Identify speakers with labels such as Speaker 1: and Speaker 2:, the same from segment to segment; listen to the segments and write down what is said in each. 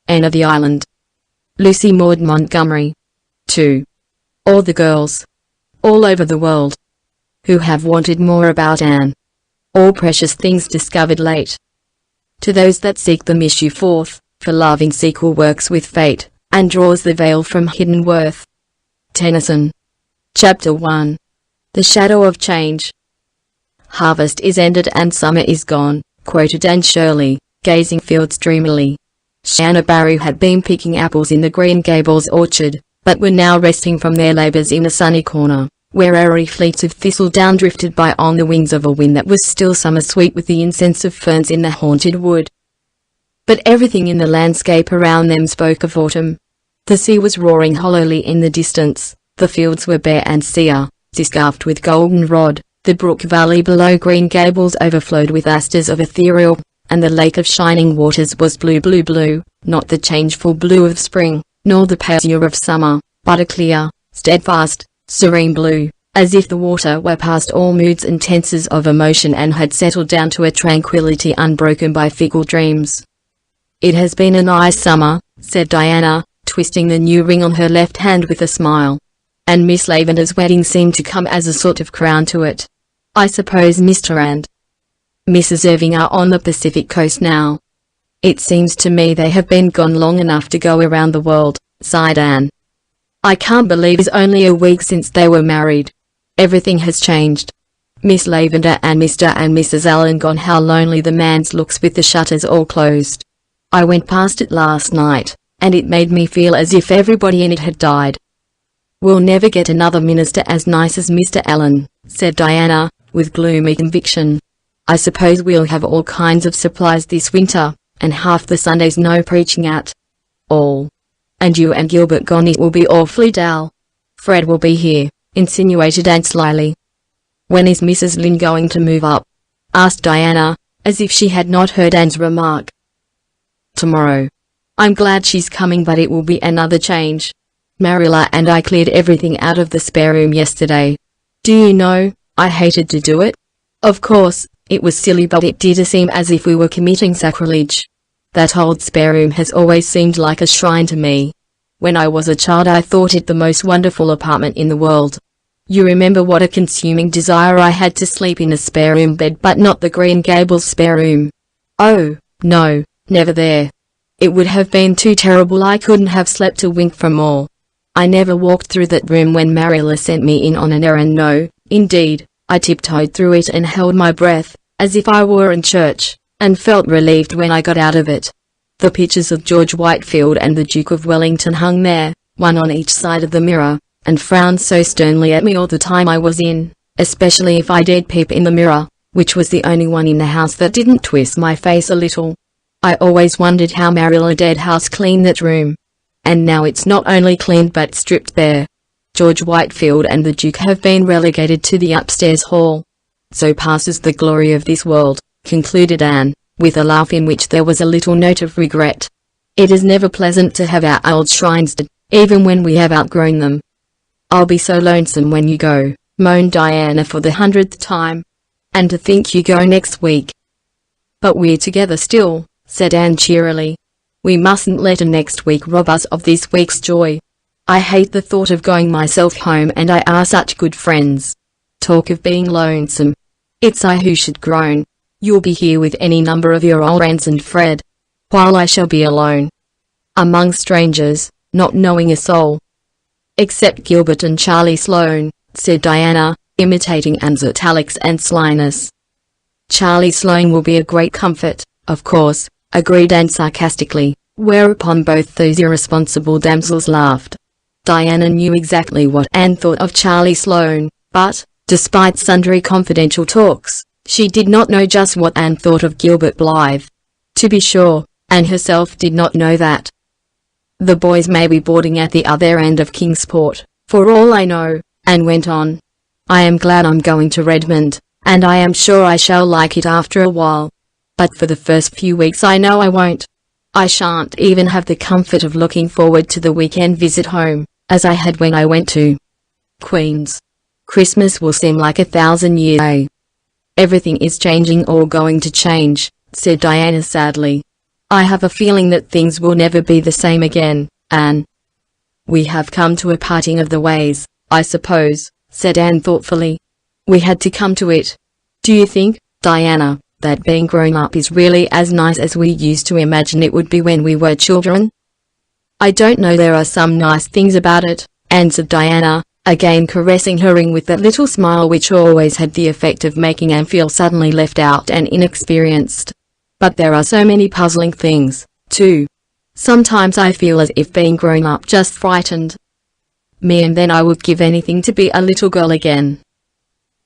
Speaker 1: Anne of the Island. Lucy Maud Montgomery. 2. All the girls, all over the world, who have wanted more about Anne. All precious things discovered late. To those that seek them issue forth, for loving sequel works with fate, and draws the veil from hidden worth. Tennyson. Chapter 1. The Shadow of Change. Harvest is ended and summer is gone, quoted Anne Shirley, gazing fields dreamily. Shanna Barry had been picking apples in the Green Gables orchard, but were now resting from their labours in a sunny corner, where airy fleets of thistledown drifted by on the wings of a wind that was still summer sweet with the incense of ferns in the haunted wood. But everything in the landscape around them spoke of autumn. The sea was roaring hollowly in the distance, the fields were bare and sere, scarfed with goldenrod, the brook valley below Green Gables overflowed with asters of ethereal, and the lake of shining waters was blue, not the changeful blue of spring, nor the pale azure of summer, but a clear, steadfast, serene blue, as if the water were past all moods and tenses of emotion and had settled down to a tranquility unbroken by fickle dreams. "It has been a nice summer," said Diana, twisting the new ring on her left hand with a smile. "And Miss Lavender's wedding seemed to come as a sort of crown to it. I suppose Mr. and Mrs. Irving are on the Pacific coast now." "It seems to me they have been gone long enough to go around the world," sighed Anne. "I can't believe it's only a week since they were married. Everything has changed. Miss Lavender and Mr. and Mrs. Allen gone, how lonely the manse looks with the shutters all closed. I went past it last night, and it made me feel as if everybody in it had died." "We'll never get another minister as nice as Mr. Allen," said Diana, with gloomy conviction. "I suppose we'll have all kinds of supplies this winter, and half the Sundays no preaching at all. And you and Gilbert gone, it will be awfully dull." "Fred will be here," insinuated Anne slyly. "When is Mrs. Lynn going to move up?" asked Diana, as if she had not heard Anne's remark. "Tomorrow. I'm glad she's coming, but it will be another change. Marilla and I cleared everything out of the spare room yesterday. Do you know, I hated to do it. Of course, it was silly, but it did seem as if we were committing sacrilege. That old spare room has always seemed like a shrine to me. When I was a child I thought it the most wonderful apartment in the world. You remember what a consuming desire I had to sleep in a spare room bed, but not the Green Gables spare room. Oh, no, never there. It would have been too terrible. I couldn't have slept a wink for more. I never walked through that room when Marilla sent me in on an errand. No, indeed, I tiptoed through it and held my breath, as if I were in church, and felt relieved when I got out of it. The pictures of George Whitefield and the Duke of Wellington hung there, one on each side of the mirror, and frowned so sternly at me all the time I was in, especially if I dared peep in the mirror, which was the only one in the house that didn't twist my face a little. I always wondered how Marilla dared house clean that room. And now it's not only cleaned but stripped bare. George Whitefield and the Duke have been relegated to the upstairs hall. So passes the glory of this world, concluded Anne, with a laugh in which there was a little note of regret. It is never pleasant to have our old shrines dead, even when we have outgrown them. "I'll be so lonesome when you go," moaned Diana for the 100th time. "And to think you go next week." "But we're together still," said Anne cheerily. "We mustn't let a next week rob us of this week's joy. I hate the thought of going myself home, and I are such good friends. Talk of being lonesome. It's I who should groan. You'll be here with any number of your old friends and Fred, while I shall be alone, among strangers, not knowing a soul." "Except Gilbert and Charlie Sloane," said Diana, imitating Anne's italics and slyness. "Charlie Sloane will be a great comfort, of course," agreed Anne sarcastically, whereupon both those irresponsible damsels laughed. Diana knew exactly what Anne thought of Charlie Sloane, but, despite sundry confidential talks, she did not know just what Anne thought of Gilbert Blythe. To be sure, Anne herself did not know that. "The boys may be boarding at the other end of Kingsport, for all I know," Anne went on. "I am glad I'm going to Redmond, and I am sure I shall like it after a while. But for the first few weeks I know I won't. I shan't even have the comfort of looking forward to the weekend visit home, as I had when I went to Queens. Christmas will seem like 1,000 years away." "Everything is changing or going to change," said Diana sadly. I have a feeling that things will never be the same again, Anne. We have come to a parting of the ways, I suppose, said Anne thoughtfully. We had to come to it. Do you think, Diana, that being grown up is really as nice as we used to imagine it would be when we were children? I don't know, there are some nice things about it, answered Diana, again caressing her ring with that little smile which always had the effect of making Anne feel suddenly left out and inexperienced. But there are so many puzzling things, too. Sometimes I feel as if being grown up just frightened me, and then I would give anything to be a little girl again.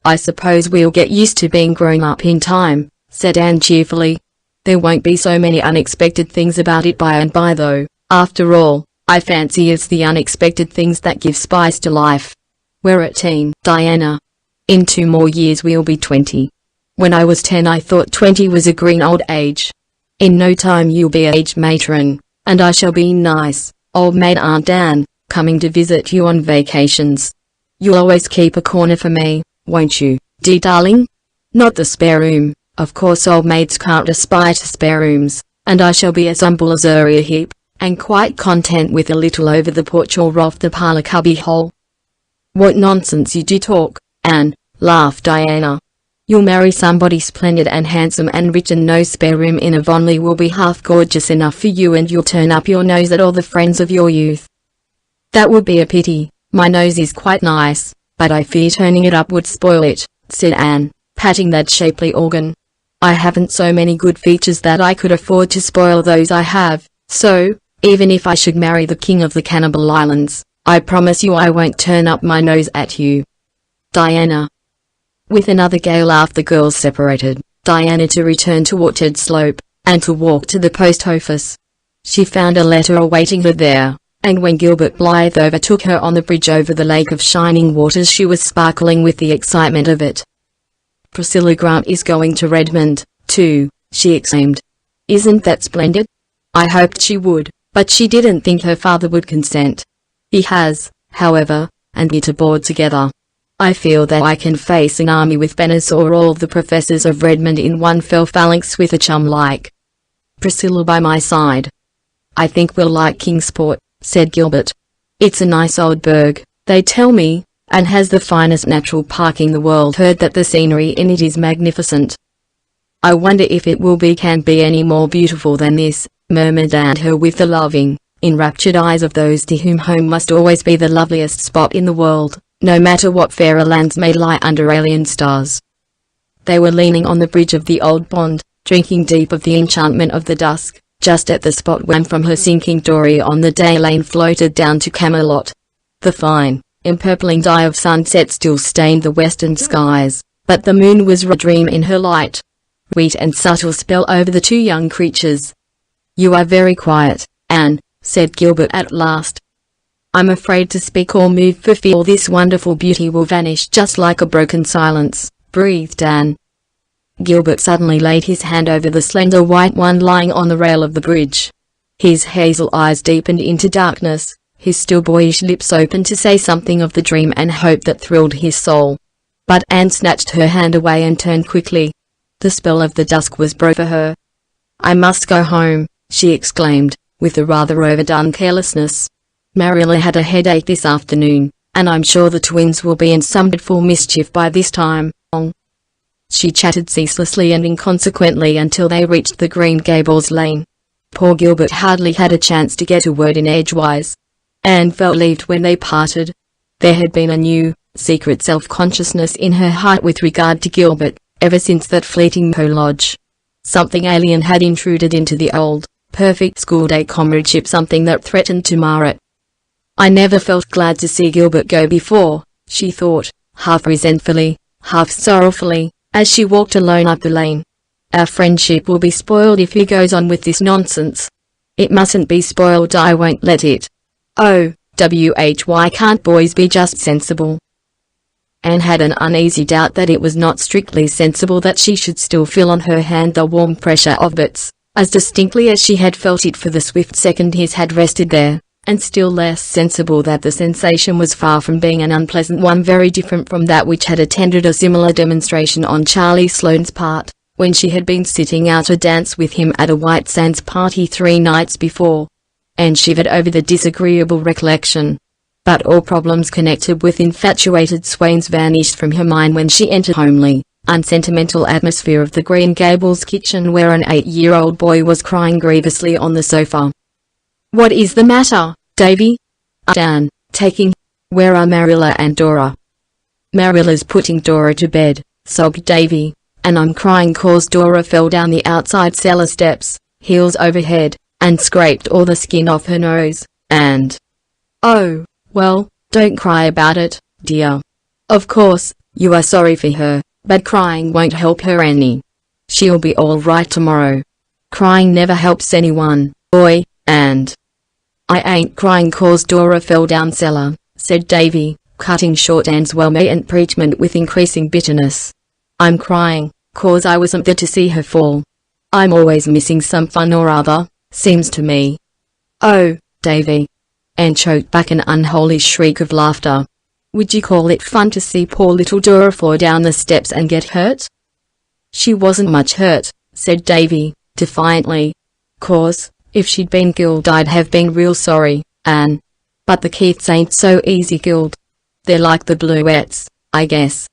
Speaker 1: I suppose we'll get used to being grown up in time, said Anne cheerfully. There won't be so many unexpected things about it by and by though. After all, I fancy it's the unexpected things that give spice to life. We're at teen, Diana. In 2 more years we'll be 20. When I was 10 I thought 20 was a green old age. In no time you'll be age matron, and I shall be nice, old maid Aunt Anne, coming to visit you on vacations. You'll always keep a corner for me, won't you, dear darling? Not the spare room, of course old maids can't aspire to spare rooms, and I shall be as humble as a heap, and quite content with a little over the porch or off the parlour cubby-hole. What nonsense you do talk, Anne, laughed Diana. You'll marry somebody splendid and handsome and rich, and no spare room in Avonlea will be half gorgeous enough for you, and you'll turn up your nose at all the friends of your youth. That would be a pity. My nose is quite nice, but I fear turning it up would spoil it, said Anne, patting that shapely organ. I haven't so many good features that I could afford to spoil those I have, so, even if I should marry the king of the Cannibal Islands, I promise you I won't turn up my nose at you. Diana. With another gay laugh the girls separated, Diana to return to Orchard Slope, and to walk to the post office. She found a letter awaiting her there, and when Gilbert Blythe overtook her on the bridge over the lake of shining waters she was sparkling with the excitement of it. Priscilla Grant is going to Redmond, too, she exclaimed. Isn't that splendid? I hoped she would, but she didn't think her father would consent. He has, however, and we're to board together. I feel that I can face an army with banners or all the professors of Redmond in one fell phalanx with a chum like Priscilla by my side. I think we'll like Kingsport, said Gilbert. It's a nice old burg, they tell me, and has the finest natural park in the world. Heard that the scenery in it is magnificent. I wonder if it can be any more beautiful than this, murmured Anne, her with the loving, enraptured eyes of those to whom home must always be the loveliest spot in the world, no matter what fairer lands may lie under alien stars. They were leaning on the bridge of the old pond, drinking deep of the enchantment of the dusk, just at the spot when from her sinking dory on the day lane floated down to Camelot. The fine, empurpling dye of sunset still stained the western skies, but the moon was a dream in her light. Sweet and subtle spell over the 2 young creatures. You are very quiet, Anne, said Gilbert at last. I'm afraid to speak or move for fear this wonderful beauty will vanish just like a broken silence, breathed Anne. Gilbert suddenly laid his hand over the slender white one lying on the rail of the bridge. His hazel eyes deepened into darkness, his still boyish lips opened to say something of the dream and hope that thrilled his soul. But Anne snatched her hand away and turned quickly. The spell of the dusk was broken for her. I must go home, she exclaimed, with a rather overdone carelessness. Marilla had a headache this afternoon, and I'm sure the twins will be in some dreadful mischief by this time. She chatted ceaselessly and inconsequently until they reached the Green Gables lane. Poor Gilbert hardly had a chance to get a word in edgewise. Anne felt relieved when they parted. There had been a new, secret self-consciousness in her heart with regard to Gilbert, ever since that fleeting Lodge. Something alien had intruded into the old, perfect school-day comradeship, something that threatened to mar it. I never felt glad to see Gilbert go before, she thought, half resentfully, half sorrowfully, as she walked alone up the lane. Our friendship will be spoiled if he goes on with this nonsense. It mustn't be spoiled, I won't let it. Oh, why can't boys be just sensible? Anne had an uneasy doubt that it was not strictly sensible that she should still feel on her hand the warm pressure of Bert's, as distinctly as she had felt it for the swift second his had rested there, and still less sensible that the sensation was far from being an unpleasant one, very different from that which had attended a similar demonstration on Charlie Sloane's part. when she had been sitting out a dance with him at a White Sands party 3 nights before, and shivered over the disagreeable recollection. But all problems connected with infatuated swains vanished from her mind when she entered the homely, unsentimental atmosphere of the Green Gables kitchen, where an 8-year-old boy was crying grievously on the sofa. "What is the matter, Davy?" asked Anne, taking. "Where are Marilla and Dora?" "Marilla's putting Dora to bed," sobbed Davy, "and I'm crying 'cause Dora fell down the outside cellar steps, heels over head, and scraped all the skin off her nose, and—" "Oh, well, don't cry about it, dear. Of course, you are sorry for her, but crying won't help her any. She'll be all right tomorrow. Crying never helps anyone, boy, and—" "I ain't crying 'cause Dora fell down cellar," said Davy, cutting short Anne's well-meant preachment with increasing bitterness. "I'm crying 'cause I wasn't there to see her fall. I'm always missing some fun or other, seems to me." "Oh, Davy!" Anne choked back an unholy shriek of laughter. "Would you call it fun to see poor little Dora fall down the steps and get hurt?" "She wasn't much hurt," said Davy, defiantly. "'Cause, if she'd been killed I'd have been real sorry, Anne. But the Keiths ain't so easy killed. They're like the Bluets, I guess.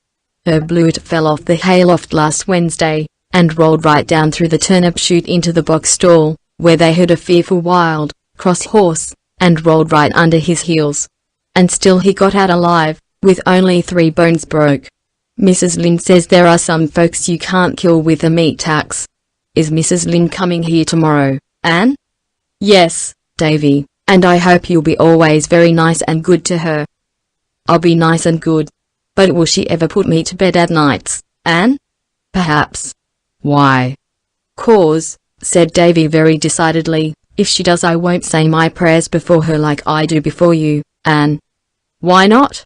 Speaker 1: Her Bluet fell off the hayloft last Wednesday, and rolled right down through the turnip chute into the box stall, where they heard a fearful wild, cross horse, and rolled right under his heels. And still he got out alive, with only 3 bones broke. Mrs. Lynde says there are some folks you can't kill with a meat axe. Is Mrs. Lynde coming here tomorrow, Anne?" "Yes, Davy, and I hope you'll be always very nice and good to her." "I'll be nice and good. But will she ever put me to bed at nights, Anne?" "Perhaps." "Why?" "'Cause," said Davy very decidedly, "if she does I won't say my prayers before her like I do before you, Anne." "Why not?"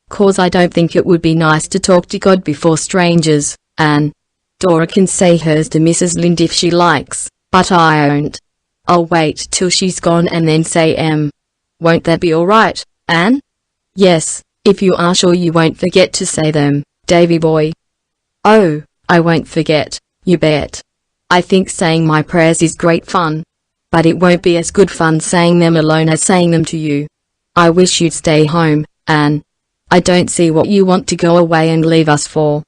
Speaker 1: "'Cause I don't think it would be nice to talk to God before strangers, Anne. Dora can say hers to Mrs. Lynde if she likes, but I won't. I'll wait till she's gone and then say Won't that be all right, Anne?" "Yes, if you are sure you won't forget to say them, Davy boy." "Oh, I won't forget, you bet. I think saying my prayers is great fun. But it won't be as good fun saying them alone as saying them to you. I wish you'd stay home, Anne. I don't see what you want to go away and leave us for."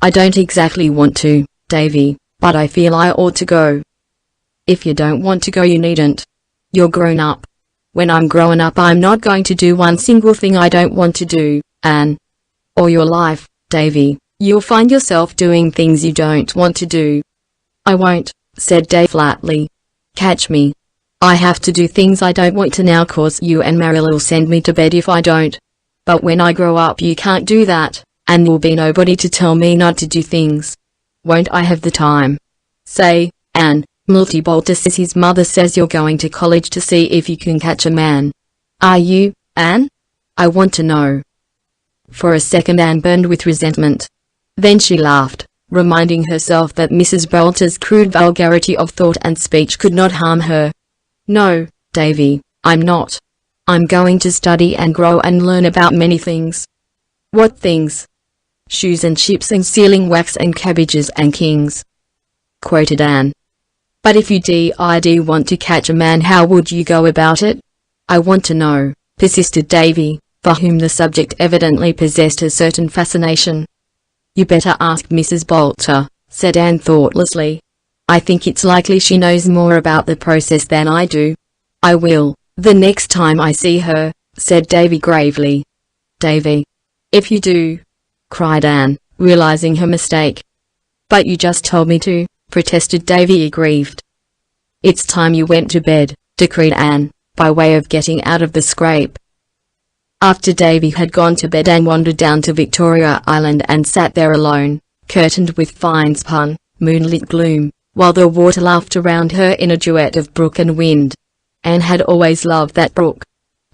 Speaker 1: "I don't exactly want to, Davy, but I feel I ought to go." "If you don't want to go you needn't. You're grown up. When I'm grown up I'm not going to do one single thing I don't want to do, Anne. All your life, Davy, you'll find yourself doing things you don't want to do." "I won't," said Dave flatly. "Catch me. I have to do things I don't want to now 'cause you and Marilla'll send me to bed if I don't. But when I grow up you can't do that, and there'll be nobody to tell me not to do things. Won't I have the time? Say, Anne, Milty Bolter says his mother says you're going to college to see if you can catch a man. Are you, Anne? I want to know." For a second Anne burned with resentment. Then she laughed, reminding herself that Mrs. Bolter's crude vulgarity of thought and speech could not harm her. "No, Davy, I'm not. I'm going to study and grow and learn about many things." "What things?" "Shoes and ships and sealing wax and cabbages and kings," quoted Anne. "But if you did want to catch a man how would you go about it? I want to know," persisted Davy, for whom the subject evidently possessed a certain fascination. "You better ask Mrs. Bolter," said Anne thoughtlessly. "I think it's likely she knows more about the process than I do." "I will, the next time I see her," said Davy gravely. "Davy." "If you do," cried Anne, realizing her mistake. "But you just told me to," protested Davy aggrieved. "It's time you went to bed," decreed Anne, by way of getting out of the scrape. After Davy had gone to bed Anne wandered down to Victoria Island and sat there alone, curtained with fine spun, moonlit gloom, while the water laughed around her in a duet of brook and wind. Anne had always loved that brook.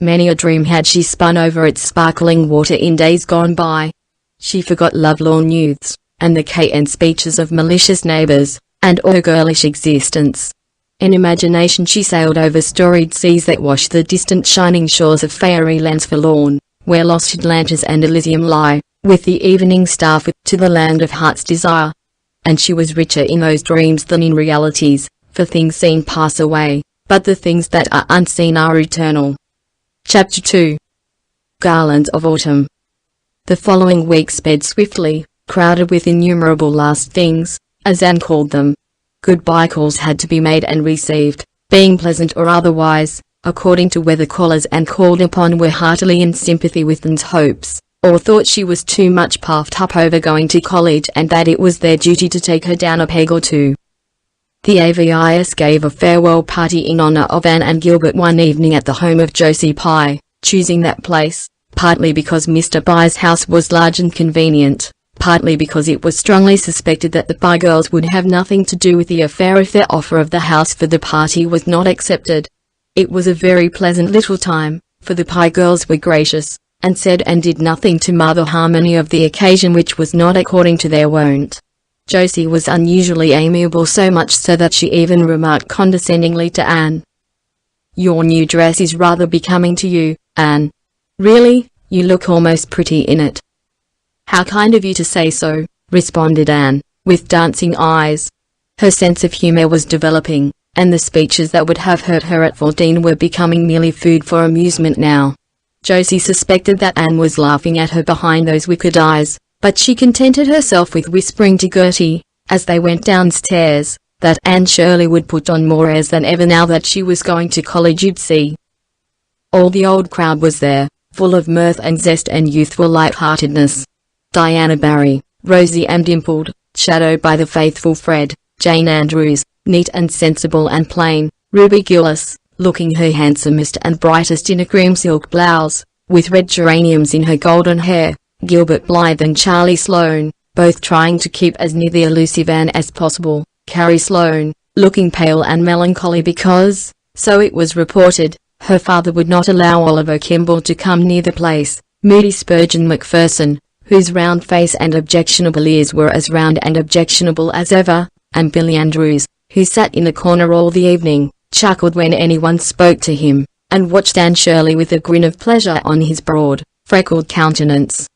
Speaker 1: Many a dream had she spun over its sparkling water in days gone by. She forgot lovelorn youths, and the cant speeches of malicious neighbors, and all her girlish existence. In imagination she sailed over storied seas that washed the distant shining shores of fairy lands forlorn, where lost Atlantis and Elysium lie, with the evening star to the land of heart's desire. and she was richer in those dreams than in realities, for things seen pass away, but the things that are unseen are eternal. Chapter 2. Garlands of Autumn. The following week sped swiftly, crowded with innumerable last things, as Anne called them. Goodbye calls had to be made and received, being pleasant or otherwise, according to whether callers and called upon were heartily in sympathy with Anne's hopes, or thought she was too much puffed up over going to college and that it was their duty to take her down a peg or two. The AVIS gave a farewell party in honor of Anne and Gilbert one evening at the home of Josie Pye, choosing that place, partly because Mr. Pye's house was large and convenient, partly because it was strongly suspected that the Pye girls would have nothing to do with the affair if their offer of the house for the party was not accepted. It was a very pleasant little time, for the Pye girls were gracious, and said and did nothing to mar the harmony of the occasion which was not according to their wont. Josie was unusually amiable, so much so that she even remarked condescendingly to Anne, "Your new dress is rather becoming to you, Anne. Really, you look almost pretty in it." "How kind of you to say so," responded Anne, with dancing eyes. Her sense of humor was developing, and the speeches that would have hurt her at 14 were becoming merely food for amusement now. Josie suspected that Anne was laughing at her behind those wicked eyes, but she contented herself with whispering to Gertie, as they went downstairs, that Anne Shirley would put on more airs than ever now that she was going to college, you'd see. All the old crowd was there, full of mirth and zest and youthful light-heartedness. Diana Barry, rosy and dimpled, shadowed by the faithful Fred, Jane Andrews, neat and sensible and plain, Ruby Gillis, looking her handsomest and brightest in a cream silk blouse, with red geraniums in her golden hair, Gilbert Blythe and Charlie Sloane, both trying to keep as near the elusive Anne as possible, Carrie Sloane, looking pale and melancholy because, so it was reported, her father would not allow Oliver Kimball to come near the place, Moody Spurgeon Macpherson, whose round face and objectionable ears were as round and objectionable as ever, and Billy Andrews, who sat in a corner all the evening, chuckled when anyone spoke to him, and watched Anne Shirley with a grin of pleasure on his broad, freckled countenance.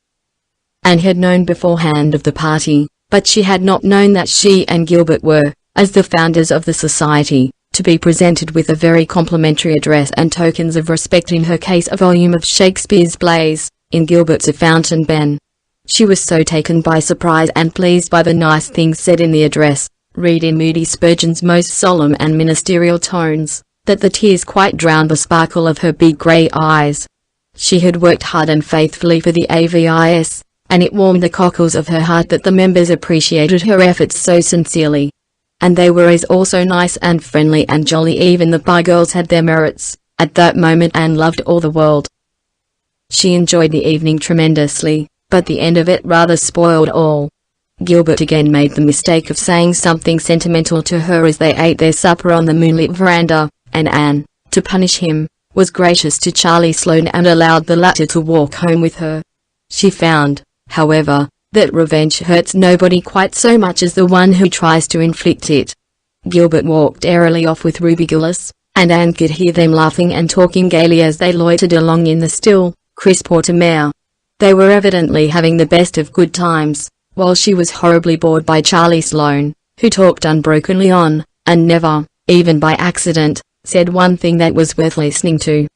Speaker 1: Anne had known beforehand of the party, but she had not known that she and Gilbert were, as the founders of the society, to be presented with a very complimentary address and tokens of respect, in her case a volume of Shakespeare's plays, in Gilbert's a fountain pen. She was so taken by surprise and pleased by the nice things said in the address, read in Moody Spurgeon's most solemn and ministerial tones, that the tears quite drowned the sparkle of her big grey eyes. She had worked hard and faithfully for the AVIS, and it warmed the cockles of her heart that the members appreciated her efforts so sincerely. And they were also nice and friendly and jolly. Even the Pye girls had their merits. At that moment Anne loved all the world. She enjoyed the evening tremendously, but the end of it rather spoiled all. Gilbert again made the mistake of saying something sentimental to her as they ate their supper on the moonlit veranda, and Anne, to punish him, was gracious to Charlie Sloane and allowed the latter to walk home with her. She found, however, that revenge hurts nobody quite so much as the one who tries to inflict it. Gilbert walked airily off with Ruby Gillis, and Anne could hear them laughing and talking gaily as they loitered along in the still, crisp autumn air. They were evidently having the best of good times, while she was horribly bored by Charlie Sloane, who talked unbrokenly on, and never, even by accident, said one thing that was worth listening to.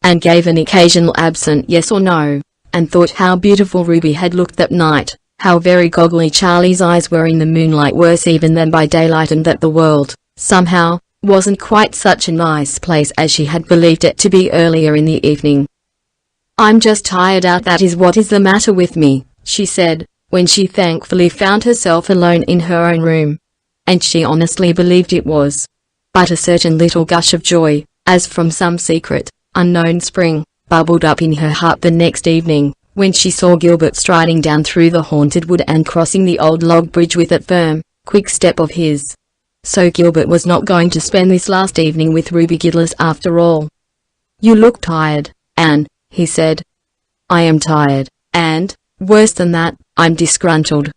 Speaker 1: And gave an occasional absent yes or no, and thought how beautiful Ruby had looked that night, how very goggly Charlie's eyes were in the moonlight, worse even than by daylight, and that the world, somehow, wasn't quite such a nice place as she had believed it to be earlier in the evening. "I'm just tired out, that is what is the matter with me," she said, when she thankfully found herself alone in her own room. And she honestly believed it was. But a certain little gush of joy, as from some secret, unknown spring, bubbled up in her heart the next evening, when she saw Gilbert striding down through the haunted wood and crossing the old log bridge with that firm, quick step of his. So Gilbert was not going to spend this last evening with Ruby Gillis after all. "You look tired, Anne," he said. "I am tired, and, worse than that, I'm disgruntled.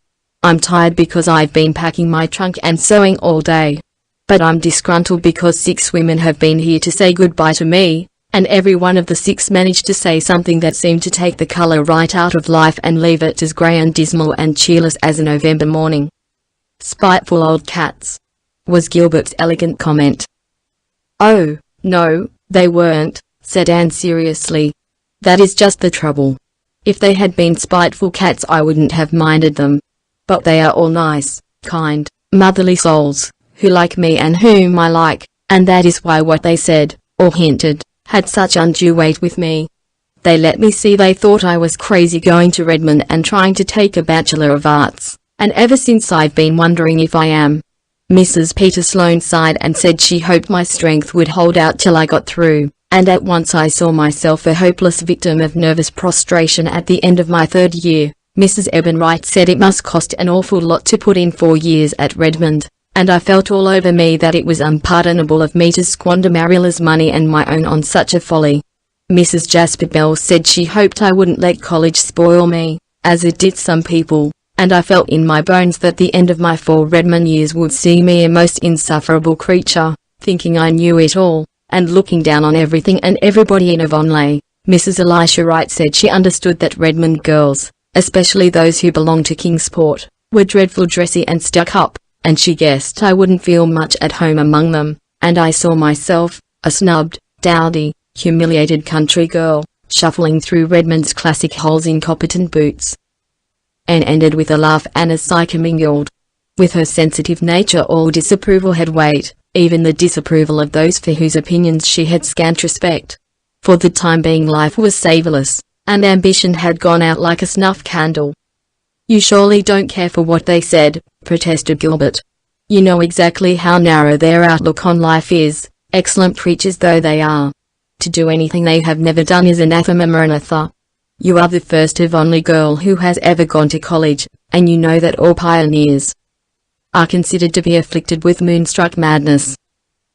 Speaker 1: I'm tired because I've been packing my trunk and sewing all day. But I'm disgruntled because 6 women have been here to say goodbye to me, and every one of the 6 managed to say something that seemed to take the color right out of life and leave it as grey and dismal and cheerless as a November morning. Spiteful old cats, was Gilbert's elegant comment. Oh, no, they weren't, said Anne seriously. That is just the trouble. If they had been spiteful cats I wouldn't have minded them. But they are all nice, kind, motherly souls, who like me and whom I like, and that is why what they said, or hinted, had such undue weight with me. They let me see they thought I was crazy going to Redmond and trying to take a Bachelor of Arts, and ever since I've been wondering if I am. Mrs. Peter Sloane sighed and said she hoped my strength would hold out till I got through, and at once I saw myself a hopeless victim of nervous prostration at the end of my 3rd year. Mrs. Ebenwright said it must cost an awful lot to put in 4 years at Redmond, and I felt all over me that it was unpardonable of me to squander Marilla's money and my own on such a folly. Mrs. Jasper Bell said she hoped I wouldn't let college spoil me, as it did some people, and I felt in my bones that the end of my 4 Redmond years would see me a most insufferable creature, thinking I knew it all, and looking down on everything and everybody in Avonlea. Mrs. Elisha Wright said she understood that Redmond girls, especially those who belonged to Kingsport, were dreadful dressy and stuck up, and she guessed I wouldn't feel much at home among them, and I saw myself, a snubbed, dowdy, humiliated country girl, shuffling through Redmond's classic holes in Copperton boots. Anne ended with a laugh and a sigh commingled. With her sensitive nature all disapproval had weight, even the disapproval of those for whose opinions she had scant respect. For the time being life was savourless, and ambition had gone out like a snuff candle. You surely don't care for what they said, protested Gilbert. You know exactly how narrow their outlook on life is, excellent preachers though they are. To do anything they have never done is anathema maranatha. You are the first Avonlea girl who has ever gone to college, and you know that all pioneers are considered to be afflicted with moonstruck madness.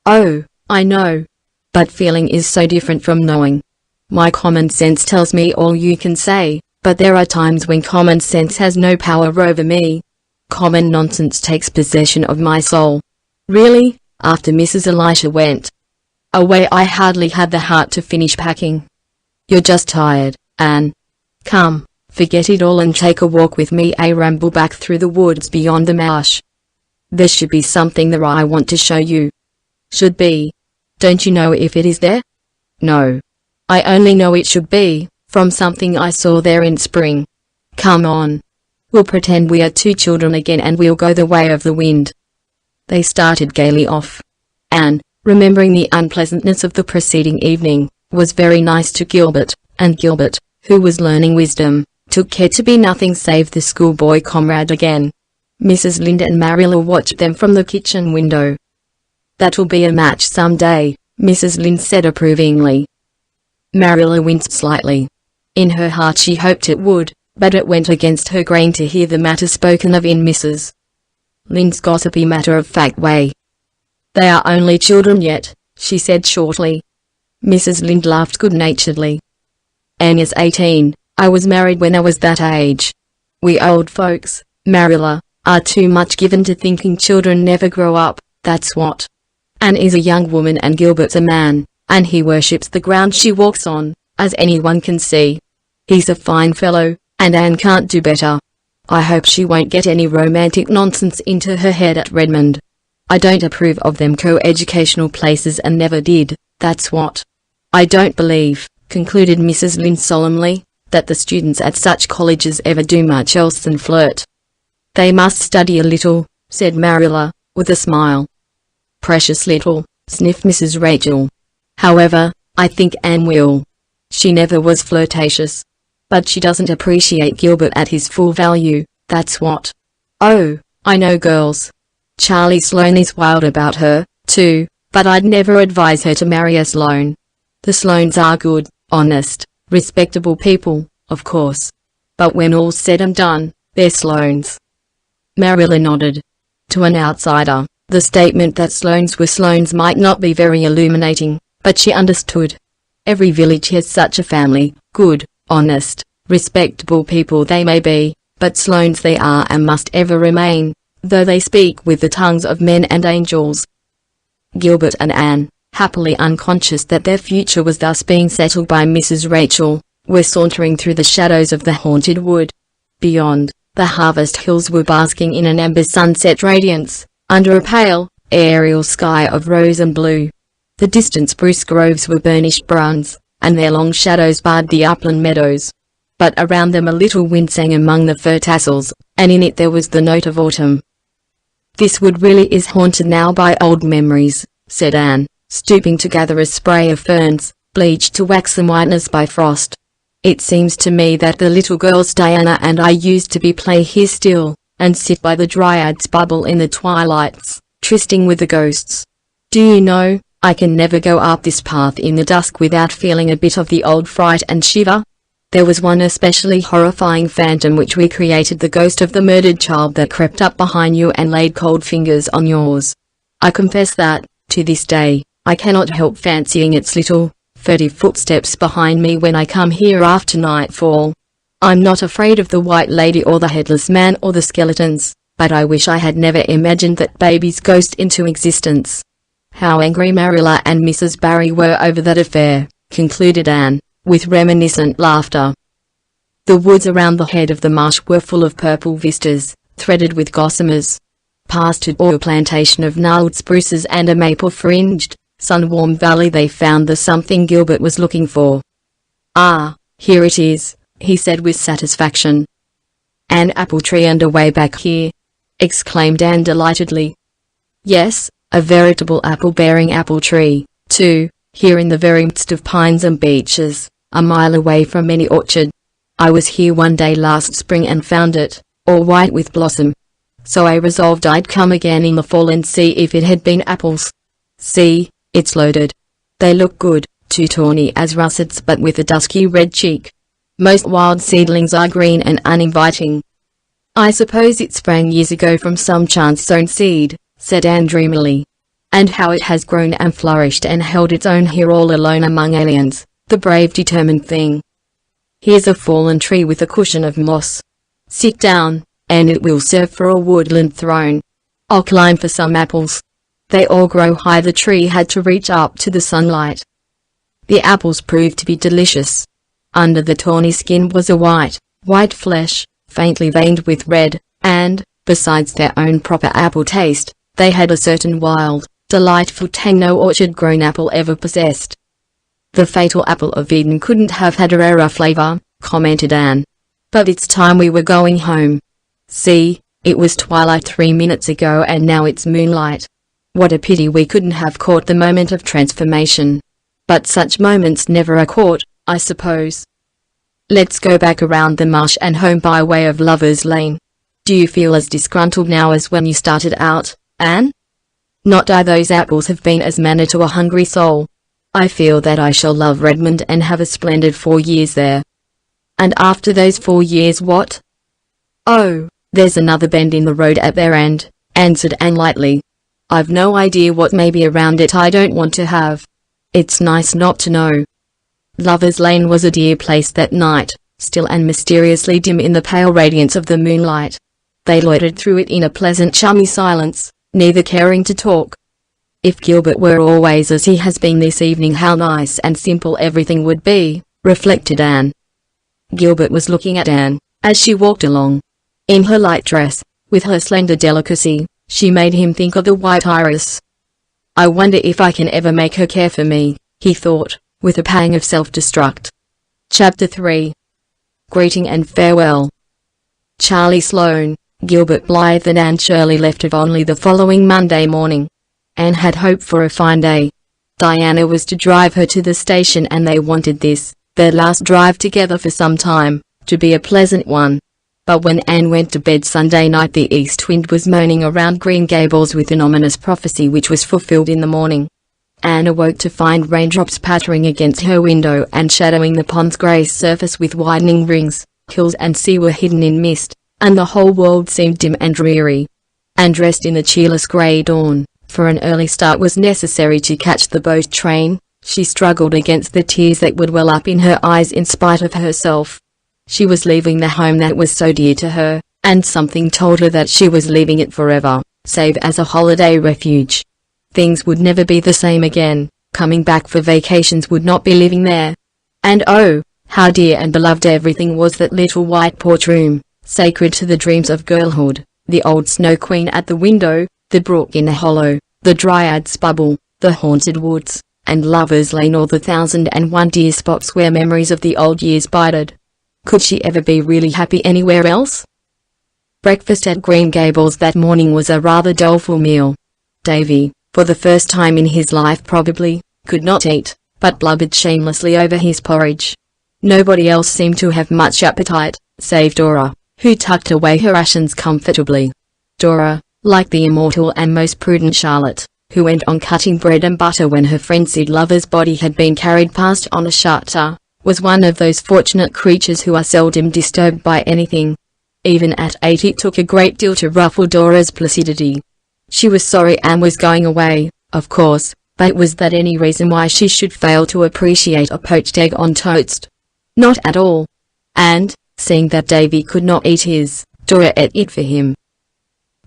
Speaker 1: Oh, I know. But feeling is so different from knowing. My common sense tells me all you can say, but there are times when common sense has no power over me. Common nonsense takes possession of my soul. Really, after Mrs. Elisha went away I hardly had the heart to finish packing. You're just tired, Anne. Come, forget it all and take a walk with me, a ramble back through the woods beyond the marsh. There should be something there I want to show you. Should be. Don't you know if it is there? No. I only know it should be, from something I saw there in spring. Come on. We'll pretend we are 2 children again and we'll go the way of the wind. They started gaily off. Anne, remembering the unpleasantness of the preceding evening, was very nice to Gilbert, and Gilbert, who was learning wisdom, took care to be nothing save the schoolboy comrade again. Mrs. Lynde and Marilla watched them from the kitchen window. That'll be a match some day, Mrs. Lynde said approvingly. Marilla winced slightly. In her heart she hoped it would, but it went against her grain to hear the matter spoken of in Mrs. Lynde's gossipy matter-of-fact way. They are only children yet, she said shortly. Mrs. Lynde laughed good-naturedly. Anne is 18, I was married when I was that age. We old folks, Marilla, are too much given to thinking children never grow up, that's what. Anne is a young woman and Gilbert's a man, and he worships the ground she walks on, as anyone can see. He's a fine fellow, and Anne can't do better. I hope she won't get any romantic nonsense into her head at Redmond. I don't approve of them co-educational places and never did, that's what. I don't believe, concluded Mrs. Lynde solemnly, that the students at such colleges ever do much else than flirt. They must study a little, said Marilla, with a smile. Precious little, sniffed Mrs. Rachel. However, I think Anne will. She never was flirtatious. But she doesn't appreciate Gilbert at his full value, that's what. Oh, I know girls. Charlie Sloane is wild about her, too, but I'd never advise her to marry a Sloane. The Sloanes are good, honest, respectable people, of course. But when all's said and done, they're Sloanes. Marilla nodded. To an outsider, the statement that Sloanes were Sloanes might not be very illuminating, but she understood. Every village has such a family, good, honest, respectable people they may be, but Sloanes they are and must ever remain, though they speak with the tongues of men and angels. Gilbert and Anne, happily unconscious that their future was thus being settled by Mrs. Rachel, were sauntering through the shadows of the haunted wood. Beyond, The harvest hills were basking in an amber sunset radiance, under a pale, aerial sky of rose and blue. The distant spruce groves were burnished bronze, and their long shadows barred the upland meadows. But around them a little wind sang among the fir tassels, and in it there was the note of autumn. "This wood really is haunted now by old memories," said Anne, stooping to gather a spray of ferns, bleached to waxen whiteness by frost. "It seems to me that the little girls Diana and I used to play here still, and sit by the Dryad's bubble in the twilights, trysting with the ghosts. Do you know, I can never go up this path in the dusk without feeling a bit of the old fright and shiver. There was one especially horrifying phantom which recreated the ghost of the murdered child that crept up behind you and laid cold fingers on yours. I confess that, to this day, I cannot help fancying its little, furtive footsteps behind me when I come here after nightfall. I'm not afraid of the White Lady or the Headless Man or the skeletons, but I wish I had never imagined that baby's ghost into existence." How angry Marilla and Mrs. Barry were over that affair, concluded Anne, with reminiscent laughter. The woods around the head of the marsh were full of purple vistas, threaded with gossamers. Past a or plantation of gnarled spruces and a maple-fringed, sun-warmed valley they found the something Gilbert was looking for. "Ah, here it is," he said with satisfaction. "An apple tree underway back here," exclaimed Anne delightedly. "Yes, a veritable apple-bearing apple tree, too, here in the very midst of pines and beeches, a mile away from any orchard. I was here one day last spring and found it, all white with blossom. So I resolved I'd come again in the fall and see if it had been apples. See, it's loaded. They look good, too tawny as russets but with a dusky red cheek. Most wild seedlings are green and uninviting. I suppose it sprang years ago from some chance-sown seed," said Anne dreamily. "And how it has grown and flourished and held its own here all alone among aliens, the brave determined thing. Here's a fallen tree with a cushion of moss. Sit down, and it will serve for a woodland throne. I'll climb for some apples. They all grow high. The tree had to reach up to the sunlight." The apples proved to be delicious. Under the tawny skin was a white flesh, faintly veined with red, and, besides their own proper apple taste, they had a certain wild, delightful tang no orchard-grown apple ever possessed. "The fatal apple of Eden couldn't have had a rarer flavor," commented Anne. "But it's time we were going home. See, it was twilight 3 minutes ago and now it's moonlight. What a pity we couldn't have caught the moment of transformation. But such moments never are caught, I suppose. Let's go back around the marsh and home by way of Lover's Lane. Do you feel as disgruntled now as when you started out, Anne?" "Not I. Those apples have been as manna to a hungry soul. I feel that I shall love Redmond and have a splendid 4 years there." "And after those 4 years what?" "Oh, there's another bend in the road at their end," answered Anne lightly. "I've no idea what may be around it. I don't want to have. It's nice not to know." Lover's Lane was a dear place that night, still and mysteriously dim in the pale radiance of the moonlight. They loitered through it in a pleasant chummy silence, neither caring to talk. If Gilbert were always as he has been this evening, how nice and simple everything would be, reflected Anne. Gilbert was looking at Anne, as she walked along. In her light dress, with her slender delicacy, she made him think of the white iris. "I wonder if I can ever make her care for me," he thought, with a pang of self-destruct. Chapter 3. Greeting and Farewell. Charlie Sloane, Gilbert Blythe and Anne Shirley left Avonlea the following Monday morning. Anne had hoped for a fine day. Diana was to drive her to the station and they wanted this, their last drive together for some time, to be a pleasant one. But when Anne went to bed Sunday night, the east wind was moaning around Green Gables with an ominous prophecy which was fulfilled in the morning. Anne awoke to find raindrops pattering against her window and shadowing the pond's grey surface with widening rings. Hills and sea were hidden in mist, and the whole world seemed dim and dreary. Anne dressed in the cheerless grey dawn, for an early start was necessary to catch the boat train. She struggled against the tears that would well up in her eyes in spite of herself. She was leaving the home that was so dear to her, and something told her that she was leaving it forever, save as a holiday refuge. Things would never be the same again. Coming back for vacations would not be living there. And oh, how dear and beloved everything was. That little white porch room, sacred to the dreams of girlhood, the old Snow Queen at the window, the brook in a hollow, the Dryad's bubble, the haunted woods, and Lover's Lane, all the 1001 dear spots where memories of the old years bided. Could she ever be really happy anywhere else? Breakfast at Green Gables that morning was a rather doleful meal. Davy, for the first time in his life probably, could not eat, but blubbered shamelessly over his porridge. Nobody else seemed to have much appetite, save Dora, who tucked away her rations comfortably. Dora, like the immortal and most prudent Charlotte, who went on cutting bread and butter when her frenzied lover's body had been carried past on a shutter, was one of those fortunate creatures who are seldom disturbed by anything. Even at 8 it took a great deal to ruffle Dora's placidity. She was sorry Anne was going away, of course, but was that any reason why she should fail to appreciate a poached egg on toast? Not at all. And, seeing that Davy could not eat his, Dora ate it for him.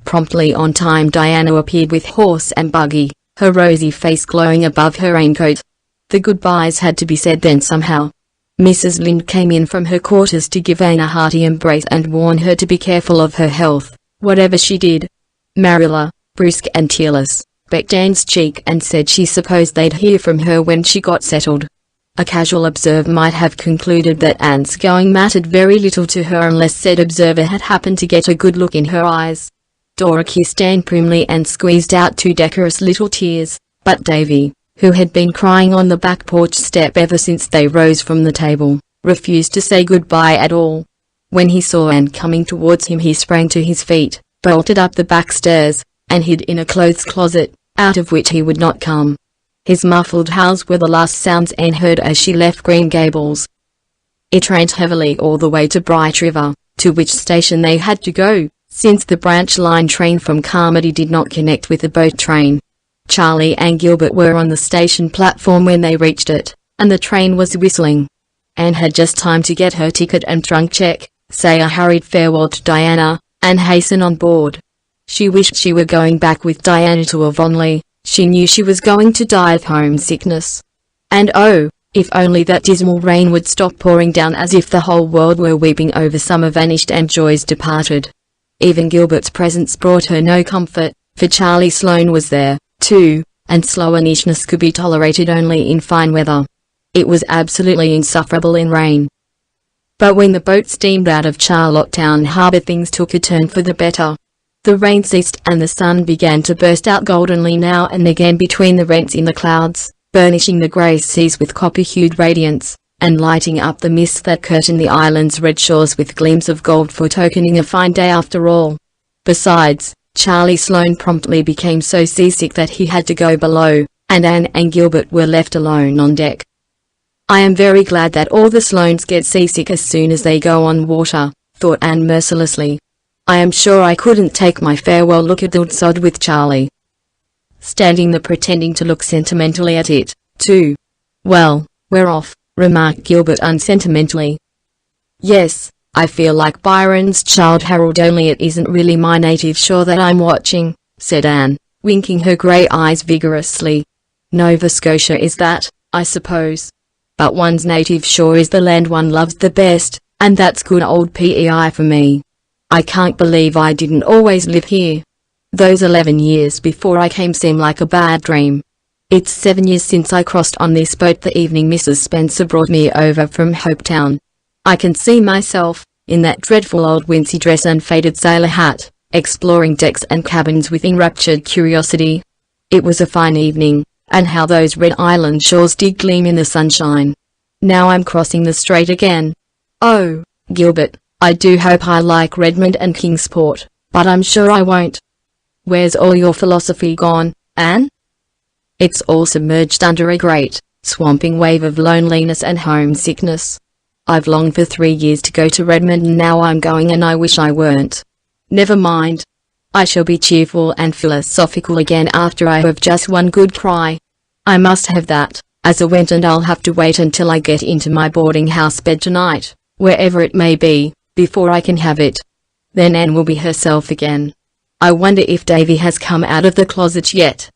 Speaker 1: Promptly on time Diana appeared with horse and buggy, her rosy face glowing above her raincoat. The goodbyes had to be said then somehow. Mrs. Lynde came in from her quarters to give Anne a hearty embrace and warn her to be careful of her health, whatever she did. Marilla, brusque and tearless, becked Anne's cheek and said she supposed they'd hear from her when she got settled. A casual observer might have concluded that Anne's going mattered very little to her unless said observer had happened to get a good look in her eyes. Dora kissed Anne primly and squeezed out 2 decorous little tears, but Davy, who had been crying on the back porch step ever since they rose from the table, refused to say goodbye at all. When he saw Anne coming towards him he sprang to his feet, bolted up the back stairs, and hid in a clothes closet, out of which he would not come. His muffled howls were the last sounds Anne heard as she left Green Gables. It rained heavily all the way to Bright River, to which station they had to go, since the branch line train from Carmody did not connect with the boat train. Charlie and Gilbert were on the station platform when they reached it, and the train was whistling. Anne had just time to get her ticket and trunk check, say a hurried farewell to Diana, and hasten on board. She wished she were going back with Diana to Avonlea. She knew she was going to die of homesickness. And oh, if only that dismal rain would stop pouring down as if the whole world were weeping over summer vanished and joys departed. Even Gilbert's presence brought her no comfort, for Charlie Sloane was there, too, and slowanishness could be tolerated only in fine weather. It was absolutely insufferable in rain. But when the boat steamed out of Charlottetown Harbour things took a turn for the better. The rain ceased and the sun began to burst out goldenly now and again between the rents in the clouds, burnishing the grey seas with copper-hued radiance, and lighting up the mists that curtained the island's red shores with gleams of gold foretokening a fine day after all. Besides, Charlie Sloane promptly became so seasick that he had to go below, and Anne and Gilbert were left alone on deck. I am very glad that all the Sloanes get seasick as soon as they go on water, thought Anne mercilessly. I am sure I couldn't take my farewell look at the sod with Charlie standing there pretending to look sentimentally at it, too. Well, we're off, remarked Gilbert unsentimentally. Yes, I feel like Byron's Childe Harold, only it isn't really my native shore that I'm watching, said Anne, winking her grey eyes vigorously. Nova Scotia is that, I suppose. But one's native shore is the land one loves the best, and that's good old PEI for me. I can't believe I didn't always live here. Those 11 years before I came seem like a bad dream. It's 7 years since I crossed on this boat the evening Mrs. Spencer brought me over from Hopetown. I can see myself, in that dreadful old wincey dress and faded sailor hat, exploring decks and cabins with enraptured curiosity. It was a fine evening, and how those red island shores did gleam in the sunshine. Now I'm crossing the strait again. Oh, Gilbert, I do hope I like Redmond and Kingsport, but I'm sure I won't. Where's all your philosophy gone, Anne? It's all submerged under a great, swamping wave of loneliness and homesickness. I've longed for 3 years to go to Redmond and now I'm going and I wish I weren't. Never mind. I shall be cheerful and philosophical again after I have just one good cry. I must have that, as a went, and I'll have to wait until I get into my boarding house bed tonight, wherever it may be, before I can have it. Then Anne will be herself again. I wonder if Davy has come out of the closet yet.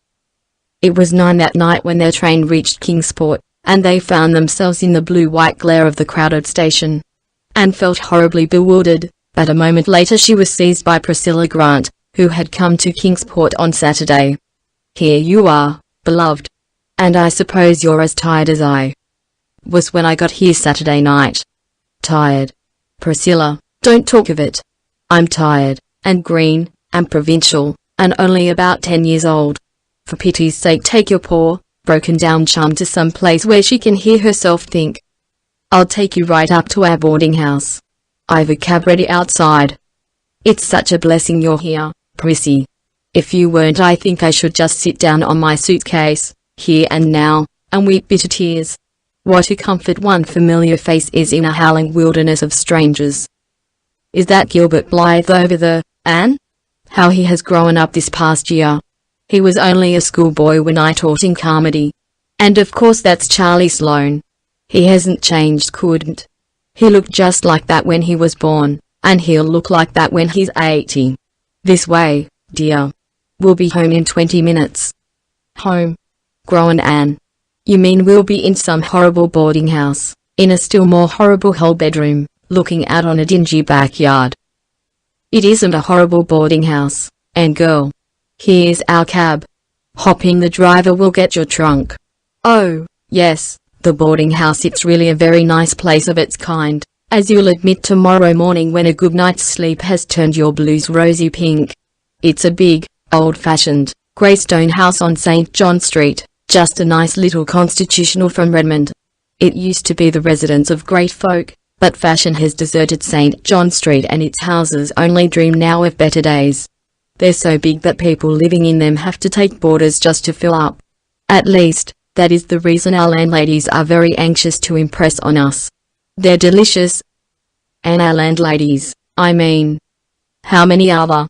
Speaker 1: It was 9 that night when their train reached Kingsport, and they found themselves in the blue-white glare of the crowded station. Anne felt horribly bewildered, But a moment later she was seized by Priscilla Grant, who had come to Kingsport on Saturday. "Here you are, beloved. And I suppose you're as tired as I was when I got here Saturday night." "Tired? Priscilla, don't talk of it. I'm tired, and green, and provincial, and only about 10 years old. For pity's sake take your poor, broken-down chum to some place where she can hear herself think. I'll take you right up to our boarding house. I've a cab ready outside. It's such a blessing you're here, Prissy. If you weren't I think I should just sit down on my suitcase, here and now, and weep bitter tears. What a comfort one familiar face is in a howling wilderness of strangers. Is that Gilbert Blythe over there, Anne? How he has grown up this past year. He was only a schoolboy when I taught in Carmody. And of course that's Charlie Sloane. He hasn't changed, couldn't. He looked just like that when he was born, and he'll look like that when he's 80. This way, dear. We'll be home in 20 minutes. Home? Groaned Anne. You mean we'll be in some horrible boarding house, in a still more horrible hole bedroom, looking out on a dingy backyard? It isn't a horrible boarding house, Anne girl. Here's our cab. Hop in, the driver will get your trunk. Oh, yes, the boarding house, it's really a very nice place of its kind, as you'll admit tomorrow morning when a good night's sleep has turned your blues rosy pink. It's a big, old-fashioned, grey stone house on St. John Street, just a nice little constitutional from Redmond. It used to be the residence of great folk, but fashion has deserted St. John Street and its houses only dream now of better days. They're so big that people living in them have to take boarders just to fill up. At least, that is the reason our landladies are very anxious to impress on us. They're delicious. And our landladies, I mean. How many are there?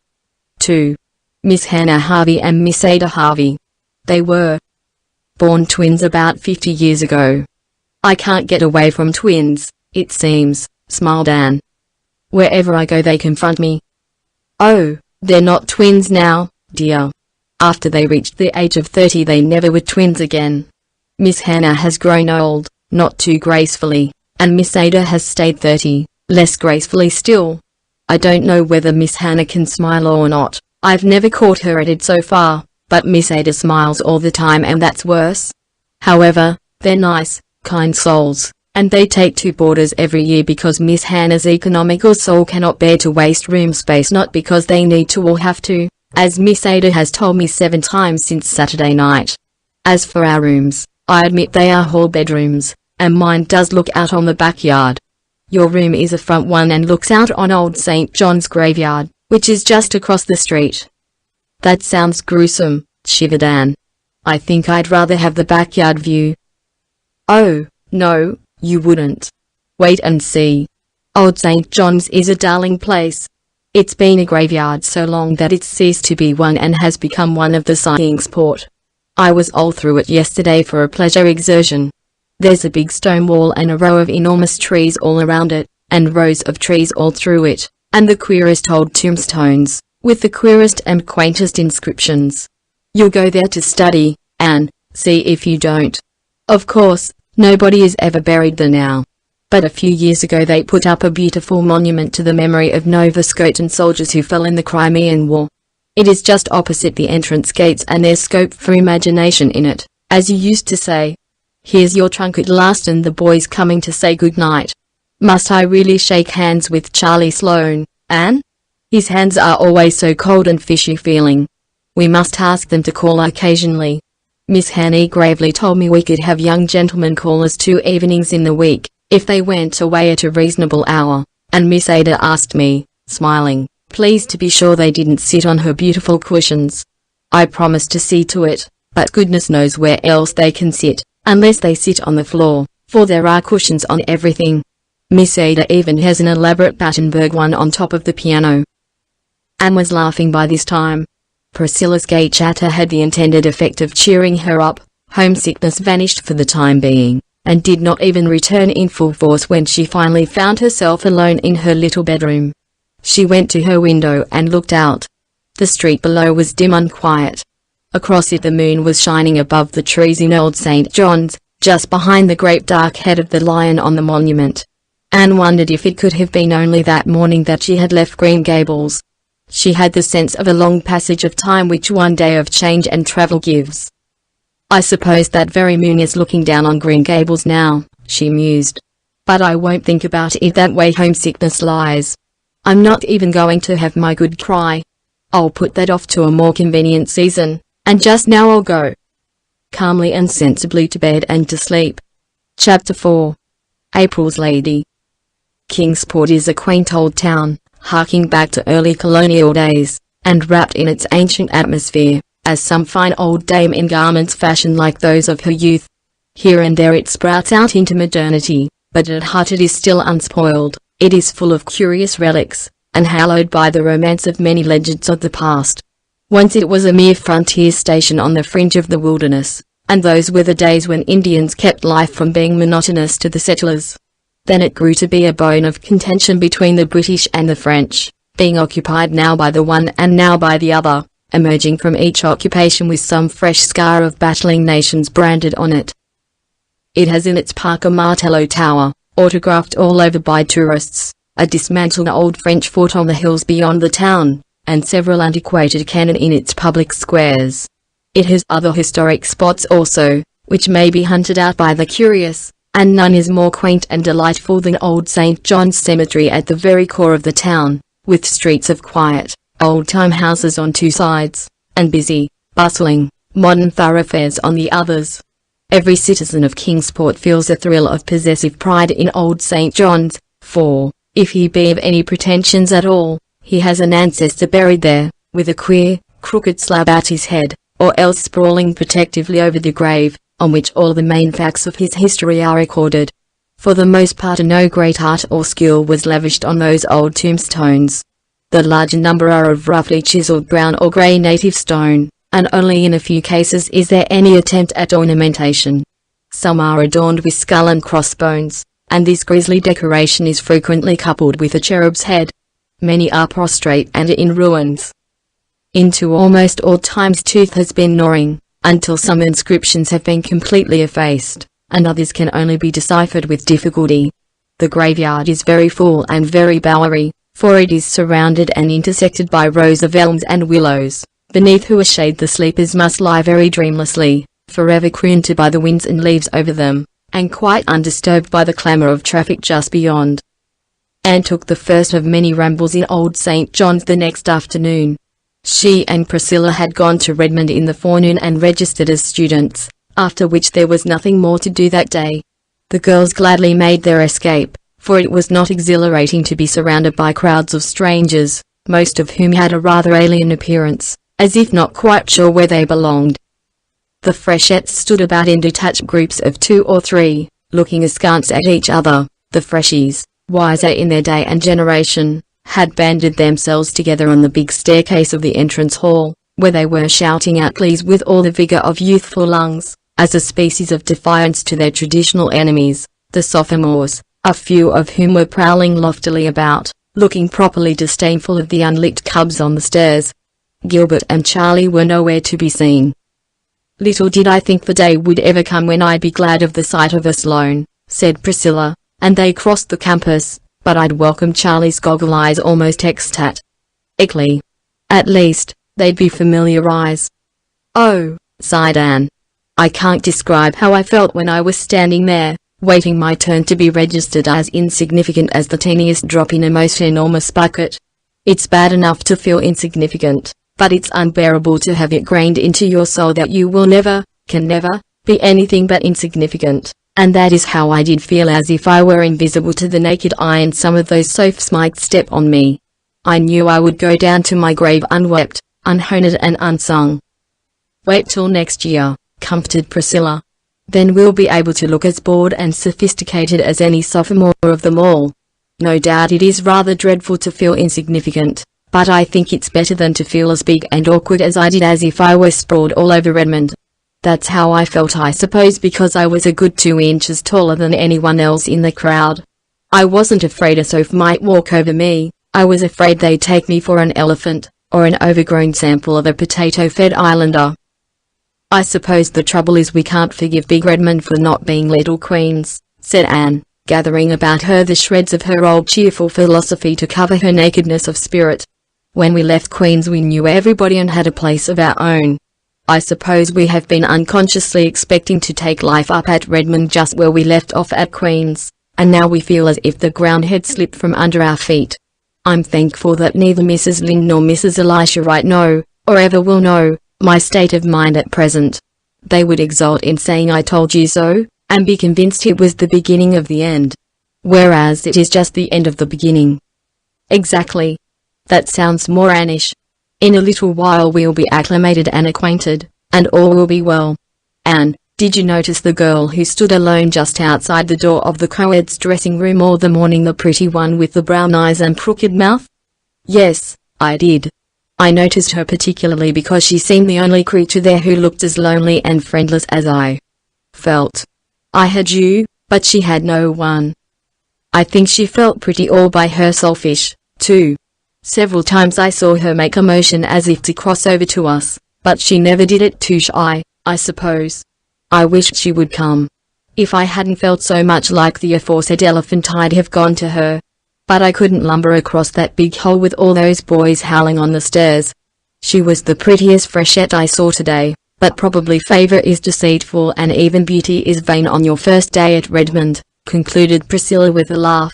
Speaker 1: 2. Miss Hannah Harvey and Miss Ada Harvey. They were born twins about 50 years ago. I can't get away from twins, it seems, smiled Anne. Wherever I go they confront me. Oh, they're not twins now, dear. After they reached the age of 30 they never were twins again. Miss Hannah has grown old, not too gracefully, and Miss Ada has stayed 30, less gracefully still. I don't know whether Miss Hannah can smile or not. I've never caught her at it so far, but Miss Ada smiles all the time and that's worse. However, they're nice, kind souls, and they take 2 boarders every year because Miss Hannah's economical soul cannot bear to waste room space, not because they need to or have to, as Miss Ada has told me 7 times since Saturday night. As for our rooms, I admit they are hall bedrooms, and mine does look out on the backyard. Your room is a front one and looks out on Old St. John's graveyard, which is just across the street. That sounds gruesome, shivered Anne. I think I'd rather have the backyard view. Oh, no, you wouldn't. Wait and see. Old St. John's is a darling place. It's been a graveyard so long that it's ceased to be one and has become one of the Kingsport. I was all through it yesterday for a pleasure exertion. There's a big stone wall and a row of enormous trees all around it, and rows of trees all through it, and the queerest old tombstones, with the queerest and quaintest inscriptions. You'll go there to study, Anne, see if you don't. Of course, nobody is ever buried there now. But a few years ago they put up a beautiful monument to the memory of Nova Scotian soldiers who fell in the Crimean War. It is just opposite the entrance gates and there's scope for imagination in it, as you used to say. Here's your trunk at last and the boys coming to say good night. Must I really shake hands with Charlie Sloane, Anne? His hands are always so cold and fishy feeling. We must ask them to call occasionally. Miss Hannah gravely told me we could have young gentlemen call us 2 evenings in the week, if they went away at a reasonable hour, and Miss Ada asked me, smiling, please to be sure they didn't sit on her beautiful cushions. I promised to see to it, but goodness knows where else they can sit, unless they sit on the floor, for there are cushions on everything. Miss Ada even has an elaborate Battenberg one on top of the piano. Anne was laughing by this time. Priscilla's gay chatter had the intended effect of cheering her up. Homesickness vanished for the time being, and did not even return in full force when she finally found herself alone in her little bedroom. She went to her window and looked out. The street below was dim and quiet. Across it the moon was shining above the trees in Old St. John's, just behind the great dark head of the lion on the monument. Anne wondered if it could have been only that morning that she had left Green Gables. She had the sense of a long passage of time which one day of change and travel gives. "I suppose that very moon is looking down on Green Gables now," she mused. "But I won't think about it that way. Homesickness lies. I'm not even going to have my good cry. I'll put that off to a more convenient season, and just now I'll go calmly and sensibly to bed and to sleep." Chapter 4. April's Lady. Kingsport is a quaint old town, harking back to early colonial days, and wrapped in its ancient atmosphere, as some fine old dame in garments fashioned like those of her youth. Here and there it sprouts out into modernity, but at heart it is still unspoiled. It is full of curious relics, and hallowed by the romance of many legends of the past. Once it was a mere frontier station on the fringe of the wilderness, and those were the days when Indians kept life from being monotonous to the settlers. Then it grew to be a bone of contention between the British and the French, being occupied now by the one and now by the other, emerging from each occupation with some fresh scar of battling nations branded on it. It has in its park a Martello Tower, autographed all over by tourists, a dismantled old French fort on the hills beyond the town, and several antiquated cannon in its public squares. It has other historic spots also, which may be hunted out by the curious, and none is more quaint and delightful than Old St. John's Cemetery at the very core of the town, with streets of quiet, old-time houses on two sides, and busy, bustling, modern thoroughfares on the others. Every citizen of Kingsport feels a thrill of possessive pride in Old St. John's, for, if he be of any pretensions at all, he has an ancestor buried there, with a queer, crooked slab at his head, or else sprawling protectively over the grave, on which all the main facts of his history are recorded. For the most part no great art or skill was lavished on those old tombstones. The larger number are of roughly chiseled brown or grey native stone, and only in a few cases is there any attempt at ornamentation. Some are adorned with skull and crossbones, and this grisly decoration is frequently coupled with a cherub's head. Many are prostrate and in ruins. Into almost all times tooth has been gnawing, until some inscriptions have been completely effaced, and others can only be deciphered with difficulty. The graveyard is very full and very bowery, for it is surrounded and intersected by rows of elms and willows, beneath whose shade the sleepers must lie very dreamlessly, forever crooned by the winds and leaves over them, and quite undisturbed by the clamour of traffic just beyond. Anne took the first of many rambles in Old St. John's the next afternoon. She and Priscilla had gone to Redmond in the forenoon and registered as students, after which there was nothing more to do that day. The girls gladly made their escape, for it was not exhilarating to be surrounded by crowds of strangers, most of whom had a rather alien appearance, as if not quite sure where they belonged. The freshettes stood about in detached groups of 2 or 3, looking askance at each other. The freshies, wiser in their day and generation, had banded themselves together on the big staircase of the entrance hall, where they were shouting out glees with all the vigor of youthful lungs, as a species of defiance to their traditional enemies, the sophomores, a few of whom were prowling loftily about, looking properly disdainful of the unlit cubs on the stairs. Gilbert and Charlie were nowhere to be seen. "Little did I think the day would ever come when I'd be glad of the sight of us alone," said Priscilla, and they crossed the campus, but I'd welcome Charlie's goggle eyes almost ecstatically. At least, they'd be familiar eyes. "Oh," sighed Anne. "I can't describe how I felt when I was standing there, waiting my turn to be registered as insignificant as the teeniest drop in a most enormous bucket. It's bad enough to feel insignificant, but it's unbearable to have it grained into your soul that you will never, can never, be anything but insignificant. And that is how I did feel, as if I were invisible to the naked eye and some of those sophs might step on me. I knew I would go down to my grave unwept, unhonored and unsung." "Wait till next year," comforted Priscilla. "Then we'll be able to look as bored and sophisticated as any sophomore of them all. No doubt it is rather dreadful to feel insignificant, but I think it's better than to feel as big and awkward as I did, as if I were sprawled all over Redmond. That's how I felt, I suppose, because I was a good 2 inches taller than anyone else in the crowd. I wasn't afraid a soph might walk over me, I was afraid they'd take me for an elephant, or an overgrown sample of a potato-fed islander." "I suppose the trouble is we can't forgive Big Redmond for not being Little Queens," said Anne, gathering about her the shreds of her old cheerful philosophy to cover her nakedness of spirit. When we left Queens we knew everybody and had a place of our own. I suppose we have been unconsciously expecting to take life up at Redmond just where we left off at Queens, and now we feel as if the ground had slipped from under our feet. I'm thankful that neither Mrs. Lynn nor Mrs. Elisha Wright know, or ever will know, my state of mind at present. They would exult in saying I told you so, and be convinced it was the beginning of the end. Whereas it is just the end of the beginning. Exactly. That sounds more Annish. In a little while we'll be acclimated and acquainted, and all will be well. Anne, did you notice the girl who stood alone just outside the door of the co-ed's dressing room all the morning, the pretty one with the brown eyes and crooked mouth? Yes, I did. I noticed her particularly because she seemed the only creature there who looked as lonely and friendless as I felt. I had you, but she had no one. I think she felt pretty all by herselfish, too. Several times I saw her make a motion as if to cross over to us, but she never did it, too shy, I suppose. I wished she would come. If I hadn't felt so much like the aforesaid elephant I'd have gone to her. But I couldn't lumber across that big hole with all those boys howling on the stairs. She was the prettiest freshette I saw today, but probably favor is deceitful and even beauty is vain on your first day at Redmond, concluded Priscilla with a laugh.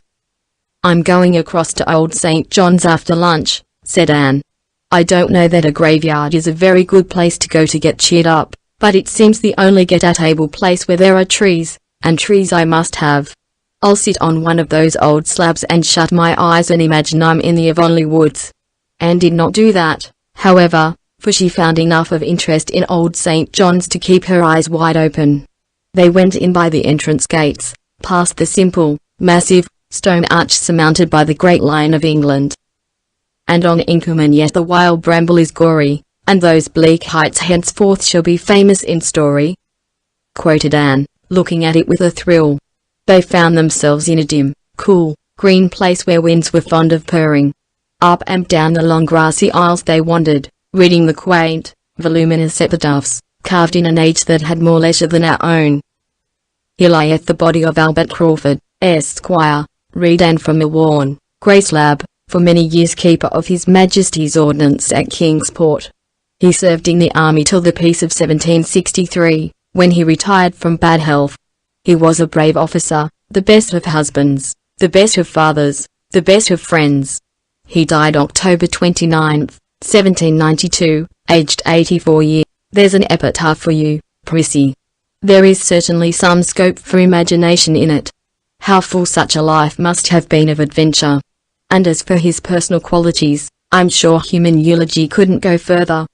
Speaker 1: I'm going across to Old St. John's after lunch, said Anne. I don't know that a graveyard is a very good place to go to get cheered up, but it seems the only get-at-able place where there are trees, and trees I must have. I'll sit on one of those old slabs and shut my eyes and imagine I'm in the Avonlea woods. Anne did not do that, however, for she found enough of interest in Old St. John's to keep her eyes wide open. They went in by the entrance gates, past the simple, massive, stone arch surmounted by the Great Lion of England. And on Inkham and yet the wild bramble is gory, and those bleak heights henceforth shall be famous in story, quoted Anne, looking at it with a thrill. They found themselves in a dim, cool, green place where winds were fond of purring. Up and down the long grassy aisles they wandered, reading the quaint, voluminous epitaphs, carved in an age that had more leisure than our own. Here lieth the body of Albert Crawford, Esquire, Reed and from Milwarn, Grey Slab, for many years Keeper of His Majesty's Ordnance at Kingsport. He served in the army till the peace of 1763, when he retired from bad health. He was a brave officer, the best of husbands, the best of fathers, the best of friends. He died October 29, 1792, aged 84 years. There's an epitaph for you, Prissy. There is certainly some scope for imagination in it. How full such a life must have been of adventure. And as for his personal qualities, I'm sure human eulogy couldn't go further.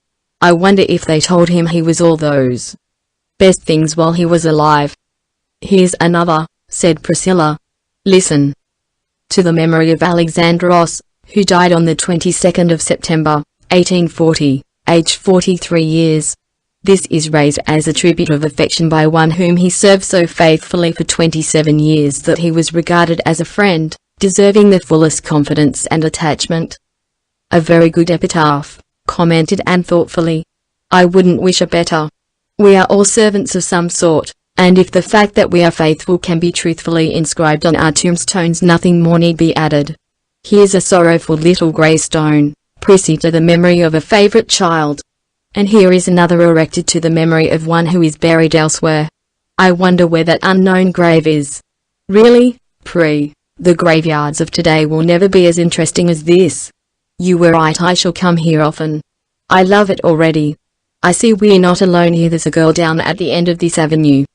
Speaker 1: I wonder if they told him he was all those best things while he was alive. Here's another, said Priscilla. Listen. To the memory of Alexandros, who died on the 22nd of September, 1840, aged 43 years. This is raised as a tribute of affection by one whom he served so faithfully for 27 years that he was regarded as a friend, deserving the fullest confidence and attachment. A very good epitaph, commented Anne thoughtfully. I wouldn't wish a better. We are all servants of some sort, and if the fact that we are faithful can be truthfully inscribed on our tombstones, nothing more need be added. Here's a sorrowful little grey stone, Prissy, to the memory of a favourite child. And here is another erected to the memory of one who is buried elsewhere. I wonder where that unknown grave is. Really, Pri, the graveyards of today will never be as interesting as this. You were right, I shall come here often. I love it already. I see we're not alone here, there's a girl down at the end of this avenue.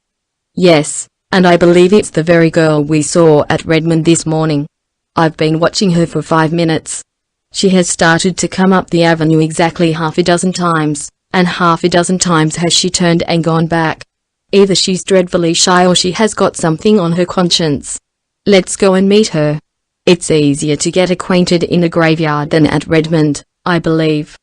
Speaker 1: Yes, and I believe it's the very girl we saw at Redmond this morning. I've been watching her for 5 minutes. She has started to come up the avenue exactly half a dozen times, and half a dozen times has she turned and gone back. Either she's dreadfully shy or she has got something on her conscience. Let's go and meet her. It's easier to get acquainted in a graveyard than at Redmond, I believe.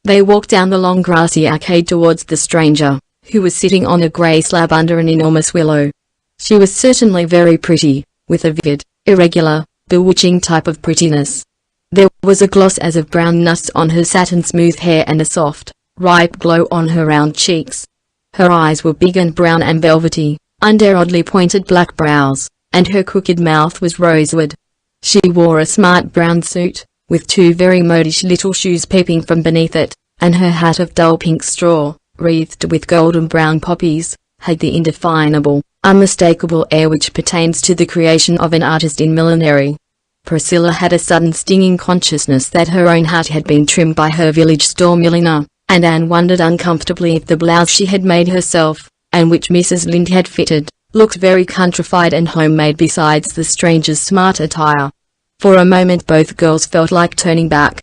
Speaker 1: They walked down the long grassy arcade towards the stranger, who was sitting on a grey slab under an enormous willow. She was certainly very pretty, with a vivid, irregular, bewitching type of prettiness. There was a gloss as of brown nuts on her satin-smooth hair and a soft, ripe glow on her round cheeks. Her eyes were big and brown and velvety, under oddly pointed black brows, and her crooked mouth was rosewood. She wore a smart brown suit, with two very modish little shoes peeping from beneath it, and her hat of dull pink straw, wreathed with golden brown poppies, had the indefinable, unmistakable air which pertains to the creation of an artist in millinery. Priscilla had a sudden stinging consciousness that her own hat had been trimmed by her village store milliner, and Anne wondered uncomfortably if the blouse she had made herself, and which Mrs. Lynde had fitted, looked very countrified and homemade besides the stranger's smart attire. For a moment both girls felt like turning back.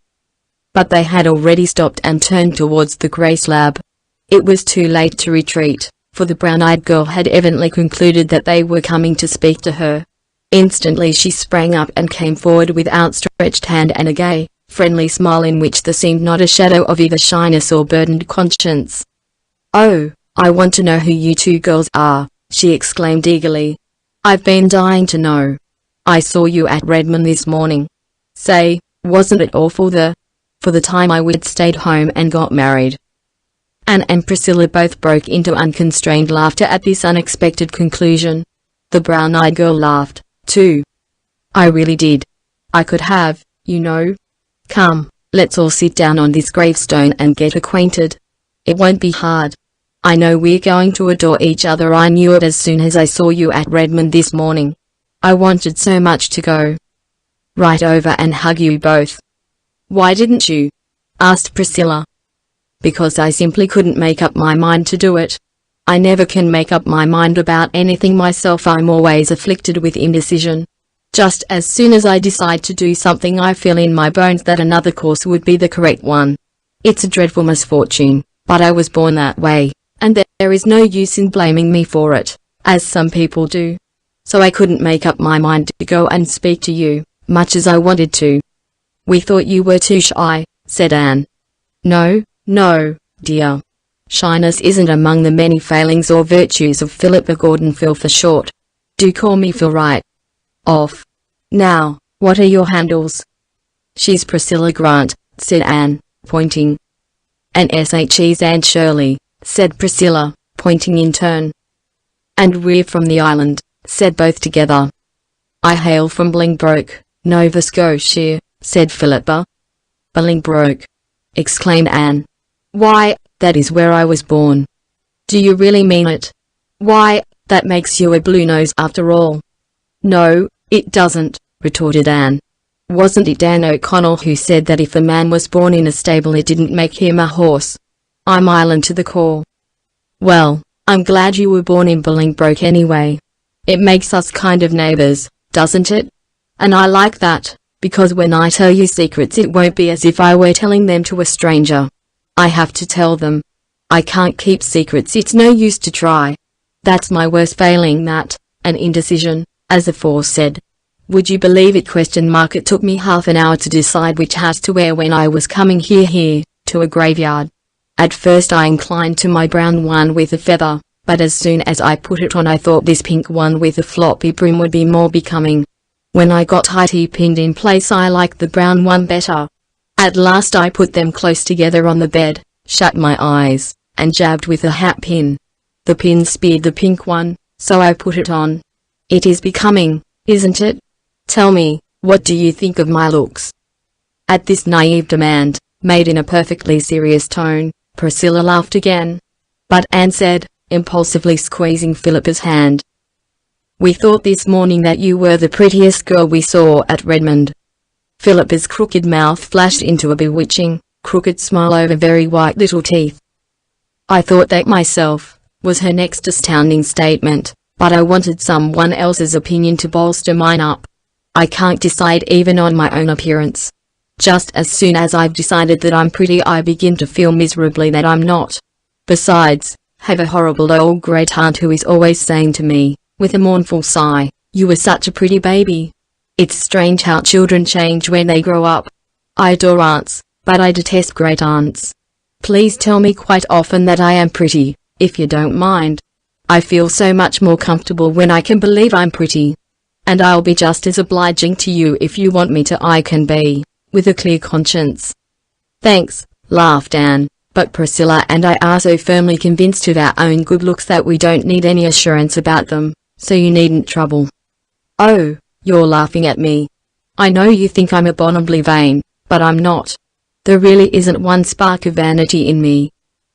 Speaker 1: But they had already stopped and turned towards the grey slab. It was too late to retreat, for the brown-eyed girl had evidently concluded that they were coming to speak to her. Instantly she sprang up and came forward with outstretched hand and a gay, friendly smile in which there seemed not a shadow of either shyness or burdened conscience. "Oh, I want to know who you two girls are," she exclaimed eagerly. "I've been dying to know. I saw you at Redmond this morning. Say, wasn't it awful for the time I would stayed home and got married?" Anne and Priscilla both broke into unconstrained laughter at this unexpected conclusion. The brown-eyed girl laughed, too. "I really did. I could have, you know. Come, let's all sit down on this gravestone and get acquainted. It won't be hard. I know we're going to adore each other. I knew it as soon as I saw you at Redmond this morning. I wanted so much to go right over and hug you both." "Why didn't you?" asked Priscilla. "Because I simply couldn't make up my mind to do it. I never can make up my mind about anything myself. I'm always afflicted with indecision. Just as soon as I decide to do something I feel in my bones that another course would be the correct one. It's a dreadful misfortune, but I was born that way, and there is no use in blaming me for it, as some people do. So I couldn't make up my mind to go and speak to you, much as I wanted to." "We thought you were too shy," said Anne. No, dear. Shyness isn't among the many failings or virtues of Philippa Gordon. Phil for short. Do call me Phil right off. Now, what are your handles?" "She's Priscilla Grant," said Anne, pointing. "And she's Anne Shirley," said Priscilla, pointing in turn. "And we're from the island," said both together. "I hail from Bolingbroke, Nova Scotia," said Philippa. "Bolingbroke!" exclaimed Anne. "Why, that is where I was born." "Do you really mean it? Why, that makes you a blue nose after all." "No, it doesn't," retorted Anne. "Wasn't it Dan O'Connell who said that if a man was born in a stable it didn't make him a horse? I'm island to the core." "Well, I'm glad you were born in Bolingbroke anyway. It makes us kind of neighbors, doesn't it? And I like that, because when I tell you secrets it won't be as if I were telling them to a stranger. I have to tell them. I can't keep secrets. It's no use to try. That's my worst failing, that, and indecision, as aforesaid. Would you believe it? It took me half an hour to decide which hat to wear when I was coming here, to a graveyard. At first I inclined to my brown one with a feather, but as soon as I put it on I thought this pink one with a floppy brim would be more becoming. When I got tightly pinned in place I liked the brown one better. At last I put them close together on the bed, shut my eyes, and jabbed with a hat pin. The pin speared the pink one, so I put it on. It is becoming, isn't it? Tell me, what do you think of my looks?" At this naive demand, made in a perfectly serious tone, Priscilla laughed again. But Anne said, impulsively squeezing Philippa's hand, "We thought this morning that you were the prettiest girl we saw at Redmond." Philippa's crooked mouth flashed into a bewitching, crooked smile over very white little teeth. "I thought that myself," was her next astounding statement, "but I wanted someone else's opinion to bolster mine up. I can't decide even on my own appearance. Just as soon as I've decided that I'm pretty I begin to feel miserably that I'm not. Besides, have a horrible old great aunt who is always saying to me, with a mournful sigh, 'You were such a pretty baby.' It's strange how children change when they grow up. I adore aunts, but I detest great aunts. Please tell me quite often that I am pretty, if you don't mind. I feel so much more comfortable when I can believe I'm pretty. And I'll be just as obliging to you if you want me to. I can be, with a clear conscience." "Thanks," laughed Anne, "but Priscilla and I are so firmly convinced of our own good looks that we don't need any assurance about them, so you needn't trouble." Oh, you're laughing at me. I know you think I'm abominably vain, but I'm not. There really isn't one spark of vanity in me.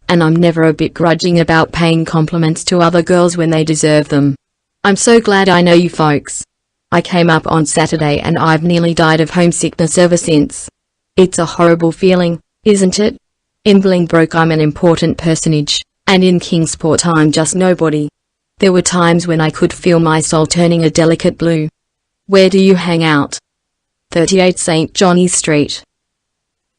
Speaker 1: And I'm never a bit grudging about paying compliments to other girls when they deserve them. I'm so glad I know you folks. I came up on Saturday and I've nearly died of homesickness ever since. It's a horrible feeling, isn't it? In Bolingbroke I'm an important personage, and in Kingsport I'm just nobody. There were times when I could feel my soul turning a delicate blue. Where do you hang out? 38 St. Johnny's Street.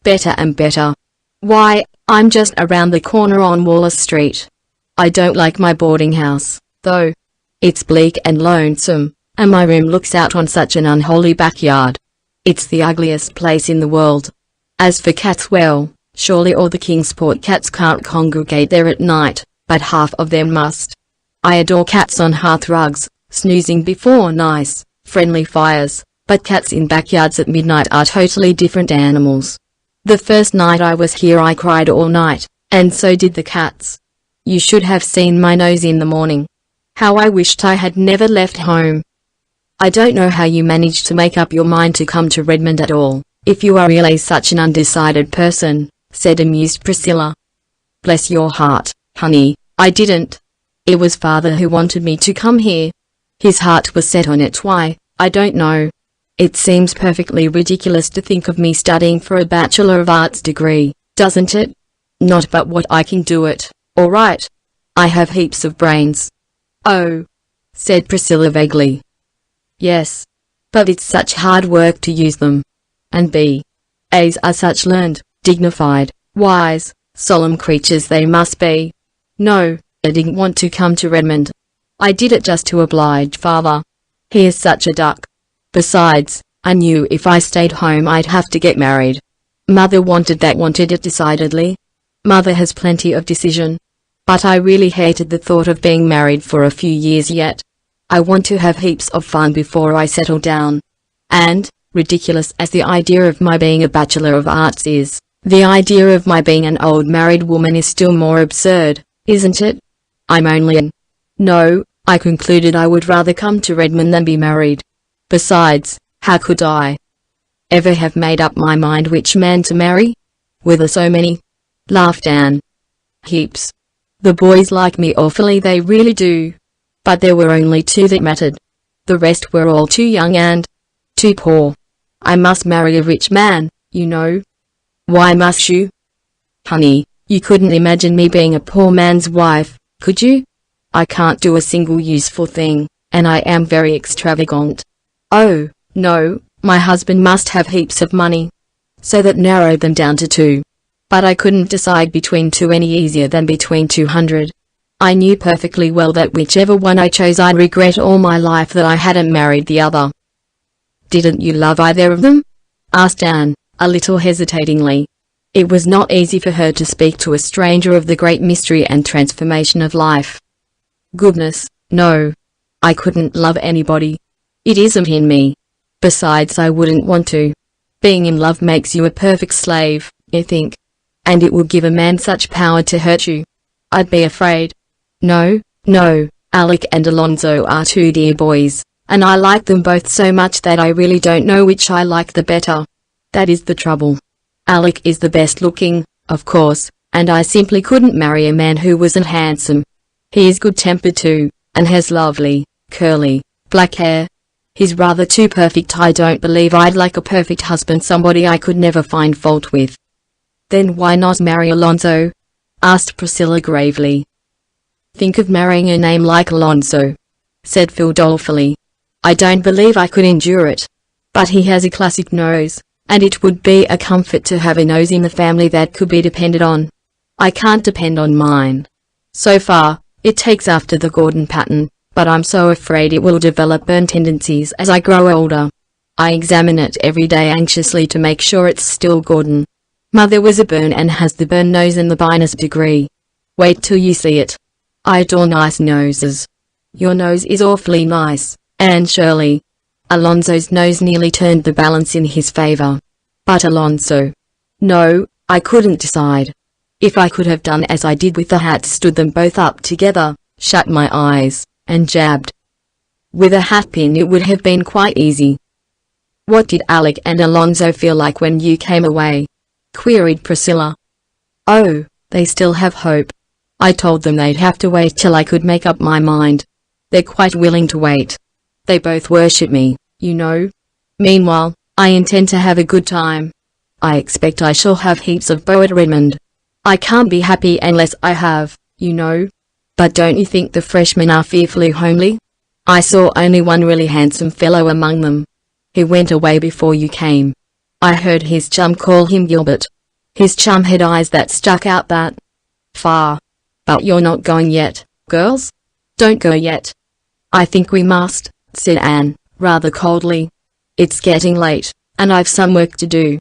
Speaker 1: Better and better. Why, I'm just around the corner on Wallace Street. I don't like my boarding house, though. It's bleak and lonesome, and my room looks out on such an unholy backyard. It's the ugliest place in the world. As for cats, well, surely all the Kingsport cats can't congregate there at night, but half of them must. I adore cats on hearth rugs, snoozing before nice, friendly fires, but cats in backyards at midnight are totally different animals. The first night I was here I cried all night, and so did the cats. You should have seen my nose in the morning. How I wished I had never left home. I don't know how you managed to make up your mind to come to Redmond at all, if you are really such an undecided person, said amused Priscilla. Bless your heart, honey, I didn't. It was Father who wanted me to come here. His heart was set on it. Why, I don't know. It seems perfectly ridiculous to think of me studying for a Bachelor of Arts degree, doesn't it? Not but what I can do it, all right. I have heaps of brains. Oh, said Priscilla vaguely. Yes, but it's such hard work to use them. And B.A.'s are such learned, dignified, wise, solemn creatures they must be. No, I didn't want to come to Redmond. I did it just to oblige Father. He is such a duck. Besides, I knew if I stayed home I'd have to get married. Mother wanted it decidedly. Mother has plenty of decision. But I really hated the thought of being married for a few years yet. I want to have heaps of fun before I settle down. And, ridiculous as the idea of my being a Bachelor of Arts is, the idea of my being an old married woman is still more absurd, isn't it? I'm only No, I concluded I would rather come to Redmond than be married. Besides, how could I ever have made up my mind which man to marry? Were there so many? Laughed Anne. Heaps. The boys like me awfully, they really do. But there were only two that mattered. The rest were all too young and too poor. I must marry a rich man, you know. Why must you? Honey, you couldn't imagine me being a poor man's wife, could you? I can't do a single useful thing, and I am very extravagant. Oh, no, my husband must have heaps of money. So that narrowed them down to two. But I couldn't decide between two any easier than between 200. I knew perfectly well that whichever one I chose I'd regret all my life that I hadn't married the other. Didn't you love either of them? Asked Anne, a little hesitatingly. It was not easy for her to speak to a stranger of the great mystery and transformation of life. Goodness, no. I couldn't love anybody. It isn't in me. Besides, I wouldn't want to. Being in love makes you a perfect slave, I think. And it would give a man such power to hurt you. I'd be afraid. No, Alec and Alonzo are two dear boys, and I like them both so much that I really don't know which I like the better. That is the trouble. Alec is the best looking, of course, and I simply couldn't marry a man who wasn't handsome. He is good-tempered too, and has lovely, curly, black hair. He's rather too perfect. I don't believe I'd like a perfect husband, somebody I could never find fault with. Then why not marry Alonzo? Asked Priscilla gravely. Think of marrying a name like Alonzo, said Phil dolefully. I don't believe I could endure it. But he has a classic nose, and it would be a comfort to have a nose in the family that could be depended on. I can't depend on mine. So far, it takes after the Gordon pattern, but I'm so afraid it will develop burn tendencies as I grow older. I examine it every day anxiously to make sure it's still Gordon. Mother was a Byrne and has the Byrne nose and the Binus degree. Wait till you see it. I adore nice noses. Your nose is awfully nice, Anne Shirley. Alonzo's nose nearly turned the balance in his favor. But Alonzo. No, I couldn't decide. If I could have done as I did with the hats, stood them both up together, shut my eyes, and jabbed. With a hat pin it would have been quite easy. "What did Alec and Alonzo feel like when you came away?" queried Priscilla. "Oh, they still have hope. I told them they'd have to wait till I could make up my mind. They're quite willing to wait. They both worship me, you know. Meanwhile, I intend to have a good time. I expect I shall have heaps of beaux at Redmond. I can't be happy unless I have, you know. But don't you think the freshmen are fearfully homely? I saw only one really handsome fellow among them. He went away before you came. I heard his chum call him Gilbert. His chum had eyes that stuck out that far. But you're not going yet, girls? Don't go yet." "I think we must," said Anne, rather coldly. "It's getting late, and I've some work to do."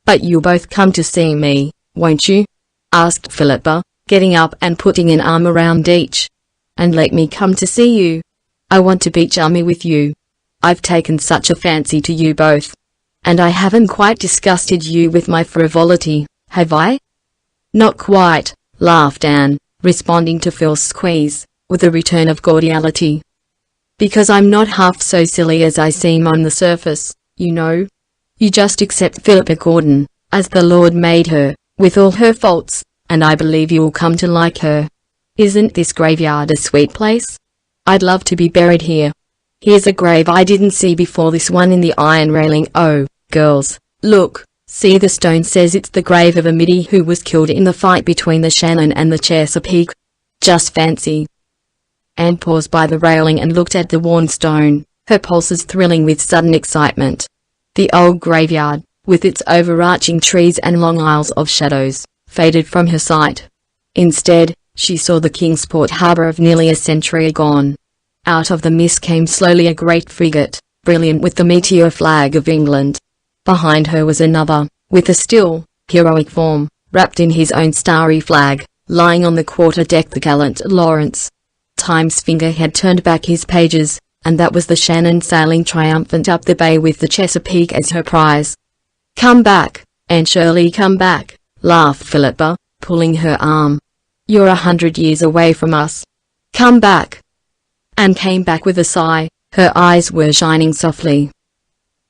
Speaker 1: "But you'll both come to see me, won't you?" asked Philippa, getting up and putting an arm around each. "And let me come to see you. I want to be chummy with you. I've taken such a fancy to you both. And I haven't quite disgusted you with my frivolity, have I?" "Not quite," laughed Anne, responding to Phil's squeeze, with a return of cordiality. "Because I'm not half so silly as I seem on the surface, you know. You just accept Philippa Gordon, as the Lord made her, with all her faults, and I believe you'll come to like her. Isn't this graveyard a sweet place? I'd love to be buried here. Here's a grave I didn't see before, this one in the iron railing. Oh, girls, look. See, the stone says it's the grave of a middy who was killed in the fight between the Shannon and the Chesapeake. Just fancy." Anne paused by the railing and looked at the worn stone, her pulses thrilling with sudden excitement. The old graveyard, with its overarching trees and long aisles of shadows, faded from her sight. Instead, she saw the Kingsport harbour of nearly a century gone. Out of the mist came slowly a great frigate, brilliant with the meteor flag of England. Behind her was another, with a still, heroic form, wrapped in his own starry flag, lying on the quarter-deck, the gallant Lawrence. Time's finger had turned back his pages, and that was the Shannon sailing triumphant up the bay with the Chesapeake as her prize. "Come back, Anne Shirley, come back," laughed Philippa, pulling her arm. "You're 100 years away from us. Come back." Anne came back with a sigh, her eyes were shining softly.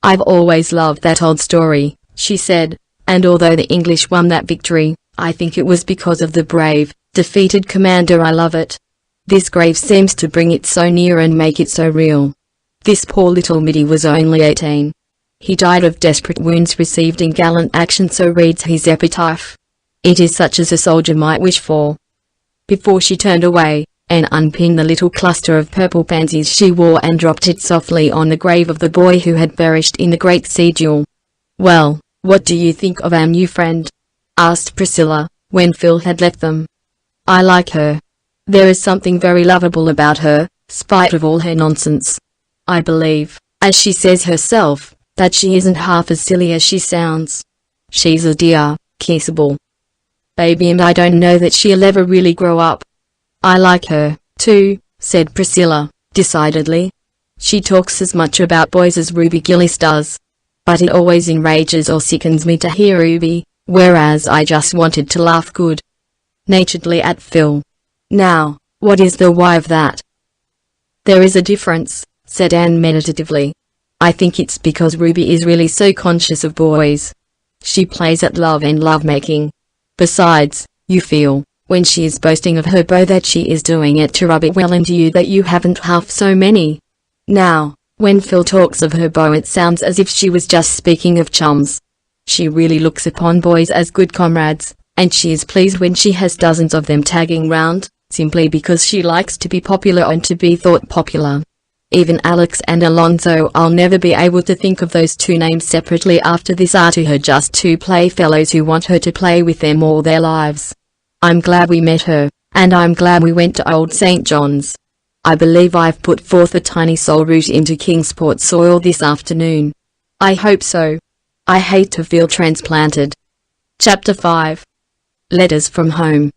Speaker 1: "I've always loved that old story," she said, "and although the English won that victory, I think it was because of the brave, defeated commander. I love it. This grave seems to bring it so near and make it so real. This poor little middy was only 18. He died of desperate wounds received in gallant action, so reads his epitaph. It is such as a soldier might wish for." Before she turned away, Anne unpinned the little cluster of purple pansies she wore and dropped it softly on the grave of the boy who had perished in the great sea duel. "Well, what do you think of our new friend?" asked Priscilla, when Phil had left them. "I like her. There is something very lovable about her, spite of all her nonsense. I believe, as she says herself, that she isn't half as silly as she sounds. She's a dear, kissable baby, and I don't know that she'll ever really grow up." "I like her, too," said Priscilla, decidedly. "She talks as much about boys as Ruby Gillis does. But it always enrages or sickens me to hear Ruby, whereas I just wanted to laugh good-naturedly at Phil. Now, what is the why of that?" "There is a difference," said Anne meditatively. "I think it's because Ruby is really so conscious of boys. She plays at love and lovemaking. Besides, you feel, when she is boasting of her beau, that she is doing it to rub it well into you that you haven't half so many. Now, when Phil talks of her beau, it sounds as if she was just speaking of chums. She really looks upon boys as good comrades, and she is pleased when she has dozens of them tagging round, simply because she likes to be popular and to be thought popular. Even Alex and Alonzo, I'll never be able to think of those two names separately after this, are to her just two playfellows who want her to play with them all their lives. I'm glad we met her, and I'm glad we went to Old St. John's. I believe I've put forth a tiny soul root into Kingsport soil this afternoon. I hope so. I hate to feel transplanted." Chapter 5. Letters from Home.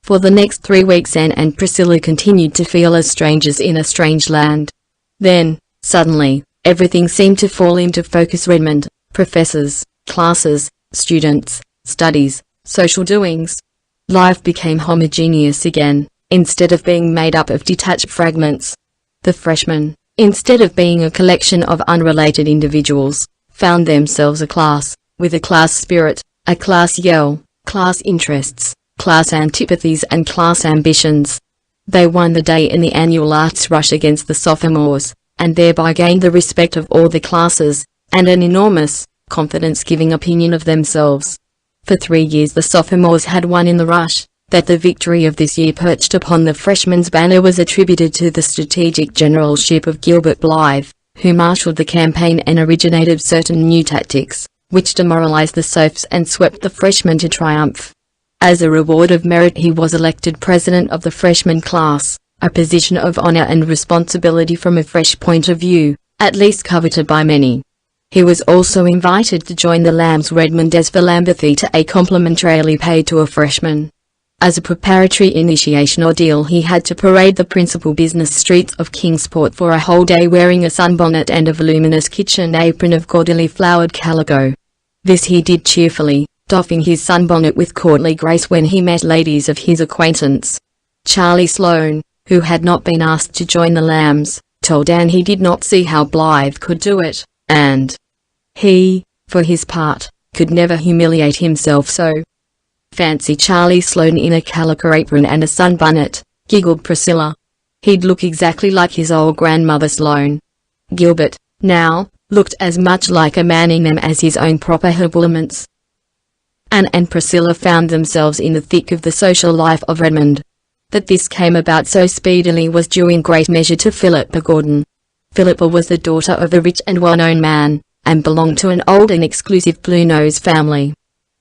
Speaker 1: For the next 3 weeks Anne and Priscilla continued to feel as strangers in a strange land. Then, suddenly, everything seemed to fall into focus. Redmond, professors, classes, students, studies, social doings. Life became homogeneous again, instead of being made up of detached fragments. The freshmen, instead of being a collection of unrelated individuals, found themselves a class, with a class spirit, a class yell, class interests, class antipathies and class ambitions. They won the day in the annual arts rush against the sophomores, and thereby gained the respect of all the classes, and an enormous, confidence-giving opinion of themselves. For 3 years the sophomores had won in the rush. That the victory of this year perched upon the freshmen's banner was attributed to the strategic generalship of Gilbert Blythe, who marshalled the campaign and originated certain new tactics, which demoralized the sophs and swept the freshmen to triumph. As a reward of merit he was elected president of the freshman class, a position of honor and responsibility from a fresh point of view, at least coveted by many. He was also invited to join the Lambs Redmond as philanthropy to a complimentarily paid to a freshman. As a preparatory initiation ordeal he had to parade the principal business streets of Kingsport for a whole day wearing a sunbonnet and a voluminous kitchen apron of gaudily flowered calico. This he did cheerfully, doffing his sunbonnet with courtly grace when he met ladies of his acquaintance. Charlie Sloane, who had not been asked to join the Lambs, told Anne he did not see how Blythe could do it, and he, for his part, could never humiliate himself so. "Fancy Charlie Sloane in a calico apron and a sunbonnet," giggled Priscilla. "He'd look exactly like his old grandmother Sloane." Gilbert, now, looked as much like a man in them as his own proper habiliments. Anne and Priscilla found themselves in the thick of the social life of Redmond. That this came about so speedily was due in great measure to Philippa Gordon. Philippa was the daughter of a rich and well-known man, and belonged to an old and exclusive Bluenose family.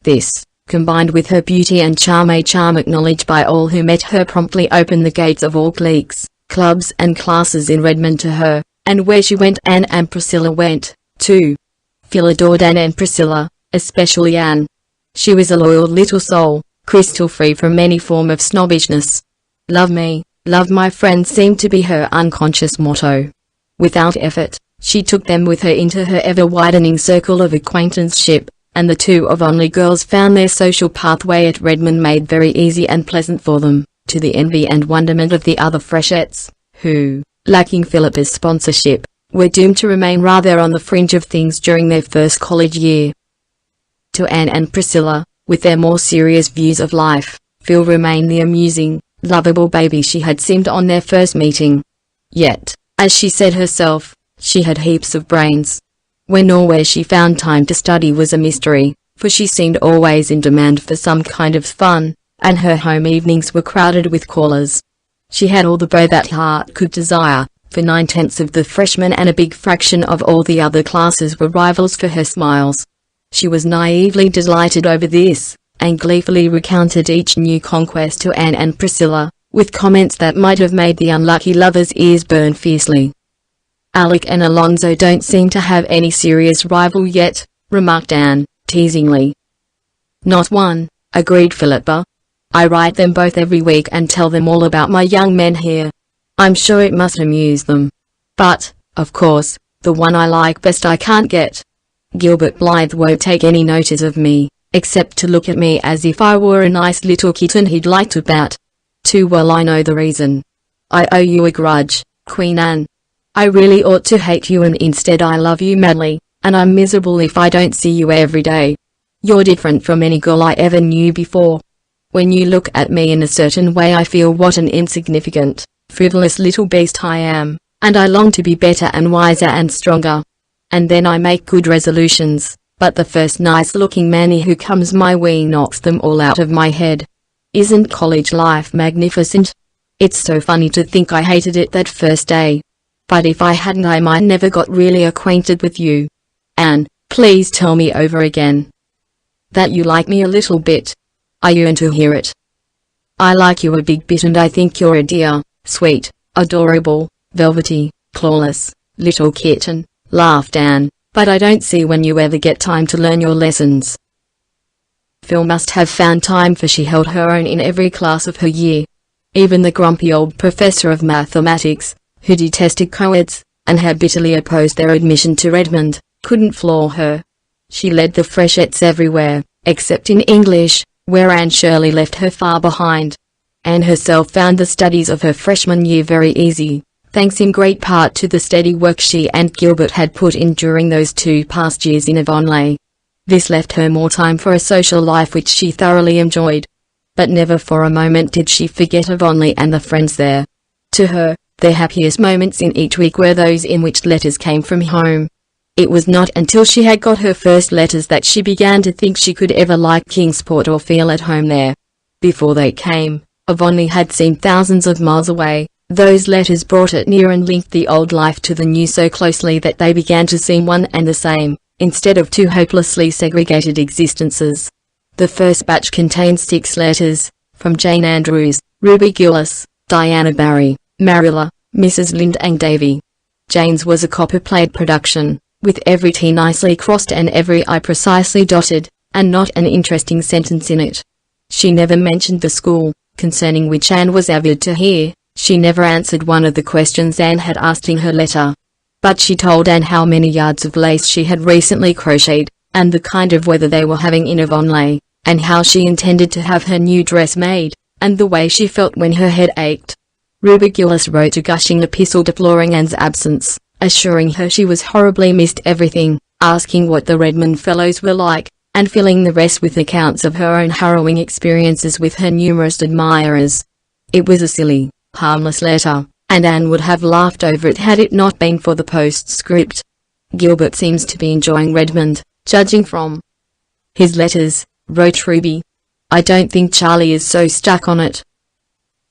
Speaker 1: This, combined with her beauty and charm, a charm acknowledged by all who met her, promptly opened the gates of all cliques, clubs and classes in Redmond to her, and where she went Anne and Priscilla went, too. Phil adored Anne and Priscilla, especially Anne. She was a loyal little soul, crystal free from any form of snobbishness. "Love me, love my friends" seemed to be her unconscious motto. Without effort, she took them with her into her ever-widening circle of acquaintanceship, and the two of only girls found their social pathway at Redmond made very easy and pleasant for them, to the envy and wonderment of the other freshettes, who, lacking Philippa's sponsorship, were doomed to remain rather on the fringe of things during their first college year. To Anne and Priscilla, with their more serious views of life, Phil remained the amusing, lovable baby she had seemed on their first meeting. Yet, as she said herself, she had heaps of brains. When or where she found time to study was a mystery, for she seemed always in demand for some kind of fun, and her home evenings were crowded with callers. She had all the beau that heart could desire, for 9/10 of the freshmen and a big fraction of all the other classes were rivals for her smiles. She was naively delighted over this, and gleefully recounted each new conquest to Anne and Priscilla, with comments that might have made the unlucky lovers' ears burn fiercely. "Alec and Alonzo don't seem to have any serious rival yet," remarked Anne, teasingly. "Not one," agreed Philippa. "I write them both every week and tell them all about my young men here. I'm sure it must amuse them. But, of course, the one I like best I can't get. Gilbert Blythe won't take any notice of me, except to look at me as if I were a nice little kitten he'd like to pat. Too well I know the reason. I owe you a grudge, Queen Anne. I really ought to hate you, and instead I love you madly, and I'm miserable if I don't see you every day. You're different from any girl I ever knew before. When you look at me in a certain way I feel what an insignificant, frivolous little beast I am, and I long to be better and wiser and stronger. And then I make good resolutions, but the first nice-looking manny who comes my way knocks them all out of my head. Isn't college life magnificent? It's so funny to think I hated it that first day. But if I hadn't I might never got really acquainted with you. Anne, please tell me over again that you like me a little bit. I yearn to hear it. I like you a big bit, and I think you're a dear, sweet, adorable, velvety, clawless, little kitten, laughed Anne, but I don't see when you ever get time to learn your lessons. Phil must have found time, for she held her own in every class of her year. Even the grumpy old professor of mathematics, who detested coeds, and had bitterly opposed their admission to Redmond, couldn't floor her. She led the freshettes everywhere, except in English, where Anne Shirley left her far behind. Anne herself found the studies of her freshman year very easy, thanks in great part to the steady work she and Gilbert had put in during those 2 past years in Avonlea. This left her more time for a social life which she thoroughly enjoyed. But never for a moment did she forget Avonlea and the friends there. To her, the happiest moments in each week were those in which letters came from home. It was not until she had got her first letters that she began to think she could ever like Kingsport or feel at home there. Before they came, Avonlea had seemed thousands of miles away. Those letters brought it near and linked the old life to the new so closely that they began to seem one and the same, instead of 2 hopelessly segregated existences. The first batch contained 6 letters, from Jane Andrews, Ruby Gillis, Diana Barry, Marilla, Mrs. Lind and Davy. Jane's was a copper-plate production, with every T nicely crossed and every I precisely dotted, and not an interesting sentence in it. She never mentioned the school, concerning which Anne was avid to hear. She never answered one of the questions Anne had asked in her letter. But she told Anne how many yards of lace she had recently crocheted, and the kind of weather they were having in Avonlea, and how she intended to have her new dress made, and the way she felt when her head ached. Ruby Gillis wrote a gushing epistle deploring Anne's absence, assuring her she was horribly missed everything, asking what the Redmond fellows were like, and filling the rest with accounts of her own harrowing experiences with her numerous admirers. It was a silly, harmless letter, and Anne would have laughed over it had it not been for the postscript. Gilbert seems to be enjoying Redmond, judging from his letters, wrote Ruby. I don't think Charlie is so stuck on it.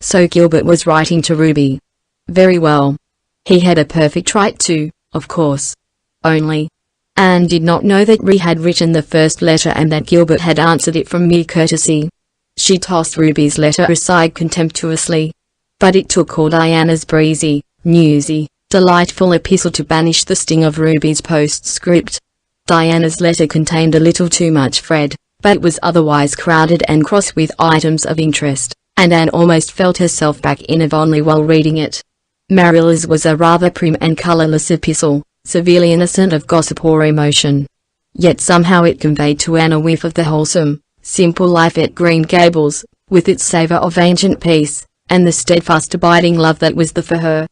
Speaker 1: So Gilbert was writing to Ruby. Very well. He had a perfect right to, of course. Only, Anne did not know that Ree had written the first letter and that Gilbert had answered it from mere courtesy. She tossed Ruby's letter aside contemptuously. But it took all Diana's breezy, newsy, delightful epistle to banish the sting of Ruby's postscript. Diana's letter contained a little too much Fred, but it was otherwise crowded and cross with items of interest, and Anne almost felt herself back in Avonlea while reading it. Marilla's was a rather prim and colourless epistle, severely innocent of gossip or emotion. Yet somehow it conveyed to Anne a whiff of the wholesome, simple life at Green Gables, with its savour of ancient peace, and the steadfast abiding love that was there for her.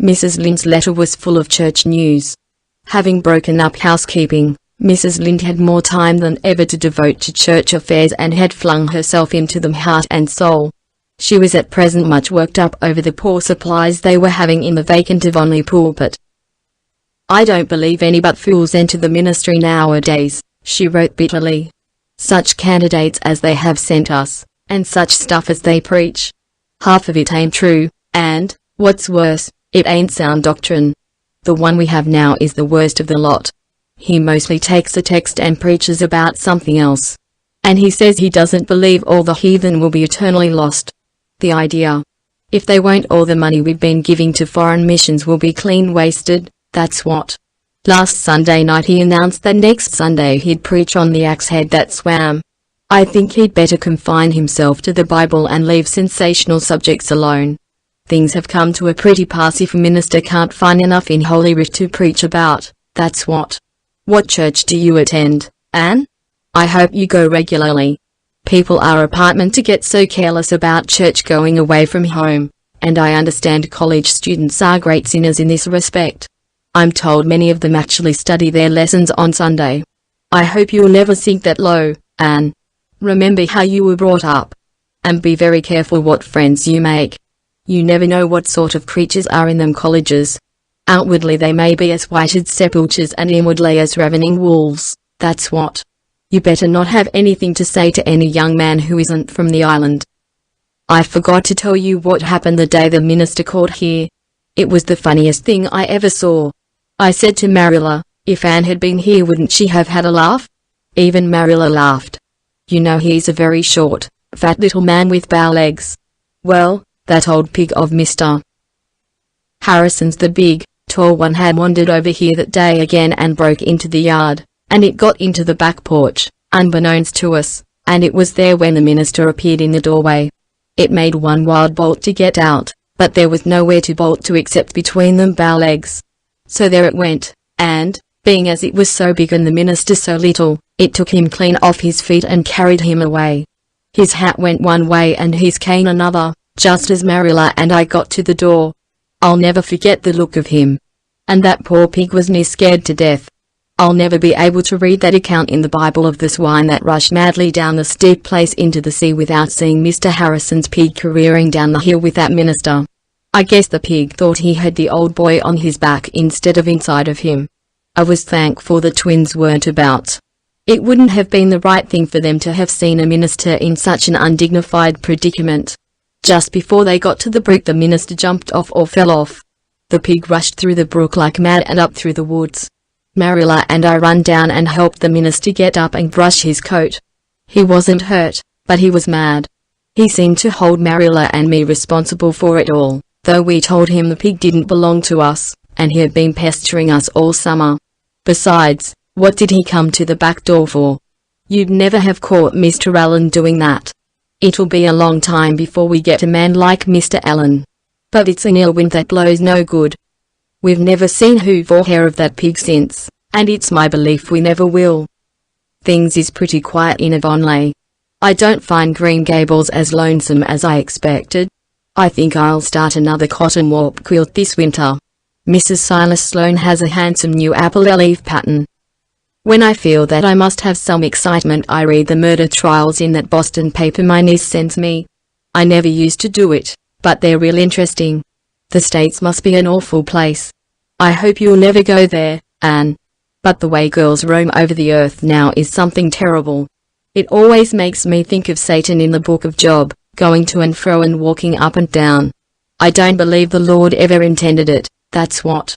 Speaker 1: Mrs. Lind's letter was full of church news. Having broken up housekeeping, Mrs. Lind had more time than ever to devote to church affairs and had flung herself into them heart and soul. She was at present much worked up over the poor supplies they were having in the vacant Avonlea pulpit. I don't believe any but fools enter the ministry nowadays, she wrote bitterly. Such candidates as they have sent us, and such stuff as they preach. Half of it ain't true, and, what's worse, it ain't sound doctrine. The one we have now is the worst of the lot. He mostly takes a text and preaches about something else. And he says he doesn't believe all the heathen will be eternally lost. The idea. If they won't, all the money we've been giving to foreign missions will be clean wasted, that's what. Last Sunday night he announced that next Sunday he'd preach on the axe head that swam. I think he'd better confine himself to the Bible and leave sensational subjects alone. Things have come to a pretty pass if a minister can't find enough in Holy Writ to preach about, that's what. What church do you attend, Anne? I hope you go regularly. People are apartment to get so careless about church going away from home, and I understand college students are great sinners in this respect. I'm told many of them actually study their lessons on Sunday. I hope you'll never sink that low, Anne. Remember how you were brought up. And be very careful what friends you make. You never know what sort of creatures are in them colleges. Outwardly they may be as white as sepulchres and inwardly as ravening wolves, that's what. You better not have anything to say to any young man who isn't from the island. I forgot to tell you what happened the day the minister called here. It was the funniest thing I ever saw. I said to Marilla, if Anne had been here wouldn't she have had a laugh? Even Marilla laughed. You know he's a very short, fat little man with bow legs. Well, that old pig of Mr. Harrison's the big, tall one had wandered over here that day again and broke into the yard. And it got into the back porch, unbeknownst to us, and it was there when the minister appeared in the doorway. It made one wild bolt to get out, but there was nowhere to bolt to except between them bow legs. So there it went, and, being as it was so big and the minister so little, it took him clean off his feet and carried him away. His hat went one way and his cane another, just as Marilla and I got to the door. I'll never forget the look of him. And that poor pig was near scared to death. I'll never be able to read that account in the Bible of the swine that rushed madly down the steep place into the sea without seeing Mr. Harrison's pig careering down the hill with that minister. I guess the pig thought he had the old boy on his back instead of inside of him. I was thankful the twins weren't about. It wouldn't have been the right thing for them to have seen a minister in such an undignified predicament. Just before they got to the brook, the minister jumped off or fell off. The pig rushed through the brook like mad and up through the woods. Marilla and I ran down and helped the minister get up and brush his coat. He wasn't hurt, but he was mad. He seemed to hold Marilla and me responsible for it all, though we told him the pig didn't belong to us, and he had been pestering us all summer. Besides, what did he come to the back door for? You'd never have caught Mr. Allen doing that. It'll be a long time before we get a man like Mr. Allen. But it's an ill wind that blows no good. We've never seen hoof or hair of that pig since, and it's my belief we never will. Things is pretty quiet in Avonlea. I don't find Green Gables as lonesome as I expected. I think I'll start another cotton warp quilt this winter. Mrs. Silas Sloane has a handsome new apple leaf pattern. When I feel that I must have some excitement, I read the murder trials in that Boston paper my niece sends me. I never used to do it, but they're real interesting. The States must be an awful place. I hope you'll never go there, Anne. But the way girls roam over the earth now is something terrible. It always makes me think of Satan in the book of Job, going to and fro and walking up and down. I don't believe the Lord ever intended it, that's what.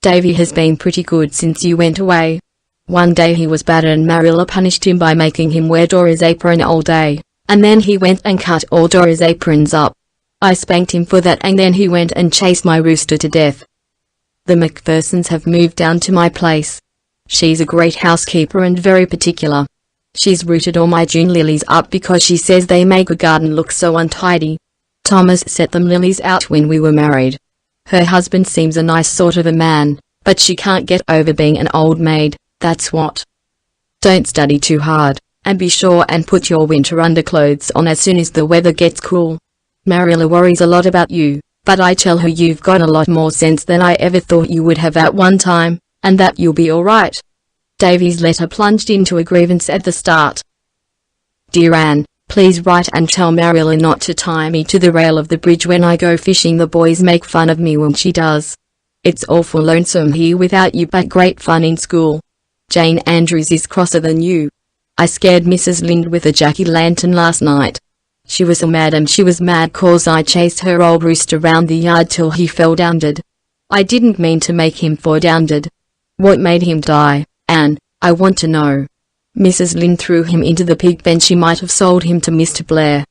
Speaker 1: Davy has been pretty good since you went away. One day he was bad and Marilla punished him by making him wear Dora's apron all day, and then he went and cut all Dora's aprons up. I spanked him for that, and then he went and chased my rooster to death. The McPhersons have moved down to my place. She's a great housekeeper and very particular. She's rooted all my June lilies up because she says they make a garden look so untidy. Thomas set them lilies out when we were married. Her husband seems a nice sort of a man, but she can't get over being an old maid, that's what. Don't study too hard, and be sure and put your winter underclothes on as soon as the weather gets cool. Marilla worries a lot about you, but I tell her you've got a lot more sense than I ever thought you would have at one time, and that you'll be all right. Davy's letter plunged into a grievance at the start. Dear Anne, please write and tell Marilla not to tie me to the rail of the bridge when I go fishing. The boys make fun of me when she does. It's awful lonesome here without you, but great fun in school. Jane Andrews is crosser than you. I scared Mrs. Lynde with a jack-o'-lantern last night. She was so mad, and she was mad 'cause I chased her old rooster round the yard till he fell downed. I didn't mean to make him fall downed. What made him die, Anne, I want to know. Mrs. Lynde threw him into the pig pen. She might have sold him to Mr. Blair.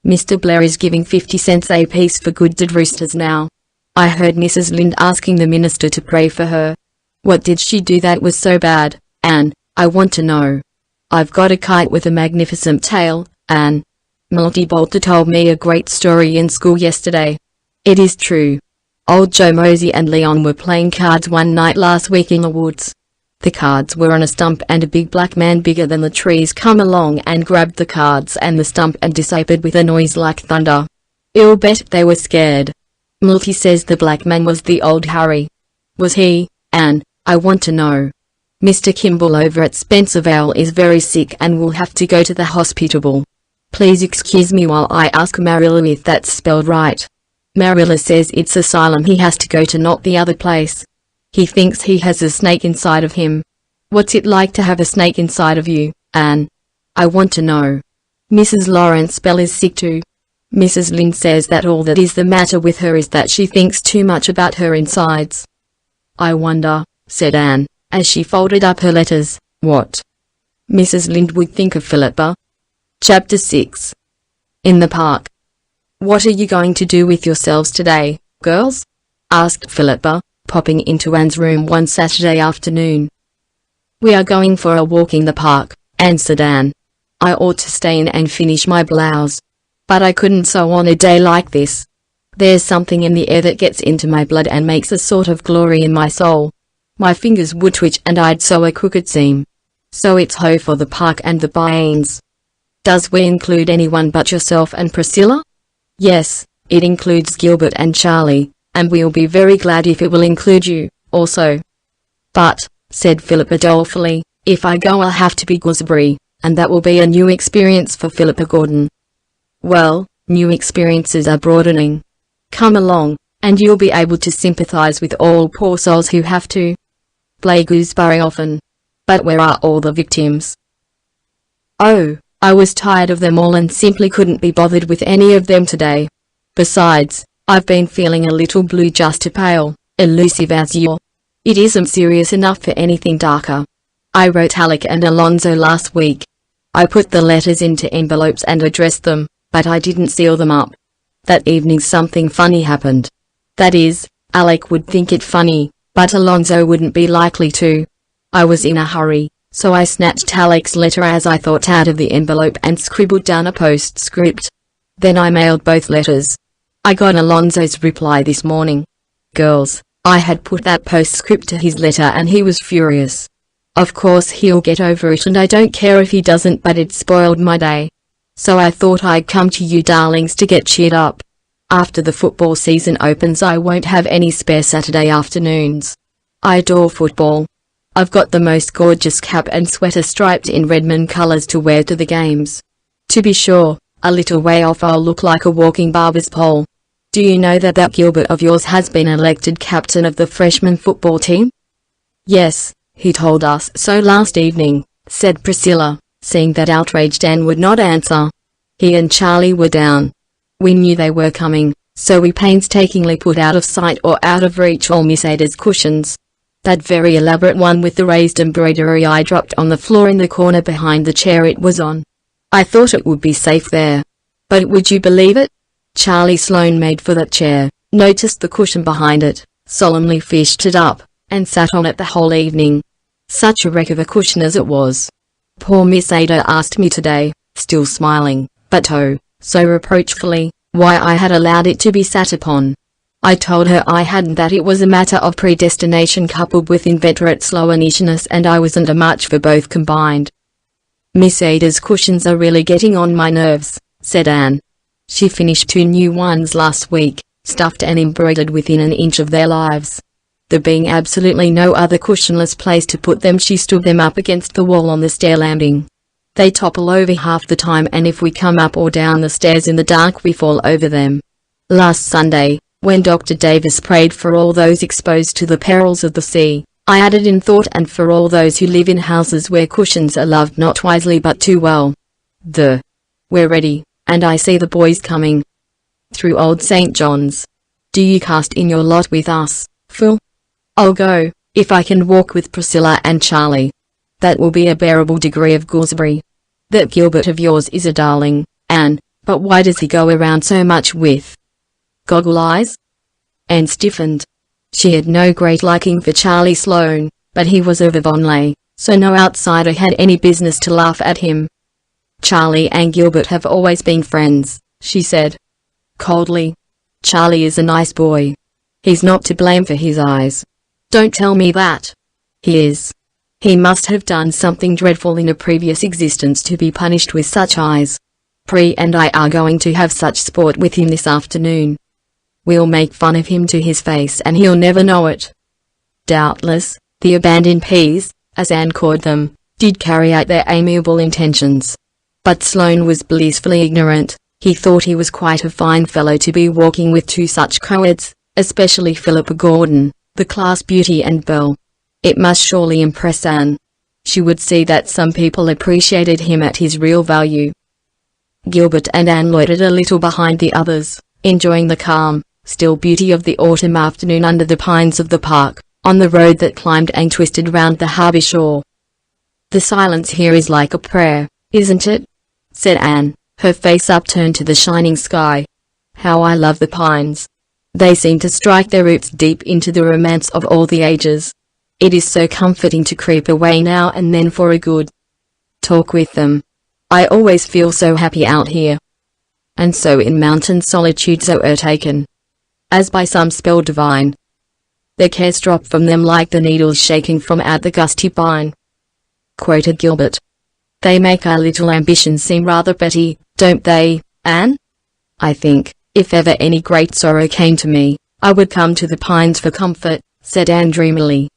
Speaker 1: Mr. Blair is giving 50 cents apiece for good dead roosters now. I heard Mrs. Lynde asking the minister to pray for her. What did she do that was so bad, Anne? I want to know. I've got a kite with a magnificent tail, Anne. Milty Bolter told me a great story in school yesterday. It is true. Old Joe Mosey and Leon were playing cards one night last week in the woods. The cards were on a stump, and a big black man bigger than the trees come along and grabbed the cards and the stump and disappeared with a noise like thunder. I'll bet they were scared. Milty says the black man was the old Harry. Was he, Anne? I want to know. Mr. Kimball over at Spencervale is very sick and will have to go to the hospital. Please excuse me while I ask Marilla if that's spelled right. Marilla says it's asylum he has to go to, not the other place. He thinks he has a snake inside of him. What's it like to have a snake inside of you, Anne? I want to know. Mrs. Lawrence Bell is sick too. Mrs. Lynde says that all that is the matter with her is that she thinks too much about her insides. I wonder, said Anne, as she folded up her letters, what Mrs. Lynde would think of Philippa. Chapter 6. In the park. What are you going to do with yourselves today, girls? Asked Philippa, popping into Anne's room one Saturday afternoon. We are going for a walk in the park, answered Anne. I ought to stay in and finish my blouse, but I couldn't sew on a day like this. There's something in the air that gets into my blood and makes a sort of glory in my soul. My fingers would twitch and I'd sew a crooked seam. So it's ho for the park and the Baines. Does we include anyone but yourself and Priscilla? Yes, it includes Gilbert and Charlie, and we'll be very glad if it will include you, also. But, said Philippa dolefully, if I go I'll have to be Gooseberry, and that will be a new experience for Philippa Gordon. Well, new experiences are broadening. Come along, and you'll be able to sympathize with all poor souls who have to play gooseberry often. But where are all the victims? Oh, I was tired of them all and simply couldn't be bothered with any of them today. Besides, I've been feeling a little blue, just as pale, elusive as you. It isn't serious enough for anything darker. I wrote Alec and Alonzo last week. I put the letters into envelopes and addressed them, but I didn't seal them up. That evening something funny happened. That is, Alec would think it funny, but Alonzo wouldn't be likely to. I was in a hurry, so I snatched Alec's letter as I thought out of the envelope and scribbled down a postscript. Then I mailed both letters. I got Alonzo's reply this morning. Girls, I had put that postscript to his letter and he was furious. Of course he'll get over it and I don't care if he doesn't, but it spoiled my day. So I thought I'd come to you darlings to get cheered up. After the football season opens I won't have any spare Saturday afternoons. I adore football. I've got the most gorgeous cap and sweater striped in Redmond colors to wear to the games. To be sure, a little way off I'll look like a walking barber's pole. Do you know that Gilbert of yours has been elected captain of the freshman football team? Yes, he told us so last evening, said Priscilla, seeing that outraged Anne would not answer. He and Charlie were down. We knew they were coming, so we painstakingly put out of sight or out of reach all Miss Ada's cushions. That very elaborate one with the raised embroidery I dropped on the floor in the corner behind the chair it was on. I thought it would be safe there. But would you believe it? Charlie Sloane made for that chair, noticed the cushion behind it, solemnly fished it up, and sat on it the whole evening. Such a wreck of a cushion as it was. Poor Miss Ada asked me today, still smiling, but oh, so reproachfully, why I had allowed it to be sat upon. I told her I hadn't, that it was a matter of predestination coupled with inveterate slow-inishness, and I wasn't a match for both combined. Miss Ada's cushions are really getting on my nerves, said Anne. She finished 2 new ones last week, stuffed and embroidered within an inch of their lives. There being absolutely no other cushionless place to put them, she stood them up against the wall on the stair landing. They topple over half the time, and if we come up or down the stairs in the dark we fall over them. Last Sunday, when Dr. Davis prayed for all those exposed to the perils of the sea, I added in thought, and for all those who live in houses where cushions are loved not wisely but too well. We're ready, and I see the boys coming. Through Old St. John's. Do you cast in your lot with us, Phil? I'll go, if I can walk with Priscilla and Charlie. That will be a bearable degree of gooseberry. That Gilbert of yours is a darling, Anne, but why does he go around so much with goggle eyes? Anne stiffened. She had no great liking for Charlie Sloane, but he was of Avonlea, so no outsider had any business to laugh at him. Charlie and Gilbert have always been friends, she said coldly. Charlie is a nice boy. He's not to blame for his eyes. Don't tell me that. He is. He must have done something dreadful in a previous existence to be punished with such eyes. Pri and I are going to have such sport with him this afternoon. We'll make fun of him to his face and he'll never know it. Doubtless, the abandoned peas, as Anne called them, did carry out their amiable intentions. But Sloane was blissfully ignorant. He thought he was quite a fine fellow to be walking with 2 such coeds, especially Philippa Gordon, the class beauty and belle. It must surely impress Anne. She would see that some people appreciated him at his real value. Gilbert and Anne loitered a little behind the others, enjoying the calm, still beauty of the autumn afternoon under the pines of the park, on the road that climbed and twisted round the harbour shore. The silence here is like a prayer, isn't it? Said Anne, her face upturned to the shining sky. How I love the pines. They seem to strike their roots deep into the romance of all the ages. It is so comforting to creep away now and then for a good talk with them. I always feel so happy out here. And so in mountain solitude so o'ertaken, as by some spell divine. Their cares drop from them like the needles shaking from out the gusty pine. Quoted Gilbert. They make our little ambitions seem rather petty, don't they, Anne? I think, if ever any great sorrow came to me, I would come to the Pines for comfort," said Anne dreamily.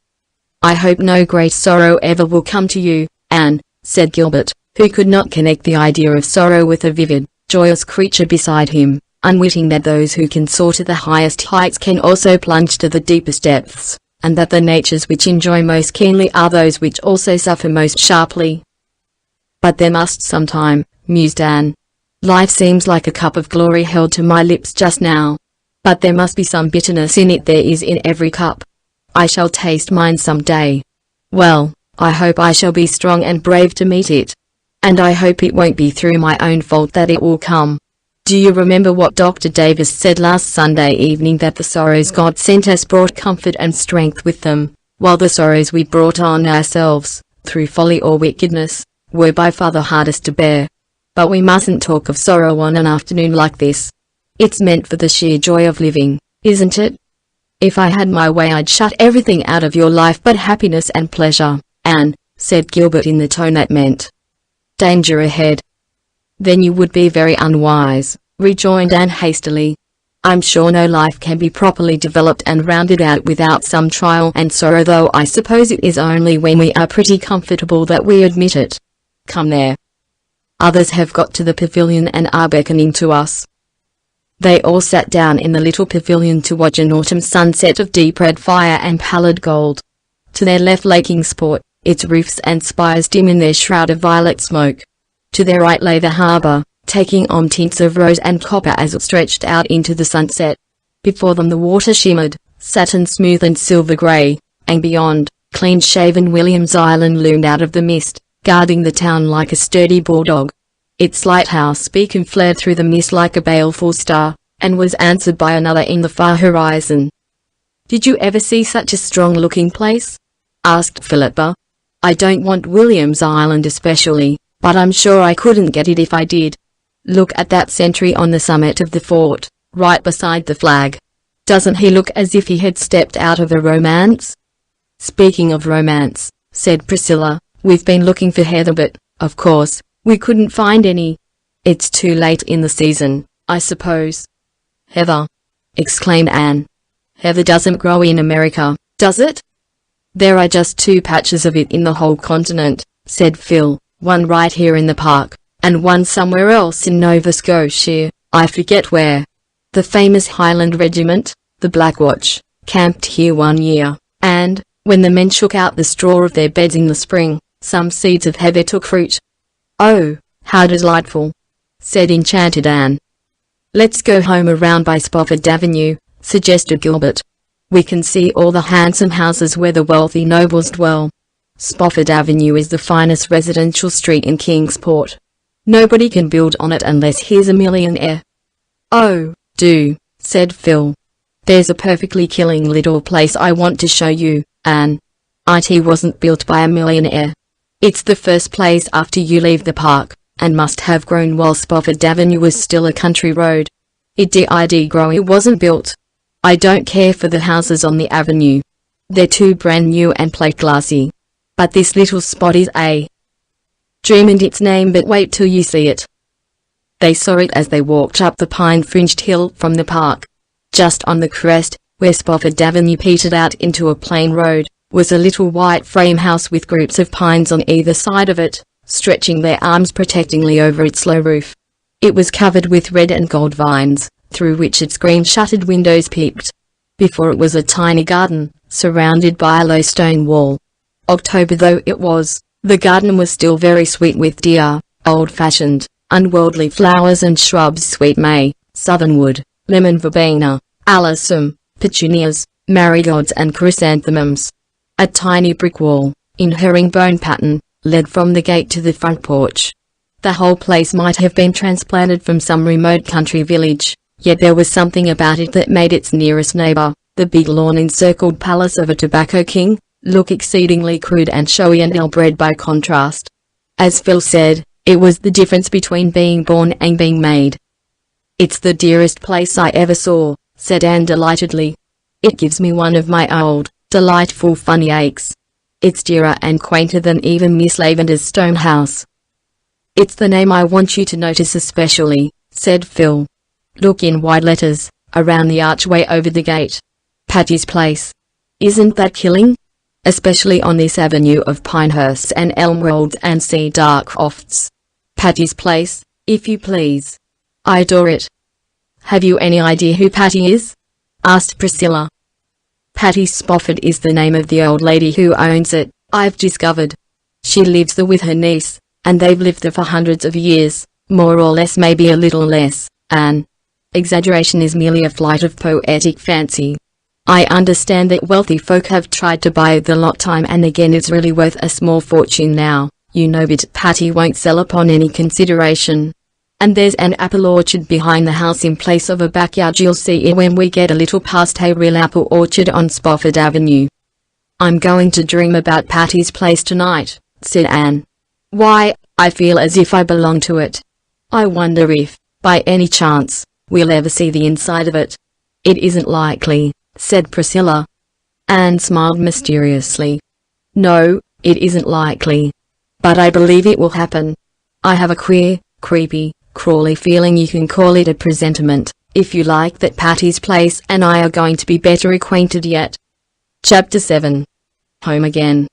Speaker 1: "I hope no great sorrow ever will come to you, Anne," said Gilbert, who could not connect the idea of sorrow with a vivid, joyous creature beside him, unwitting that those who can soar to the highest heights can also plunge to the deepest depths, and that the natures which enjoy most keenly are those which also suffer most sharply. "But there must sometime," mused Anne. "Life seems like a cup of glory held to my lips just now. But there must be some bitterness in it. There is in every cup. I shall taste mine some day. Well, I hope I shall be strong and brave to meet it. And I hope it won't be through my own fault that it will come. Do you remember what Dr. Davis said last Sunday evening, that the sorrows God sent us brought comfort and strength with them, while the sorrows we brought on ourselves, through folly or wickedness, were by far the hardest to bear? But we mustn't talk of sorrow on an afternoon like this. It's meant for the sheer joy of living, isn't it? If I had my way I'd shut everything out of your life but happiness and pleasure, Anne," said Gilbert in the tone that meant danger ahead. "Then you would be very unwise," rejoined Anne hastily. "I'm sure no life can be properly developed and rounded out without some trial and sorrow, though I suppose it is only when we are pretty comfortable that we admit it. Come there. Others have got to the pavilion and are beckoning to us." They all sat down in the little pavilion to watch an autumn sunset of deep red fire and pallid gold. To their left lay Kingsport, its roofs and spires dim in their shroud of violet smoke. To their right lay the harbour, taking on tints of rose and copper as it stretched out into the sunset. Before them the water shimmered, satin smooth and silver grey, and beyond, clean-shaven William's Island loomed out of the mist, guarding the town like a sturdy bulldog. Its lighthouse beacon flared through the mist like a baleful star, and was answered by another in the far horizon. "Did you ever see such a strong-looking place?" asked Philippa. "I don't want William's Island especially, but I'm sure I couldn't get it if I did. Look at that sentry on the summit of the fort, right beside the flag. Doesn't he look as if he had stepped out of a romance?" "Speaking of romance," said Priscilla, "we've been looking for heather, but, of course, we couldn't find any. It's too late in the season, I suppose." "Heather!" exclaimed Anne. "Heather doesn't grow in America, does it?" "There are just 2 patches of it in the whole continent," said Phil, "one right here in the park, and one somewhere else in Nova Scotia, I forget where. The famous Highland Regiment, the Black Watch, camped here one year, and, when the men shook out the straw of their beds in the spring, some seeds of heather took fruit." "Oh, how delightful," said enchanted Anne. "Let's go home around by Spofford Avenue," suggested Gilbert. "We can see all the handsome houses where the wealthy nobles dwell. Spofford Avenue is the finest residential street in Kingsport. Nobody can build on it unless he's a millionaire." "Oh, do," said Phil. "There's a perfectly killing little place I want to show you, Anne. It wasn't built by a millionaire. It's the first place after you leave the park, and must have grown while Spofford Avenue was still a country road. It did grow, it wasn't built. I don't care for the houses on the avenue. They're too brand new and plate glassy. But this little spot is a dream and its name, but wait till you see it." They saw it as they walked up the pine-fringed hill from the park. Just on the crest, where Spofford Avenue petered out into a plain road, was a little white frame house with groups of pines on either side of it, stretching their arms protectingly over its low roof. It was covered with red and gold vines, through which its green-shuttered windows peeped. Before it was a tiny garden, surrounded by a low stone wall. October though it was, the garden was still very sweet with dear, old-fashioned, unworldly flowers and shrubs: sweet may, southernwood, lemon verbena, alyssum, petunias, marigolds and chrysanthemums. A tiny brick wall, in herringbone pattern, led from the gate to the front porch. The whole place might have been transplanted from some remote country village, yet there was something about it that made its nearest neighbor, the big lawn-encircled palace of a tobacco king, look exceedingly crude and showy and ill-bred by contrast. As Phil said, it was the difference between being born and being made. "It's the dearest place I ever saw," said Anne delightedly. "It gives me one of my old, delightful funny aches. It's dearer and quainter than even Miss Lavender's stone house." "It's the name I want you to notice especially," said Phil. "Look in white letters, around the archway over the gate. Patty's Place. Isn't that killing? Especially on this avenue of Pinehurst and Elmwold and Cedar Crofts. Patty's Place, if you please. I adore it. Have you any idea who Patty is? Asked Priscilla. Patty Spofford is the name of the old lady who owns it, I've discovered. She lives there with her niece, and they've lived there for hundreds of years, more or less, maybe a little less. An exaggeration is merely a flight of poetic fancy. I understand that wealthy folk have tried to buy the lot time and again. It's really worth a small fortune now, you know, but Patty won't sell upon any consideration. And there's an apple orchard behind the house in place of a backyard. You'll see it when we get a little past a real apple orchard on Spofford Avenue. I'm going to dream about Patty's Place tonight, said Anne. Why, I feel as if I belong to it. I wonder if, by any chance, we'll ever see the inside of it. It isn't likely, said Priscilla. Anne smiled mysteriously. No, it isn't likely. But I believe it will happen. I have a queer, creepy, crawly feeling, you can call it a presentiment, if you like, that Patty's Place and I are going to be better acquainted yet. Chapter 7. Home again.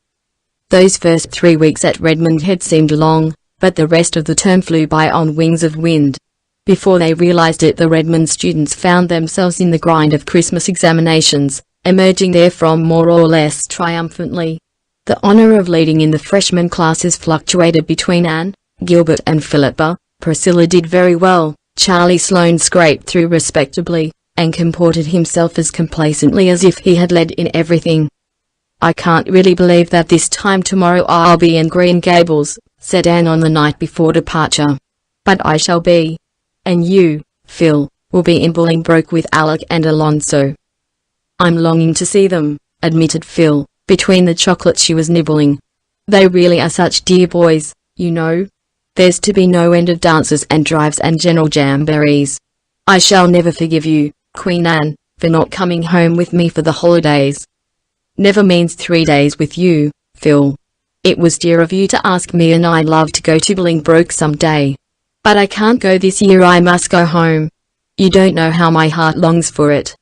Speaker 1: Those first 3 weeks at Redmond had seemed long, but the rest of the term flew by on wings of wind. Before they realized it, the Redmond students found themselves in the grind of Christmas examinations, emerging therefrom more or less triumphantly. The honor of leading in the freshman classes fluctuated between Anne, Gilbert and Philippa. Priscilla did very well, Charlie Sloane scraped through respectably, and comported himself as complacently as if he had led in everything. I can't really believe that this time tomorrow I'll be in Green Gables, said Anne on the night before departure. But I shall be. And you, Phil, will be in Bolingbroke with Alec and Alonso. I'm longing to see them, admitted Phil, between the chocolates she was nibbling. They really are such dear boys, you know. There's to be no end of dances and drives and general jamborees. I shall never forgive you, Queen Anne, for not coming home with me for the holidays. Never means 3 days with you, Phil. It was dear of you to ask me, and I'd love to go to Bolingbroke some day. But I can't go this year, I must go home. You don't know how my heart longs for it.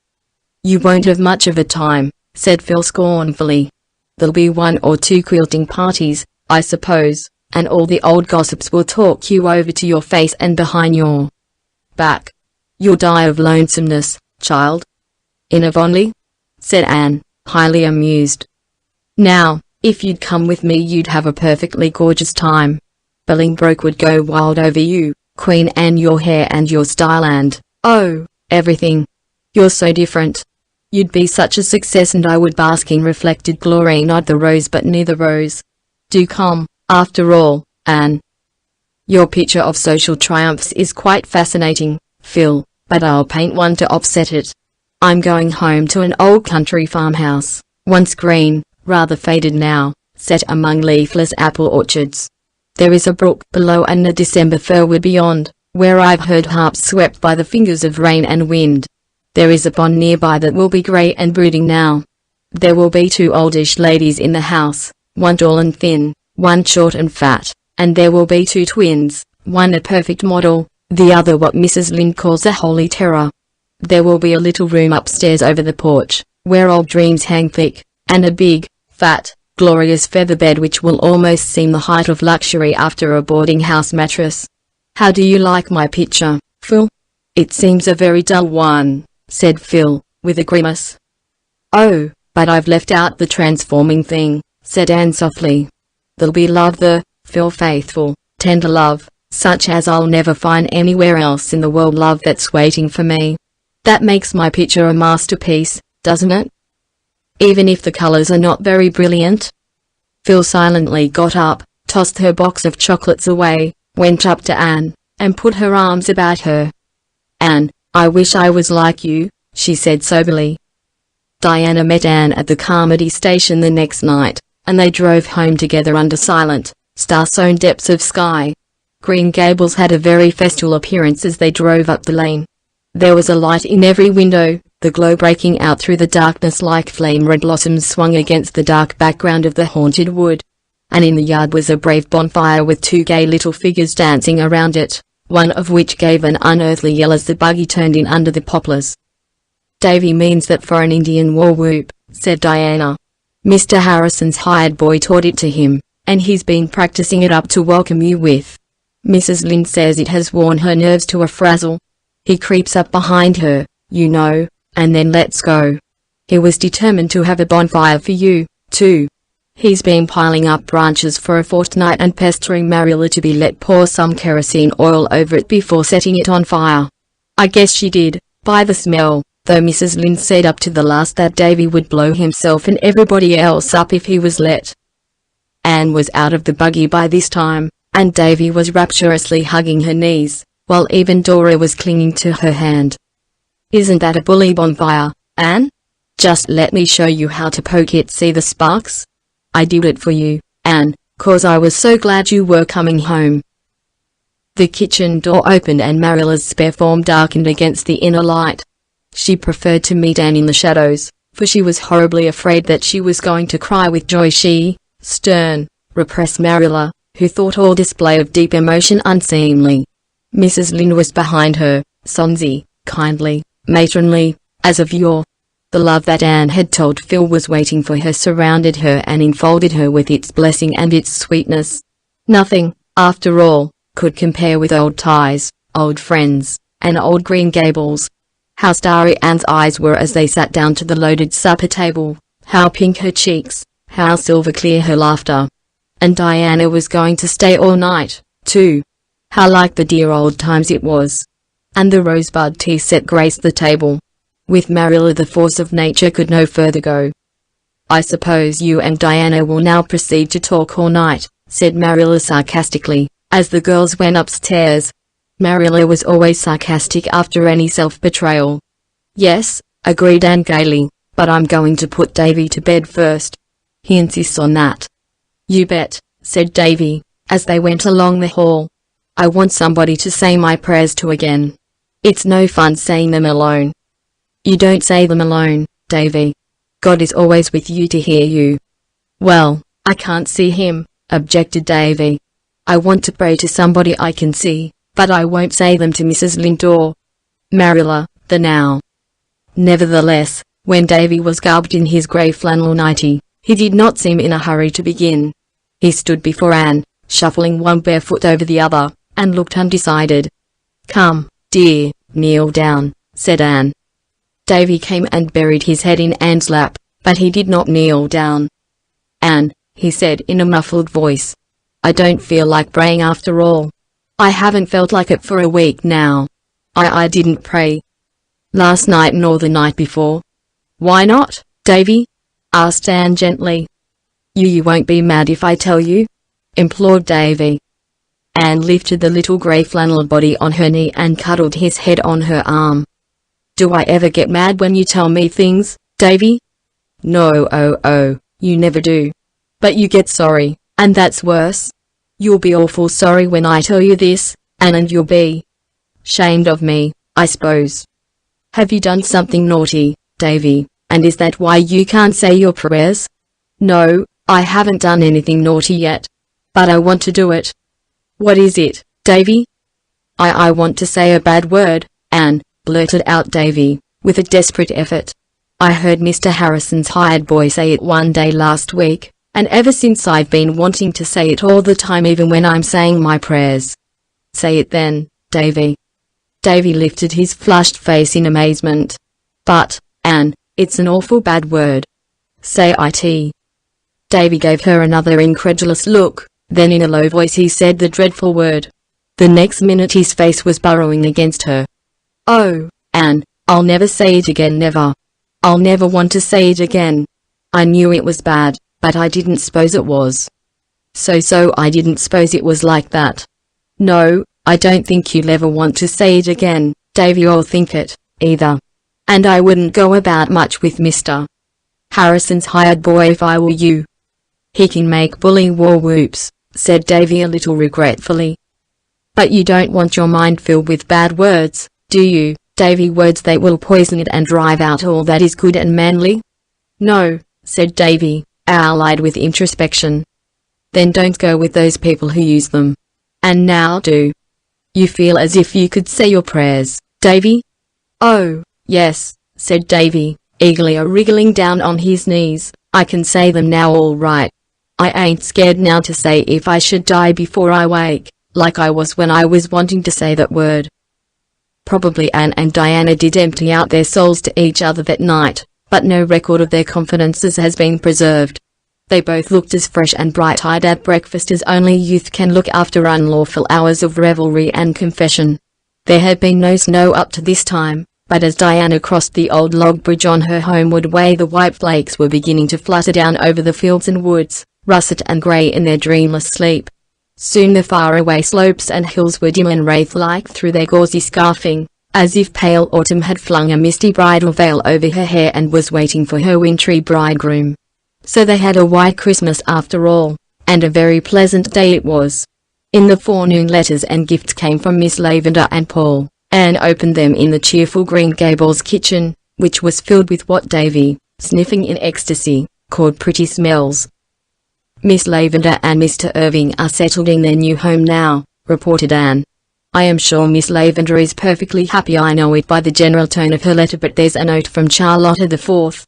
Speaker 1: You won't have much of a time, said Phil scornfully. There'll be 1 or 2 quilting parties, I suppose, and all the old gossips will talk you over to your face and behind your back. You'll die of lonesomeness, child. In Avonlea? Said Anne, highly amused. Now, if you'd come with me you'd have a perfectly gorgeous time. Bolingbroke would go wild over you, Queen Anne, your hair and your style and, oh, everything. You're so different. You'd be such a success and I would bask in reflected glory, not the rose but near the rose. Do come, after all, Anne. Your picture of social triumphs is quite fascinating, Phil, but I'll paint one to offset it. I'm going home to an old country farmhouse, once green, rather faded now, set among leafless apple orchards. There is a brook below and a December firwood beyond, where I've heard harps swept by the fingers of rain and wind. There is a pond nearby that will be grey and brooding now. There will be 2 oldish ladies in the house, one tall and thin, one short and fat, and there will be 2 twins, one a perfect model, the other what Mrs. Lynde calls a holy terror. There will be a little room upstairs over the porch, where old dreams hang thick, and a big, fat, glorious feather bed which will almost seem the height of luxury after a boarding-house mattress. How do you like my picture, Phil? It seems a very dull one, said Phil, with a grimace. Oh, but I've left out the transforming thing, said Anne softly. There'll be love there, Phil, faithful, tender love, such as I'll never find anywhere else in the world, love that's waiting for me. That makes my picture a masterpiece, doesn't it? Even if the colors are not very brilliant? Phil silently got up, tossed her box of chocolates away, went up to Anne, and put her arms about her. Anne, I wish I was like you, she said soberly. Diana met Anne at the Carmody station the next night, and they drove home together under silent, star-sown depths of sky. Green Gables had a very festal appearance as they drove up the lane. There was a light in every window, the glow breaking out through the darkness like flame-red blossoms swung against the dark background of the haunted wood. And in the yard was a brave bonfire with 2 gay little figures dancing around it, one of which gave an unearthly yell as the buggy turned in under the poplars. Davy means that for an Indian war whoop, said Diana. Mr. Harrison's hired boy taught it to him, and he's been practicing it up to welcome you with. Mrs. Lynde says it has worn her nerves to a frazzle. He creeps up behind her, you know, and then lets go. He was determined to have a bonfire for you, too. He's been piling up branches for a fortnight and pestering Marilla to be let pour some kerosene oil over it before setting it on fire. I guess she did, by the smell, though Mrs. Lynde said up to the last that Davy would blow himself and everybody else up if he was let. Anne was out of the buggy by this time, and Davy was rapturously hugging her knees, while even Dora was clinging to her hand. Isn't that a bully bonfire, Anne? Just let me show you how to poke it. See the sparks? I did it for you, Anne, 'cause I was so glad you were coming home. The kitchen door opened and Marilla's spare form darkened against the inner light. She preferred to meet Anne in the shadows, for she was horribly afraid that she was going to cry with joy. She, stern, repressed Marilla, who thought all display of deep emotion unseemly. Mrs. Lynde was behind her, sonsy, kindly, matronly, as of yore. The love that Anne had told Phil was waiting for her surrounded her and enfolded her with its blessing and its sweetness. Nothing, after all, could compare with old ties, old friends, and old Green Gables. How starry Anne's eyes were as they sat down to the loaded supper table, how pink her cheeks, how silver clear her laughter. And Diana was going to stay all night, too. How like the dear old times it was. And the rosebud tea set graced the table. With Marilla the force of nature could no further go. I suppose you and Diana will now proceed to talk all night, said Marilla sarcastically, as the girls went upstairs. Marilla was always sarcastic after any self-betrayal. Yes, agreed Anne gaily, but I'm going to put Davy to bed first. He insists on that. You bet, said Davy, as they went along the hall. I want somebody to say my prayers to again. It's no fun saying them alone. You don't say them alone, Davy. God is always with you to hear you. Well, I can't see him, objected Davy. I want to pray to somebody I can see, but I won't say them to Mrs. Lynde or Marilla, the now. Nevertheless, when Davy was garbed in his grey flannel nightie, he did not seem in a hurry to begin. He stood before Anne, shuffling one bare foot over the other, and looked undecided. Come, dear, kneel down, said Anne. Davy came and buried his head in Anne's lap, but he did not kneel down. Anne, he said in a muffled voice. I don't feel like praying after all. I haven't felt like it for a week now. I didn't pray last night nor the night before. Why not, Davy? Asked Anne gently. You won't be mad if I tell you? Implored Davy. Anne lifted the little grey flannel body on her knee and cuddled his head on her arm. Do I ever get mad when you tell me things, Davy? No, you never do. But you get sorry, and that's worse. You'll be awful sorry when I tell you this, Anne, and you'll be shamed of me, I suppose. Have you done something naughty, Davy, and is that why you can't say your prayers? No, I haven't done anything naughty yet. But I want to do it. What is it, Davy? I want to say a bad word, Anne, blurted out Davy, with a desperate effort. I heard Mr. Harrison's hired boy say it one day last week, and ever since I've been wanting to say it all the time even when I'm saying my prayers. Say it then, Davy. Davy lifted his flushed face in amazement. But, Anne, it's an awful bad word. Say it. Davy gave her another incredulous look, then in a low voice he said the dreadful word. The next minute his face was burrowing against her. Oh, Anne, I'll never say it again, never. I'll never want to say it again. I knew it was bad, but I didn't suppose it was. So I didn't suppose it was like that. No, I don't think you'll ever want to say it again, Davy, or think it, either. And I wouldn't go about much with Mr. Harrison's hired boy if I were you. He can make bully war whoops, said Davy a little regretfully. But you don't want your mind filled with bad words, do you, Davy? Words that will poison it and drive out all that is good and manly? No, said Davy, allied with introspection. Then don't go with those people who use them. And now do you feel as if you could say your prayers, Davy? Oh, yes, said Davy, eagerly wriggling down on his knees. "I can say them now all right. I ain't scared now to say if I should die before I wake, like I was when I was wanting to say that word." Probably Anne and Diana did empty out their souls to each other that night, but no record of their confidences has been preserved. They both looked as fresh and bright-eyed at breakfast as only youth can look after unlawful hours of revelry and confession. There had been no snow up to this time, but as Diana crossed the old log bridge on her homeward way, the white flakes were beginning to flutter down over the fields and woods, russet and grey in their dreamless sleep. Soon the faraway slopes and hills were dim and wraith-like through their gauzy scarfing, as if pale autumn had flung a misty bridal veil over her hair and was waiting for her wintry bridegroom. So they had a white Christmas after all, and a very pleasant day it was. In the forenoon letters and gifts came from Miss Lavender and Paul. Anne opened them in the cheerful Green Gables kitchen, which was filled with what Davy, sniffing in ecstasy, called pretty smells. "Miss Lavender and Mr. Irving are settled in their new home now," reported Anne. "I am sure Miss Lavender is perfectly happy. I know it by the general tone of her letter, but there's a note from Charlotta the Fourth.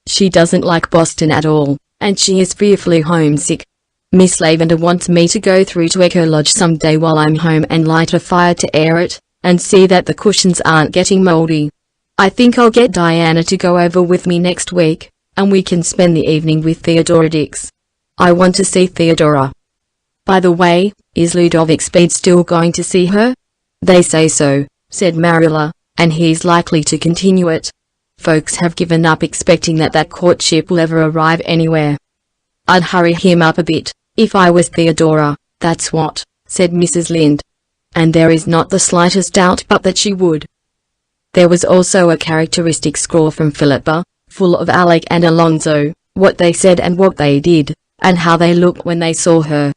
Speaker 1: She doesn't like Boston at all, and she is fearfully homesick. Miss Lavender wants me to go through to Echo Lodge some day while I'm home and light a fire to air it, and see that the cushions aren't getting moldy. I think I'll get Diana to go over with me next week, and we can spend the evening with Theodora Dix. I want to see Theodora. By the way, is Ludovic Speed still going to see her?" "They say so," said Marilla, "and he's likely to continue it. Folks have given up expecting that courtship will ever arrive anywhere." "I'd hurry him up a bit, if I was Theodora, that's what," said Mrs. Lynde. And there is not the slightest doubt but that she would. There was also a characteristic scrawl from Philippa, full of Alec and Alonzo, what they said and what they did, and how they looked when they saw her.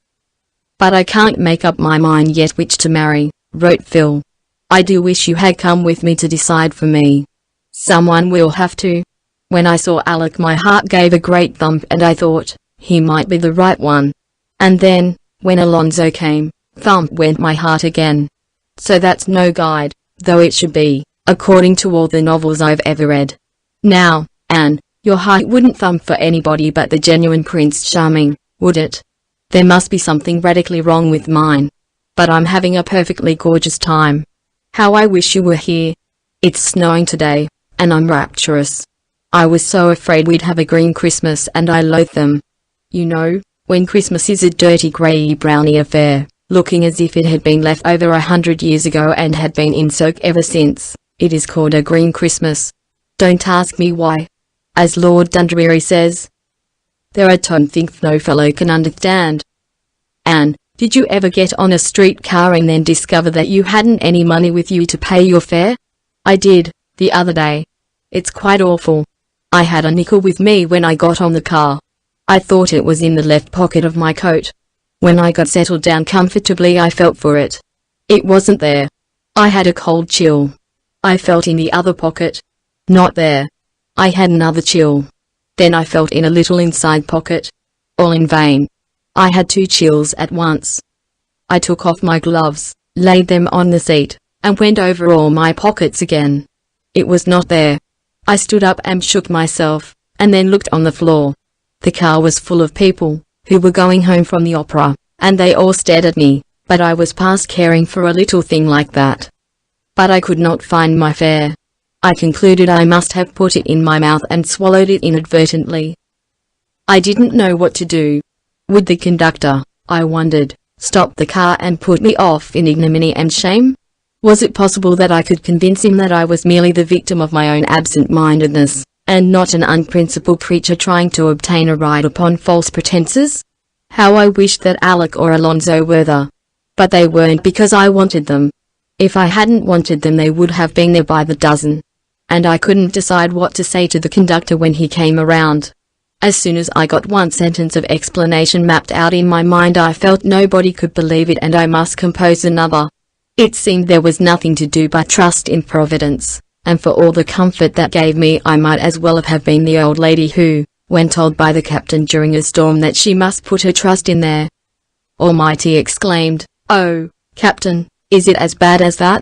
Speaker 1: "But I can't make up my mind yet which to marry," wrote Phil. "I do wish you had come with me to decide for me. Someone will have to. When I saw Alec my heart gave a great thump and I thought, he might be the right one. And then, when Alonzo came, thump went my heart again. So that's no guide, though it should be, according to all the novels I've ever read. Now, Anne, your heart wouldn't thump for anybody but the genuine Prince Charming, would it? There must be something radically wrong with mine. But I'm having a perfectly gorgeous time. How I wish you were here. It's snowing today, and I'm rapturous. I was so afraid we'd have a green Christmas and I loathe them. You know, when Christmas is a dirty grey browny affair, looking as if it had been left over 100 years ago and had been in soak ever since, it is called a green Christmas. Don't ask me why. As Lord Dundreary says, there are some things no fellow can understand. Anne, did you ever get on a streetcar and then discover that you hadn't any money with you to pay your fare? I did, the other day. It's quite awful. I had a nickel with me when I got on the car. I thought it was in the left pocket of my coat. When I got settled down comfortably I felt for it. It wasn't there. I had a cold chill. I felt in the other pocket. Not there. I had another chill. Then I felt in a little inside pocket. All in vain. I had 2 chills at once. I took off my gloves, laid them on the seat, and went over all my pockets again. It was not there. I stood up and shook myself, and then looked on the floor. The car was full of people, who were going home from the opera, and they all stared at me, but I was past caring for a little thing like that. But I could not find my fare. I concluded I must have put it in my mouth and swallowed it inadvertently. I didn't know what to do. Would the conductor, I wondered, stop the car and put me off in ignominy and shame? Was it possible that I could convince him that I was merely the victim of my own absent-mindedness, and not an unprincipled creature trying to obtain a ride upon false pretenses? How I wished that Alec or Alonzo were there. But they weren't because I wanted them. If I hadn't wanted them they would have been there by the dozen. And I couldn't decide what to say to the conductor when he came around. As soon as I got one sentence of explanation mapped out in my mind I felt nobody could believe it and I must compose another. It seemed there was nothing to do but trust in Providence, and for all the comfort that gave me I might as well have been the old lady who, when told by the captain during a storm that she must put her trust in their Almighty, exclaimed, "Oh, Captain, is it as bad as that?"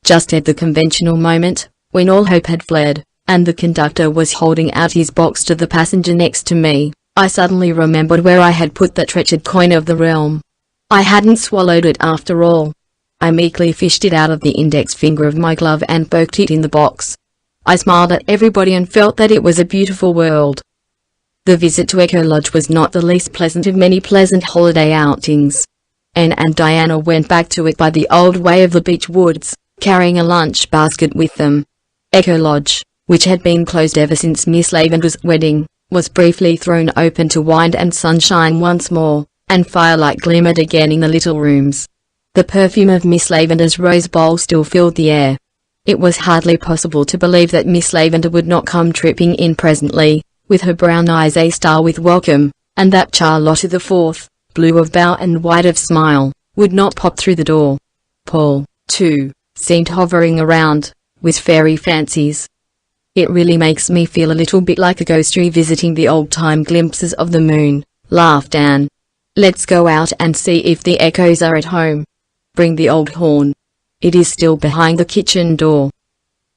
Speaker 1: Just at the conventional moment, when all hope had fled, and the conductor was holding out his box to the passenger next to me, I suddenly remembered where I had put that treasured coin of the realm. I hadn't swallowed it after all. I meekly fished it out of the index finger of my glove and poked it in the box. I smiled at everybody and felt that it was a beautiful world. The visit to Echo Lodge was not the least pleasant of many pleasant holiday outings. Anne and Diana went back to it by the old way of the beech woods, carrying a lunch basket with them. Echo Lodge, which had been closed ever since Miss Lavender's wedding, was briefly thrown open to wind and sunshine once more, and firelight glimmered again in the little rooms. The perfume of Miss Lavender's rose bowl still filled the air. It was hardly possible to believe that Miss Lavender would not come tripping in presently, with her brown eyes a-star with welcome, and that Charlotte the Fourth, blue of bow and white of smile, would not pop through the door. Paul, too, seemed hovering around, with fairy fancies. It really makes me feel a little bit like a ghost revisiting the old-time glimpses of the moon, laughed Anne. Let's go out and see if the echoes are at home. Bring the old horn. It is still behind the kitchen door.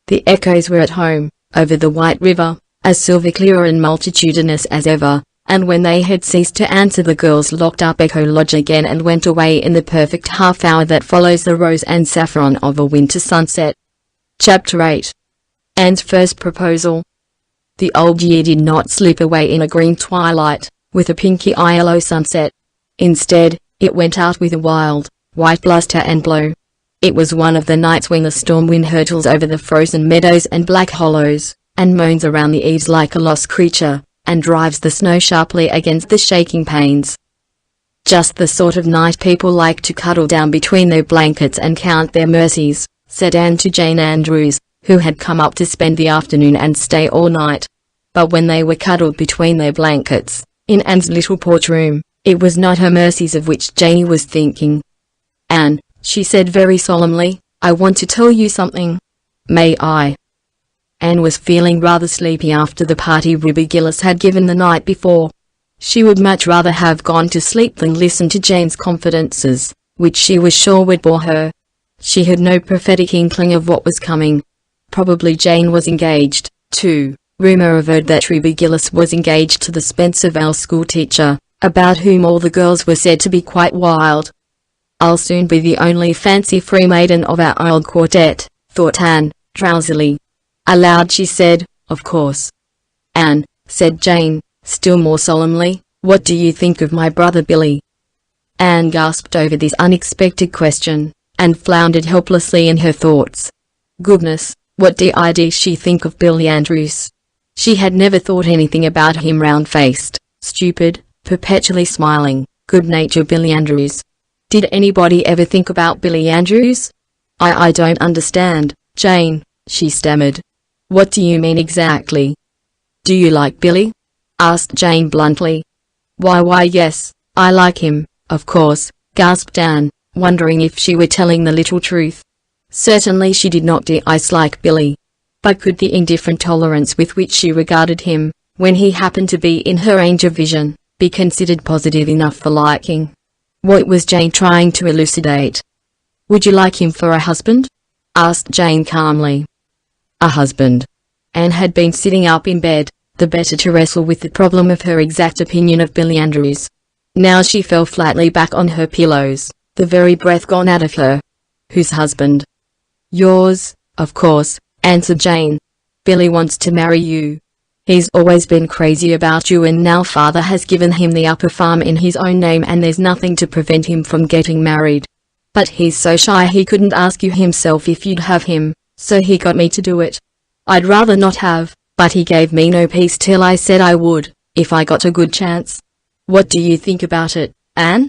Speaker 1: The echoes were at home, over the White River, as silver clear and multitudinous as ever, and when they had ceased to answer the girls locked up Echo Lodge again and went away in the perfect half-hour that follows the rose and saffron of a winter sunset. Chapter 8. Anne's first proposal. The old year did not slip away in a green twilight, with a pinky yellow sunset. Instead, it went out with a wild, white bluster and blow. It was one of the nights when the storm wind hurtles over the frozen meadows and black hollows, and moans around the eaves like a lost creature, and drives the snow sharply against the shaking panes. Just the sort of night people like to cuddle down between their blankets and count their mercies, said Anne to Jane Andrews, who had come up to spend the afternoon and stay all night. But when they were cuddled between their blankets, in Anne's little porch room, it was not her mercies of which Janie was thinking. Anne, she said very solemnly, I want to tell you something. May I? Anne was feeling rather sleepy after the party Ruby Gillis had given the night before. She would much rather have gone to sleep than listen to Jane's confidences, which she was sure would bore her. She had no prophetic inkling of what was coming. Probably Jane was engaged, too. Rumor averred that Ruby Gillis was engaged to the Spencervale schoolteacher, about whom all the girls were said to be quite wild. I'll soon be the only fancy-free maiden of our old quartet, thought Anne, drowsily. Aloud she said, of course. Anne, said Jane, still more solemnly, what do you think of my brother Billy? Anne gasped over this unexpected question, and floundered helplessly in her thoughts. Goodness, what did she think of Billy Andrews? She had never thought anything about him round-faced, stupid, perpetually smiling, good-natured Billy Andrews. Did anybody ever think about Billy Andrews? I don't understand, Jane, she stammered. What do you mean exactly? Do you like Billy? Asked Jane bluntly. Why yes, I like him, of course, gasped Anne, wondering if she were telling the little truth. Certainly she did not dislike Billy. But could the indifferent tolerance with which she regarded him, when he happened to be in her range of vision, be considered positive enough for liking? What was Jane trying to elucidate? Would you like him for a husband? Asked Jane calmly. A husband. Anne had been sitting up in bed, the better to wrestle with the problem of her exact opinion of Billy Andrews. Now she fell flatly back on her pillows, the very breath gone out of her. Whose husband? Yours, of course, answered Jane. Billy wants to marry you. He's always been crazy about you, and now father has given him the upper farm in his own name and there's nothing to prevent him from getting married. But he's so shy he couldn't ask you himself if you'd have him, so he got me to do it. I'd rather not have, but he gave me no peace till I said I would, if I got a good chance. What do you think about it, Anne?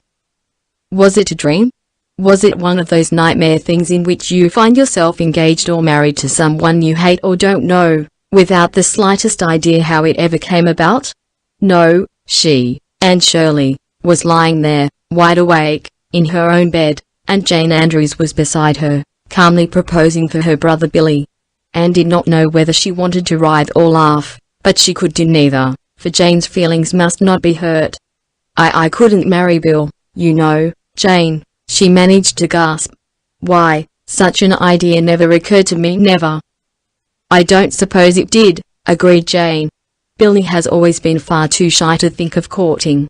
Speaker 1: Was it a dream? Was it one of those nightmare things in which you find yourself engaged or married to someone you hate or don't know, without the slightest idea how it ever came about? No, she, Anne Shirley, was lying there, wide awake, in her own bed, and Jane Andrews was beside her, calmly proposing for her brother Billy. Anne did not know whether she wanted to writhe or laugh, but she could do neither, for Jane's feelings must not be hurt. I couldn't marry Bill, you know, Jane, she managed to gasp. Why, such an idea never occurred to me, never. I don't suppose it did, agreed Jane. Billy has always been far too shy to think of courting.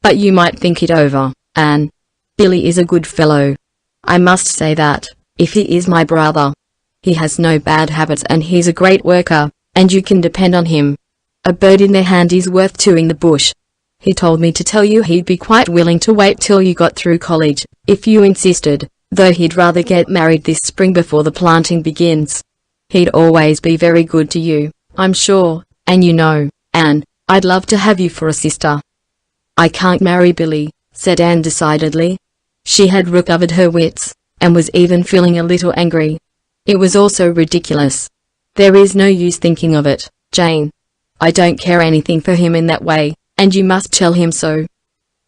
Speaker 1: But you might think it over, Anne. Billy is a good fellow. I must say that, if he is my brother. He has no bad habits and he's a great worker, and you can depend on him. A bird in the hand is worth two in the bush. He told me to tell you he'd be quite willing to wait till you got through college, if you insisted, though he'd rather get married this spring before the planting begins. He'd always be very good to you, I'm sure, and you know, Anne, I'd love to have you for a sister. I can't marry Billy, said Anne decidedly. She had recovered her wits, and was even feeling a little angry. It was all so ridiculous. There is no use thinking of it, Jane. I don't care anything for him in that way, and you must tell him so.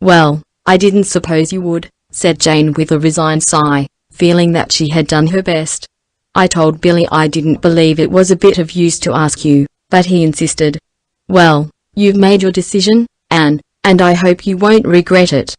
Speaker 1: Well, I didn't suppose you would, said Jane with a resigned sigh, feeling that she had done her best. I told Billy I didn't believe it was a bit of use to ask you, but he insisted. Well, you've made your decision, Anne, and I hope you won't regret it.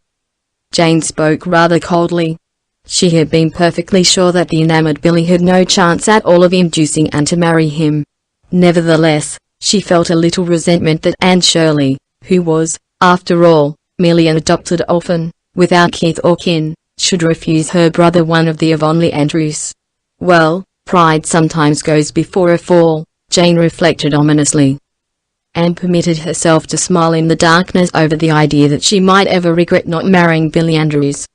Speaker 1: Jane spoke rather coldly. She had been perfectly sure that the enamored Billy had no chance at all of inducing Anne to marry him. Nevertheless, she felt a little resentment that Anne Shirley, who was, after all, merely an adopted orphan, without kith or kin, should refuse her brother one of the Avonlea Andrews. Well, pride sometimes goes before a fall, Jane reflected ominously. Anne permitted herself to smile in the darkness over the idea that she might ever regret not marrying Billy Andrews.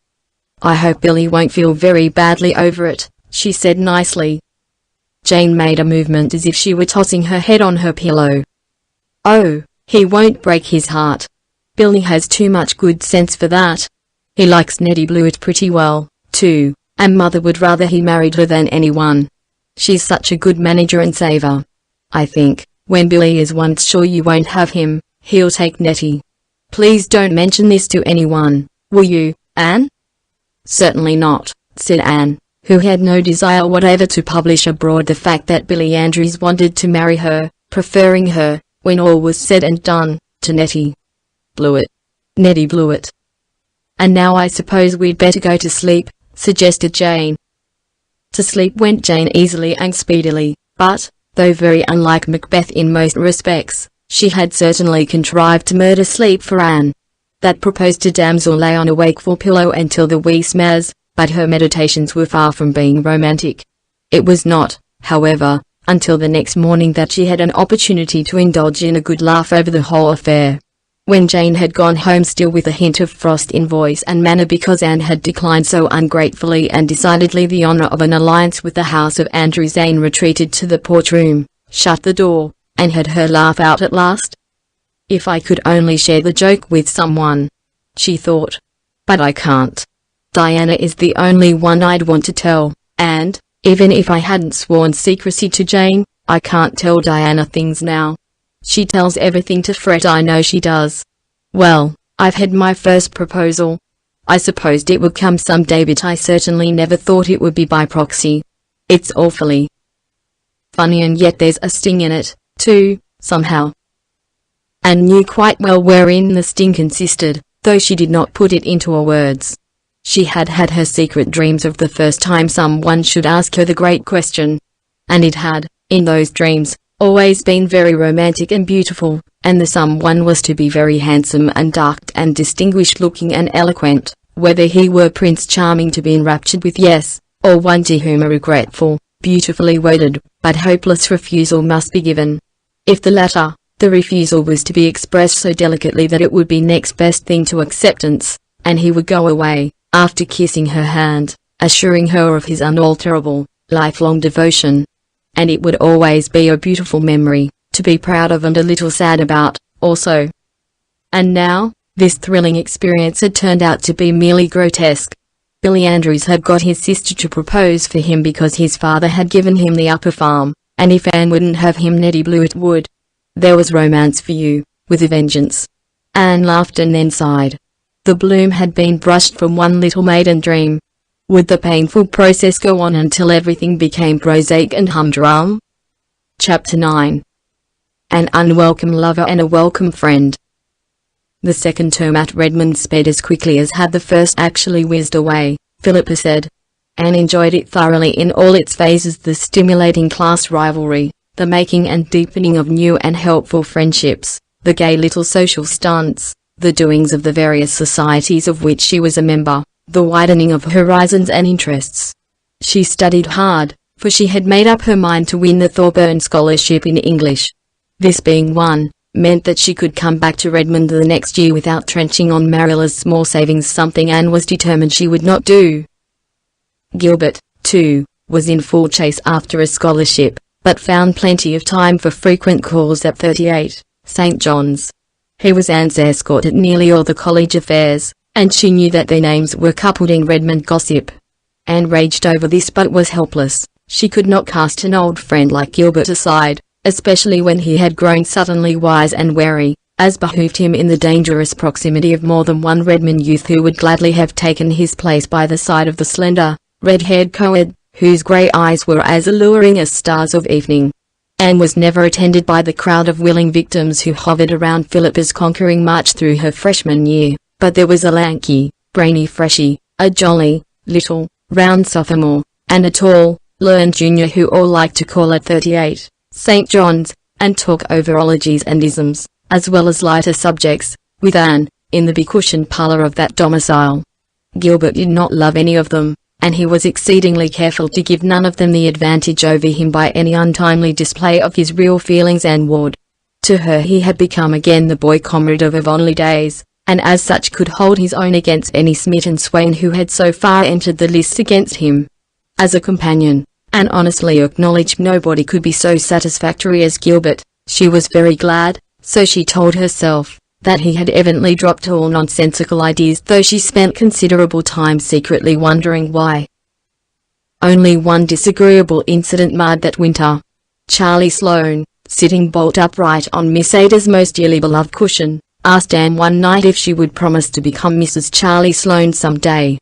Speaker 1: I hope Billy won't feel very badly over it, she said nicely. Jane made a movement as if she were tossing her head on her pillow. Oh, he won't break his heart. Billy has too much good sense for that. He likes Nettie Blewett pretty well, too, and Mother would rather he married her than anyone. She's such a good manager and saver. I think, when Billy is once sure you won't have him, he'll take Nettie. Please don't mention this to anyone, will you, Anne? Certainly not, said Anne, who had no desire whatever to publish abroad the fact that Billy Andrews wanted to marry her, preferring her, when all was said and done, to Nettie Blewett. Nettie Blewett. And now I suppose we'd better go to sleep, suggested Jane. To sleep went Jane easily and speedily, but, though very unlike Macbeth in most respects, she had certainly contrived to murder sleep for Anne. That proposed damsel lay on a wakeful pillow until the wee smash, but her meditations were far from being romantic. It was not, however, until the next morning that she had an opportunity to indulge in a good laugh over the whole affair. When Jane had gone home still with a hint of frost in voice and manner because Anne had declined so ungratefully and decidedly the honor of an alliance with the house of Andrews, Jane retreated to the porch room, shut the door, and had her laugh out at last. If I could only share the joke with someone, she thought. But I can't. Diana is the only one I'd want to tell, and, even if I hadn't sworn secrecy to Jane, I can't tell Diana things now. She tells everything to Fred, I know she does. Well, I've had my first proposal. I supposed it would come someday, but I certainly never thought it would be by proxy. It's awfully funny, and yet there's a sting in it, too, somehow. Anne knew quite well wherein the sting consisted, though she did not put it into words. She had had her secret dreams of the first time someone should ask her the great question. And it had, in those dreams, always been very romantic and beautiful, and the someone was to be very handsome and dark and distinguished looking and eloquent, whether he were Prince Charming to be enraptured with, yes, or one to whom a regretful, beautifully worded, but hopeless refusal must be given. If the latter, the refusal was to be expressed so delicately that it would be next best thing to acceptance, and he would go away, after kissing her hand, assuring her of his unalterable, lifelong devotion. And it would always be a beautiful memory, to be proud of and a little sad about, also. And now, this thrilling experience had turned out to be merely grotesque. Billy Andrews had got his sister to propose for him because his father had given him the upper farm, and if Anne wouldn't have him, Nettie Blewett would. There was romance for you, with a vengeance. Anne laughed and then sighed. The bloom had been brushed from one little maiden dream. Would the painful process go on until everything became prosaic and humdrum? Chapter 9. An unwelcome lover and a welcome friend. The second term at Redmond sped as quickly as had the first actually whizzed away, Philippa said. Anne enjoyed it thoroughly in all its phases, the stimulating class rivalry, the making and deepening of new and helpful friendships, the gay little social stunts, the doings of the various societies of which she was a member, the widening of horizons and interests. She studied hard, for she had made up her mind to win the Thorburn Scholarship in English. This being won, meant that she could come back to Redmond the next year without trenching on Marilla's small savings, something Anne was determined she would not do. Gilbert, too, was in full chase after a scholarship, but found plenty of time for frequent calls at 38, St. John's. He was Anne's escort at nearly all the college affairs, and she knew that their names were coupled in Redmond gossip. Anne raged over this but was helpless. She could not cast an old friend like Gilbert aside, especially when he had grown suddenly wise and wary, as behooved him in the dangerous proximity of more than one Redmond youth who would gladly have taken his place by the side of the slender, red-haired co-ed, whose grey eyes were as alluring as stars of evening. Anne was never attended by the crowd of willing victims who hovered around Philippa's conquering march through her freshman year, but there was a lanky, brainy freshie, a jolly, little, round sophomore, and a tall, learned junior who all liked to call at 38, St. John's, and talk over ologies and isms, as well as lighter subjects, with Anne, in the big-cushioned parlour of that domicile. Gilbert did not love any of them, and he was exceedingly careful to give none of them the advantage over him by any untimely display of his real feelings and would. To her he had become again the boy comrade of Avonlea days, and as such could hold his own against any smitten swain who had so far entered the lists against him. As a companion, Anne honestly acknowledged nobody could be so satisfactory as Gilbert. She was very glad, so she told herself, that he had evidently dropped all nonsensical ideas, though she spent considerable time secretly wondering why. Only one disagreeable incident marred that winter. Charlie Sloane, sitting bolt upright on Miss Ada's most dearly beloved cushion, asked Anne one night if she would promise to become Mrs. Charlie Sloane some day.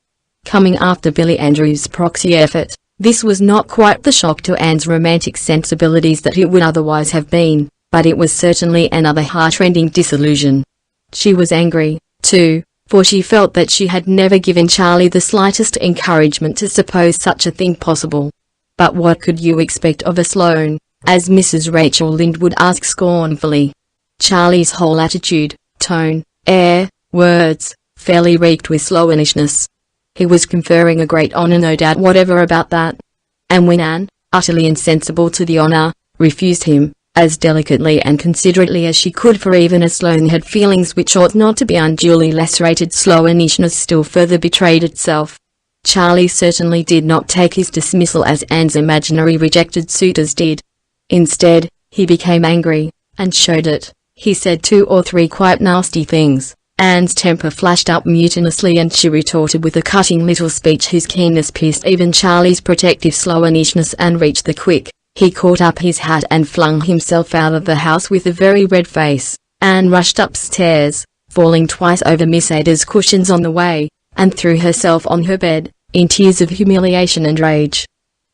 Speaker 1: Coming after Billy Andrews' proxy effort, this was not quite the shock to Anne's romantic sensibilities that it would otherwise have been, but it was certainly another heart-rending disillusion. She was angry, too, for she felt that she had never given Charlie the slightest encouragement to suppose such a thing possible. But what could you expect of a Sloane, as Mrs. Rachel Lynde would ask scornfully? Charlie's whole attitude, tone, air, words, fairly reeked with Sloanishness. He was conferring a great honour, no doubt whatever about that. And when Anne, utterly insensible to the honour, refused him, as delicately and considerately as she could, for even a Sloane had feelings which ought not to be unduly lacerated, Sloanishness still further betrayed itself. Charlie certainly did not take his dismissal as Anne's imaginary rejected suitors did. Instead, he became angry, and showed it. He said 2 or 3 quite nasty things. Anne's temper flashed up mutinously, and she retorted with a cutting little speech whose keenness pierced even Charlie's protective Sloanishness and reached the quick. He caught up his hat and flung himself out of the house with a very red face. Anne rushed upstairs, falling twice over Miss Ada's cushions on the way, and threw herself on her bed, in tears of humiliation and rage.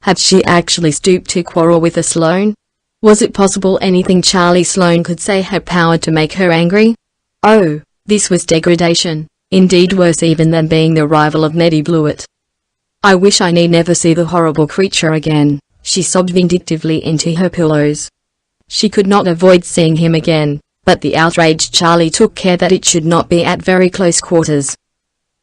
Speaker 1: Had she actually stooped to quarrel with a Sloane? Was it possible anything Charlie Sloane could say had power to make her angry? Oh, this was degradation, indeed worse even than being the rival of Neddy Blewett. I wish I need never see the horrible creature again, she sobbed vindictively into her pillows. She could not avoid seeing him again, but the outraged Charlie took care that it should not be at very close quarters.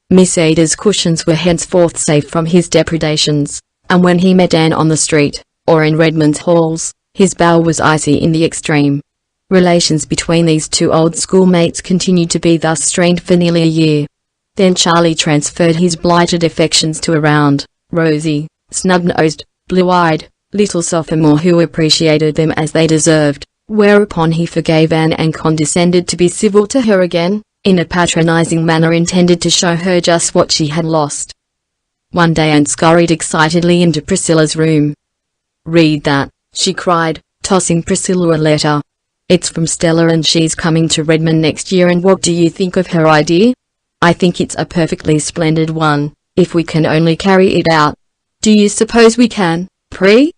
Speaker 1: Miss Ada's cushions were henceforth safe from his depredations, and when he met Anne on the street, or in Redmond's halls, his brow was icy in the extreme. Relations between these two old schoolmates continued to be thus strained for nearly a year. Then Charlie transferred his blighted affections to a round, rosy, snub-nosed, blue-eyed, little sophomore who appreciated them as they deserved, whereupon he forgave Anne and condescended to be civil to her again, in a patronizing manner intended to show her just what she had lost. One day Anne scurried excitedly into Priscilla's room. "Read that," she cried, tossing Priscilla a letter. "It's from Stella and she's coming to Redmond next year, and what do you think of her idea? I think it's a perfectly splendid one, if we can only carry it out. Do you suppose we can, Pri?"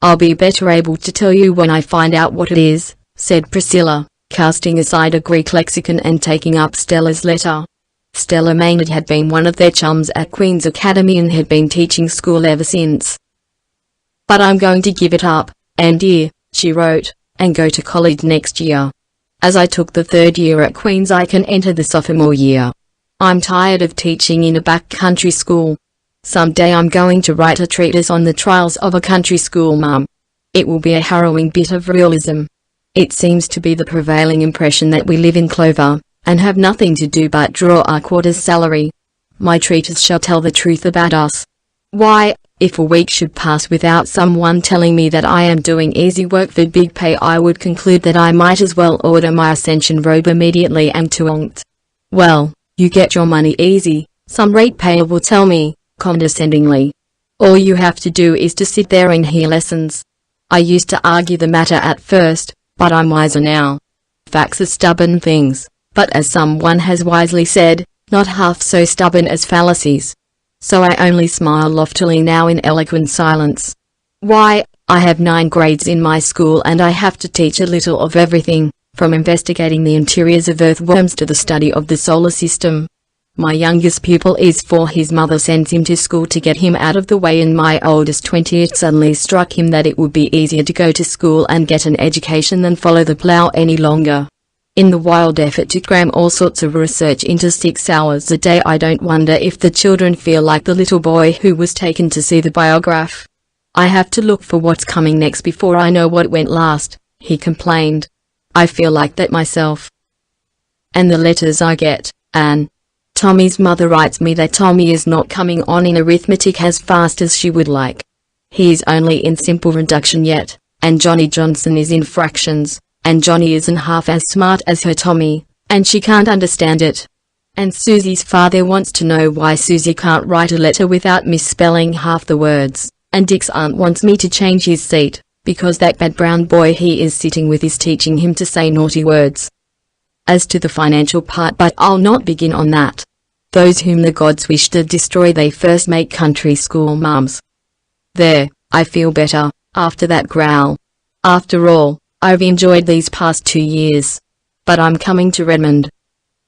Speaker 1: "I'll be better able to tell you when I find out what it is," said Priscilla, casting aside a Greek lexicon and taking up Stella's letter. Stella Maynard had been one of their chums at Queen's Academy and had been teaching school ever since. "But I'm going to give it up, Anne dear," she wrote, and go to college next year. As I took the third year at Queen's, I can enter the sophomore year. I'm tired of teaching in a backcountry school. Someday I'm going to write a treatise on the trials of a country school mum. It will be a harrowing bit of realism. It seems to be the prevailing impression that we live in clover, and have nothing to do but draw our quarter's salary. My treatise shall tell the truth about us. Why, if a week should pass without someone telling me that I am doing easy work for big pay, I would conclude that I might as well order my ascension robe immediately and to Well, you get your money easy, some ratepayer will tell me, condescendingly. All you have to do is to sit there and hear lessons. I used to argue the matter at first, but I'm wiser now. Facts are stubborn things, but as someone has wisely said, not half so stubborn as fallacies. So I only smile loftily now in eloquent silence. Why, I have 9 grades in my school and I have to teach a little of everything, from investigating the interiors of earthworms to the study of the solar system. My youngest pupil is 4. His mother sends him to school to get him out of the way, and my oldest 20. It suddenly struck him that it would be easier to go to school and get an education than follow the plough any longer. In the wild effort to cram all sorts of research into 6 hours a day, I don't wonder if the children feel like the little boy who was taken to see the biograph. I have to look for what's coming next before I know what went last, he complained. I feel like that myself. And the letters I get, Anne. Tommy's mother writes me that Tommy is not coming on in arithmetic as fast as she would like. He is only in simple reduction yet, and Johnny Johnson is in fractions, and Johnny isn't half as smart as her Tommy, and she can't understand it. And Susie's father wants to know why Susie can't write a letter without misspelling half the words, and Dick's aunt wants me to change his seat, because that bad brown boy he is sitting with is teaching him to say naughty words. As to the financial part, but I'll not begin on that. Those whom the gods wish to destroy they first make country school mums. There, I feel better, after that growl. After all, I've enjoyed these past 2 years. But I'm coming to Redmond.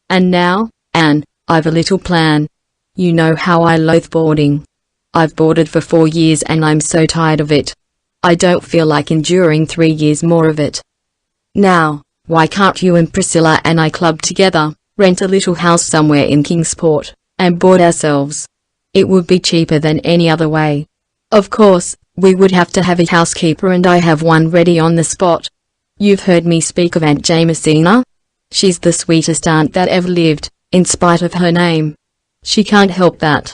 Speaker 1: And now, Anne, I've a little plan. You know how I loathe boarding. I've boarded for 4 years and I'm so tired of it. I don't feel like enduring 3 years more of it. Now, why can't you and Priscilla and I club together, rent a little house somewhere in Kingsport, and board ourselves? It would be cheaper than any other way. Of course, we would have to have a housekeeper, and I have one ready on the spot. You've heard me speak of Aunt Jamesina? She's the sweetest aunt that ever lived, in spite of her name. She can't help that.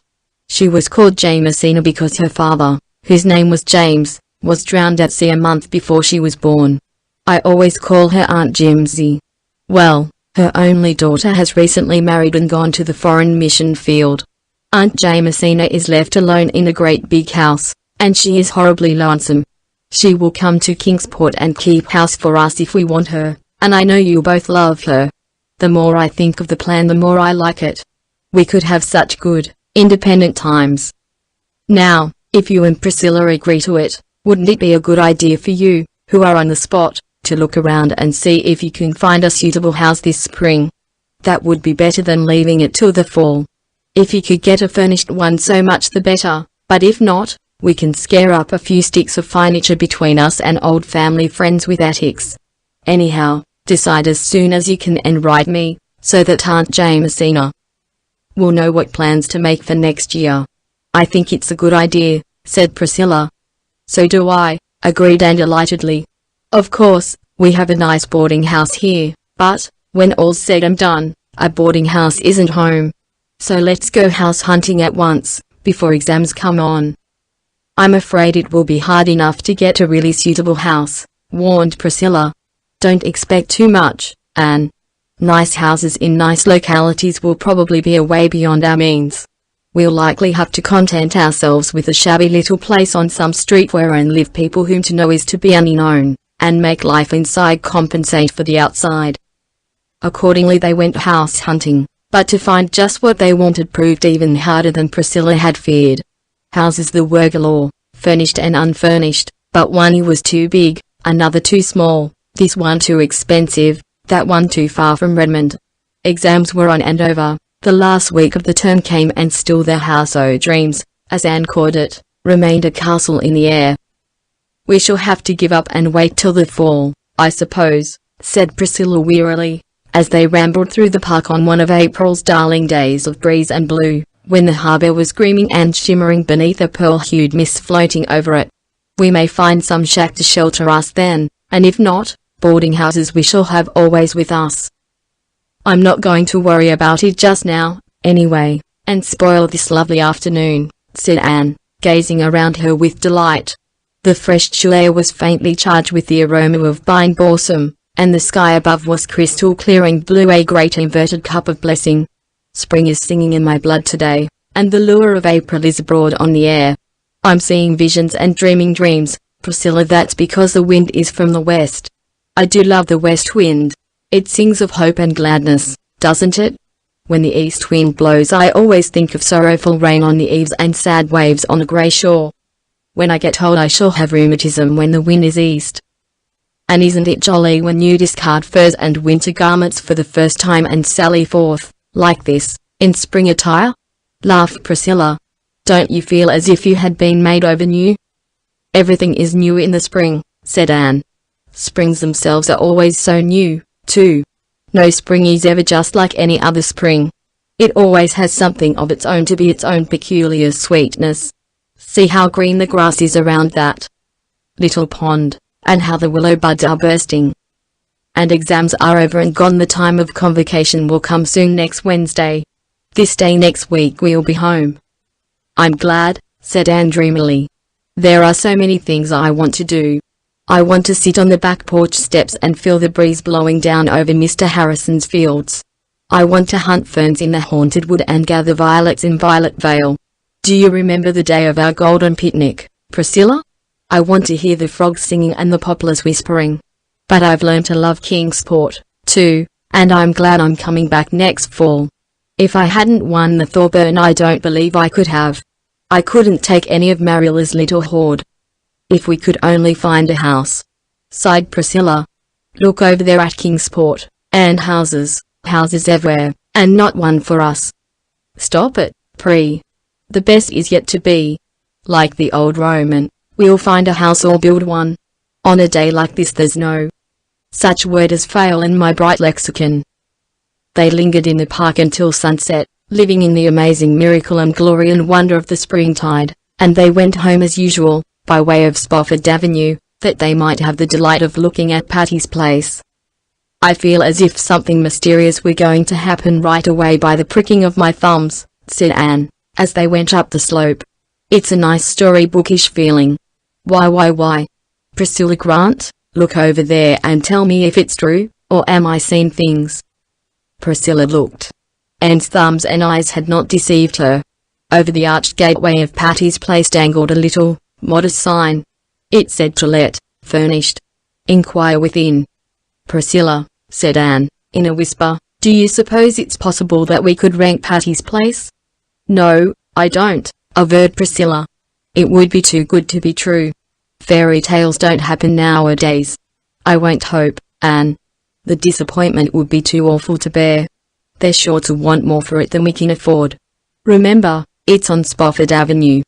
Speaker 1: She was called Jamesina because her father, whose name was James, was drowned at sea a month before she was born. I always call her Aunt Jimsy. Well, her only daughter has recently married and gone to the foreign mission field. Aunt Jamesina is left alone in a great big house, and she is horribly lonesome. She will come to Kingsport and keep house for us if we want her, and I know you both love her. The more I think of the plan, the more I like it. We could have such good, independent times. Now, if you and Priscilla agree to it, wouldn't it be a good idea for you, who are on the spot, to look around and see if you can find a suitable house this spring? That would be better than leaving it till the fall. If you could get a furnished one, so much the better, but if not, we can scare up a few sticks of furniture between us and old family friends with attics. Anyhow, decide as soon as you can and write me, so that Aunt Jamesina will know what plans to make for next year. I think it's a good idea, said Priscilla. So do I, agreed Anne delightedly. Of course, we have a nice boarding house here, but, when all's said and done, a boarding house isn't home. So let's go house hunting at once, before exams come on. I'm afraid it will be hard enough to get a really suitable house, warned Priscilla. Don't expect too much, Anne. Nice houses in nice localities will probably be a way beyond our means. We'll likely have to content ourselves with a shabby little place on some street wherein live people whom to know is to be unknown, and make life inside compensate for the outside. Accordingly they went house hunting, but to find just what they wanted proved even harder than Priscilla had feared. Houses there were galore, furnished and unfurnished, but one was too big, another too small, this one too expensive, that one too far from Redmond. Exams were on and over, the last week of the term came, and still their house o' dreams, as Anne called it, remained a castle in the air. We shall have to give up and wait till the fall, I suppose," said Priscilla wearily, as they rambled through the park on one of April's darling days of breeze and blue, when the harbour was gleaming and shimmering beneath a pearl-hued mist floating over it. "We may find some shack to shelter us then, and if not, boarding houses we shall have always with us. I'm not going to worry about it just now, anyway, and spoil this lovely afternoon," said Anne, gazing around her with delight. The fresh chill air was faintly charged with the aroma of vine blossom, and the sky above was crystal clear and blue, a great inverted cup of blessing. "Spring is singing in my blood today, and the lure of April is abroad on the air. I'm seeing visions and dreaming dreams, Priscilla. That's because the wind is from the west. I do love the west wind. It sings of hope and gladness, doesn't it? When the east wind blows I always think of sorrowful rain on the eaves and sad waves on a grey shore. When I get told I shall have rheumatism when the wind is east. And isn't it jolly when you discard furs and winter garments for the first time and sally forth, like this, in spring attire?" laughed Priscilla. "Don't you feel as if you had been made over new?" "Everything is new in the spring," said Anne. "Springs themselves are always so new, too. No spring is ever just like any other spring. It always has something of its own to be its own peculiar sweetness. See how green the grass is around that little pond, and how the willow buds are bursting. And exams are over and gone. The time of convocation will come soon next Wednesday. This day next week we'll be home." "I'm glad," said Anne dreamily. "There are so many things I want to do. I want to sit on the back porch steps and feel the breeze blowing down over Mr. Harrison's fields. I want to hunt ferns in the haunted wood and gather violets in Violet Vale. Do you remember the day of our golden picnic, Priscilla? I want to hear the frogs singing and the poplars whispering. But I've learned to love Kingsport, too, and I'm glad I'm coming back next fall. If I hadn't won the Thorburn I don't believe I could have. I couldn't take any of Marilla's little hoard. If we could only find a house," sighed Priscilla. "Look over there at Kingsport, and houses everywhere, and not one for us." "Stop it, Pri. The best is yet to be. Like the old Roman, we'll find a house or build one. On a day like this there's no such word as fail in my bright lexicon." They lingered in the park until sunset, living in the amazing miracle and glory and wonder of the springtide, and they went home as usual, by way of Spofford Avenue, that they might have the delight of looking at Patty's place. "I feel as if something mysterious were going to happen right away by the pricking of my thumbs," said Anne, as they went up the slope. "It's a nice storybookish feeling." Why? "Priscilla Grant, look over there and tell me if it's true, or am I seeing things?" Priscilla looked. Anne's thumbs and eyes had not deceived her. Over the arched gateway of Patty's place dangled a little, modest sign. It said "To Let, Furnished. Inquire within." "Priscilla," said Anne, in a whisper, "do you suppose it's possible that we could rent Patty's place?" "No, I don't," averred Priscilla. "It would be too good to be true. Fairy tales don't happen nowadays. I won't hope, Anne. The disappointment would be too awful to bear. They're sure to want more for it than we can afford. Remember, it's on Spofford Avenue."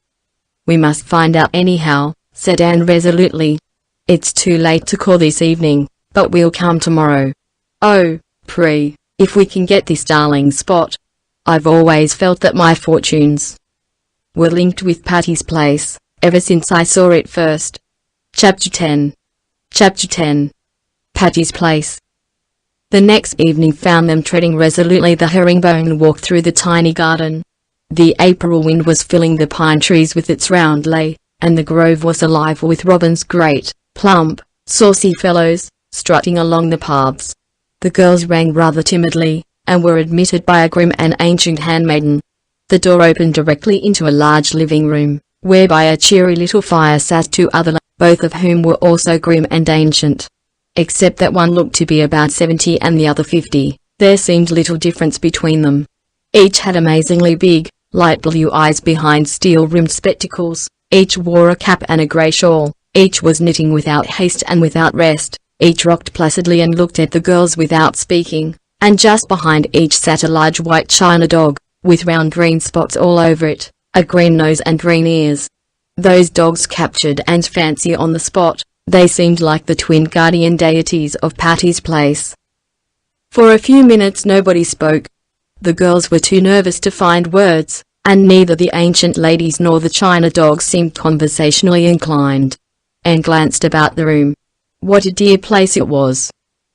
Speaker 1: "We must find out anyhow," said Anne resolutely. "It's too late to call this evening, but we'll come tomorrow. Oh, Pri, if we can get this darling spot. I've always felt that my fortunes were linked with Patty's place, ever since I saw it first." Chapter 10. Patty's Place. The next evening found them treading resolutely the herringbone walk through the tiny garden. The April wind was filling the pine trees with its round lay, and the grove was alive with robins, great, plump, saucy fellows, strutting along the paths. The girls rang rather timidly, and were admitted by a grim and ancient handmaiden. The door opened directly into a large living room, where by a cheery little fire sat two other, both of whom were also grim and ancient. Except that one looked to be about 70 and the other 50, there seemed little difference between them. Each had amazingly big, light blue eyes behind steel-rimmed spectacles, each wore a cap and a grey shawl, each was knitting without haste and without rest, each rocked placidly and looked at the girls without speaking, and just behind each sat a large white china dog, with round green spots all over it, a green nose and green ears. Those dogs captured Anne's fancy on the spot. They seemed like the twin guardian deities of Patty's place. For a few minutes nobody spoke. The girls were too nervous to find words, and neither the ancient ladies nor the china dogs seemed conversationally inclined. Anne glanced about the room. What a dear place it was.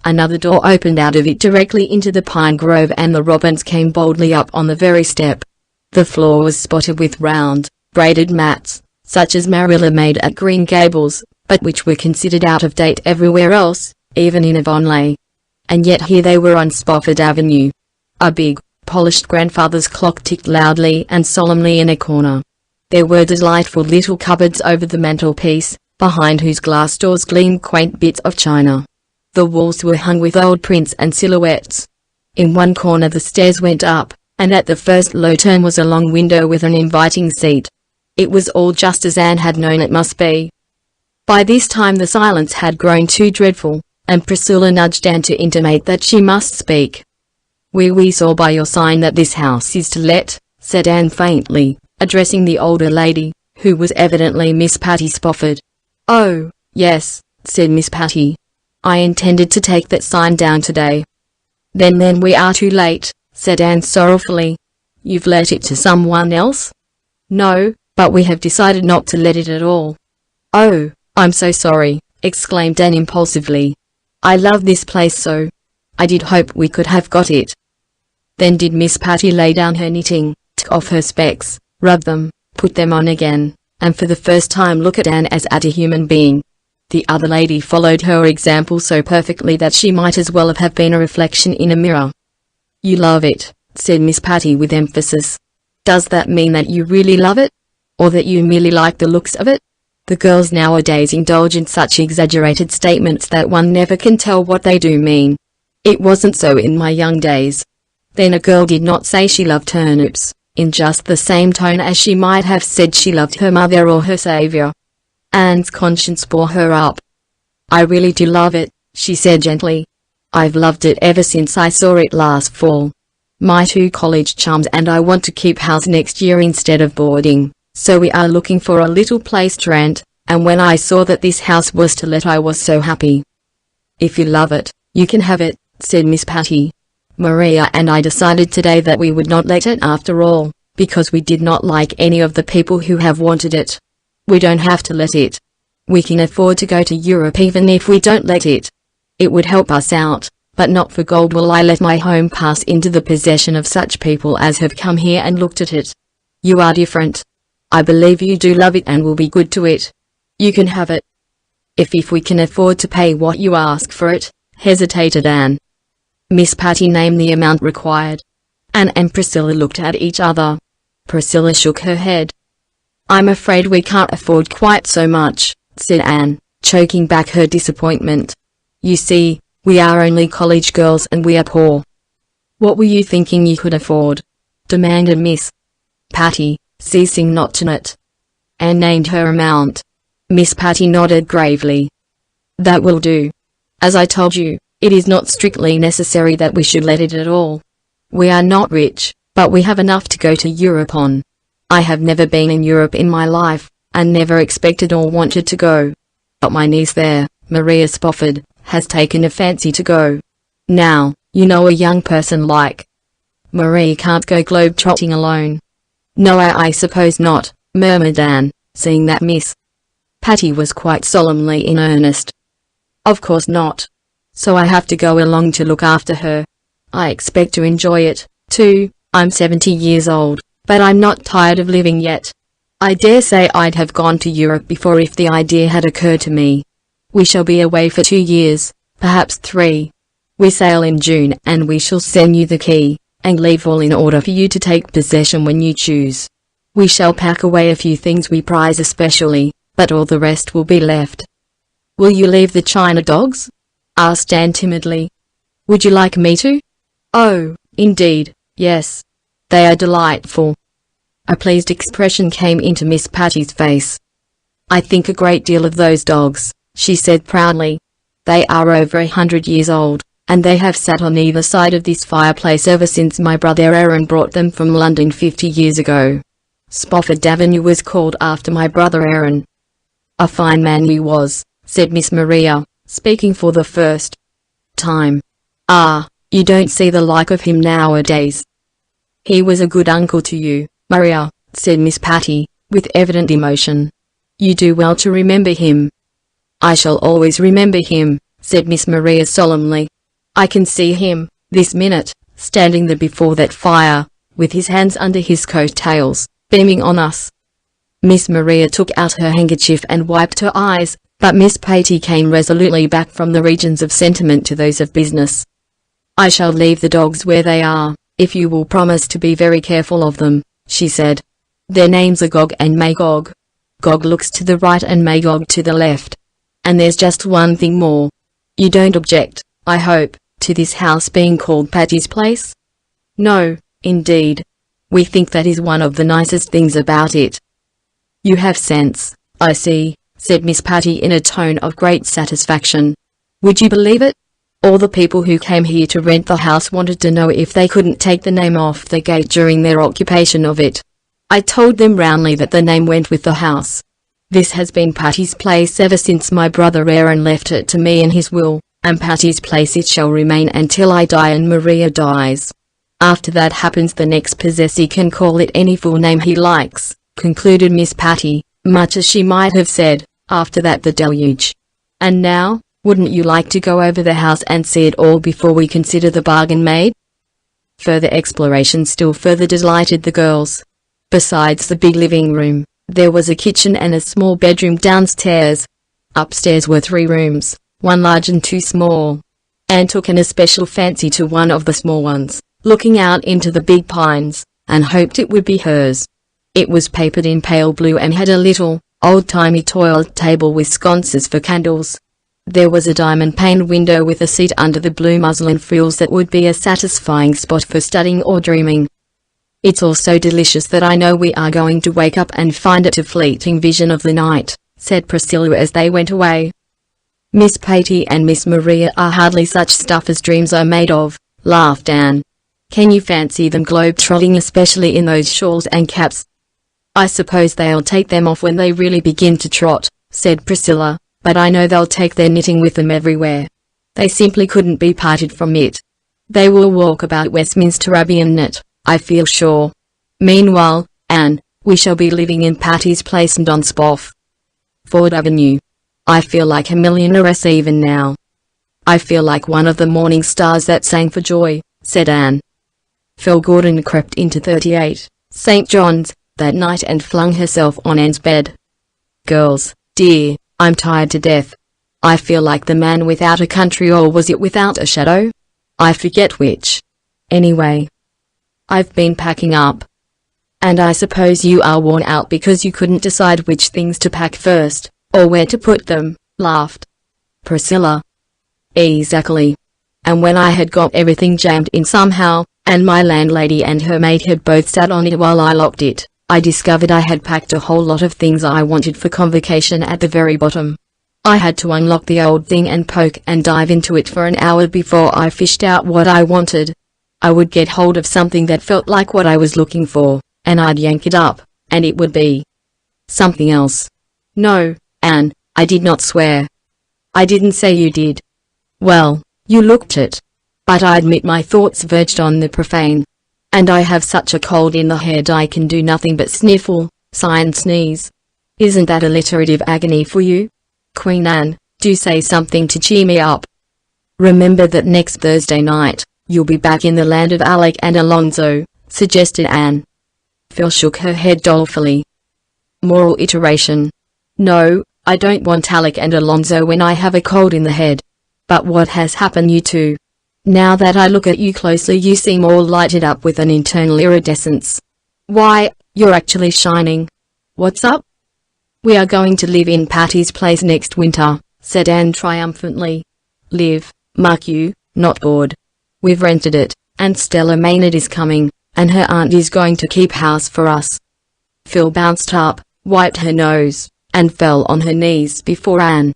Speaker 1: Another door opened out of it directly into the pine grove, and the robins came boldly up on the very step. The floor was spotted with round, braided mats, such as Marilla made at Green Gables, but which were considered out of date everywhere else, even in Avonlea. And yet here they were on Spofford Avenue. A big, polished grandfather's clock ticked loudly and solemnly in a corner. There were delightful little cupboards over the mantelpiece, behind whose glass doors gleamed quaint bits of china. The walls were hung with old prints and silhouettes. In one corner the stairs went up, and at the first low turn was a long window with an inviting seat. It was all just as Anne had known it must be. By this time the silence had grown too dreadful, and Priscilla nudged Anne to intimate that she must speak. We saw by your sign that this house is to let," said Anne faintly, addressing the older lady, who was evidently Miss Patty Spofford. "Oh, yes," said Miss Patty. "I intended to take that sign down today." Then we are too late," said Anne sorrowfully. "You've let it to someone else?" "No, but we have decided not to let it at all." "Oh, I'm so sorry," exclaimed Anne impulsively. "I love this place so. I did hope we could have got it." Then did Miss Patty lay down her knitting, took off her specs, rub them, put them on again, and for the first time look at Anne as at a human being. The other lady followed her example so perfectly that she might as well have been a reflection in a mirror. "You love it," said Miss Patty with emphasis. "Does that mean that you really love it? Or that you merely like the looks of it?" The girls nowadays indulge in such exaggerated statements that one never can tell what they do mean. It wasn't so in my young days. Then a girl did not say she loved turnips, in just the same tone as she might have said she loved her mother or her savior. Anne's conscience bore her up. "I really do love it," she said gently. "I've loved it ever since I saw it last fall. My 2 college chums and I want to keep house next year instead of boarding, so we are looking for a little place to rent, and when I saw that this house was to let I was so happy." "If you love it, you can have it," said Miss Patty. "Maria and I decided today that we would not let it after all, because we did not like any of the people who have wanted it. We don't have to let it. We can afford to go to Europe even if we don't let it. It would help us out, but not for gold will I let my home pass into the possession of such people as have come here and looked at it. You are different. I believe you do love it and will be good to it. You can have it. If we can afford to pay what you ask for it," hesitated Anne. Miss Patty named the amount required. Anne and Priscilla looked at each other. Priscilla shook her head. "I'm afraid we can't afford quite so much," said Anne, choking back her disappointment. "You see, we are only college girls and we are poor." "What were you thinking you could afford?" demanded Miss Patty, ceasing not to knit. Anne named her amount. Miss Patty nodded gravely. "That will do. As I told you, it is not strictly necessary that we should let it at all. We are not rich, but we have enough to go to Europe on. I have never been in Europe in my life, and never expected or wanted to go. But my niece there, Maria Spofford, has taken a fancy to go. Now, you know a young person like Marie can't go globe-trotting alone." "No, I suppose not," murmured Anne, seeing that Miss Patty was quite solemnly in earnest. "Of course not. So I have to go along to look after her. I expect to enjoy it, too. I'm 70 years old, but I'm not tired of living yet. I dare say I'd have gone to Europe before if the idea had occurred to me. We shall be away for 2 years, perhaps 3. We sail in June and we shall send you the key, and leave all in order for you to take possession when you choose. We shall pack away a few things we prize especially, but all the rest will be left." "Will you leave the china dogs?" asked Anne timidly. "Would you like me to?" "Oh, indeed, yes. They are delightful." A pleased expression came into Miss Patty's face. "I think a great deal of those dogs," she said proudly. "They are over 100 years old, and they have sat on either side of this fireplace ever since my brother Aaron brought them from London 50 years ago. Spofford Avenue was called after my brother Aaron. A fine man he was, said Miss Maria, speaking for the first time. Ah, you don't see the like of him nowadays. He was a good uncle to you, Maria, said Miss Patty, with evident emotion. You do well to remember him. I shall always remember him, said Miss Maria solemnly. I can see him, this minute, standing there before that fire, with his hands under his coat-tails, beaming on us. Miss Maria took out her handkerchief and wiped her eyes, but Miss Patty came resolutely back from the regions of sentiment to those of business. I shall leave the dogs where they are, if you will promise to be very careful of them, she said. Their names are Gog and Magog. Gog looks to the right and Magog to the left. And there's just one thing more. You don't object, I hope, to this house being called Patty's Place? No, indeed. We think that is one of the nicest things about it. You have sense, I see, said Miss Patty in a tone of great satisfaction. Would you believe it? All the people who came here to rent the house wanted to know if they couldn't take the name off the gate during their occupation of it. I told them roundly that the name went with the house. This has been Patty's Place ever since my brother Aaron left it to me in his will, and Patty's Place it shall remain until I die and Maria dies. After that happens the next possessor can call it any full name he likes, concluded Miss Patty, much as she might have said, after that the deluge. And now, wouldn't you like to go over the house and see it all before we consider the bargain made? Further exploration still further delighted the girls. Besides the big living room, there was a kitchen and a small bedroom downstairs. Upstairs were 3 rooms, 1 large and 2 small. Anne took an especial fancy to one of the small ones, looking out into the big pines, and hoped it would be hers. It was papered in pale blue and had a little, old-timey toilet table with sconces for candles. There was a diamond-paned window with a seat under the blue muslin frills that would be a satisfying spot for studying or dreaming. It's all so delicious that I know we are going to wake up and find it a fleeting vision of the night, said Priscilla as they went away. Miss Patty and Miss Maria are hardly such stuff as dreams are made of, laughed Anne. Can you fancy them globe-trotting, especially in those shawls and caps? I suppose they'll take them off when they really begin to trot, said Priscilla, but I know they'll take their knitting with them everywhere. They simply couldn't be parted from it. They will walk about Westminster Abbey and knit, I feel sure. Meanwhile, Anne, we shall be living in Patty's Place and on Spofford Avenue. I feel like a millionairess even now. I feel like one of the morning stars that sang for joy, said Anne. Phil Gordon crept into 38 St. John's that night and flung herself on Anne's bed. Girls, dear, I'm tired to death. I feel like the man without a country, or was it without a shadow? I forget which. Anyway, I've been packing up. And I suppose you are worn out because you couldn't decide which things to pack first, or where to put them, laughed Priscilla. Exactly. And when I had got everything jammed in somehow, and my landlady and her maid had both sat on it while I locked it, I discovered I had packed a whole lot of things I wanted for convocation at the very bottom. I had to unlock the old thing and poke and dive into it for an hour before I fished out what I wanted. I would get hold of something that felt like what I was looking for, and I'd yank it up, and it would be something else. No, Anne, I did not swear. I didn't say you did. Well, you looked it. But I admit my thoughts verged on the profane. And I have such a cold in the head I can do nothing but sniffle, sigh and sneeze. Isn't that alliterative agony for you? Queen Anne, do say something to cheer me up. Remember that next Thursday night, you'll be back in the land of Alec and Alonzo, suggested Anne. Phil shook her head dolefully. Moral iteration. No, I don't want Alec and Alonzo when I have a cold in the head. But what has happened you two? Now that I look at you closely, you seem all lighted up with an internal iridescence. Why, you're actually shining. What's up? We are going to live in Patty's Place next winter, said Anne triumphantly. Live, mark you, not board. We've rented it, and Stella Maynard is coming, and her aunt is going to keep house for us. Phil bounced up, wiped her nose, and fell on her knees before Anne.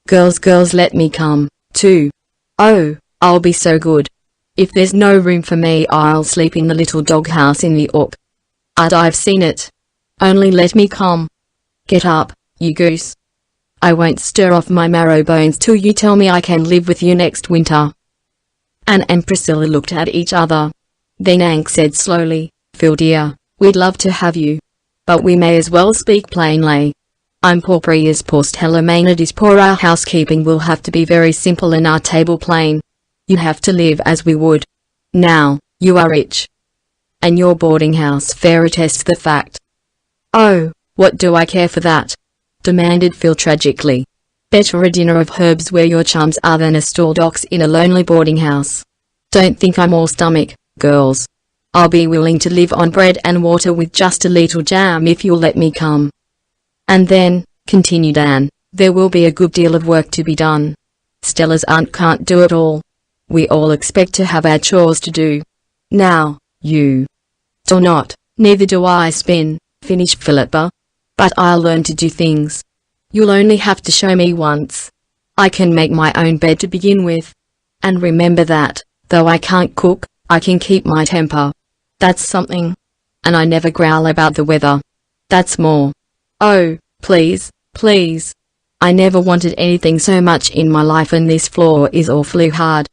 Speaker 1: Girls, let me come, too. Oh, I'll be so good. If there's no room for me, I'll sleep in the little doghouse in the Ork. I've seen it. Only let me come. Get up, you goose. I won't stir off my marrow bones till you tell me I can live with you next winter." Anne and Priscilla looked at each other. Then Anne said slowly, "Phil dear, we'd love to have you. But we may as well speak plainly. I'm poor, Priya's poor, Stella Maynard is poor, our housekeeping will have to be very simple and our table plain. You have to live as we would. Now, you are rich. And your boarding house fare attests the fact." "Oh, what do I care for that?" demanded Phil tragically. "Better a dinner of herbs where your chums are than a stalled ox in a lonely boarding house. Don't think I'm all stomach, girls. I'll be willing to live on bread and water with just a little jam if you'll let me come. And then," continued Anne, "there will be a good deal of work to be done. Stella's aunt can't do it all. We all expect to have our chores to do. Now, you do not, neither do I spin," finished Philippa. "But I'll learn to do things. You'll only have to show me once. I can make my own bed to begin with. And remember that, though I can't cook, I can keep my temper. That's something. And I never growl about the weather. That's more. Oh, please, please. I never wanted anything so much in my life, and this floor is awfully hard."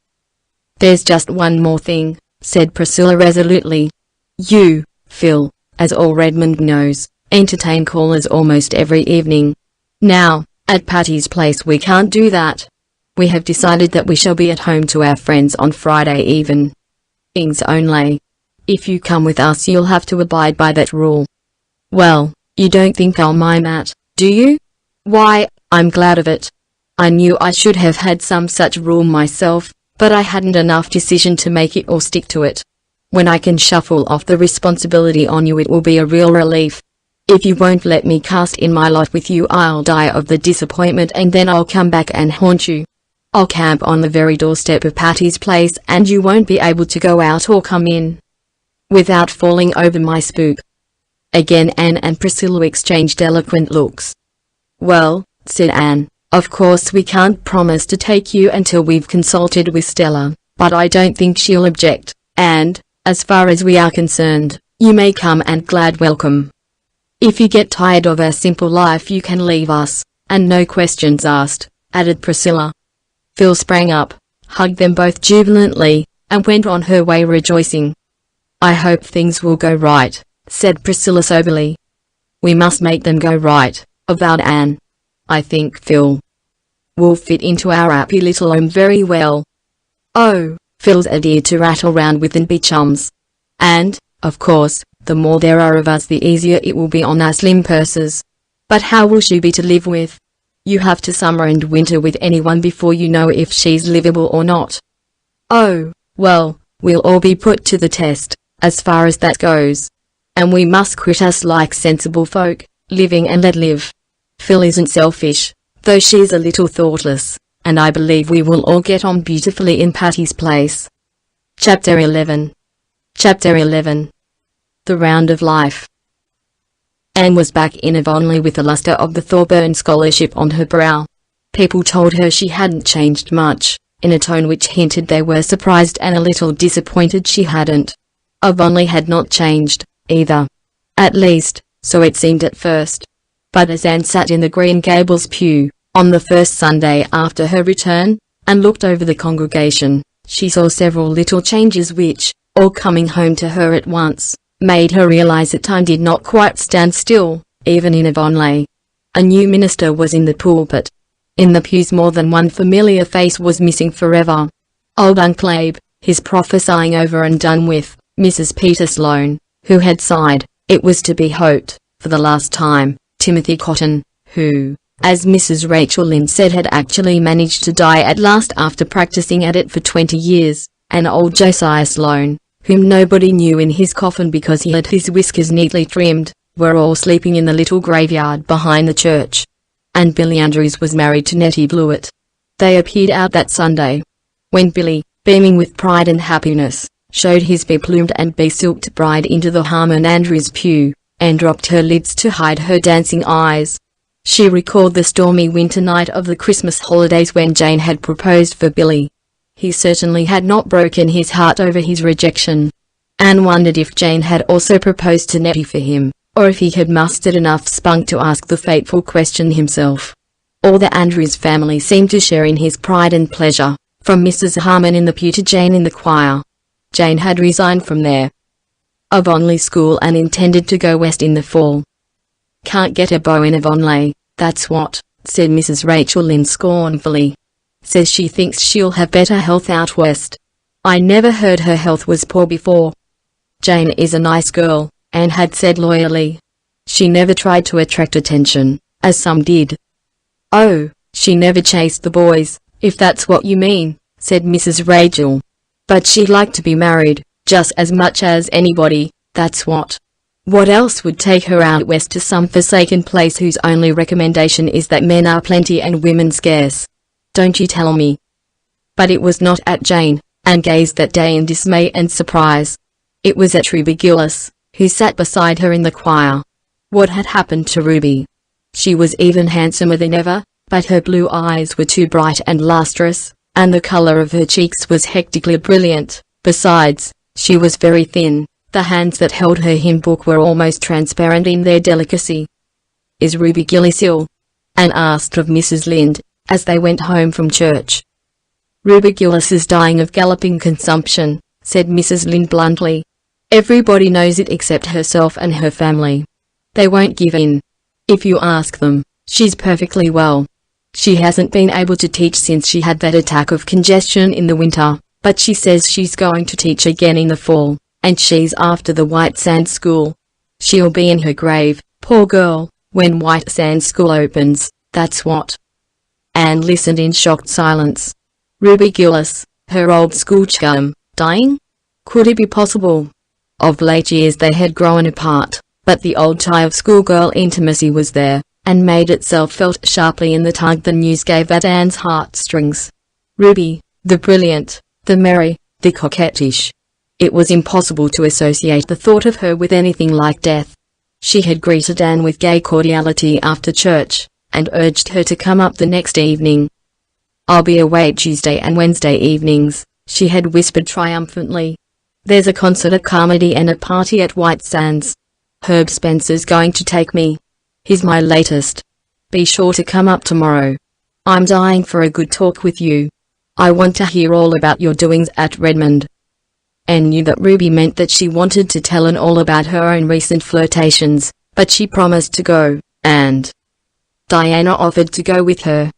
Speaker 1: "There's just one more thing," said Priscilla resolutely. "You, Phil, as all Redmond knows, entertain callers almost every evening. Now, at Patty's place we can't do that. We have decided that we shall be at home to our friends on Friday evenings only. If you come with us you'll have to abide by that rule." "Well, you don't think I'll mind that, do you?" "Why, I'm glad of it. I knew I should have had some such rule myself, but I hadn't enough decision to make it or stick to it. When I can shuffle off the responsibility on you it will be a real relief. If you won't let me cast in my lot with you I'll die of the disappointment, and then I'll come back and haunt you. I'll camp on the very doorstep of Patty's place and you won't be able to go out or come in without falling over my spook." Again Anne and Priscilla exchanged eloquent looks. "Well," said Anne, "of course we can't promise to take you until we've consulted with Stella, but I don't think she'll object, and, as far as we are concerned, you may come and glad welcome. If you get tired of our simple life you can leave us, and no questions asked," added Priscilla. Phil sprang up, hugged them both jubilantly, and went on her way rejoicing. "I hope things will go right," said Priscilla soberly. "We must make them go right," avowed Anne. "I think Phil will fit into our happy little home very well. Oh, Phil's a dear to rattle round with and be chums. And, of course, the more there are of us the easier it will be on our slim purses. But how will she be to live with? You have to summer and winter with anyone before you know if she's livable or not." "Oh, well, we'll all be put to the test, as far as that goes. And we must quit us like sensible folk, living and let live. Phil isn't selfish, though she's a little thoughtless, and I believe we will all get on beautifully in Patty's place." Chapter 11. Chapter 11. The Round of Life. Anne was back in Avonlea with the luster of the Thorburn Scholarship on her brow. People told her she hadn't changed much, in a tone which hinted they were surprised and a little disappointed she hadn't. Avonlea had not changed, either. At least, so it seemed at first. But as Anne sat in the Green Gables pew, on the first Sunday after her return, and looked over the congregation, she saw several little changes which, all coming home to her at once, made her realize that time did not quite stand still, even in Avonlea. A new minister was in the pulpit. In the pews more than one familiar face was missing forever. Old Uncle Abe, his prophesying over and done with, Mrs. Peter Sloane, who had sighed, it was to be hoped, for the last time, Timothy Cotton, who, as Mrs. Rachel Lynde said, had actually managed to die at last after practicing at it for 20 years, and old Josiah Sloane, whom nobody knew in his coffin because he had his whiskers neatly trimmed, were all sleeping in the little graveyard behind the church. And Billy Andrews was married to Nettie Blewett. They appeared out that Sunday. When Billy, beaming with pride and happiness, showed his beplumed and besilked bride into the Harmon Andrews pew, and dropped her lids to hide her dancing eyes. She recalled the stormy winter night of the Christmas holidays when Jane had proposed for Billy. He certainly had not broken his heart over his rejection. Anne wondered if Jane had also proposed to Nettie for him, or if he had mustered enough spunk to ask the fateful question himself. All the Andrews family seemed to share in his pride and pleasure, from Mrs. Harmon in the pew to Jane in the choir. Jane had resigned from their Avonlea school and intended to go west in the fall. "Can't get a beau in Avonlea, that's what," said Mrs. Rachel Lynn scornfully. "Says she thinks she'll have better health out west. I never heard her health was poor before." "Jane is a nice girl," Anne had said loyally. "She never tried to attract attention, as some did." "Oh, she never chased the boys, if that's what you mean," said Mrs. Rachel. "But she'd like to be married, just as much as anybody, that's what. What else would take her out west to some forsaken place whose only recommendation is that men are plenty and women scarce? Don't you tell me." But it was not at Jane, and gazed that day in dismay and surprise. It was at Ruby Gillis, who sat beside her in the choir. What had happened to Ruby? She was even handsomer than ever, but her blue eyes were too bright and lustrous, and the color of her cheeks was hectically brilliant. Besides, she was very thin. The hands that held her hymn book were almost transparent in their delicacy. "Is Ruby Gillis ill?" Anne asked of Mrs. Lynde, as they went home from church. "Ruby Gillis is dying of galloping consumption," said Mrs. Lynde bluntly. "Everybody knows it except herself and her family. They won't give in. If you ask them, she's perfectly well. She hasn't been able to teach since she had that attack of congestion in the winter, but she says she's going to teach again in the fall, and she's after the White Sands School. She'll be in her grave, poor girl, when White Sands School opens, that's what." Anne listened in shocked silence. Ruby Gillis, her old school chum, dying? Could it be possible? Of late years they had grown apart, but the old tie of schoolgirl intimacy was there, and made itself felt sharply in the tug the news gave at Anne's heartstrings. Ruby, the brilliant, the merry, the coquettish. It was impossible to associate the thought of her with anything like death. She had greeted Anne with gay cordiality after church, and urged her to come up the next evening. "I'll be away Tuesday and Wednesday evenings," she had whispered triumphantly. "There's a concert at Carmody and a party at White Sands. Herb Spencer's going to take me. He's my latest. Be sure to come up tomorrow. I'm dying for a good talk with you. I want to hear all about your doings at Redmond." Anne knew that Ruby meant that she wanted to tell Anne all about her own recent flirtations, but she promised to go, and Diana offered to go with her.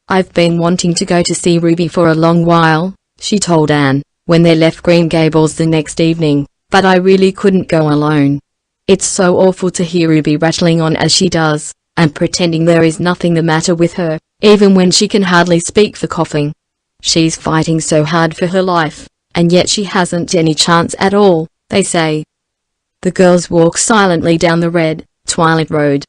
Speaker 1: "I've been wanting to go to see Ruby for a long while," she told Anne, when they left Green Gables the next evening, "but I really couldn't go alone. It's so awful to hear Ruby rattling on as she does, and pretending there is nothing the matter with her, even when she can hardly speak for coughing. She's fighting so hard for her life, and yet she hasn't any chance at all, they say." The girls walked silently down the red, twilit road.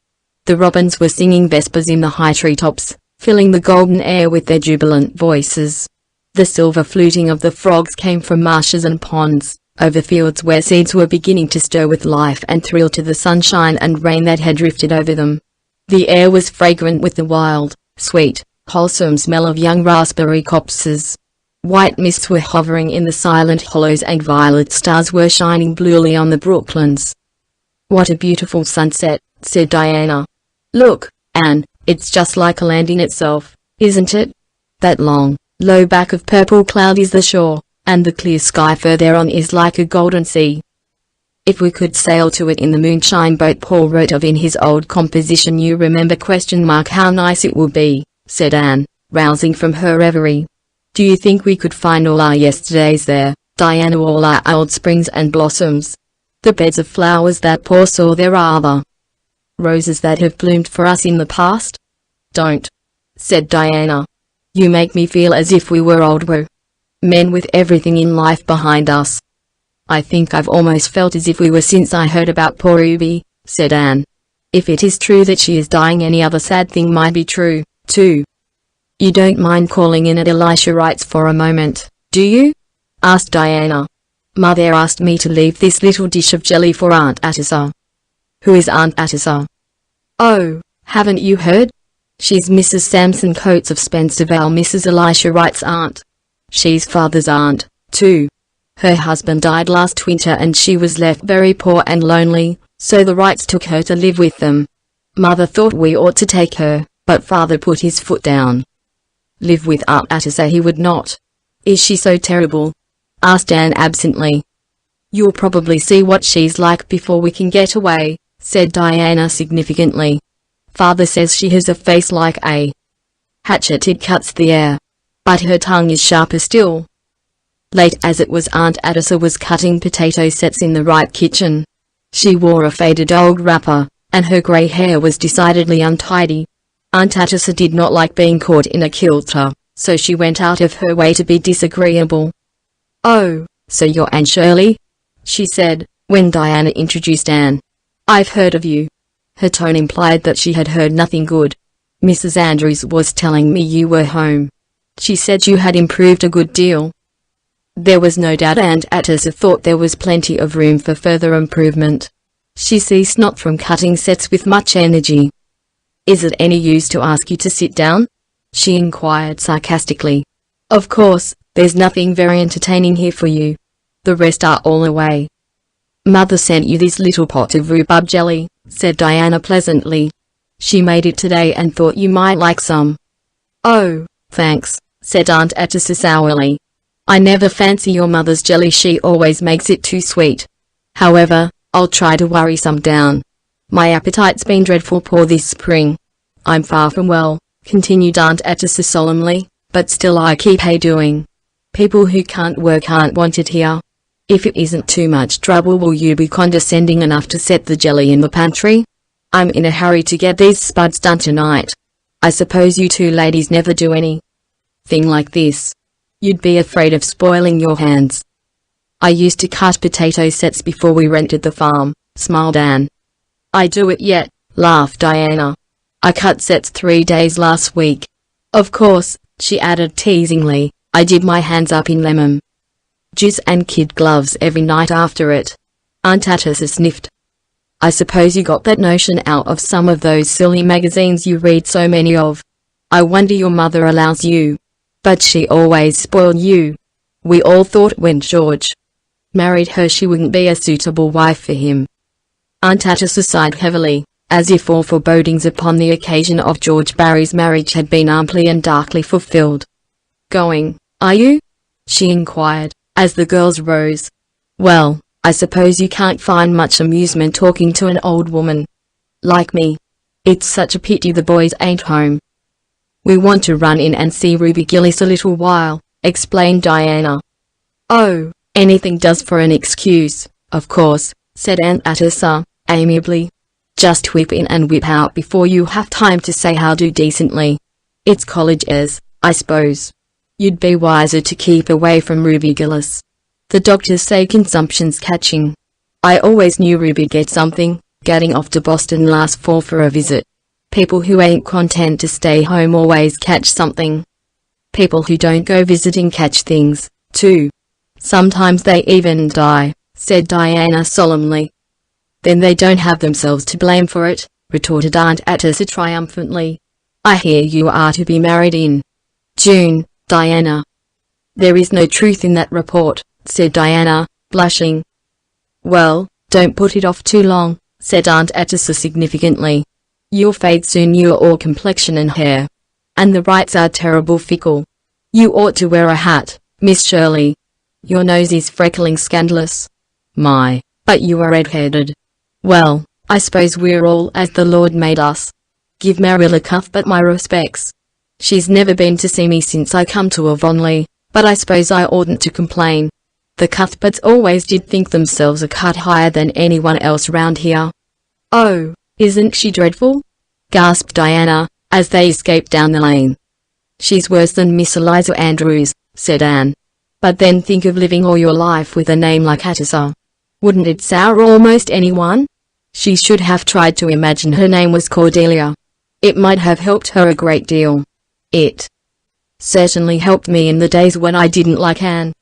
Speaker 1: The robins were singing vespers in the high treetops, filling the golden air with their jubilant voices. The silver fluting of the frogs came from marshes and ponds, over fields where seeds were beginning to stir with life and thrill to the sunshine and rain that had drifted over them. The air was fragrant with the wild, sweet, wholesome smell of young raspberry copses. White mists were hovering in the silent hollows and violet stars were shining bluely on the brooklands. "What a beautiful sunset," said Diana. "Look, Anne, it's just like a land in itself, isn't it? That long, low back of purple cloud is the shore, and the clear sky further on is like a golden sea. If we could sail to it in the moonshine boat Paul wrote of in his old composition you remember ? How nice it would be," said Anne, rousing from her reverie. "Do you think we could find all our yesterdays there, Diana, all our old springs and blossoms? The beds of flowers that Paul saw there, are the roses that have bloomed for us in the past?" "Don't," said Diana. "You make me feel as if we were old men with everything in life behind us." "I think I've almost felt as if we were since I heard about poor Ruby," said Anne. "If it is true that she is dying, any other sad thing might be true, too." "You don't mind calling in at Elisha Wright's for a moment, do you?" asked Diana. "Mother asked me to leave this little dish of jelly for Aunt Atissa." "Who is Aunt Atissa?" "Oh, haven't you heard? She's Mrs. Samson Coates of Spencervale, Mrs. Elisha Wright's aunt. She's Father's aunt, too. Her husband died last winter and she was left very poor and lonely, so the Wrights took her to live with them. Mother thought we ought to take her, but Father put his foot down. Live with Aunt Atessa he would not. Is she so terrible? Asked Anne absently. You'll probably see what she's like before we can get away, said Diana significantly. Father says she has a face like a hatchet. It cuts the air, but her tongue is sharper still. Late as it was, Aunt Atessa was cutting potato sets in the Wright kitchen. She wore a faded old wrapper, and her grey hair was decidedly untidy. Aunt Atessa did not like being caught in a kilter, so she went out of her way to be disagreeable. "Oh, so you're Anne Shirley?" she said, when Diana introduced Anne. "I've heard of you." Her tone implied that she had heard nothing good. "Mrs. Andrews was telling me you were home. She said you had improved a good deal." There was no doubt Aunt Atessa thought there was plenty of room for further improvement. She ceased not from cutting sets with much energy. "Is it any use to ask you to sit down?" she inquired sarcastically. "Of course, there's nothing very entertaining here for you. The rest are all away." "Mother sent you this little pot of rhubarb jelly," said Diana pleasantly. "She made it today and thought you might like some." "Oh, thanks," said Aunt Atessa sourly. "I never fancy your mother's jelly. She always makes it too sweet. However, I'll try to worry some down. My appetite's been dreadful poor this spring. I'm far from well," continued Aunt Atessa solemnly, "but still I keep doing. People who can't work aren't wanted here. If it isn't too much trouble, will you be condescending enough to set the jelly in the pantry? I'm in a hurry to get these spuds done tonight. I suppose you two ladies never do anything like this. You'd be afraid of spoiling your hands." "I used to cut potato sets before we rented the farm," smiled Anne. "I do it yet," laughed Diana. "I cut sets 3 days last week. Of course," she added teasingly, "I dip my hands up in lemon juice and kid gloves every night after it." Aunt Atessa sniffed. "I suppose you got that notion out of some of those silly magazines you read so many of. I wonder your mother allows you. But she always spoiled you. We all thought when George married her she wouldn't be a suitable wife for him." Aunt Atessa sighed heavily, as if all forebodings upon the occasion of George Barry's marriage had been amply and darkly fulfilled. "Going, are you?" she inquired, as the girls rose. "Well, I suppose you can't find much amusement talking to an old woman like me. It's such a pity the boys ain't home." "We want to run in and see Ruby Gillis a little while," explained Diana. "Oh, anything does for an excuse, of course," said Aunt Atessa, amiably. "Just whip in and whip out before you have time to say how do decently. It's college airs, I suppose. You'd be wiser to keep away from Ruby Gillis. The doctors say consumption's catching. I always knew Ruby get something, getting off to Boston last fall for a visit. People who ain't content to stay home always catch something. People who don't go visiting catch things, too. Sometimes they even die," said Diana solemnly. "Then they don't have themselves to blame for it," retorted Aunt Atessa triumphantly. "I hear you are to be married in June, Diana." "There is no truth in that report," said Diana, blushing. "Well, don't put it off too long," said Aunt Atessa significantly. "You'll fade soon. You're all complexion and hair. And the Wrights are terrible fickle. You ought to wear a hat, Miss Shirley. Your nose is freckling scandalous. My, but you are red-headed. Well, I suppose we're all as the Lord made us. Give Marilla Cuthbert my respects. She's never been to see me since I come to Avonlea, but I suppose I oughtn't to complain. The Cuthberts always did think themselves a cut higher than anyone else round here." "Oh, isn't she dreadful?" gasped Diana, as they escaped down the lane. "She's worse than Miss Eliza Andrews," said Anne. "But then think of living all your life with a name like Atessa. Wouldn't it sour almost anyone? She should have tried to imagine her name was Cordelia. It might have helped her a great deal. It certainly helped me in the days when I didn't like Anne."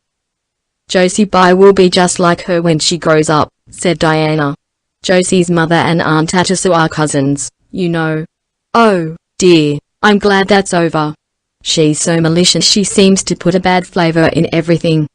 Speaker 1: "Josie Bye will be just like her when she grows up," said Diana. "Josie's mother and Aunt Atessa are cousins, you know." "Oh, dear, I'm glad that's over. She's so malicious. She seems to put a bad flavor in everything.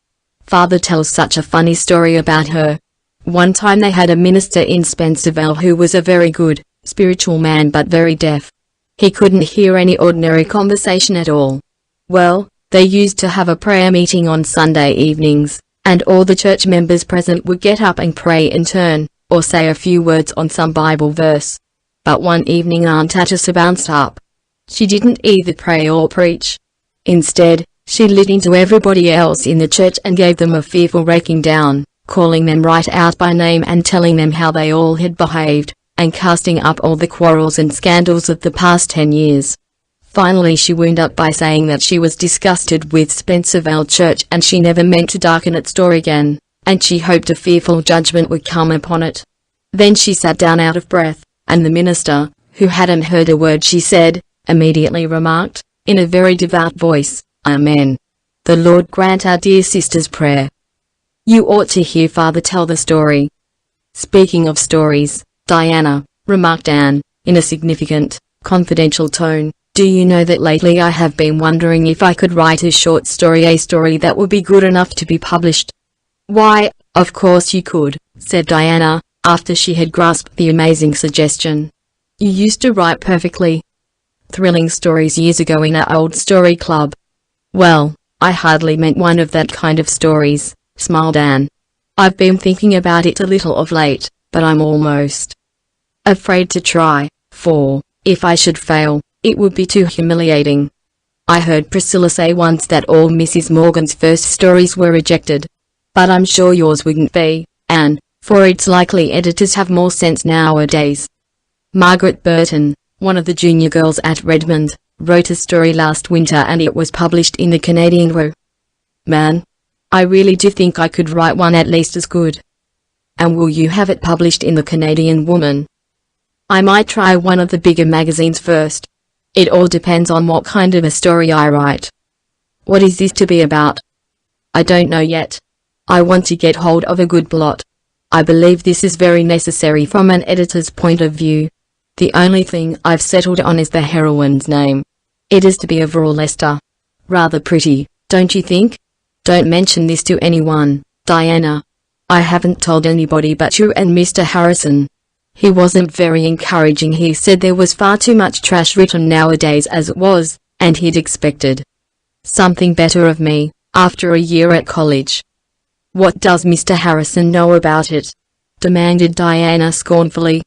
Speaker 1: Father tells such a funny story about her. One time they had a minister in Spencerville who was a very good, spiritual man but very deaf. He couldn't hear any ordinary conversation at all. Well, they used to have a prayer meeting on Sunday evenings, and all the church members present would get up and pray in turn, or say a few words on some Bible verse. But one evening Aunt Atchison bounced up. She didn't either pray or preach. Instead, she lit into everybody else in the church and gave them a fearful raking down, calling them right out by name and telling them how they all had behaved, and casting up all the quarrels and scandals of the past 10 years. Finally she wound up by saying that she was disgusted with Spencerville Church and she never meant to darken its door again, and she hoped a fearful judgment would come upon it. Then she sat down out of breath, and the minister, who hadn't heard a word she said, immediately remarked, in a very devout voice, "Amen. The Lord grant our dear sister's prayer." "You ought to hear Father tell the story." "Speaking of stories, Diana," remarked Anne, in a significant, confidential tone, "do you know that lately I have been wondering if I could write a short story, a story that would be good enough to be published?" "Why, of course you could," said Diana, after she had grasped the amazing suggestion. "You used to write perfectly thrilling stories years ago in our old story club." "Well, I hardly meant one of that kind of stories," smiled Anne. "I've been thinking about it a little of late, but I'm almost afraid to try, for, if I should fail, it would be too humiliating. I heard Priscilla say once that all Mrs. Morgan's first stories were rejected. But I'm sure yours wouldn't be, Anne, for it's likely editors have more sense nowadays." Margaret Burton, one of the junior girls at Redmond, wrote a story last winter and it was published in the Canadian Wo. "Man, I really do think I could write one at least as good." "And will you have it published in the Canadian Woman?" "I might try one of the bigger magazines first. It all depends on what kind of a story I write." "What is this to be about?" "I don't know yet. I want to get hold of a good plot. I believe this is very necessary from an editor's point of view. The only thing I've settled on is the heroine's name. It is to be Avril Lester. Rather pretty, don't you think? Don't mention this to anyone, Diana. I haven't told anybody but you and Mr. Harrison. He wasn't very encouraging. He said there was far too much trash written nowadays as it was, and he'd expected something better of me, after a year at college." "What does Mr. Harrison know about it?" demanded Diana scornfully.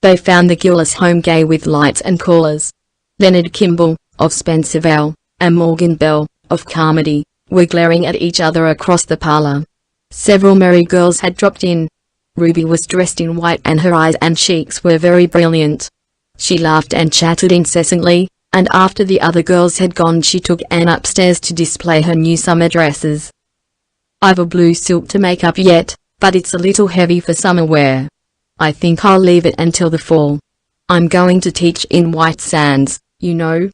Speaker 1: "They found the Gillis home gay with lights and callers. Leonard Kimball, of Spencerville, and Morgan Bell, of Carmody, were glaring at each other across the parlor. Several merry girls had dropped in. Ruby was dressed in white and her eyes and cheeks were very brilliant. She laughed and chatted incessantly, and after the other girls had gone she took Anne upstairs to display her new summer dresses. "I've a blue silk to make up yet, but it's a little heavy for summer wear. I think I'll leave it until the fall. I'm going to teach in White Sands, you know.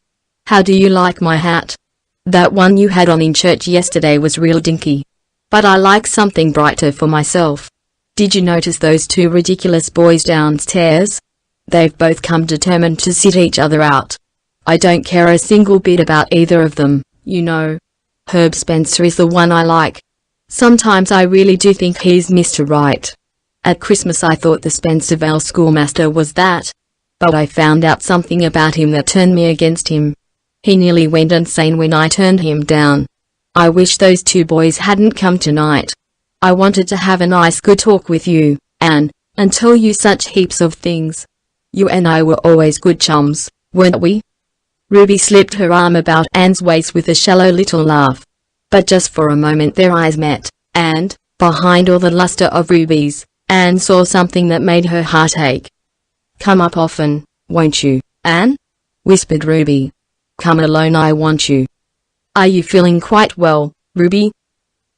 Speaker 1: How do you like my hat? That one you had on in church yesterday was real dinky. But I like something brighter for myself. Did you notice those two ridiculous boys downstairs? They've both come determined to sit each other out. I don't care a single bit about either of them, you know. Herb Spencer is the one I like. Sometimes I really do think he's Mr. Right. At Christmas I thought the Spencerville schoolmaster was that. But I found out something about him that turned me against him. He nearly went insane when I turned him down. I wish those two boys hadn't come tonight. I wanted to have a nice good talk with you, Anne, and tell you such heaps of things. You and I were always good chums, weren't we?" Ruby slipped her arm about Anne's waist with a shallow little laugh. But just for a moment their eyes met, and, behind all the luster of Ruby's, Anne saw something that made her heart ache. "Come up often, won't you, Anne?" whispered Ruby. "Come alone, I want you." "Are you feeling quite well, Ruby?"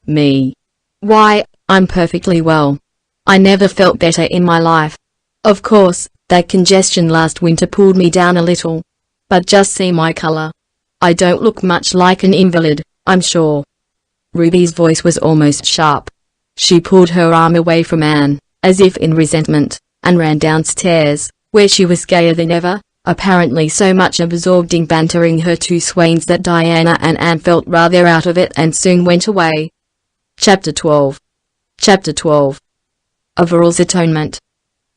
Speaker 1: "Me? Why, I'm perfectly well. I never felt better in my life. Of course, that congestion last winter pulled me down a little. But just see my color. I don't look much like an invalid, I'm sure." Ruby's voice was almost sharp. She pulled her arm away from Anne, as if in resentment, and ran downstairs, where she was gayer than ever, apparently so much absorbed in bantering her two swains that Diana and Anne felt rather out of it and soon went away. Chapter 12. Overall's atonement.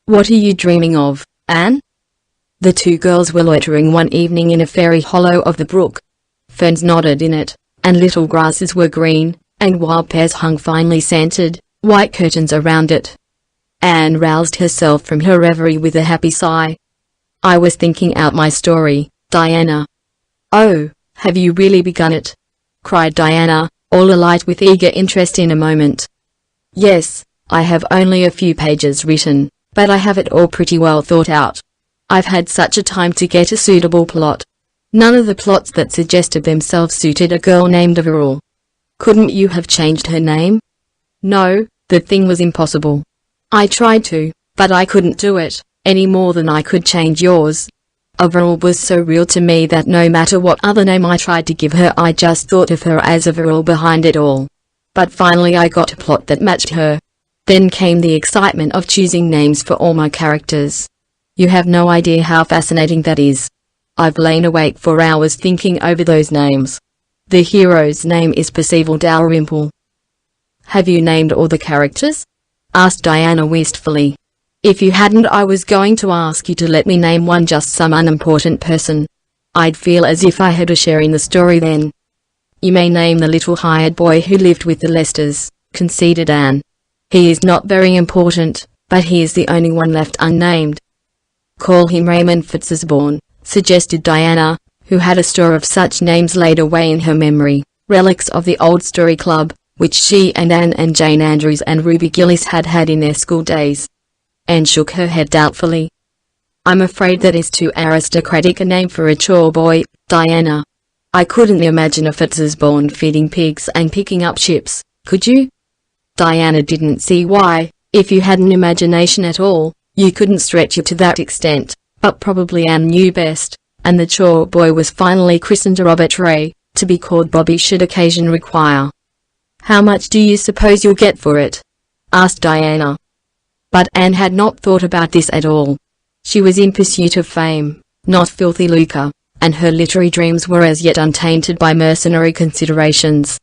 Speaker 1: What are you dreaming of, Anne? The two girls were loitering one evening in a fairy hollow of the brook. Ferns nodded in it, and little grasses were green, and wild pears hung finely scented, white curtains around it. Anne roused herself from her reverie with a happy sigh. I was thinking out my story, Diana. Oh, have you really begun it? Cried Diana, all alight with eager interest in a moment. Yes, I have only a few pages written, but I have it all pretty well thought out. I've had such a time to get a suitable plot. None of the plots that suggested themselves suited a girl named Overall. Couldn't you have changed her name? No, the thing was impossible. I tried to, but I couldn't do it, any more than I could change yours. Overall was so real to me that no matter what other name I tried to give her, I just thought of her as Overall behind it all. But finally I got a plot that matched her. Then came the excitement of choosing names for all my characters. You have no idea how fascinating that is. I've lain awake for hours thinking over those names. The hero's name is Percival Dalrymple. Have you named all the characters? Asked Diana wistfully. If you hadn't, I was going to ask you to let me name one, just some unimportant person. I'd feel as if I had a share in the story then. You may name the little hired boy who lived with the Lesters, conceded Anne. He is not very important, but he is the only one left unnamed. Call him Raymond Fitzosborne, suggested Diana, who had a store of such names laid away in her memory, relics of the old story club, which she and Anne and Jane Andrews and Ruby Gillis had had in their school days. Anne shook her head doubtfully. I'm afraid that is too aristocratic a name for a chore boy, Diana. I couldn't imagine a Fitzosborne feeding pigs and picking up ships, could you? Diana didn't see why, if you had an imagination at all, you couldn't stretch it to that extent, but probably Anne knew best, and the chore boy was finally christened Robert Ray, to be called Bobby should occasion require. How much do you suppose you'll get for it? Asked Diana. But Anne had not thought about this at all. She was in pursuit of fame, not filthy lucre, and her literary dreams were as yet untainted by mercenary considerations.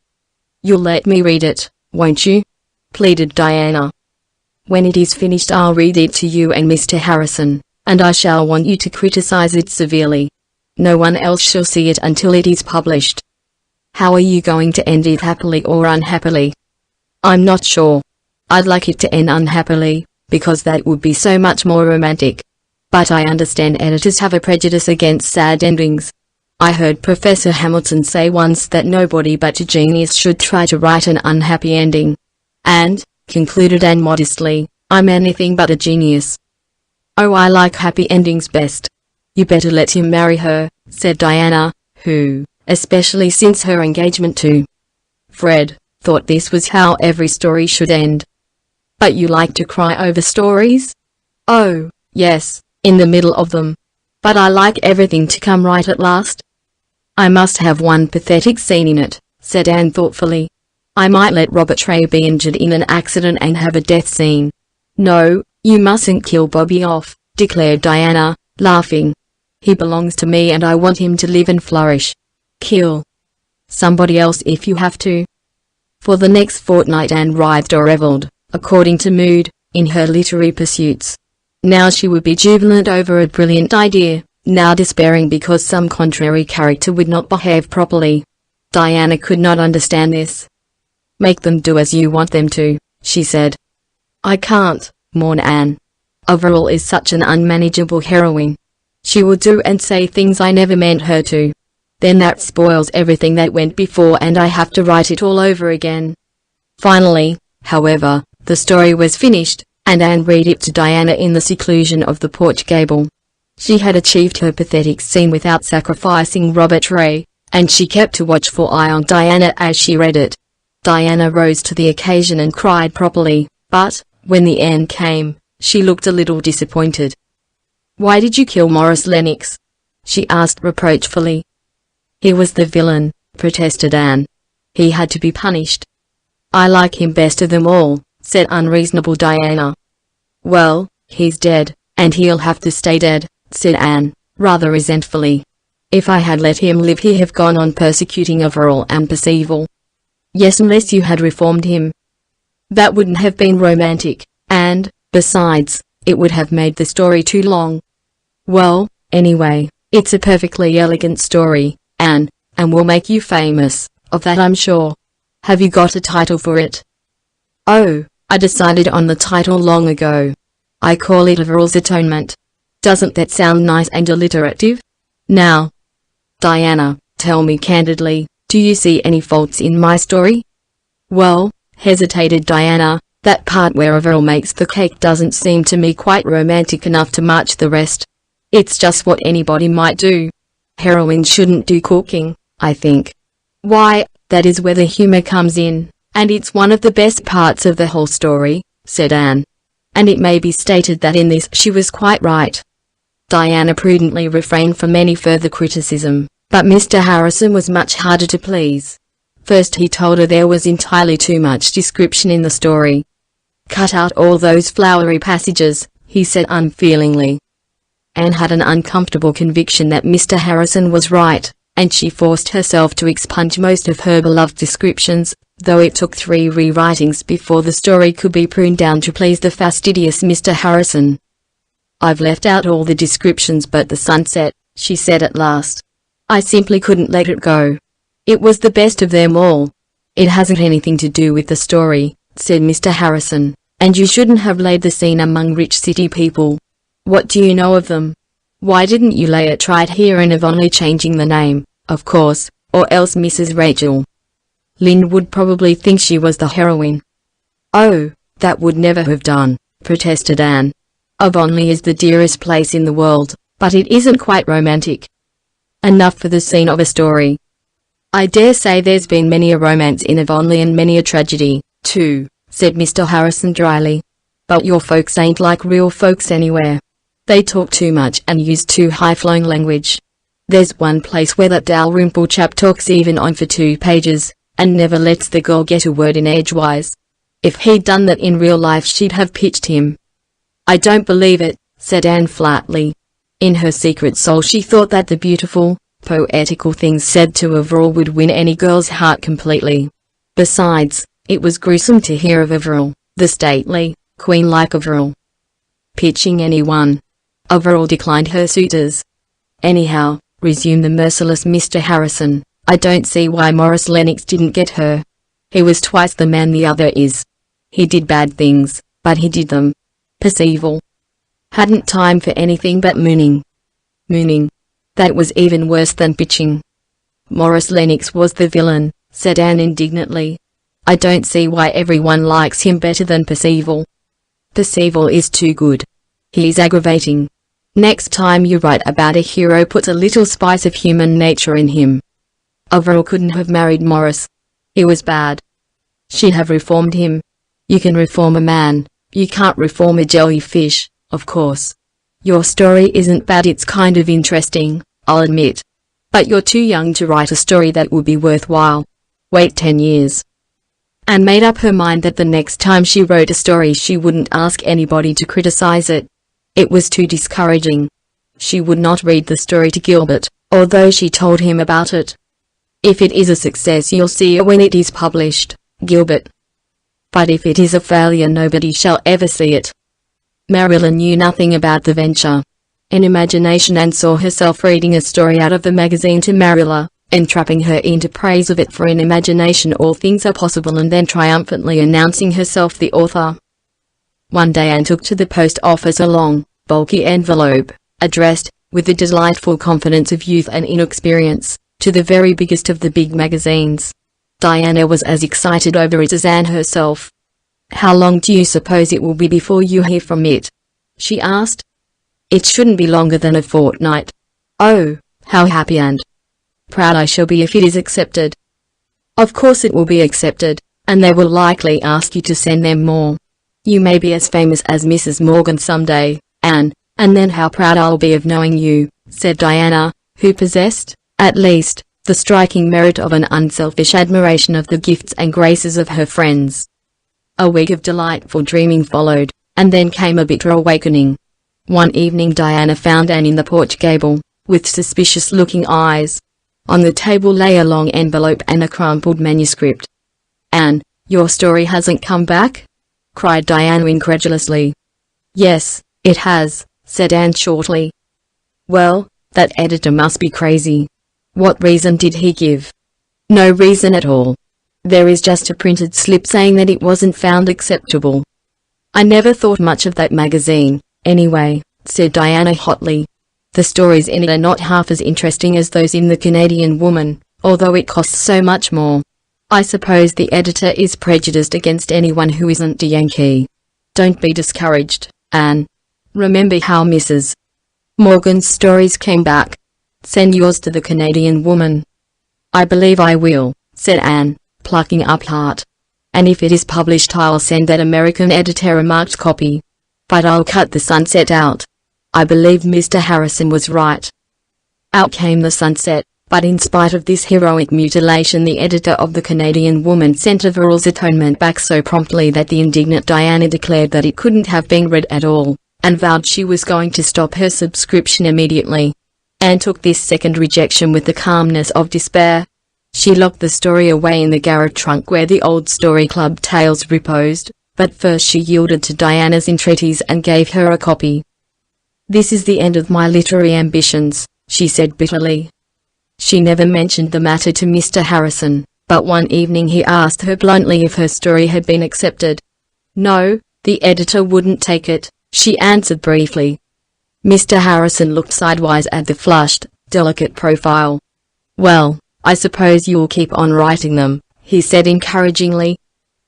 Speaker 1: You'll let me read it, won't you? Pleaded Diana. When it is finished I'll read it to you and Mr. Harrison, and I shall want you to criticize it severely. No one else shall see it until it is published. How are you going to end it, happily or unhappily? I'm not sure. I'd like it to end unhappily, because that would be so much more romantic. But I understand editors have a prejudice against sad endings. I heard Professor Hamilton say once that nobody but a genius should try to write an unhappy ending. And, concluded Anne modestly, I'm anything but a genius. Oh, I like happy endings best. You better let him marry her, said Diana, who, especially since her engagement to Fred, thought this was how every story should end. But you like to cry over stories? Oh, yes, in the middle of them. But I like everything to come right at last. I must have one pathetic scene in it, said Anne thoughtfully. I might let Robert Ray be injured in an accident and have a death scene. No, you mustn't kill Bobby off, declared Diana, laughing. He belongs to me and I want him to live and flourish. Kill somebody else if you have to. For the next fortnight Anne writhed or revelled, according to mood, in her literary pursuits. Now she would be jubilant over a brilliant idea, now despairing because some contrary character would not behave properly. Diana could not understand this. Make them do as you want them to, she said. I can't, mourned Anne. Overall is such an unmanageable heroine. She will do and say things I never meant her to. Then that spoils everything that went before and I have to write it all over again. Finally, however, the story was finished, and Anne read it to Diana in the seclusion of the porch gable. She had achieved her pathetic scene without sacrificing Robert Ray, and she kept a watchful eye on Diana as she read it. Diana rose to the occasion and cried properly, but, when the end came, she looked a little disappointed. Why did you kill Morris Lennox? She asked reproachfully. He was the villain, protested Anne. He had to be punished. I like him best of them all, said unreasonable Diana. Well, he's dead, and he'll have to stay dead, said Anne, rather resentfully. If I had let him live he'd have gone on persecuting Overall and Percival. Yes, unless you had reformed him. That wouldn't have been romantic, And, besides, it would have made the story too long. Well, anyway, it's a perfectly elegant story, Anne, and will make you famous, of that I'm sure. Have you got a title for it? Oh, I decided on the title long ago. I call it Overall's Atonement. Doesn't that sound nice and alliterative? Now, Diana, tell me candidly, do you see any faults in my story? Well, hesitated Diana, that part where Overall makes the cake doesn't seem to me quite romantic enough to match the rest. It's just what anybody might do. Heroines shouldn't do cooking, I think. Why, that is where the humor comes in, and it's one of the best parts of the whole story, said Anne. And it may be stated that in this she was quite right. Diana prudently refrained from any further criticism, but Mr. Harrison was much harder to please. First he told her there was entirely too much description in the story. Cut out all those flowery passages, he said unfeelingly. Anne had an uncomfortable conviction that Mr. Harrison was right, and she forced herself to expunge most of her beloved descriptions, though it took 3 rewritings before the story could be pruned down to please the fastidious Mr. Harrison. I've left out all the descriptions but the sunset, she said at last. I simply couldn't let it go. It was the best of them all. It hasn't anything to do with the story, said Mr. Harrison, and you shouldn't have laid the scene among rich city people. What do you know of them? Why didn't you lay it right here in Avonlea, changing the name, of course, or else Mrs. Rachel Lynde would probably think she was the heroine. Oh, that would never have done, protested Anne. Avonlea is the dearest place in the world, but it isn't quite romantic enough for the scene of a story. I dare say there's been many a romance in Avonlea and many a tragedy, too, said Mr. Harrison dryly. But your folks ain't like real folks anywhere. They talk too much and use too high-flown language. There's one place where that Dalrymple chap talks even on for 2 pages, and never lets the girl get a word in edgewise. If he'd done that in real life she'd have pitched him. I don't believe it, said Anne flatly. In her secret soul she thought that the beautiful, poetical things said to Overall would win any girl's heart completely. Besides, it was gruesome to hear of Overall, the stately, queen-like Overall, pitching anyone. Overall declined her suitors. Anyhow, resumed the merciless Mr. Harrison, I don't see why Morris Lennox didn't get her. He was twice the man the other is. He did bad things, but he did them. Percival hadn't time for anything but mooning. Mooning. That was even worse than pitching. Morris Lennox was the villain, said Anne indignantly. I don't see why everyone likes him better than Percival. Percival is too good. He's aggravating. Next time you write about a hero, put a little spice of human nature in him. Overall couldn't have married Morris. He was bad. She'd have reformed him. You can reform a man, you can't reform a jellyfish, of course. Your story isn't bad, it's kind of interesting, I'll admit. But you're too young to write a story that would be worthwhile. Wait 10 years. Anne made up her mind that the next time she wrote a story she wouldn't ask anybody to criticize it. It was too discouraging. She would not read the story to Gilbert, although she told him about it. If it is a success you'll see it when it is published, Gilbert. But if it is a failure nobody shall ever see it. Marilla knew nothing about the venture. In imagination Anne saw herself reading a story out of the magazine to Marilla, entrapping her into praise of it, for in imagination all things are possible, and then triumphantly announcing herself the author. One day Anne took to the post office a long, bulky envelope, addressed, with the delightful confidence of youth and inexperience, to the very biggest of the big magazines. Diana was as excited over it as Anne herself. How long do you suppose it will be before you hear from it? She asked. It shouldn't be longer than a fortnight. Oh, how happy and proud I shall be if it is accepted. Of course it will be accepted, and they will likely ask you to send them more. You may be as famous as Mrs. Morgan someday, Anne, and then how proud I'll be of knowing you, said Diana, who possessed, at least, the striking merit of an unselfish admiration of the gifts and graces of her friends. A week of delightful dreaming followed, and then came a bitter awakening. One evening Diana found Anne in the porch gable, with suspicious-looking eyes. On the table lay a long envelope and a crumpled manuscript. Anne, your story hasn't come back? cried Diana incredulously. "Yes, it has," said Anne shortly. "Well, that editor must be crazy. What reason did he give?" "No reason at all. There is just a printed slip saying that it wasn't found acceptable." "I never thought much of that magazine, anyway," said Diana hotly. "The stories in it are not half as interesting as those in the Canadian Woman, although it costs so much more. I suppose the editor is prejudiced against anyone who isn't a Yankee. Don't be discouraged, Anne. Remember how Mrs. Morgan's stories came back. Send yours to the Canadian Woman." "I believe I will," said Anne, plucking up heart. "And if it is published I'll send that American editor a marked copy. But I'll cut the sunset out. I believe Mr. Harrison was right." Out came the sunset, but in spite of this heroic mutilation the editor of the Canadian Woman sent Overall's atonement back so promptly that the indignant Diana declared that it couldn't have been read at all, and vowed she was going to stop her subscription immediately. Anne took this second rejection with the calmness of despair. She locked the story away in the garret trunk where the old Story Club tales reposed, but first she yielded to Diana's entreaties and gave her a copy. "This is the end of my literary ambitions," she said bitterly. She never mentioned the matter to Mr. Harrison, but one evening he asked her bluntly if her story had been accepted. "No, the editor wouldn't take it," she answered briefly. Mr. Harrison looked sidewise at the flushed, delicate profile. "Well, I suppose you'll keep on writing them," he said encouragingly.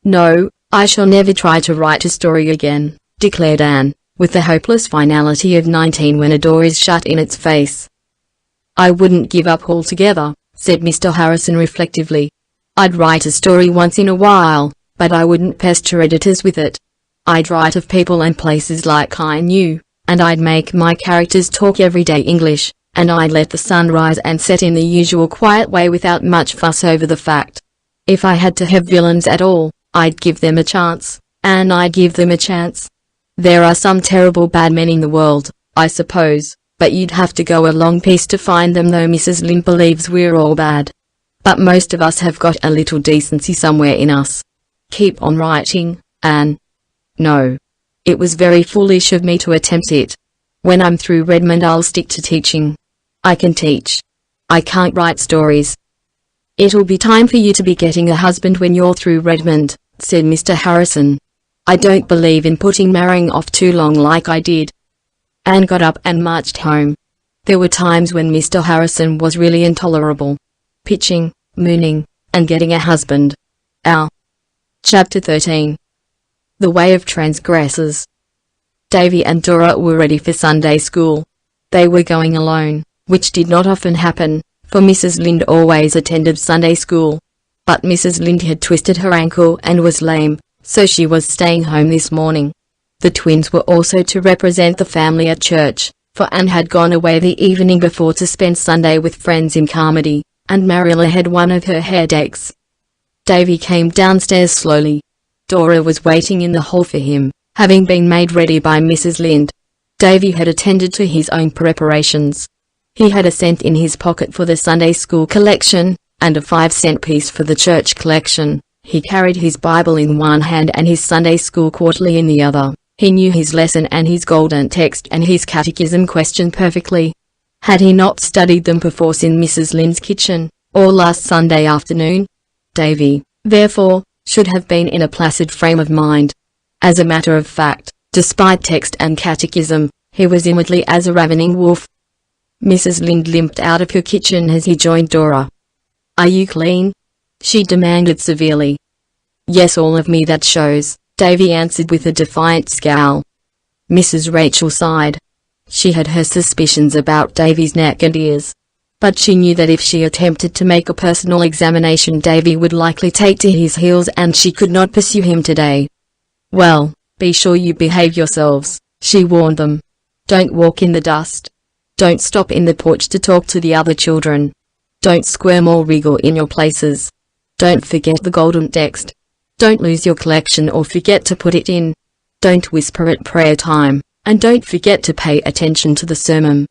Speaker 1: "No, I shall never try to write a story again," declared Anne, with the hopeless finality of 19 when a door is shut in its face. "I wouldn't give up altogether," said Mr. Harrison reflectively. "I'd write a story once in a while, but I wouldn't pester editors with it. I'd write of people and places like I knew, and I'd make my characters talk everyday English, and I'd let the sun rise and set in the usual quiet way without much fuss over the fact. If I had to have villains at all, I'd give them a chance, and I'd give them a chance. There are some terrible bad men in the world, I suppose, but you'd have to go a long piece to find them, though Mrs. Lynde believes we're all bad. But most of us have got a little decency somewhere in us. Keep on writing, Anne." "No. It was very foolish of me to attempt it. When I'm through Redmond I'll stick to teaching. I can teach. I can't write stories." "It'll be time for you to be getting a husband when you're through Redmond," said Mr. Harrison. "I don't believe in putting marrying off too long like I did." Anne got up and marched home. There were times when Mr. Harrison was really intolerable. Pitching, mooning, and getting a husband. Chapter 13. The Way of Transgressors. Davy and Dora were ready for Sunday school. They were going alone, which did not often happen, for Mrs. Lynde always attended Sunday school. But Mrs. Lynde had twisted her ankle and was lame, so she was staying home this morning. The twins were also to represent the family at church, for Anne had gone away the evening before to spend Sunday with friends in Carmody, and Marilla had one of her headaches. Davy came downstairs slowly. Dora was waiting in the hall for him, having been made ready by Mrs. Lynde. Davy had attended to his own preparations. He had a cent in his pocket for the Sunday school collection, and a 5-cent piece for the church collection. He carried his Bible in one hand and his Sunday school quarterly in the other. He knew his lesson and his golden text and his catechism question perfectly. Had he not studied them perforce in Mrs. Lynde's kitchen, or last Sunday afternoon? Davy, therefore, should have been in a placid frame of mind. As a matter of fact, despite text and catechism, he was inwardly as a ravening wolf. Mrs. Lynde limped out of her kitchen as he joined Dora. "Are you clean?" she demanded severely. "Yes, all of me, that shows," Davy answered with a defiant scowl. Mrs. Rachel sighed. She had her suspicions about Davy's neck and ears. But she knew that if she attempted to make a personal examination Davy would likely take to his heels and she could not pursue him today. "Well, be sure you behave yourselves," she warned them. "Don't walk in the dust. Don't stop in the porch to talk to the other children. Don't squirm or wriggle in your places. Don't forget the golden text. Don't lose your collection or forget to put it in. Don't whisper at prayer time, and don't forget to pay attention to the sermon."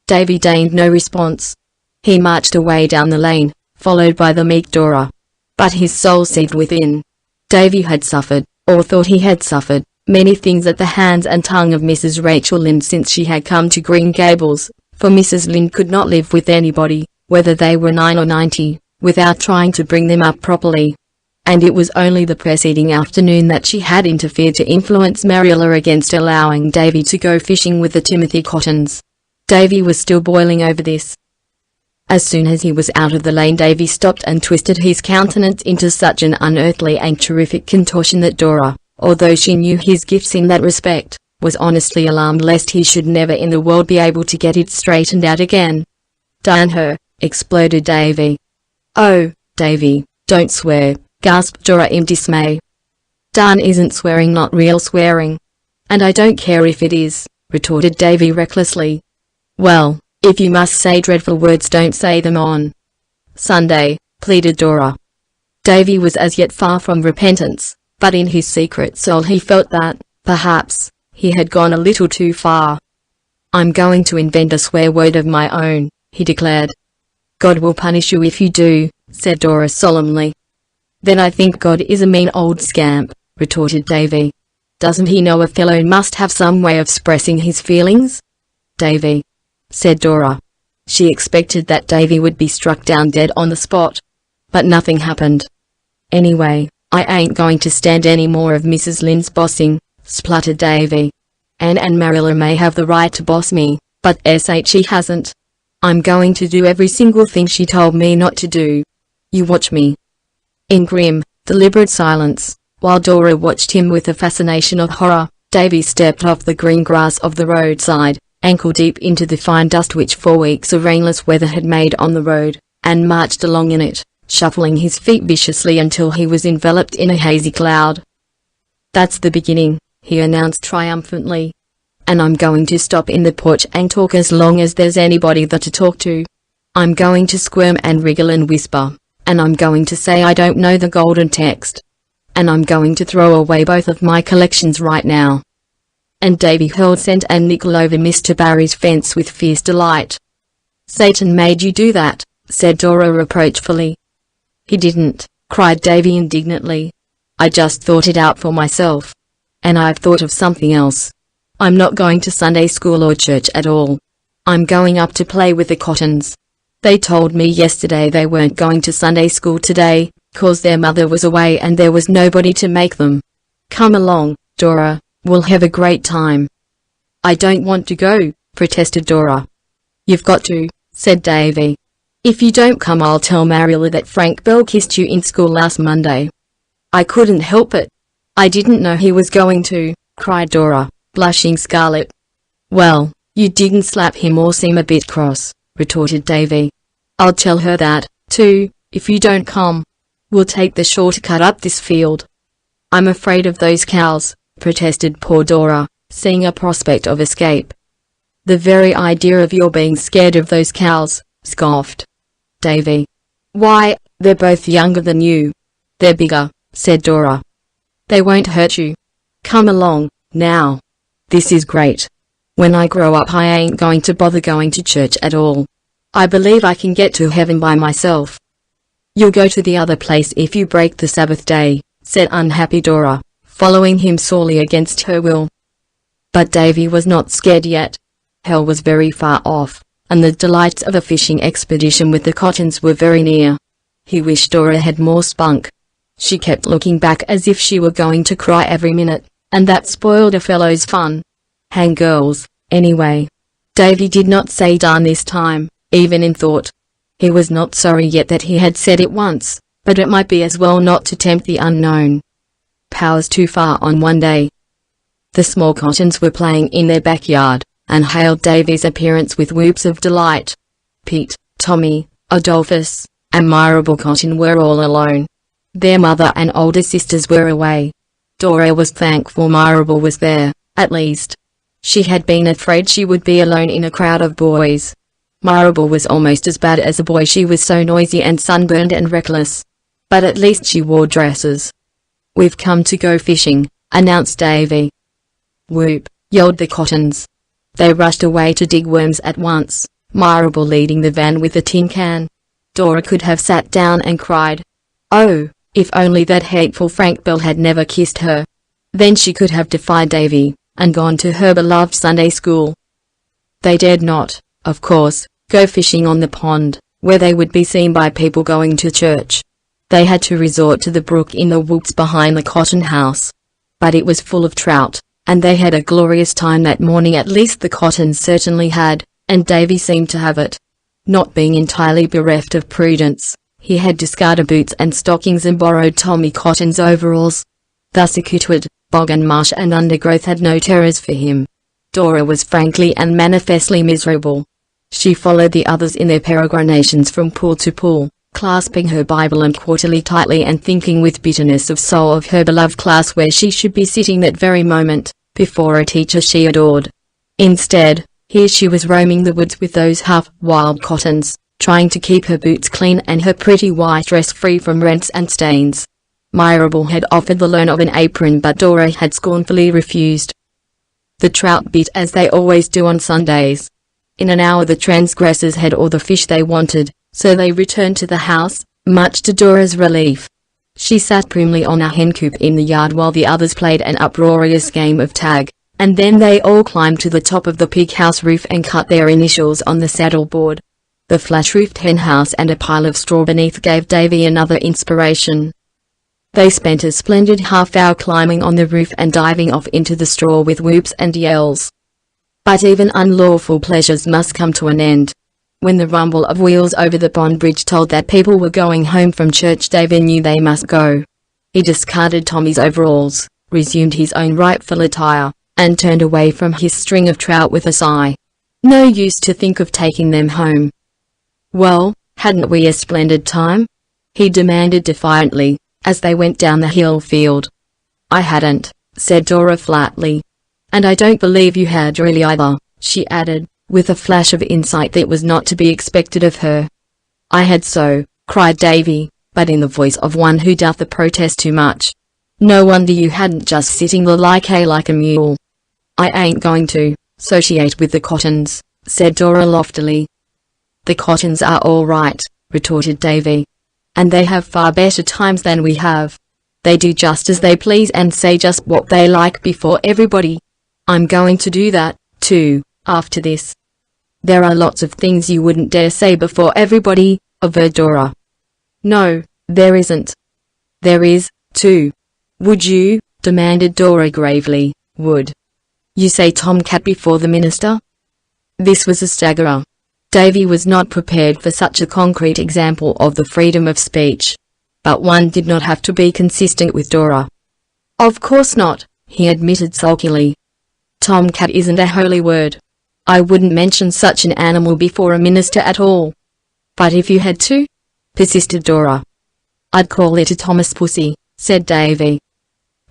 Speaker 1: Davy deigned no response. He marched away down the lane, followed by the meek Dora. But his soul seethed within. Davy had suffered, or thought he had suffered many things at the hands and tongue of Mrs. Rachel Lynde since she had come to Green Gables, for Mrs. Lynde could not live with anybody, whether they were 9 or 90, without trying to bring them up properly. And it was only the preceding afternoon that she had interfered to influence Marilla against allowing Davy to go fishing with the Timothy Cottons. Davy was still boiling over this. As soon as he was out of the lane, Davy stopped and twisted his countenance into such an unearthly and terrific contortion that Dora, although she knew his gifts in that respect, was honestly alarmed lest he should never in the world be able to get it straightened out again. "Darn her!" exploded Davy. "Oh, Davy, don't swear," gasped Dora in dismay. "Darn isn't swearing, not real swearing." "And I don't care if it is," retorted Davy recklessly. "Well, if you must say dreadful words, don't say them on Sunday," pleaded Dora. Davy was as yet far from repentance, but in his secret soul he felt that, perhaps, he had gone a little too far. "I'm going to invent a swear word of my own," he declared. "God will punish you if you do," said Dora solemnly. "Then I think God is a mean old scamp," retorted Davy. "Doesn't he know a fellow must have some way of expressing his feelings?" "Davy," said Dora. She expected that Davy would be struck down dead on the spot. But nothing happened. "Anyway, I ain't going to stand any more of Mrs. Lynde's bossing," spluttered Davy. "Anne and Marilla may have the right to boss me, but she hasn't. I'm going to do every single thing she told me not to do. You watch me." In grim, deliberate silence, while Dora watched him with a fascination of horror, Davy stepped off the green grass of the roadside, ankle deep into the fine dust which 4 weeks of rainless weather had made on the road, and marched along in it, shuffling his feet viciously until he was enveloped in a hazy cloud. "That's the beginning," he announced triumphantly. "And I'm going to stop in the porch and talk as long as there's anybody there to talk to. I'm going to squirm and wriggle and whisper, and I'm going to say I don't know the golden text. And I'm going to throw away both of my collections right now." And Davy hurled cent and nickel over Mr. Barry's fence with fierce delight. "Satan made you do that," said Dora reproachfully. "He didn't," cried Davy indignantly. "I just thought it out for myself. And I've thought of something else. I'm not going to Sunday school or church at all. I'm going up to play with the Cottons. They told me yesterday they weren't going to Sunday school today, 'cause their mother was away and there was nobody to make them. Come along, Dora, we'll have a great time." "I don't want to go," protested Dora. "You've got to," said Davy. "If you don't come I'll tell Marilla that Frank Bell kissed you in school last Monday." "I couldn't help it. I didn't know he was going to," cried Dora, blushing scarlet. "Well, you didn't slap him or seem a bit cross," retorted Davy. "I'll tell her that, too, if you don't come. We'll take the shortcut up this field." "I'm afraid of those cows," protested poor Dora, seeing a prospect of escape. "The very idea of your being scared of those cows," scoffed Davy. "Why, they're both younger than you." "They're bigger," said Dora. "They won't hurt you. Come along, now. This is great. When I grow up I ain't going to bother going to church at all. I believe I can get to heaven by myself." "You'll go to the other place if you break the Sabbath day," said unhappy Dora, following him sorely against her will. But Davy was not scared yet. Hell was very far off, and the delights of a fishing expedition with the Cottons were very near. He wished Dora had more spunk. She kept looking back as if she were going to cry every minute, and that spoiled a fellow's fun. Hang girls, anyway. Davy did not say darn this time, even in thought. He was not sorry yet that he had said it once, but it might be as well not to tempt the unknown. Powers too far on one day. The small Cottons were playing in their backyard, and hailed Davy's appearance with whoops of delight. Pete, Tommy, Adolphus, and Mirabel Cotton were all alone. Their mother and older sisters were away. Dora was thankful Mirabel was there, at least. She had been afraid she would be alone in a crowd of boys. Mirabel was almost as bad as a boy, she was so noisy and sunburned and reckless. But at least she wore dresses. "We've come to go fishing," announced Davy. "Whoop," yelled the Cottons. They rushed away to dig worms at once, Mirabel leading the van with a tin can. Dora could have sat down and cried. Oh, if only that hateful Frank Bell had never kissed her. Then she could have defied Davy, and gone to her beloved Sunday school. They dared not, of course, go fishing on the pond, where they would be seen by people going to church. They had to resort to the brook in the woods behind the cotton house. But it was full of trout, and they had a glorious time that morning. At least the Cottons certainly had, and Davy seemed to have it. Not being entirely bereft of prudence, he had discarded boots and stockings and borrowed Tommy Cotton's overalls. Thus equipped, bog and marsh and undergrowth had no terrors for him. Dora was frankly and manifestly miserable. She followed the others in their peregrinations from pool to pool, clasping her Bible and quarterly tightly and thinking with bitterness of soul of her beloved class where she should be sitting that very moment, before a teacher she adored. Instead, here she was roaming the woods with those half-wild Cottons, trying to keep her boots clean and her pretty white dress free from rents and stains. Mirabel had offered the loan of an apron, but Dora had scornfully refused. The trout bit as they always do on Sundays. In an hour the transgressors had all the fish they wanted, so they returned to the house, much to Dora's relief. She sat primly on a hencoop in the yard while the others played an uproarious game of tag, and then they all climbed to the top of the pig house roof and cut their initials on the saddleboard. The flat-roofed henhouse and a pile of straw beneath gave Davy another inspiration. They spent a splendid half-hour climbing on the roof and diving off into the straw with whoops and yells. But even unlawful pleasures must come to an end. When the rumble of wheels over the pond bridge told that people were going home from church, Davy knew they must go. He discarded Tommy's overalls, resumed his own rightful attire, and turned away from his string of trout with a sigh. No use to think of taking them home. "Well, hadn't we a splendid time?" he demanded defiantly, as they went down the hill field. "I hadn't," said Dora flatly. "And I don't believe you had really either," she added, with a flash of insight that was not to be expected of her. "I had so," cried Davy, but in the voice of one who doth protest too much. "No wonder you hadn't, just sitting there like a mule." "I ain't going to associate with the Cottons," said Dora loftily. "The Cottons are all right," retorted Davy. "And they have far better times than we have. They do just as they please and say just what they like before everybody. I'm going to do that, too, after this." "There are lots of things you wouldn't dare say before everybody," averred Dora. "No, there isn't." "There is, too." "Would you?" demanded Dora gravely. "Would you say tomcat before the minister?" This was a staggerer. Davy was not prepared for such a concrete example of the freedom of speech. But one did not have to be consistent with Dora. "Of course not," he admitted sulkily. "Tomcat isn't a holy word. I wouldn't mention such an animal before a minister at all." "But if you had to?" persisted Dora. "I'd call it a Thomas pussy," said Davy.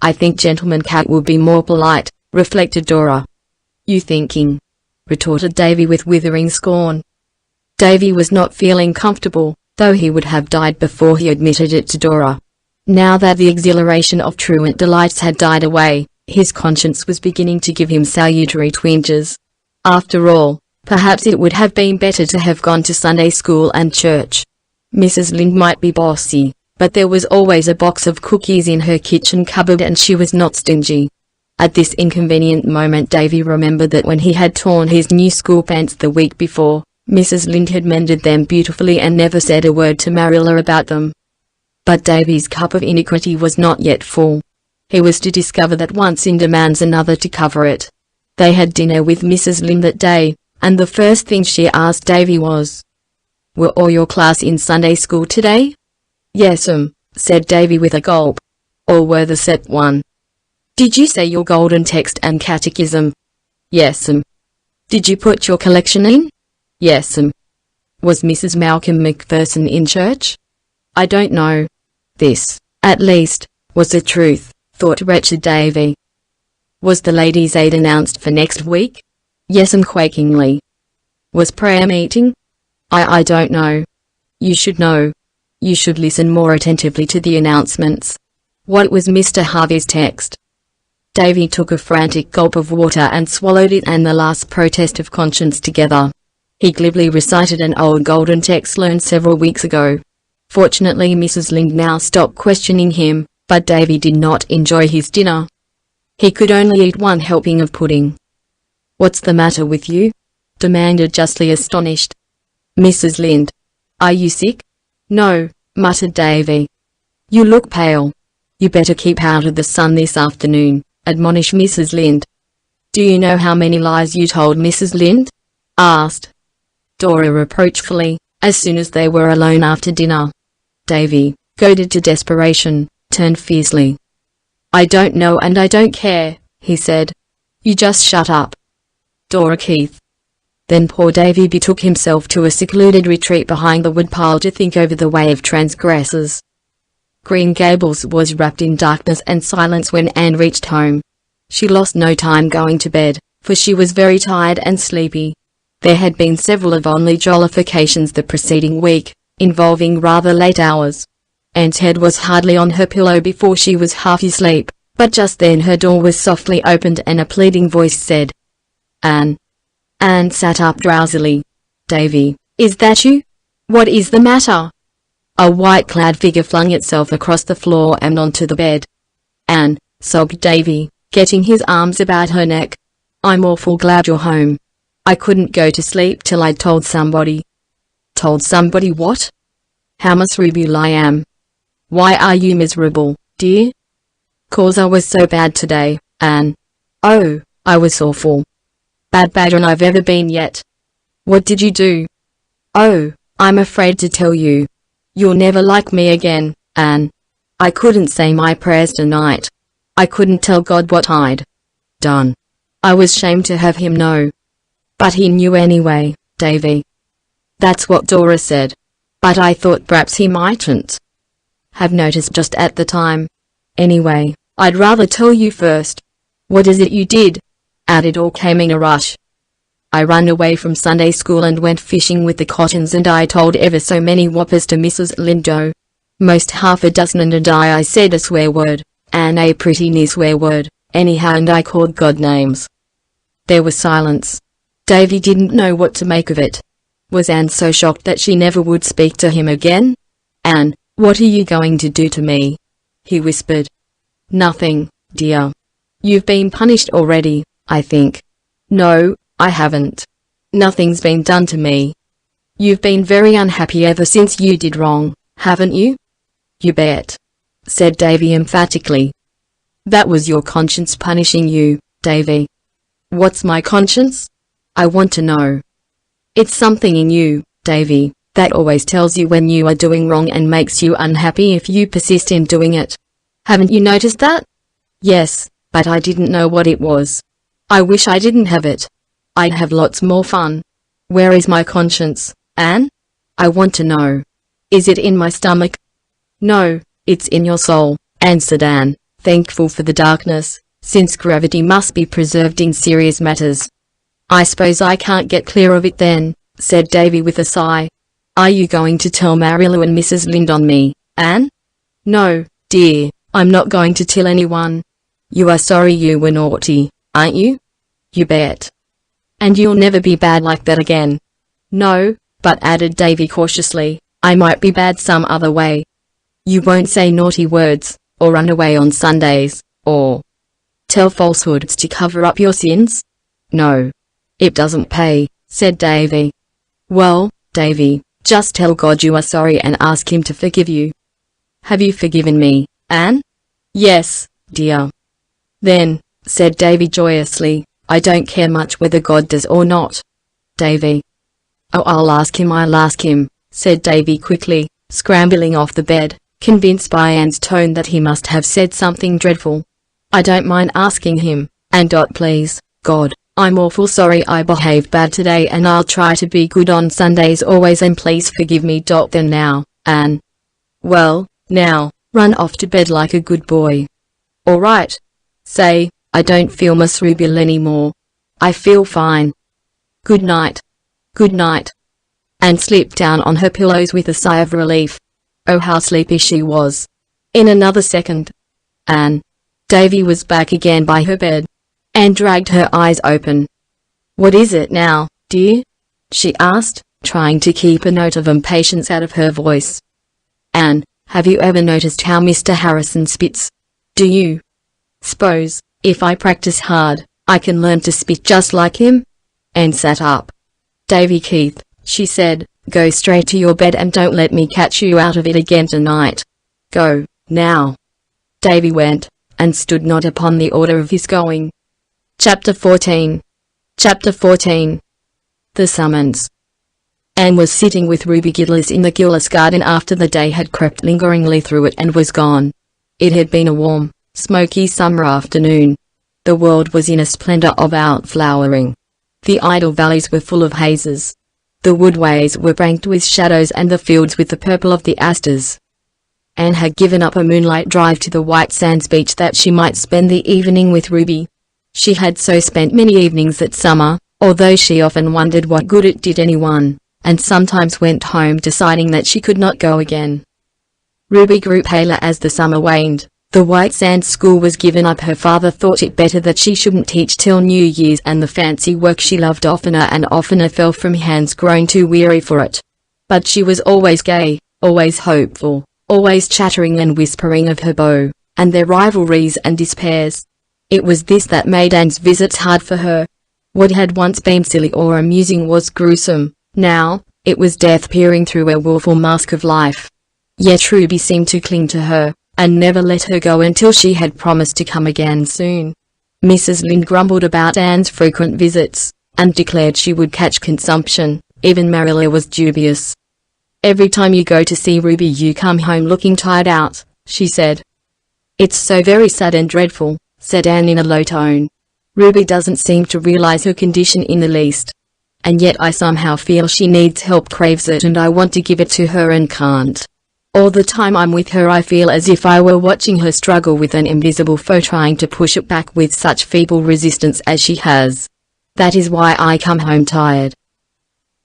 Speaker 1: "I think gentleman cat would be more polite," reflected Dora. "You thinking?" retorted Davy with withering scorn. Davy was not feeling comfortable, though he would have died before he admitted it to Dora. Now that the exhilaration of truant delights had died away, his conscience was beginning to give him salutary twinges. After all, perhaps it would have been better to have gone to Sunday school and church. Mrs. Lynde might be bossy, but there was always a box of cookies in her kitchen cupboard and she was not stingy. At this inconvenient moment Davy remembered that when he had torn his new school pants the week before, Mrs. Lynde had mended them beautifully and never said a word to Marilla about them. But Davy's cup of iniquity was not yet full. He was to discover that one sin demands another to cover it. They had dinner with Mrs. Lynde that day, and the first thing she asked Davy was, "Were all your class in Sunday school today?" "Yes'm," said Davy with a gulp. "All were the set one." "Did you say your golden text and catechism?" "Yes'm." "Did you put your collection in?" "Yes'm." "Was Mrs. Malcolm MacPherson in church?" "I don't know." This, at least, was the truth, thought wretched Davy. "Was the Ladies' Aid announced for next week?" "Yes'm," quakingly. "Was prayer meeting?" I don't know." "You should know. You should listen more attentively to the announcements." "What was Mr. Harvey's text?" Davy took a frantic gulp of water and swallowed it and the last protest of conscience together. He glibly recited an old golden text learned several weeks ago. Fortunately Mrs. Lynde now stopped questioning him, but Davy did not enjoy his dinner. He could only eat one helping of pudding. "What's the matter with you?" demanded justly astonished. "Mrs. Lind, are you sick?" "No," muttered Davy. "You look pale. You better keep out of the sun this afternoon," admonished Mrs. Lind. "Do you know how many lies you told Mrs. Lind?" asked Dora reproachfully, as soon as they were alone after dinner. Davy, goaded to desperation, turned fiercely. "I don't know and I don't care," he said. "You just shut up." Dora Keith. Then poor Davy betook himself to a secluded retreat behind the woodpile to think over the way of transgressors. Green Gables was wrapped in darkness and silence when Anne reached home. She lost no time going to bed, for she was very tired and sleepy. There had been several Avonlea jollifications the preceding week, involving rather late hours. Anne's head was hardly on her pillow before she was half asleep, but just then her door was softly opened and a pleading voice said, "Anne." Anne sat up drowsily. "Davy, is that you? What is the matter?" A white-clad figure flung itself across the floor and onto the bed. "Anne," sobbed Davy, getting his arms about her neck. "I'm awful glad you're home. I couldn't go to sleep till I'd told somebody." "Told somebody what?" "How miserable I am." "Why are you miserable, dear?" "'Cause I was so bad today, Anne." "Oh, I was awful. Badder than I've ever been yet." "What did you do?" "Oh, I'm afraid to tell you. You'll never like me again, Anne. I couldn't say my prayers tonight. I couldn't tell God what I'd done. I was ashamed to have him know." "But he knew anyway, Davy." "That's what Dora said. But I thought perhaps he mightn't have noticed just at the time. Anyway, I'd rather tell you first." "What is it you did?" Out it all came in a rush. "I ran away from Sunday school and went fishing with the Cottons, and I told ever so many whoppers to Mrs. Lindo. Most half a dozen, and I said a swear word, and a pretty near swear word, anyhow, and I called God names." There was silence. Davy didn't know what to make of it. Was Anne so shocked that she never would speak to him again? "Anne, what are you going to do to me?" he whispered. "Nothing, dear. You've been punished already, I think." "No, I haven't. Nothing's been done to me." "You've been very unhappy ever since you did wrong, haven't you?" "You bet," said Davy emphatically. "That was your conscience punishing you, Davy." "What's my conscience? I want to know." "It's something in you, Davy, that always tells you when you are doing wrong and makes you unhappy if you persist in doing it. Haven't you noticed that?" "Yes, but I didn't know what it was. I wish I didn't have it. I'd have lots more fun." "Where is my conscience, Anne? I want to know. Is it in my stomach?" "No, it's in your soul," answered Anne, thankful for the darkness, since gravity must be preserved in serious matters. "I suppose I can't get clear of it then," said Davy with a sigh. "Are you going to tell Marilu and Mrs. Lind on me, Anne?" "No, dear, I'm not going to tell anyone." "You are sorry you were naughty, aren't you?" "You bet." "And you'll never be bad like that again?" "No, but," added Davy cautiously, "I might be bad some other way." "You won't say naughty words, or run away on Sundays, or tell falsehoods to cover up your sins?" "No. It doesn't pay," said Davy. "Well, Davy, just tell God you are sorry and ask him to forgive you." "Have you forgiven me, Anne?" "Yes, dear." "Then," said Davy joyously, "I don't care much whether God does or not." "Davy." "Oh, I'll ask him," said Davy quickly, scrambling off the bed, convinced by Anne's tone that he must have said something dreadful. "I don't mind asking him, and please, God, I'm awful sorry I behaved bad today, and I'll try to be good on Sundays always, and please forgive me. Then now, Anne." "Well, now, run off to bed like a good boy." "All right. Say, I don't feel miserable anymore. I feel fine. Good night." "Good night." Anne slipped down on her pillows with a sigh of relief. Oh, how sleepy she was. In another second, Anne. Davy was back again by her bed. Anne dragged her eyes open. "What is it now, dear?" she asked, trying to keep a note of impatience out of her voice. "Anne, have you ever noticed how Mr. Harrison spits? Do you s'pose If I practice hard, I can learn to speak just like him. Anne sat up. Davy Keith, she said, go straight to your bed and don't let me catch you out of it again tonight. Go, now. Davy went, and stood not upon the order of his going. Chapter 14. Chapter 14. The Summons. Anne was sitting with Ruby Gillis in the Gillis garden after the day had crept lingeringly through it and was gone. It had been a warm, smoky summer afternoon. The world was in a splendor of outflowering. The idle valleys were full of hazes. The woodways were banked with shadows and the fields with the purple of the asters. Anne had given up a moonlight drive to the White Sands beach that she might spend the evening with Ruby. She had so spent many evenings that summer, although she often wondered what good it did anyone, and sometimes went home deciding that she could not go again. Ruby grew paler as the summer waned. The White Sands school was given up. Her father thought it better that she shouldn't teach till New Year's, and the fancy work she loved oftener and oftener fell from hands grown too weary for it. But she was always gay, always hopeful, always chattering and whispering of her beau, and their rivalries and despairs. It was this that made Anne's visits hard for her. What had once been silly or amusing was gruesome. Now, it was death peering through a wilful mask of life. Yet Ruby seemed to cling to her, and never let her go until she had promised to come again soon. Mrs. Lynde grumbled about Anne's frequent visits, and declared she would catch consumption. Even Marilla was dubious. Every time you go to see Ruby you come home looking tired out, she said. It's so very sad and dreadful, said Anne in a low tone. Ruby doesn't seem to realize her condition in the least. And yet I somehow feel she needs help, craves it, and I want to give it to her and can't. All the time I'm with her I feel as if I were watching her struggle with an invisible foe, trying to push it back with such feeble resistance as she has. That is why I come home tired.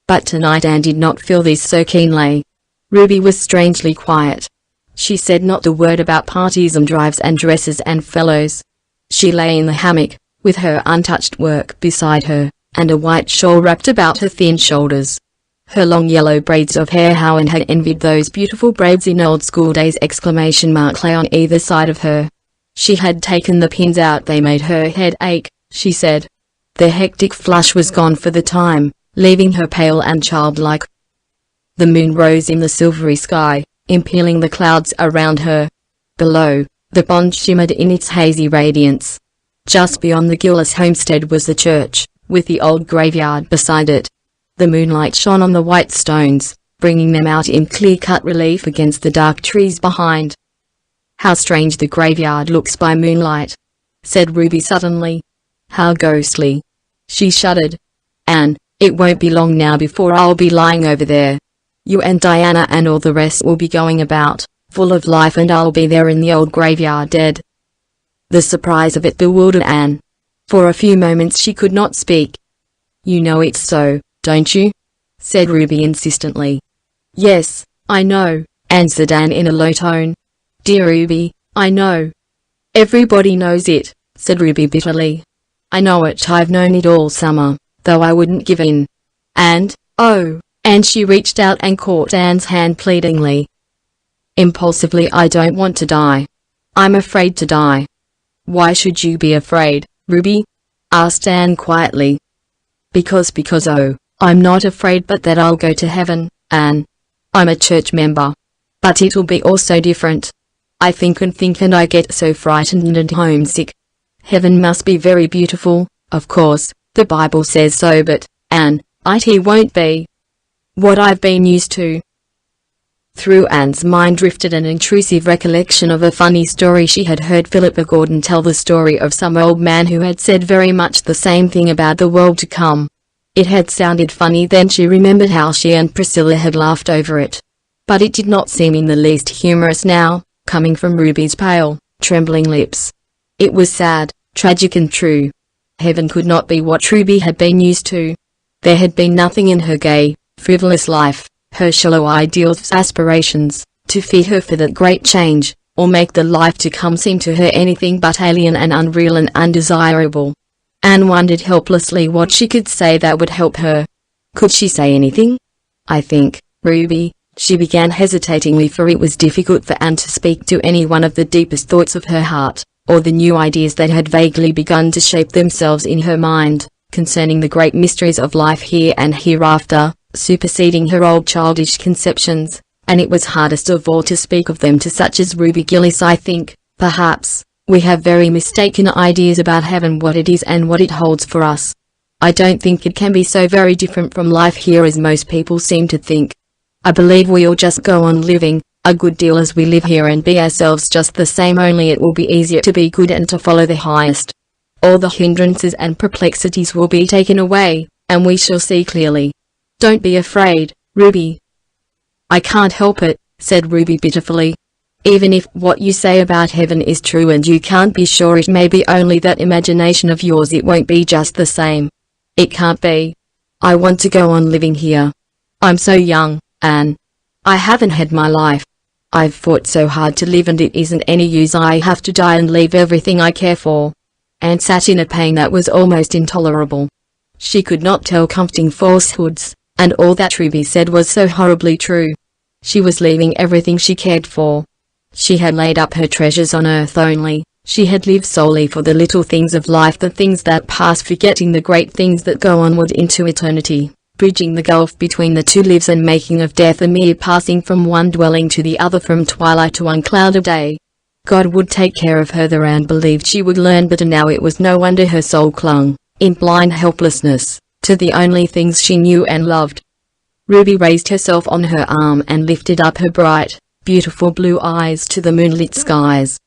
Speaker 1: But tonight Anne did not feel this so keenly. Ruby was strangely quiet. She said not a word about parties and drives and dresses and fellows. She lay in the hammock, with her untouched work beside her, and a white shawl wrapped about her thin shoulders. Her long yellow braids of hair, how Anne had envied those beautiful braids in old school days! Exclamation mark lay on either side of her. She had taken the pins out, they made her head ache, she said. The hectic flush was gone for the time, leaving her pale and childlike. The moon rose in the silvery sky, impaling the clouds around her. Below, the pond shimmered in its hazy radiance. Just beyond the Gillis homestead was the church, with the old graveyard beside it. The moonlight shone on the white stones, bringing them out in clear-cut relief against the dark trees behind. How strange the graveyard looks by moonlight, said Ruby suddenly. How ghostly. She shuddered. Anne, it won't be long now before I'll be lying over there. You and Diana and all the rest will be going about, full of life, and I'll be there in the old graveyard dead. The surprise of it bewildered Anne. For a few moments she could not speak. You know it's so, don't you? Said Ruby insistently. Yes, I know, answered Anne in a low tone. Dear Ruby, I know. Everybody knows it, said Ruby bitterly. I know it, I've known it all summer, though I wouldn't give in. And, oh, and she reached out and caught Anne's hand pleadingly. Impulsively, I don't want to die. I'm afraid to die. Why should you be afraid, Ruby? Asked Anne quietly. Because oh, I'm not afraid but that I'll go to heaven, Anne. I'm a church member. But it'll be all so different. I think and I get so frightened and homesick. Heaven must be very beautiful, of course, the Bible says so, but, Anne, it won't be what I've been used to. Through Anne's mind drifted an intrusive recollection of a funny story she had heard Philippa Gordon tell, the story of some old man who had said very much the same thing about the world to come. It had sounded funny then. She remembered how she and Priscilla had laughed over it. But it did not seem in the least humorous now, coming from Ruby's pale, trembling lips. It was sad, tragic and true. Heaven could not be what Ruby had been used to. There had been nothing in her gay, frivolous life, her shallow ideals, aspirations, to fit her for that great change, or make the life to come seem to her anything but alien and unreal and undesirable. Anne wondered helplessly what she could say that would help her. Could she say anything? I think, Ruby, she began hesitatingly, for it was difficult for Anne to speak to anyone of the deepest thoughts of her heart, or the new ideas that had vaguely begun to shape themselves in her mind, concerning the great mysteries of life here and hereafter, superseding her old childish conceptions, and it was hardest of all to speak of them to such as Ruby Gillis. I think, perhaps, we have very mistaken ideas about heaven, what it is and what it holds for us. I don't think it can be so very different from life here as most people seem to think. I believe we'll just go on living a good deal as we live here and be ourselves just the same, only it will be easier to be good and to follow the highest. All the hindrances and perplexities will be taken away, and we shall see clearly. Don't be afraid, Ruby. I can't help it, said Ruby bitterly. Even if what you say about heaven is true and you can't be sure, it may be only that imagination of yours. It won't be just the same. It can't be. I want to go on living here. I'm so young, Anne. I haven't had my life. I've fought so hard to live and it isn't any use. I have to die and leave everything I care for. Anne sat in a pain that was almost intolerable. She could not tell comforting falsehoods, and all that Ruby said was so horribly true. She was leaving everything she cared for. She had laid up her treasures on earth only. She had lived solely for the little things of life, the things that pass, forgetting the great things that go onward into eternity, bridging the gulf between the two lives and making of death a mere passing from one dwelling to the other, from twilight to unclouded day. God would take care of her, the Anne believed she would learn better now. It was no wonder her soul clung, in blind helplessness, to the only things she knew and loved. Ruby raised herself on her arm and lifted up her bright, beautiful blue eyes to the moonlit skies.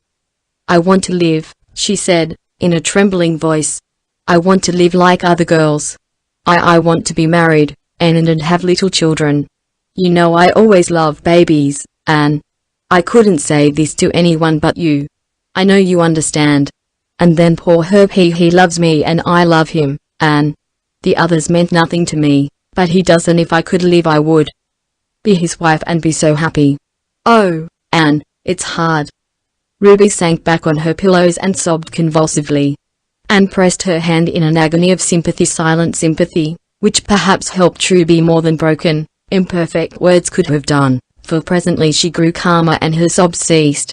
Speaker 1: I want to live, she said, in a trembling voice. I want to live like other girls. I want to be married, and have little children. You know I always loved babies, Anne. I couldn't say this to anyone but you. I know you understand. And then poor Herb, he loves me and I love him, Anne. The others meant nothing to me, but he does, and if I could live I would be his wife and be so happy. Oh, Anne, it's hard. Ruby sank back on her pillows and sobbed convulsively. Anne pressed her hand in an agony of sympathy, silent sympathy, which perhaps helped Ruby more than broken, imperfect words could have done, for presently she grew calmer and her sobs ceased.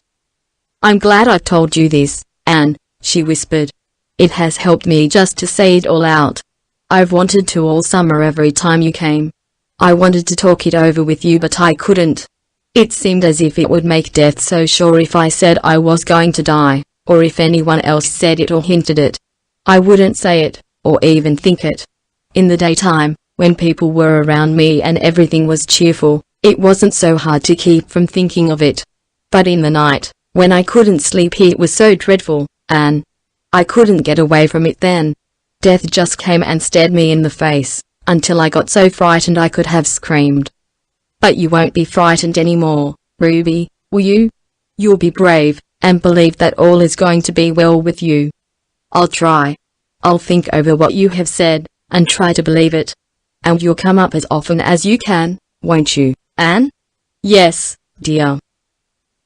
Speaker 1: I'm glad I told you this, Anne, she whispered. It has helped me just to say it all out. I've wanted to all summer, every time you came. I wanted to talk it over with you, but I couldn't. It seemed as if it would make death so sure if I said I was going to die, or if anyone else said it or hinted it. I wouldn't say it, or even think it. In the daytime, when people were around me and everything was cheerful, it wasn't so hard to keep from thinking of it. But in the night, when I couldn't sleep, it was so dreadful, Anne. I couldn't get away from it then. Death just came and stared me in the face, until I got so frightened I could have screamed. But you won't be frightened anymore, Ruby, will you? You'll be brave, and believe that all is going to be well with you. I'll try. I'll think over what you have said, and try to believe it. And you'll come up as often as you can, won't you, Anne? Yes, dear.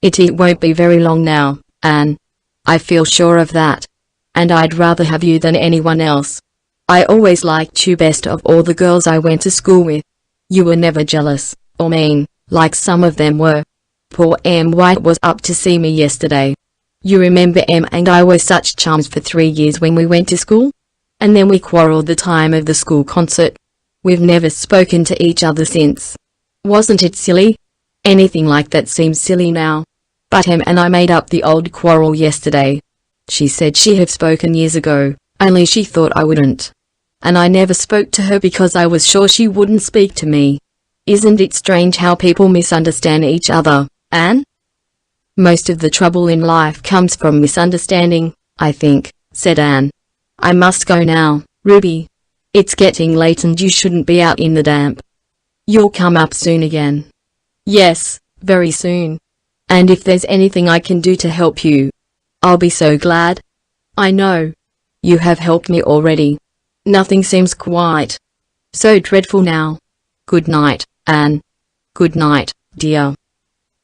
Speaker 1: It won't be very long now, Anne. I feel sure of that. And I'd rather have you than anyone else. I always liked you best of all the girls I went to school with. You were never jealous, or mean, like some of them were. Poor Em White was up to see me yesterday. You remember Em and I were such chums for 3 years when we went to school? And then we quarreled the time of the school concert. We've never spoken to each other since. Wasn't it silly? Anything like that seems silly now. But Em and I made up the old quarrel yesterday. She said she'd have spoken years ago, only she thought I wouldn't. And I never spoke to her because I was sure she wouldn't speak to me. Isn't it strange how people misunderstand each other, Anne? Most of the trouble in life comes from misunderstanding, I think, said Anne. I must go now, Ruby. It's getting late and you shouldn't be out in the damp. You'll come up soon again. Yes, very soon. And if there's anything I can do to help you, I'll be so glad. I know. You have helped me already. Nothing seems quite so dreadful now. Good night, Anne. Good night, dear.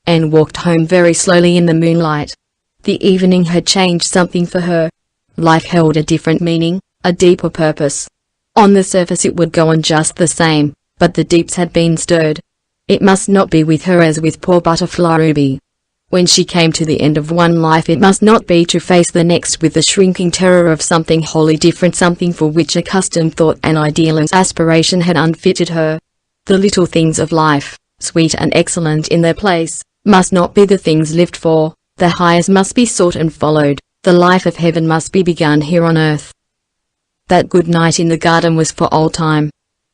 Speaker 1: Anne walked home very slowly in the moonlight. The evening had changed something for her. Life held a different meaning, a deeper purpose. On the surface it would go on just the same, but the deeps had been stirred. It must not be with her as with poor butterfly Ruby. When she came to the end of one life, it must not be to face the next with the shrinking terror of something wholly different, something for which accustomed thought and ideal and aspiration had unfitted her. The little things of life, sweet and excellent in their place, must not be the things lived for. The highest must be sought and followed. The life of heaven must be begun here on earth. That good night in the garden was for all time.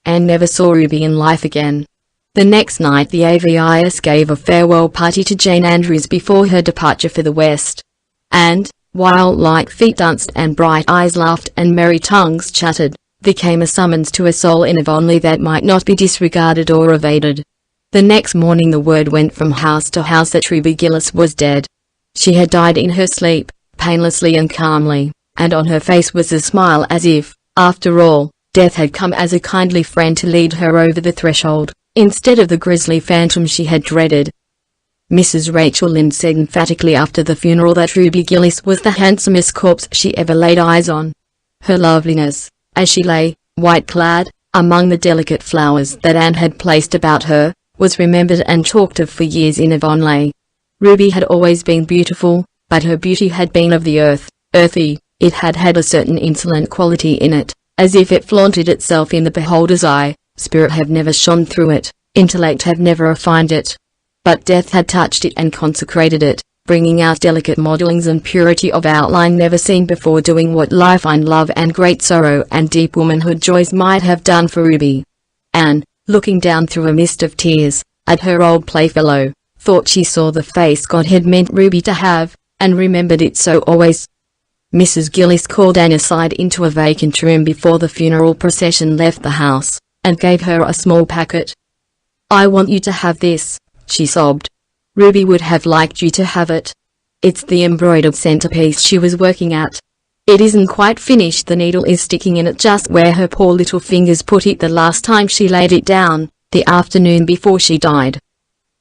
Speaker 1: Anne never saw Ruby in life again. The next night the Avis gave a farewell party to Jane Andrews before her departure for the West. And, while light feet danced and bright eyes laughed and merry tongues chattered, there came a summons to a soul in Avonlea that might not be disregarded or evaded. The next morning the word went from house to house that Ruby Gillis was dead. She had died in her sleep, painlessly and calmly, and on her face was a smile as if, after all, death had come as a kindly friend to lead her over the threshold, instead of the grisly phantom she had dreaded. Mrs. Rachel Lynde said emphatically after the funeral that Ruby Gillis was the handsomest corpse she ever laid eyes on. Her loveliness, as she lay, white-clad, among the delicate flowers that Anne had placed about her, was remembered and talked of for years in Avonlea. Ruby had always been beautiful, but her beauty had been of the earth, earthy. It had had a certain insolent quality in it, as if it flaunted itself in the beholder's eye. Spirit had never shone through it, intellect had never refined it. But death had touched it and consecrated it, bringing out delicate modellings and purity of outline never seen before, doing what life and love and great sorrow and deep womanhood joys might have done for Ruby. Anne, looking down through a mist of tears, at her old playfellow, thought she saw the face God had meant Ruby to have, and remembered it so always. Mrs. Gillis called Anne aside into a vacant room before the funeral procession left the house, and gave her a small packet. "I want you to have this," she sobbed. "Ruby would have liked you to have it. It's the embroidered centerpiece she was working at. It isn't quite finished, the needle is sticking in it just where her poor little fingers put it the last time she laid it down, the afternoon before she died."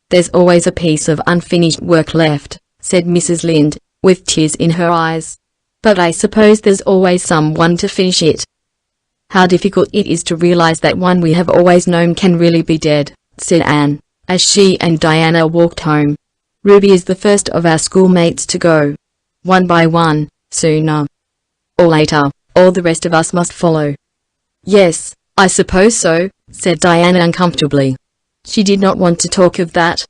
Speaker 1: "There's always a piece of unfinished work left," said Mrs. Lynde, with tears in her eyes. "But I suppose there's always someone to finish it." "How difficult it is to realize that one we have always known can really be dead," said Anne, as she and Diana walked home. "Ruby is the first of our schoolmates to go. One by one, sooner or later, all the rest of us must follow." "Yes, I suppose so," said Diana uncomfortably. She did not want to talk of that.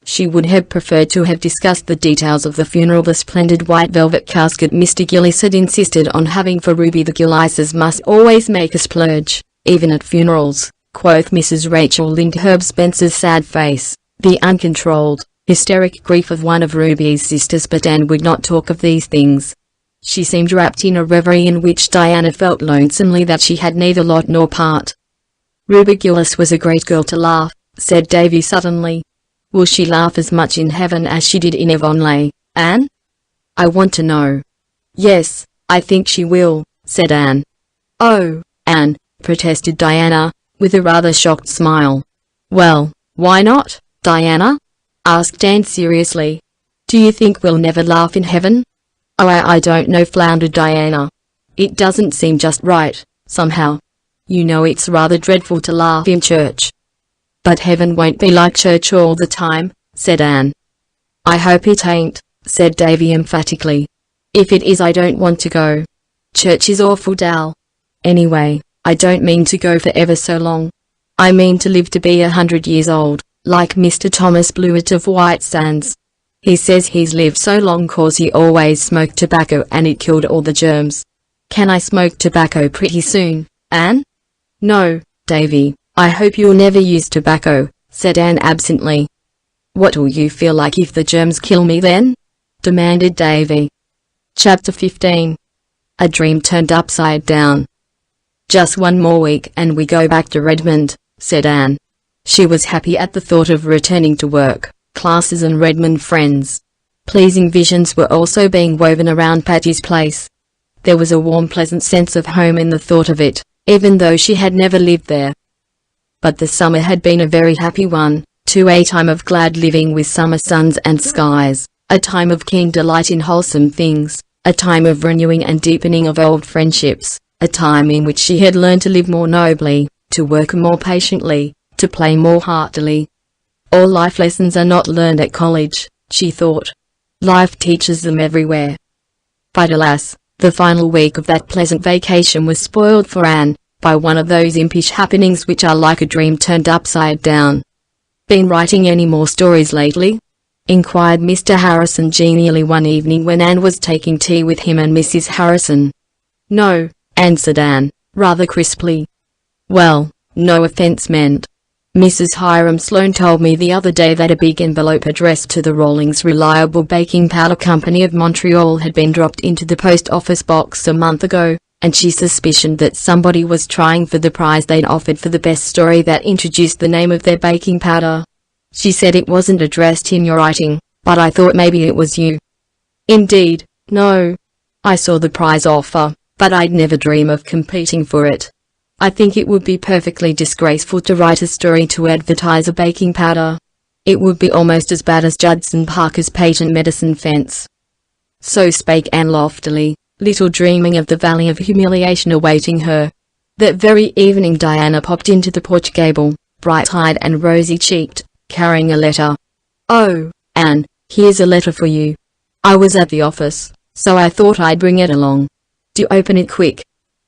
Speaker 1: She would have preferred to have discussed the details of the funeral. The splendid white velvet casket Mr. Gillis had insisted on having for Ruby. "The Gillises must always make a splurge, even at funerals," quoth Mrs. Rachel Lynde. Herb Spencer's sad face, the uncontrolled, hysteric grief of one of Ruby's sisters. But Anne would not talk of these things. She seemed wrapped in a reverie in which Diana felt lonesomely that she had neither lot nor part. "Ruby Gillis was a great girl to laugh," said Davy suddenly. "Will she laugh as much in heaven as she did in Avonlea, Anne? I want to know." "Yes, I think she will," said Anne. "Oh, Anne," protested Diana, with a rather shocked smile. "Well, why not, Diana?" asked Anne seriously. "Do you think we'll never laugh in heaven?" "Oh, I don't know," floundered Diana. "It doesn't seem just right, somehow. You know it's rather dreadful to laugh in church." "But heaven won't be like church all the time," said Anne. "I hope it ain't," said Davy emphatically. "If it is, I don't want to go. Church is awful dull. Anyway, I don't mean to go for ever so long. I mean to live to be 100 years old, like Mr. Thomas Blewett of White Sands. He says he's lived so long 'cause he always smoked tobacco and it killed all the germs. Can I smoke tobacco pretty soon, Anne?" "No, Davy. I hope you'll never use tobacco," said Anne absently. "What'll you feel like if the germs kill me then?" demanded Davy. Chapter 15. A Dream Turned Upside Down. "Just one more week and we go back to Redmond," said Anne. She was happy at the thought of returning to work, classes and Redmond friends. Pleasing visions were also being woven around Patty's Place. There was a warm, pleasant sense of home in the thought of it, even though she had never lived there. But the summer had been a very happy one, too, a time of glad living with summer suns and skies, a time of keen delight in wholesome things, a time of renewing and deepening of old friendships, a time in which she had learned to live more nobly, to work more patiently, to play more heartily. All life lessons are not learned at college, she thought. Life teaches them everywhere. But alas, the final week of that pleasant vacation was spoiled for Anne by one of those impish happenings which are like a dream turned upside down. "Been writing any more stories lately?" inquired Mr. Harrison genially one evening when Anne was taking tea with him and Mrs. Harrison. "No," answered Anne, rather crisply. "Well, no offense meant. Mrs. Hiram Sloane told me the other day that a big envelope addressed to the Rawlings Reliable Baking Powder Company of Montreal had been dropped into the post office box a month ago, and she suspicioned that somebody was trying for the prize they'd offered for the best story that introduced the name of their baking powder. She said it wasn't addressed in your writing, but I thought maybe it was you." "Indeed, no. I saw the prize offer, but I'd never dream of competing for it. I think it would be perfectly disgraceful to write a story to advertise a baking powder. It would be almost as bad as Judson Parker's patent medicine fence." So spake Anne loftily, little dreaming of the valley of humiliation awaiting her. That very evening Diana popped into the porch gable, bright-eyed and rosy-cheeked, carrying a letter. "Oh, Anne, here's a letter for you. I was at the office, so I thought I'd bring it along. Do open it quick.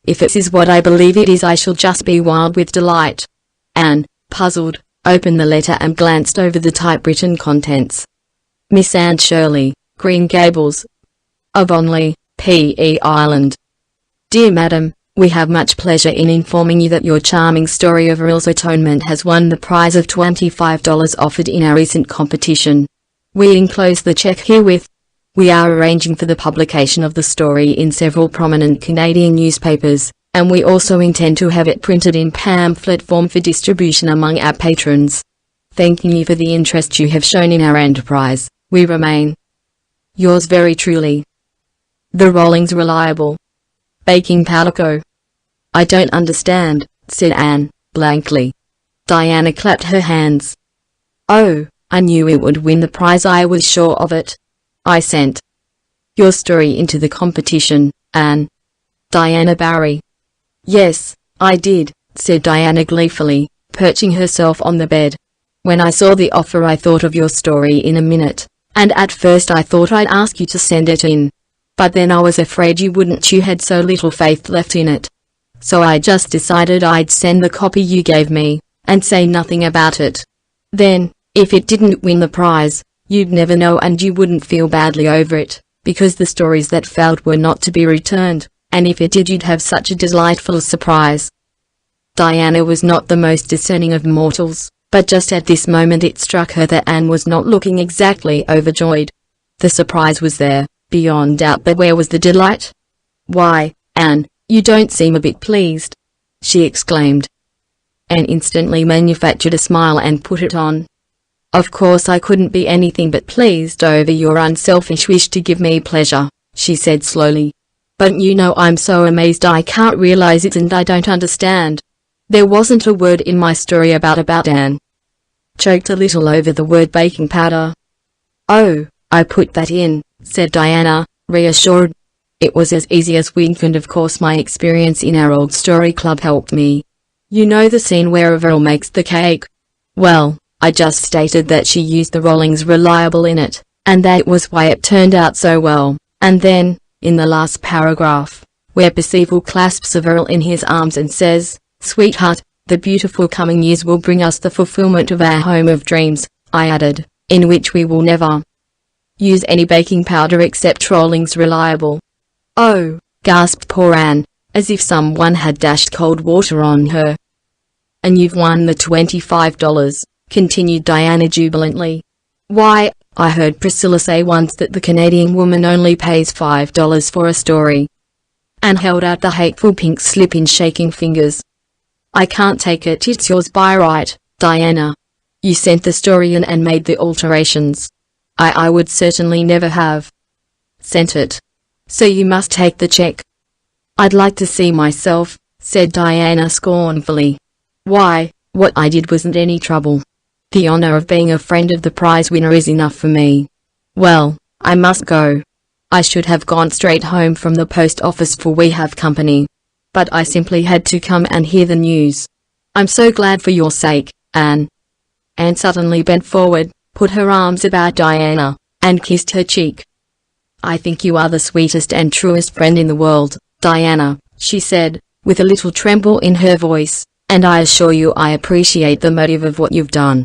Speaker 1: If it is what I believe it is, I shall just be wild with delight." Anne, puzzled, opened the letter and glanced over the typewritten contents. "Miss Anne Shirley, Green Gables, Avonlea, P.E. Island. Dear Madam, we have much pleasure in informing you that your charming story of Earl's Atonement has won the prize of $25 offered in our recent competition. We enclose the check herewith. We are arranging for the publication of the story in several prominent Canadian newspapers, and we also intend to have it printed in pamphlet form for distribution among our patrons. Thanking you for the interest you have shown in our enterprise, we remain, yours very truly, The Rawlings Reliable Baking Powder Co." "I don't understand," said Anne, blankly. Diana clapped her hands. "Oh, I knew it would win the prize, I was sure of it. I sent your story into the competition, Anne." "Diana Barry." "Yes, I did," said Diana gleefully, perching herself on the bed. "When I saw the offer I thought of your story in a minute, and at first I thought I'd ask you to send it in. But then I was afraid you wouldn't, you had so little faith left in it. So I just decided I'd send the copy you gave me, and say nothing about it. Then, if it didn't win the prize, you'd never know and you wouldn't feel badly over it, because the stories that failed were not to be returned, and if it did you'd have such a delightful surprise." Diana was not the most discerning of mortals, but just at this moment it struck her that Anne was not looking exactly overjoyed. The surprise was there, beyond doubt, but where was the delight? "Why, Anne, you don't seem a bit pleased," she exclaimed. Anne instantly manufactured a smile and put it on. "Of course I couldn't be anything but pleased over your unselfish wish to give me pleasure," she said slowly. "But you know I'm so amazed I can't realize it, and I don't understand. There wasn't a word in my story about Anne." Choked a little over the word baking powder. "Oh, I put that in," said Diana, reassured. "It was as easy as wink, and of course my experience in our old story club helped me. You know the scene where Earl makes the cake? Well, I just stated that she used the Rawlings Reliable in it, and that was why it turned out so well. And then, in the last paragraph, where Percival clasps Earl in his arms and says, 'Sweetheart, the beautiful coming years will bring us the fulfillment of our home of dreams,' I added, 'in which we will never use any baking powder except Rawlings Reliable.'" "Oh," gasped poor Anne, as if someone had dashed cold water on her. "And you've won the $25, continued Diana jubilantly. "Why, I heard Priscilla say once that the Canadian woman only pays $5 for a story." Anne held out the hateful pink slip in shaking fingers. "I can't take it, it's yours by right, Diana. You sent the story in and made the alterations. I would certainly never have sent it. So you must take the check." "I'd like to see myself," said Diana scornfully. "Why, what I did wasn't any trouble. The honor of being a friend of the prize winner is enough for me. Well, I must go. I should have gone straight home from the post office, for we have company. But I simply had to come and hear the news. I'm so glad for your sake, Anne." Anne suddenly bent forward, put her arms about Diana, and kissed her cheek. "I think you are the sweetest and truest friend in the world, Diana," she said, with a little tremble in her voice, "and I assure you I appreciate the motive of what you've done."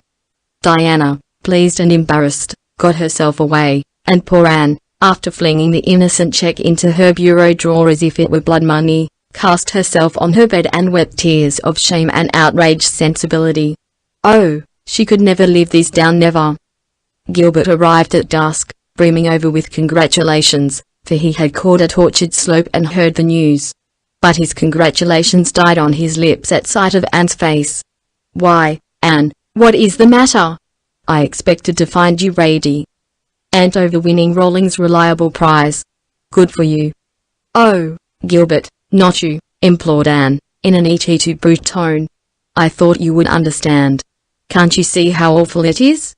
Speaker 1: Diana, pleased and embarrassed, got herself away, and poor Anne, after flinging the innocent check into her bureau drawer as if it were blood money, cast herself on her bed and wept tears of shame and outraged sensibility. Oh, she could never live this down, never. Gilbert arrived at dusk, brimming over with congratulations, for he had caught at Orchard Slope and heard the news. But his congratulations died on his lips at sight of Anne's face. "Why, Anne, what is the matter? I expected to find you ready. And over winning Rawlings' reliable prize. Good for you." "Oh, Gilbert, not you," implored Anne, in an et brute tone. "I thought you would understand. Can't you see how awful it is?"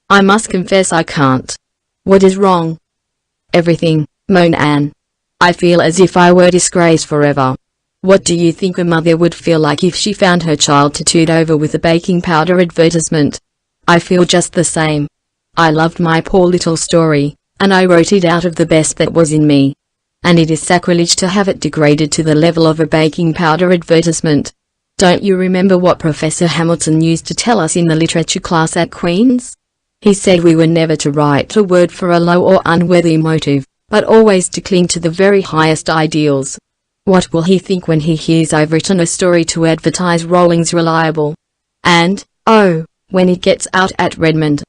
Speaker 1: "I must confess I can't." "What is wrong?" "Everything," moaned Anne. "I feel as if I were disgraced forever. What do you think a mother would feel like if she found her child tattooed over with a baking powder advertisement? I feel just the same. I loved my poor little story, and I wrote it out of the best that was in me. And it is sacrilege to have it degraded to the level of a baking powder advertisement. Don't you remember what Professor Hamilton used to tell us in the literature class at Queen's? He said we were never to write a word for a low or unworthy motive, but always to cling to the very highest ideals. What will he think when he hears I've written a story to advertise Rawlings Reliable? And, oh, when it gets out at Redmond,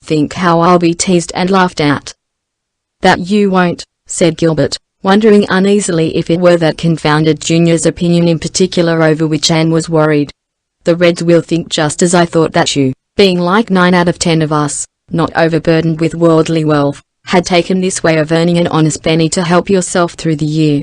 Speaker 1: think how I'll be teased and laughed at." "That you won't," said Gilbert, wondering uneasily if it were that confounded Junior's opinion in particular over which Anne was worried. "The Reds will think just as I thought, that you, being like 9 out of 10 of us, not overburdened with worldly wealth, had taken this way of earning an honest penny to help yourself through the year.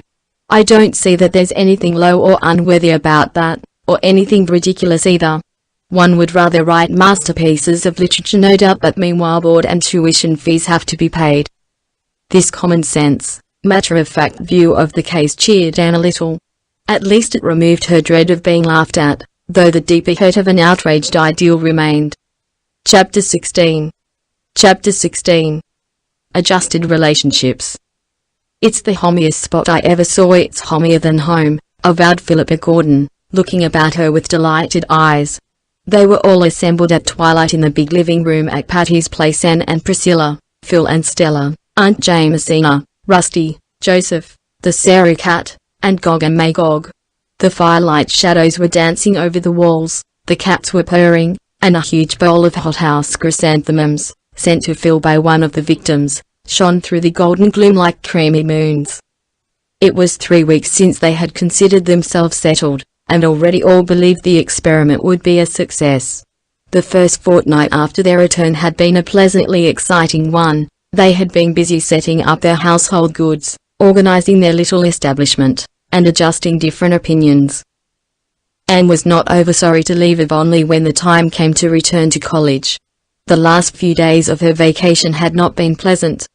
Speaker 1: I don't see that there's anything low or unworthy about that, or anything ridiculous either. One would rather write masterpieces of literature, no doubt, but meanwhile board and tuition fees have to be paid." This common sense, matter-of-fact view of the case cheered Anne a little. At least it removed her dread of being laughed at, though the deeper hurt of an outraged ideal remained. Chapter 16. Chapter 16. Adjusted Relationships. "It's the hommiest spot I ever saw. It's hommier than home," avowed Philippa Gordon, looking about her with delighted eyes. They were all assembled at twilight in the big living room at Patty's place. Anne and Priscilla, Phil and Stella, Aunt Jamesina, Rusty, Joseph, the Sarah cat, and Gog and Magog. The firelight shadows were dancing over the walls, the cats were purring, and a huge bowl of hothouse chrysanthemums, sent to Phil by one of the victims, shone through the golden gloom like creamy moons. It was 3 weeks since they had considered themselves settled, and already all believed the experiment would be a success. The first fortnight after their return had been a pleasantly exciting one. They had been busy setting up their household goods, organizing their little establishment, and adjusting different opinions. Anne was not over sorry to leave Avonlea when the time came to return to college. The last few days of her vacation had not been pleasant.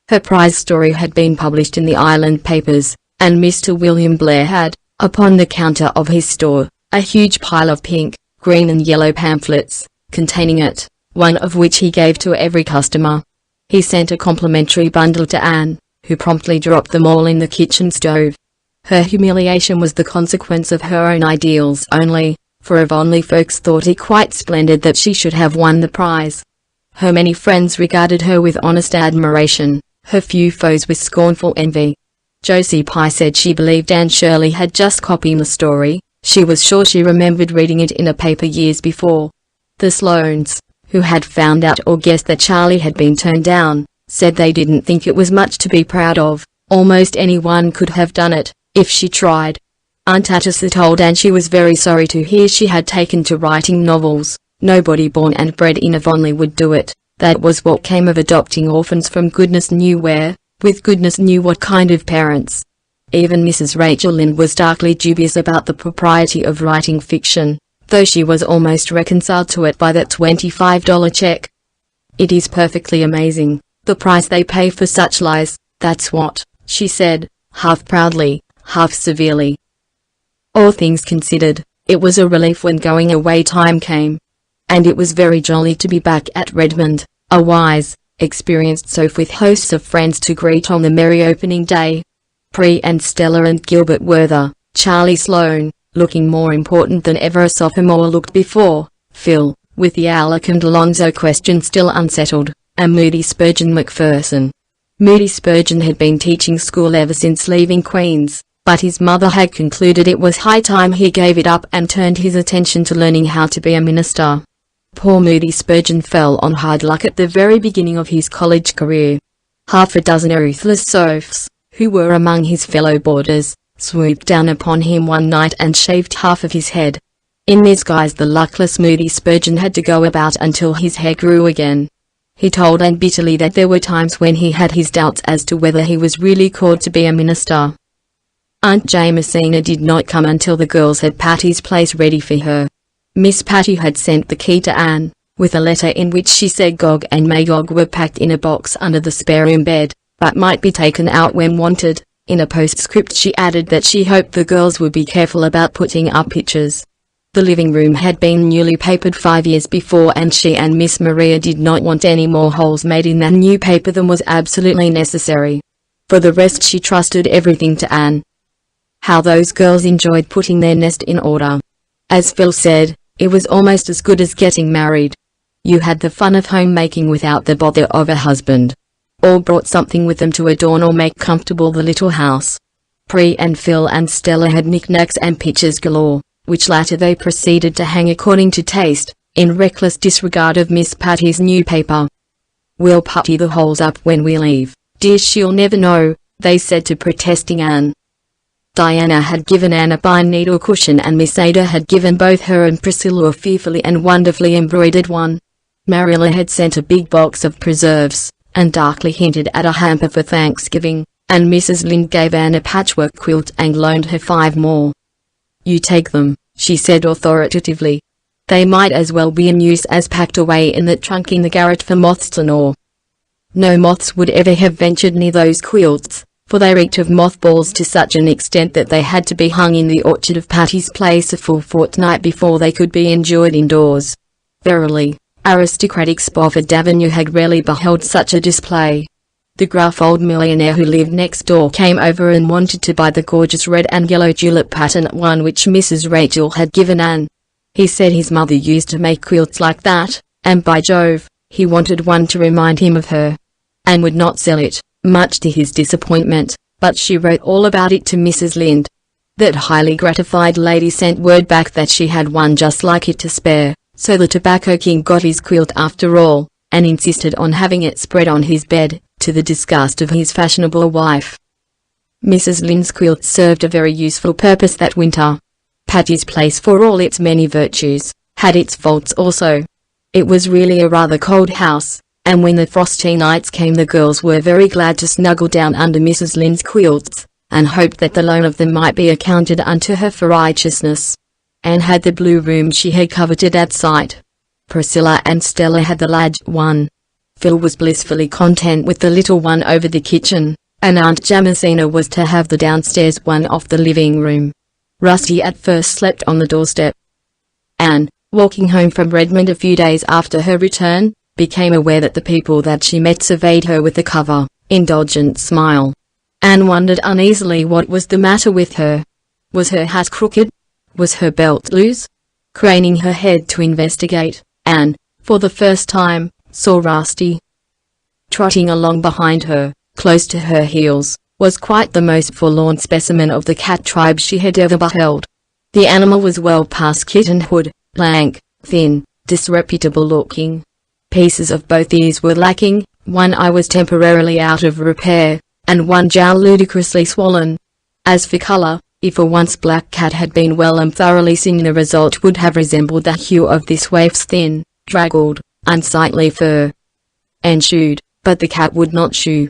Speaker 1: Her prize story had been published in the island papers, and Mr. William Blair had, upon the counter of his store, a huge pile of pink, green and yellow pamphlets, containing it, one of which he gave to every customer. He sent a complimentary bundle to Anne, who promptly dropped them all in the kitchen stove. Her humiliation was the consequence of her own ideals only, for Avonlea folks thought it quite splendid that she should have won the prize. Her many friends regarded her with honest admiration, her few foes with scornful envy. Josie Pye said she believed Anne Shirley had just copied the story. She was sure she remembered reading it in a paper years before. The Sloanes, who had found out or guessed that Charlie had been turned down, said they didn't think it was much to be proud of. Almost anyone could have done it, if she tried. Aunt Atissa told Anne she was very sorry to hear she had taken to writing novels. Nobody born and bred in Avonlea would do it. That was what came of adopting orphans from goodness knew where, with goodness knew what kind of parents. Even Mrs. Rachel Lynde was darkly dubious about the propriety of writing fiction, though she was almost reconciled to it by that $25 check. "It is perfectly amazing, the price they pay for such lies, that's what," she said, half proudly, half severely. All things considered, it was a relief when going away time came. And it was very jolly to be back at Redmond, a wise, experienced Soph with hosts of friends to greet on the merry opening day. Pri and Stella and Gilbert were the Charlie Sloane, looking more important than ever a sophomore looked before. Phil, with the Alec and Alonzo question still unsettled, and Moody Spurgeon McPherson. Moody Spurgeon had been teaching school ever since leaving Queen's, but his mother had concluded it was high time he gave it up and turned his attention to learning how to be a minister. Poor Moody Spurgeon fell on hard luck at the very beginning of his college career. Half a dozen ruthless Sophs, who were among his fellow boarders, swooped down upon him one night and shaved half of his head. In this guise the luckless Moody Spurgeon had to go about until his hair grew again. He told Anne bitterly that there were times when he had his doubts as to whether he was really called to be a minister. Aunt Jamesina did not come until the girls had Patty's place ready for her. Miss Patty had sent the key to Anne, with a letter in which she said Gog and Magog were packed in a box under the spare room bed, but might be taken out when wanted. In a postscript she added that she hoped the girls would be careful about putting up pictures. The living room had been newly papered 5 years before, and she and Miss Maria did not want any more holes made in that new paper than was absolutely necessary. For the rest she trusted everything to Anne. How those girls enjoyed putting their nest in order. As Phil said, it was almost as good as getting married. You had the fun of homemaking without the bother of a husband. All brought something with them to adorn or make comfortable the little house. Pri and Phil and Stella had knickknacks and pictures galore, which latter they proceeded to hang according to taste, in reckless disregard of Miss Patty's new paper. "We'll putty the holes up when we leave, dear, she'll never know," they said to protesting Anne. Diana had given Anne a pine needle cushion, and Miss Ada had given both her and Priscilla a fearfully and wonderfully embroidered one. Marilla had sent a big box of preserves, and darkly hinted at a hamper for Thanksgiving, and Mrs. Lynde gave Anne a patchwork quilt and loaned her 5 more. "You take them," she said authoritatively. "They might as well be in use as packed away in that trunk in the garret for moths to gnaw." No moths would ever have ventured near those quilts, for they reeked of mothballs to such an extent that they had to be hung in the orchard of Patty's Place a full fortnight before they could be enjoyed indoors. Verily, aristocratic Spofford Avenue had rarely beheld such a display. The gruff old millionaire who lived next door came over and wanted to buy the gorgeous red and yellow julep pattern one which Mrs. Rachel had given Anne. He said his mother used to make quilts like that, and by Jove, he wanted one to remind him of her. Anne would not sell it, much to his disappointment, but she wrote all about it to Mrs. Lynde. That highly gratified lady sent word back that she had one just like it to spare, so the Tobacco King got his quilt after all, and insisted on having it spread on his bed, to the disgust of his fashionable wife. Mrs. Lynde's quilt served a very useful purpose that winter. Patty's Place, for all its many virtues, had its faults also. It was really a rather cold house, and when the frosty nights came the girls were very glad to snuggle down under Mrs. Lynde's quilts, and hoped that the loan of them might be accounted unto her for righteousness. Anne had the blue room she had coveted at sight. Priscilla and Stella had the large one. Phil was blissfully content with the little one over the kitchen, and Aunt Jamesina was to have the downstairs one off the living room. Rusty at first slept on the doorstep. Anne, walking home from Redmond a few days after her return, became aware that the people that she met surveyed her with a covert, indulgent smile. Anne wondered uneasily what was the matter with her. Was her hat crooked? Was her belt loose? Craning her head to investigate, Anne, for the first time, saw Rusty. Trotting along behind her, close to her heels, was quite the most forlorn specimen of the cat tribe she had ever beheld. The animal was well past kittenhood, lank, thin, disreputable looking. Pieces of both ears were lacking, one eye was temporarily out of repair, and one jowl ludicrously swollen. As for color, if a once black cat had been well and thoroughly seen, the result would have resembled the hue of this waif's thin, draggled, unsightly fur. Anne shooed, but the cat would not shoo.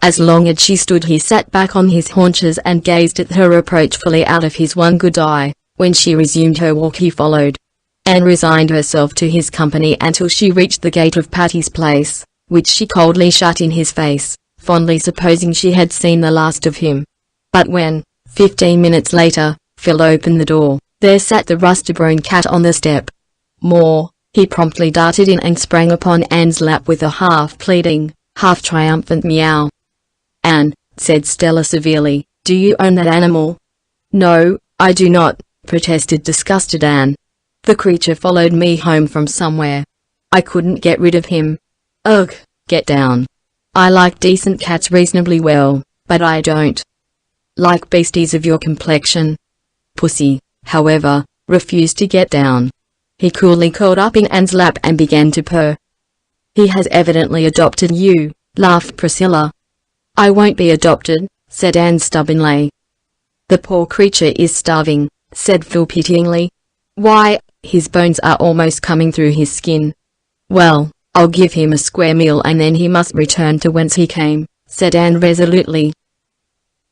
Speaker 1: As long as she stood he sat back on his haunches and gazed at her reproachfully out of his one good eye. When she resumed her walk he followed. Anne resigned herself to his company until she reached the gate of Patty's Place, which she coldly shut in his face, fondly supposing she had seen the last of him. But when, 15 minutes later, Phil opened the door, there sat the rusty brown cat on the step. More, He promptly darted in and sprang upon Anne's lap with a half-pleading, half-triumphant meow. "Anne," said Stella severely, "do you own that animal?" "No, I do not," protested disgusted Anne. "The creature followed me home from somewhere. I couldn't get rid of him." "Ugh, get down. I like decent cats reasonably well, but I don't like beasties of your complexion." Pussy, however, refused to get down. He coolly curled up in Anne's lap and began to purr. "He has evidently adopted you," laughed Priscilla. "I won't be adopted," said Anne stubbornly. "The poor creature is starving," said Phil pityingly. "Why, his bones are almost coming through his skin." "Well, I'll give him a square meal and then he must return to whence he came," said Anne resolutely.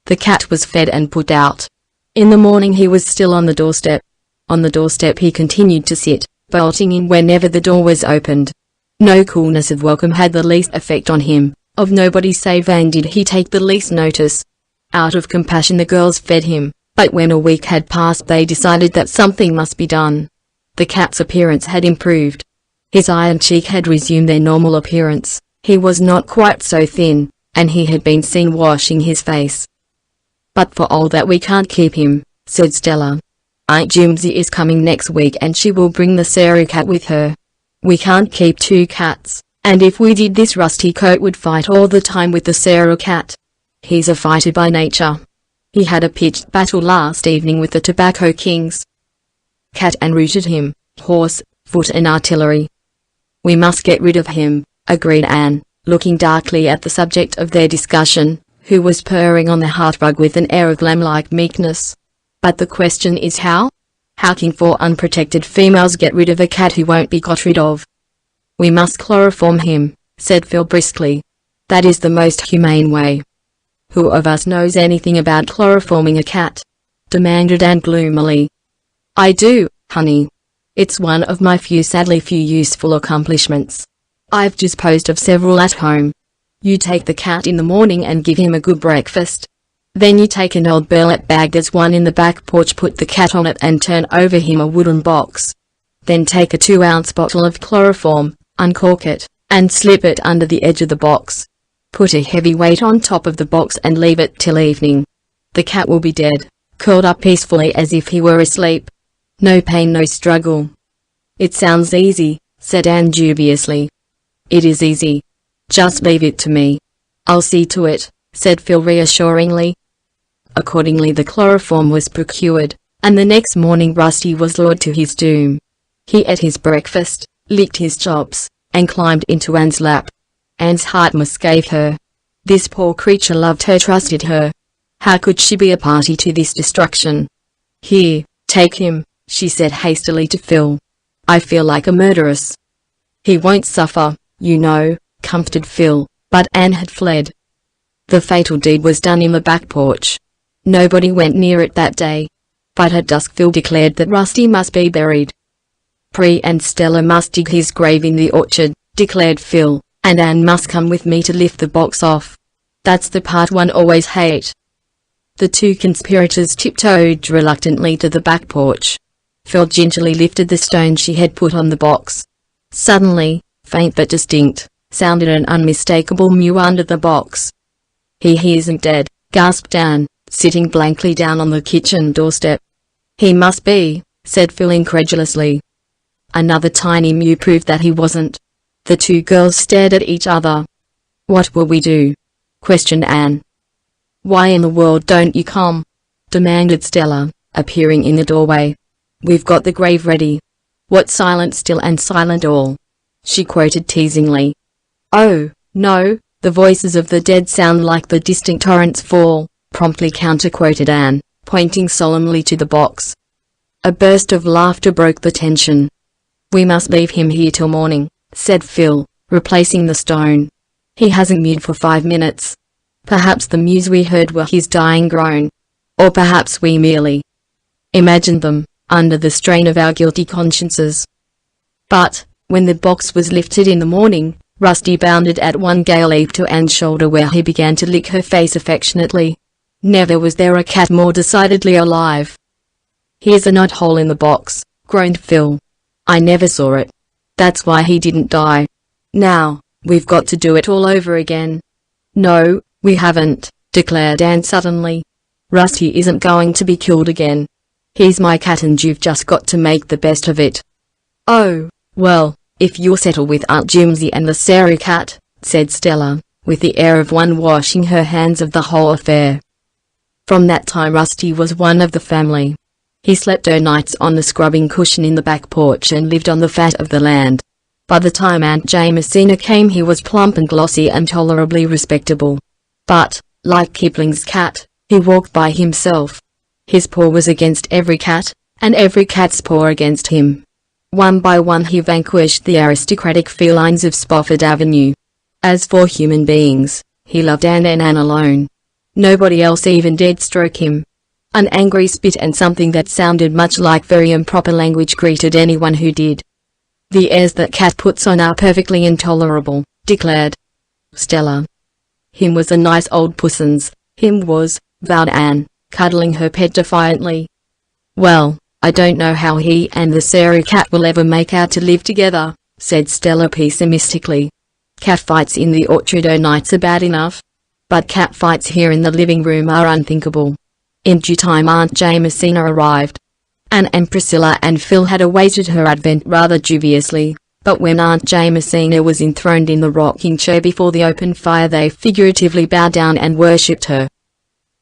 Speaker 1: The cat was fed and put out. In the morning he was still on the doorstep. On the doorstep he continued to sit, bolting in whenever the door was opened. No coolness of welcome had the least effect on him. Of nobody save Anne did he take the least notice. Out of compassion the girls fed him, but when a week had passed they decided that something must be done. The cat's appearance had improved. His eye and cheek had resumed their normal appearance. He was not quite so thin, and he had been seen washing his face. "But for all that we can't keep him," said Stella. "Aunt Jimsy is coming next week and she will bring the Sarah cat with her. We can't keep two cats, and if we did this Rusty Coat would fight all the time with the Sarah cat. He's a fighter by nature. He had a pitched battle last evening with the Tobacco Kings. Cat and routed him, horse, foot and artillery." "We must get rid of him," agreed Anne, looking darkly at the subject of their discussion, who was purring on the hearthrug with an air of lamb-like meekness. "But the question is how? How can four unprotected females get rid of a cat who won't be got rid of?" "We must chloroform him," said Phil briskly. "That is the most humane way." "Who of us knows anything about chloroforming a cat?" demanded Anne gloomily. "I do, honey. It's one of my sadly few useful accomplishments. I've disposed of several at home. You take the cat in the morning and give him a good breakfast. Then you take an old burlap bag, there's one in the back porch, put the cat on it and turn over him a wooden box. Then take a 2-ounce bottle of chloroform, uncork it, and slip it under the edge of the box. Put a heavy weight on top of the box and leave it till evening. The cat will be dead, curled up peacefully as if he were asleep. No pain, no struggle." "It sounds easy," said Anne dubiously. "It is easy. Just leave it to me. I'll see to it," said Phil reassuringly. Accordingly the chloroform was procured, and the next morning Rusty was lured to his doom. He ate his breakfast, licked his chops, and climbed into Anne's lap. Anne's heart misgave her. This poor creature loved her, trusted her. How could she be a party to this destruction? "Here, take him," she said hastily to Phil. "I feel like a murderess." "He won't suffer, you know," comforted Phil, but Anne had fled. The fatal deed was done in the back porch. Nobody went near it that day. But at dusk Phil declared that Rusty must be buried. "Pre and Stella must dig his grave in the orchard," declared Phil, "and Anne must come with me to lift the box off. That's the part one always hates." The two conspirators tiptoed reluctantly to the back porch. Phil gingerly lifted the stone she had put on the box. Suddenly, faint but distinct, sounded an unmistakable mew under the box. He isn't dead," gasped Anne, sitting blankly down on the kitchen doorstep. "He must be," said Phil incredulously. Another tiny mew proved that he wasn't. The two girls stared at each other. "What will we do?" questioned Anne. "Why in the world don't you come?" demanded Stella, appearing in the doorway. "We've got the grave ready. What silent still and silent all," she quoted teasingly. "Oh, no, the voices of the dead sound like the distant torrent's fall," promptly counter-quoted Anne, pointing solemnly to the box. A burst of laughter broke the tension. "We must leave him here till morning," said Phil, replacing the stone. "He hasn't mewed for 5 minutes. Perhaps the mews we heard were his dying groan. Or perhaps we merely imagined them, under the strain of our guilty consciences." But, when the box was lifted in the morning, Rusty bounded at one gay leap to Anne's shoulder, where he began to lick her face affectionately. Never was there a cat more decidedly alive. "Here's a knot hole in the box," groaned Phil. "I never saw it. That's why he didn't die. Now, we've got to do it all over again. No, we haven't, declared Anne suddenly. Rusty isn't going to be killed again. He's my cat and you've just got to make the best of it. Oh, well, if you'll settle with Aunt Jimsy and the Sarah cat, said Stella, with the air of one washing her hands of the whole affair. From that time Rusty was one of the family. He slept o'nights on the scrubbing cushion in the back porch and lived on the fat of the land. By the time Aunt Jamesina came he was plump and glossy and tolerably respectable. But, like Kipling's cat, he walked by himself. His paw was against every cat, and every cat's paw against him. One by one he vanquished the aristocratic felines of Spofford Avenue. As for human beings, he loved Anne and Anne alone. Nobody else even dared stroke him. An angry spit and something that sounded much like very improper language greeted anyone who did. The airs that cat puts on are perfectly intolerable, declared Stella. Him was a nice old pussens, him was, vowed Anne, cuddling her pet defiantly. Well, I don't know how he and the Sarah cat will ever make out to live together, said Stella pessimistically. Cat fights in the orchard o'nights are bad enough, but cat fights here in the living room are unthinkable. In due time Aunt Jamesina arrived. Anne and Priscilla and Phil had awaited her advent rather dubiously, but when Aunt Jamesina was enthroned in the rocking chair before the open fire they figuratively bowed down and worshipped her.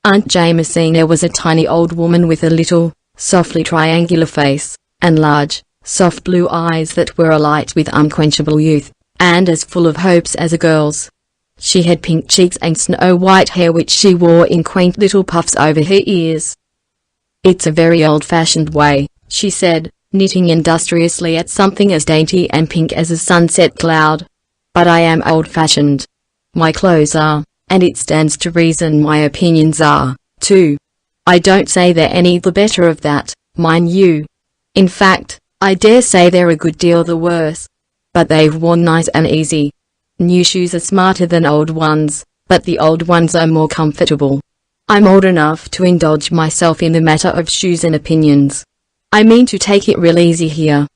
Speaker 1: Aunt Jamesina was a tiny old woman with a little, softly triangular face, and large, soft blue eyes that were alight with unquenchable youth, and as full of hopes as a girl's. She had pink cheeks and snow-white hair which she wore in quaint little puffs over her ears. It's a very old-fashioned way, she said, knitting industriously at something as dainty and pink as a sunset cloud. But I am old-fashioned. My clothes are, and it stands to reason my opinions are, too. I don't say they're any the better of that, mind you. In fact, I dare say they're a good deal the worse. But they've worn nice and easy. New shoes are smarter than old ones, but the old ones are more comfortable. I'm old enough to indulge myself in the matter of shoes and opinions. I mean to take it real easy here.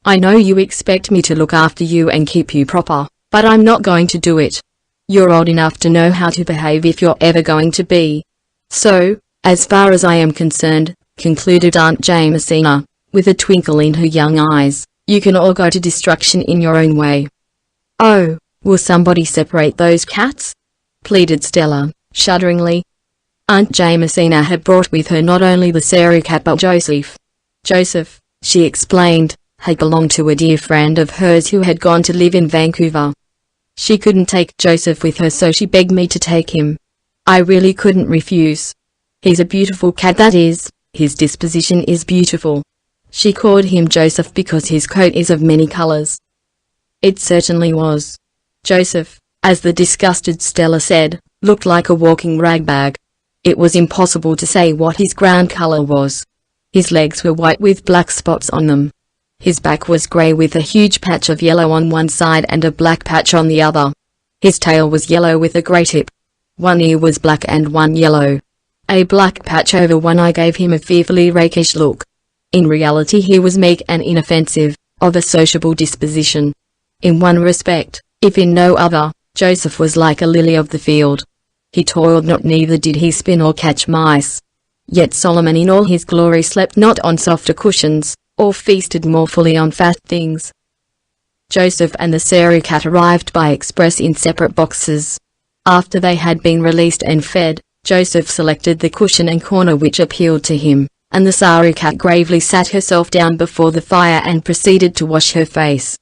Speaker 1: I know you expect me to look after you and keep you proper, but I'm not going to do it. You're old enough to know how to behave if you're ever going to be. So, as far as I am concerned, concluded Aunt Jamesina, with a twinkle in her young eyes, you can all go to destruction in your own way. Oh, will somebody separate those cats? Pleaded Stella, shudderingly. Aunt Jamesina had brought with her not only the Sarah cat but Joseph. Joseph, she explained, had belonged to a dear friend of hers who had gone to live in Vancouver. She couldn't take Joseph with her so she begged me to take him. I really couldn't refuse. He's a beautiful cat, that is, his disposition is beautiful. She called him Joseph because his coat is of many colors. It certainly was. Joseph, as the disgusted Stella said, looked like a walking ragbag. It was impossible to say what his ground color was. His legs were white with black spots on them. His back was grey with a huge patch of yellow on one side and a black patch on the other. His tail was yellow with a grey tip. One ear was black and one yellow. A black patch over one eye gave him a fearfully rakish look. In reality he was meek and inoffensive, of a sociable disposition. In one respect, if in no other, Joseph was like a lily of the field. He toiled not, neither did he spin or catch mice. Yet Solomon in all his glory slept not on softer cushions, or feasted more fully on fat things. Joseph and the Sarah cat arrived by express in separate boxes. After they had been released and fed, Joseph selected the cushion and corner which appealed to him, and the Sarah cat gravely sat herself down before the fire and proceeded to wash her face.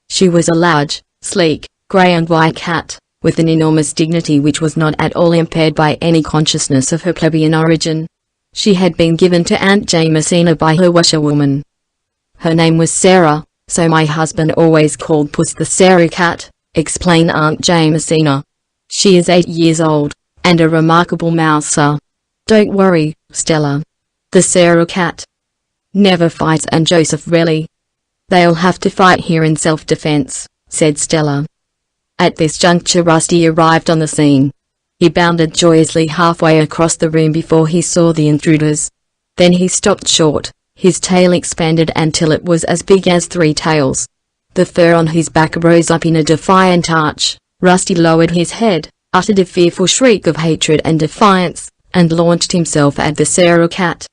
Speaker 1: She was a large, sleek, grey and white cat, with an enormous dignity which was not at all impaired by any consciousness of her plebeian origin. She had been given to Aunt Jamesina by her washerwoman. Her name was Sarah, so my husband always called Puss the Sarah cat, explained Aunt Jamesina. She is 8 years old, and a remarkable mouser. Don't worry, Stella. The Sarah cat never fights, and Joseph really. They'll have to fight here in self-defense, said Stella. At this juncture Rusty arrived on the scene. He bounded joyously halfway across the room before he saw the intruders. Then he stopped short, his tail expanded until it was as big as 3 tails. The fur on his back rose up in a defiant arch. Rusty lowered his head, uttered a fearful shriek of hatred and defiance, and launched himself at the Sarah cat.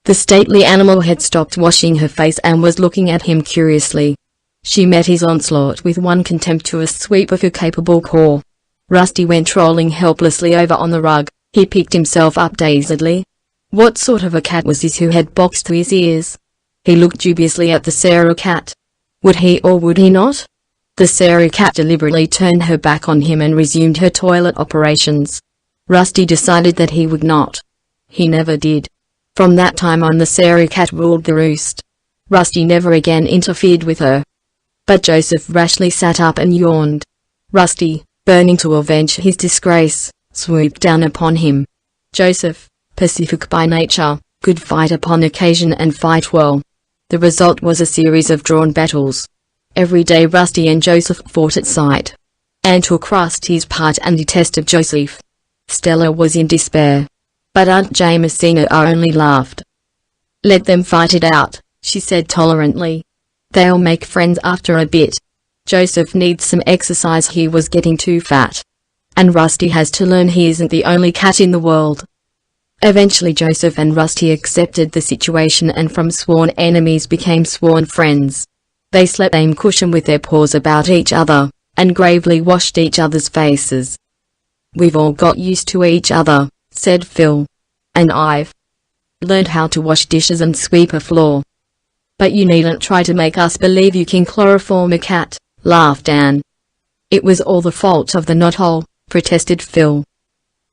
Speaker 1: The stately animal had stopped washing her face and was looking at him curiously. She met his onslaught with one contemptuous sweep of her capable paw. Rusty went rolling helplessly over on the rug. He picked himself up dazedly. What sort of a cat was this who had boxed to his ears? He looked dubiously at the Sarah cat. Would he or would he not? The Sarah cat deliberately turned her back on him and resumed her toilet operations. Rusty decided that he would not. He never did. From that time on, the Sarah cat ruled the roost. Rusty never again interfered with her. But Joseph rashly sat up and yawned. Rusty, burning to avenge his disgrace, swooped down upon him. Joseph, pacific by nature, could fight upon occasion and fight well. The result was a series of drawn battles. Every day Rusty and Joseph fought at sight. Anne took Rusty's part and detested Joseph. Stella was in despair. But Aunt Jamesina only laughed. "Let them fight it out," she said tolerantly. "They'll make friends after a bit. Joseph needs some exercise, he was getting too fat. And Rusty has to learn he isn't the only cat in the world." Eventually Joseph and Rusty accepted the situation and from sworn enemies became sworn friends. They slept on the same cushion with their paws about each other, and gravely washed each other's faces. "We've all got used to each other," said Phil. "And I've learned how to wash dishes and sweep a floor." "But you needn't try to make us believe you can chloroform a cat," laughed Anne. "It was all the fault of the knothole," protested Phil.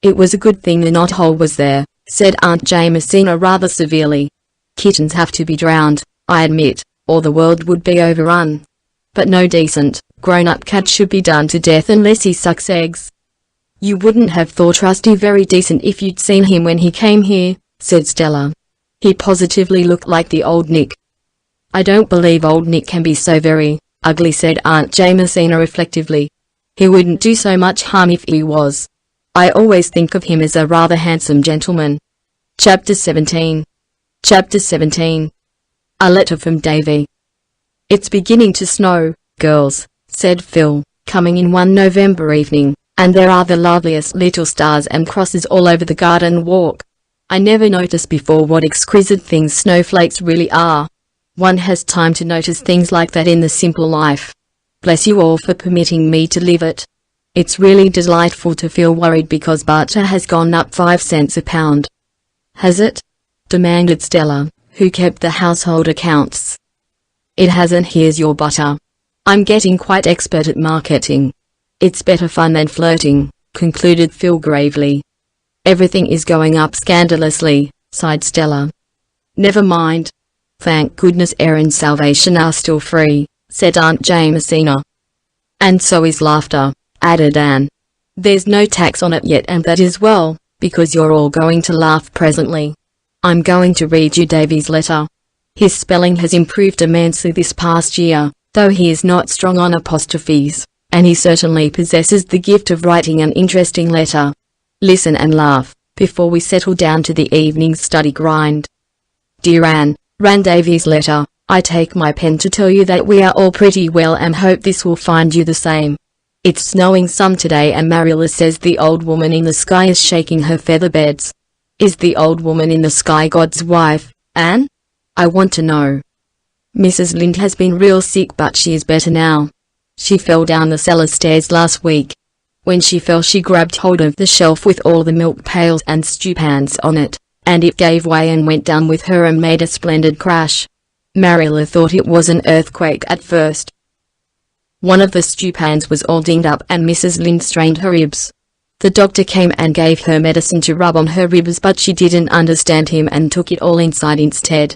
Speaker 1: "It was a good thing the knothole was there," said Aunt Jamesina rather severely. "Kittens have to be drowned, I admit, or the world would be overrun. But no decent, grown-up cat should be done to death unless he sucks eggs." "You wouldn't have thought Rusty very decent if you'd seen him when he came here," said Stella. "He positively looked like the old Nick." "I don't believe old Nick can be so very ugly," said Aunt Jamesina reflectively. "He wouldn't do so much harm if he was. I always think of him as a rather handsome gentleman." Chapter 17. Chapter 17. A letter from Davy. "It's beginning to snow, girls," said Phil, coming in one November evening, "and there are the loveliest little stars and crosses all over the garden walk. I never noticed before what exquisite things snowflakes really are. One has time to notice things like that in the simple life. Bless you all for permitting me to live it. It's really delightful to feel worried because butter has gone up 5 cents a pound." "Has it?" demanded Stella, who kept the household accounts. "It hasn't. Here's your butter. I'm getting quite expert at marketing. It's better fun than flirting," concluded Phil gravely. "Everything is going up scandalously," sighed Stella. "Never mind. Thank goodness air and salvation are still free," said Aunt Jamesina. "And so is laughter," added Anne. "There's no tax on it yet, and that is well, because you're all going to laugh presently. I'm going to read you Davy's letter. His spelling has improved immensely this past year, though he is not strong on apostrophes, and he certainly possesses the gift of writing an interesting letter. Listen and laugh, before we settle down to the evening's study grind. Dear Anne, ran Davy's letter, I take my pen to tell you that we are all pretty well and hope this will find you the same. It's snowing some today and Marilla says the old woman in the sky is shaking her feather beds. Is the old woman in the sky God's wife, Anne? I want to know. Mrs. Lynde has been real sick but she is better now. She fell down the cellar stairs last week. When she fell she grabbed hold of the shelf with all the milk pails and stew pans on it, and it gave way and went down with her and made a splendid crash. Marilla thought it was an earthquake at first. One of the stew pans was all dinged up and Mrs. Lynde strained her ribs. The doctor came and gave her medicine to rub on her ribs but she didn't understand him and took it all inside instead.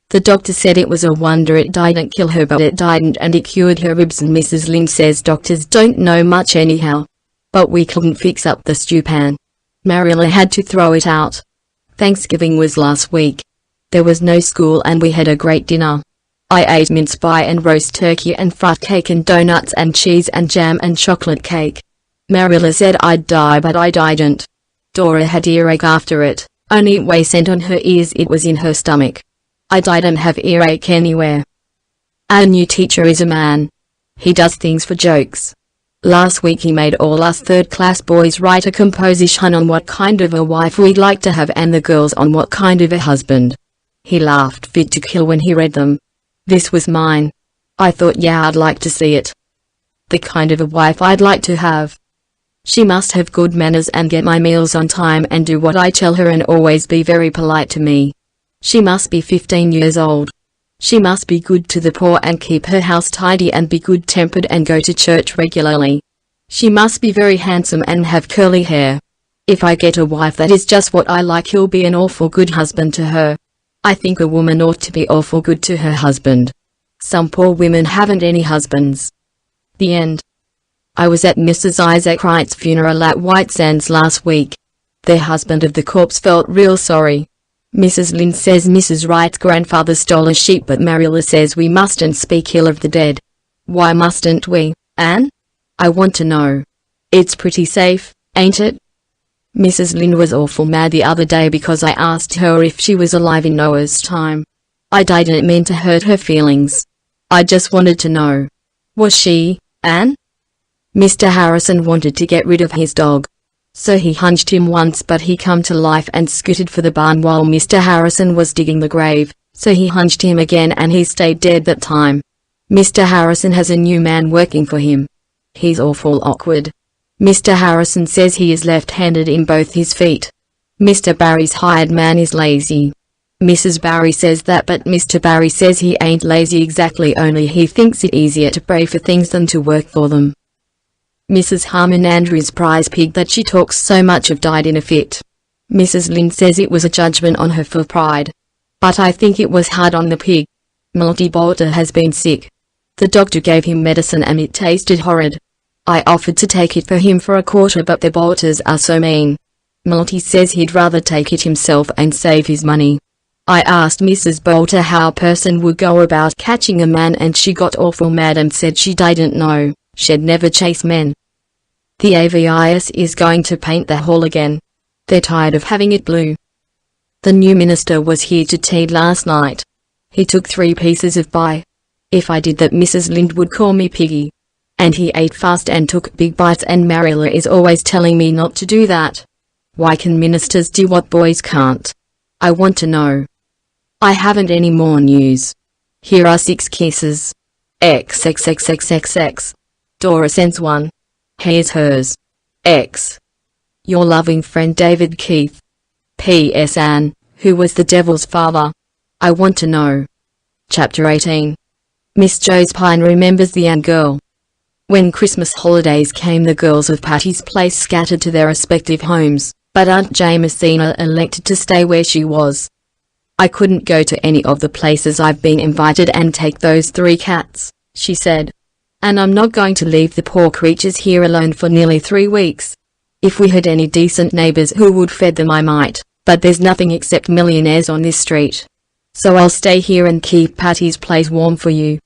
Speaker 1: The doctor said it was a wonder it didn't kill her, but it didn't, and it cured her ribs, and Mrs. Lynde says doctors don't know much anyhow. But we couldn't fix up the stew pan. Marilla had to throw it out. Thanksgiving was last week. There was no school and we had a great dinner. I ate mince pie and roast turkey and fruit cake and donuts and cheese and jam and chocolate cake. Marilla said I'd die but I didn't. Dora had earache after it, only it wasn't on her ears, it was in her stomach. I didn't have earache anywhere. Our new teacher is a man. He does things for jokes. Last week he made all us third-class boys write a composition on what kind of a wife we'd like to have and the girls on what kind of a husband. He laughed fit to kill when he read them. This was mine. I thought, yeah, I'd like to see it. The kind of a wife I'd like to have. She must have good manners and get my meals on time and do what I tell her and always be very polite to me. She must be 15 years old. She must be good to the poor and keep her house tidy and be good-tempered and go to church regularly. She must be very handsome and have curly hair. If I get a wife that is just what I like, he'll be an awful good husband to her. I think a woman ought to be awful good to her husband. Some poor women haven't any husbands. The end. I was at Mrs. Isaac Wright's funeral at White Sands last week. The husband of the corpse felt real sorry. Mrs. Lynn says Mrs. Wright's grandfather stole a sheep, but Marilla says we mustn't speak ill of the dead. Why mustn't we, Anne? I want to know. It's pretty safe, ain't it? Mrs. Lynn was awful mad the other day because I asked her if she was alive in Noah's time. I didn't mean to hurt her feelings. I just wanted to know. Was she, Anne? Mr. Harrison wanted to get rid of his dog. So he hunched him once, but he come to life and scooted for the barn while Mr. Harrison was digging the grave, so he hunched him again and he stayed dead that time. Mr. Harrison has a new man working for him. He's awful awkward. Mr. Harrison says he is left-handed in both his feet. Mr. Barry's hired man is lazy. Mrs. Barry says that, but Mr. Barry says he ain't lazy exactly, only he thinks it easier to pray for things than to work for them. Mrs. Harmon Andrews' prize pig that she talks so much of died in a fit. Mrs. Lynn says it was a judgment on her for pride. But I think it was hard on the pig. Milty Bolter has been sick. The doctor gave him medicine and it tasted horrid. I offered to take it for him for a quarter, but the Bolters are so mean. Milty says he'd rather take it himself and save his money. I asked Mrs. Bolter how a person would go about catching a man and she got awful mad and said she didn't know, she'd never chase men. The AVIS is going to paint the hall again. They're tired of having it blue. The new minister was here to tea last night. He took 3 pieces of pie. If I did that, Mrs. Lind would call me piggy. And he ate fast and took big bites, and Marilla is always telling me not to do that. Why can ministers do what boys can't? I want to know. I haven't any more news. Here are 6 kisses. XXXXXX. Dora sends one. Here's hers. X. Your loving friend David Keith. P.S. Anne, who was the devil's father? I want to know. Chapter 18. Miss Jo's Pine remembers the Anne girl. When Christmas holidays came, the girls of Patty's Place scattered to their respective homes, but Aunt Jamesina elected to stay where she was. I couldn't go to any of the places I've been invited and take those 3 cats, she said. And I'm not going to leave the poor creatures here alone for nearly 3 weeks. If we had any decent neighbors who would feed them, I might, but there's nothing except millionaires on this street. So I'll stay here and keep Patty's Place warm for you.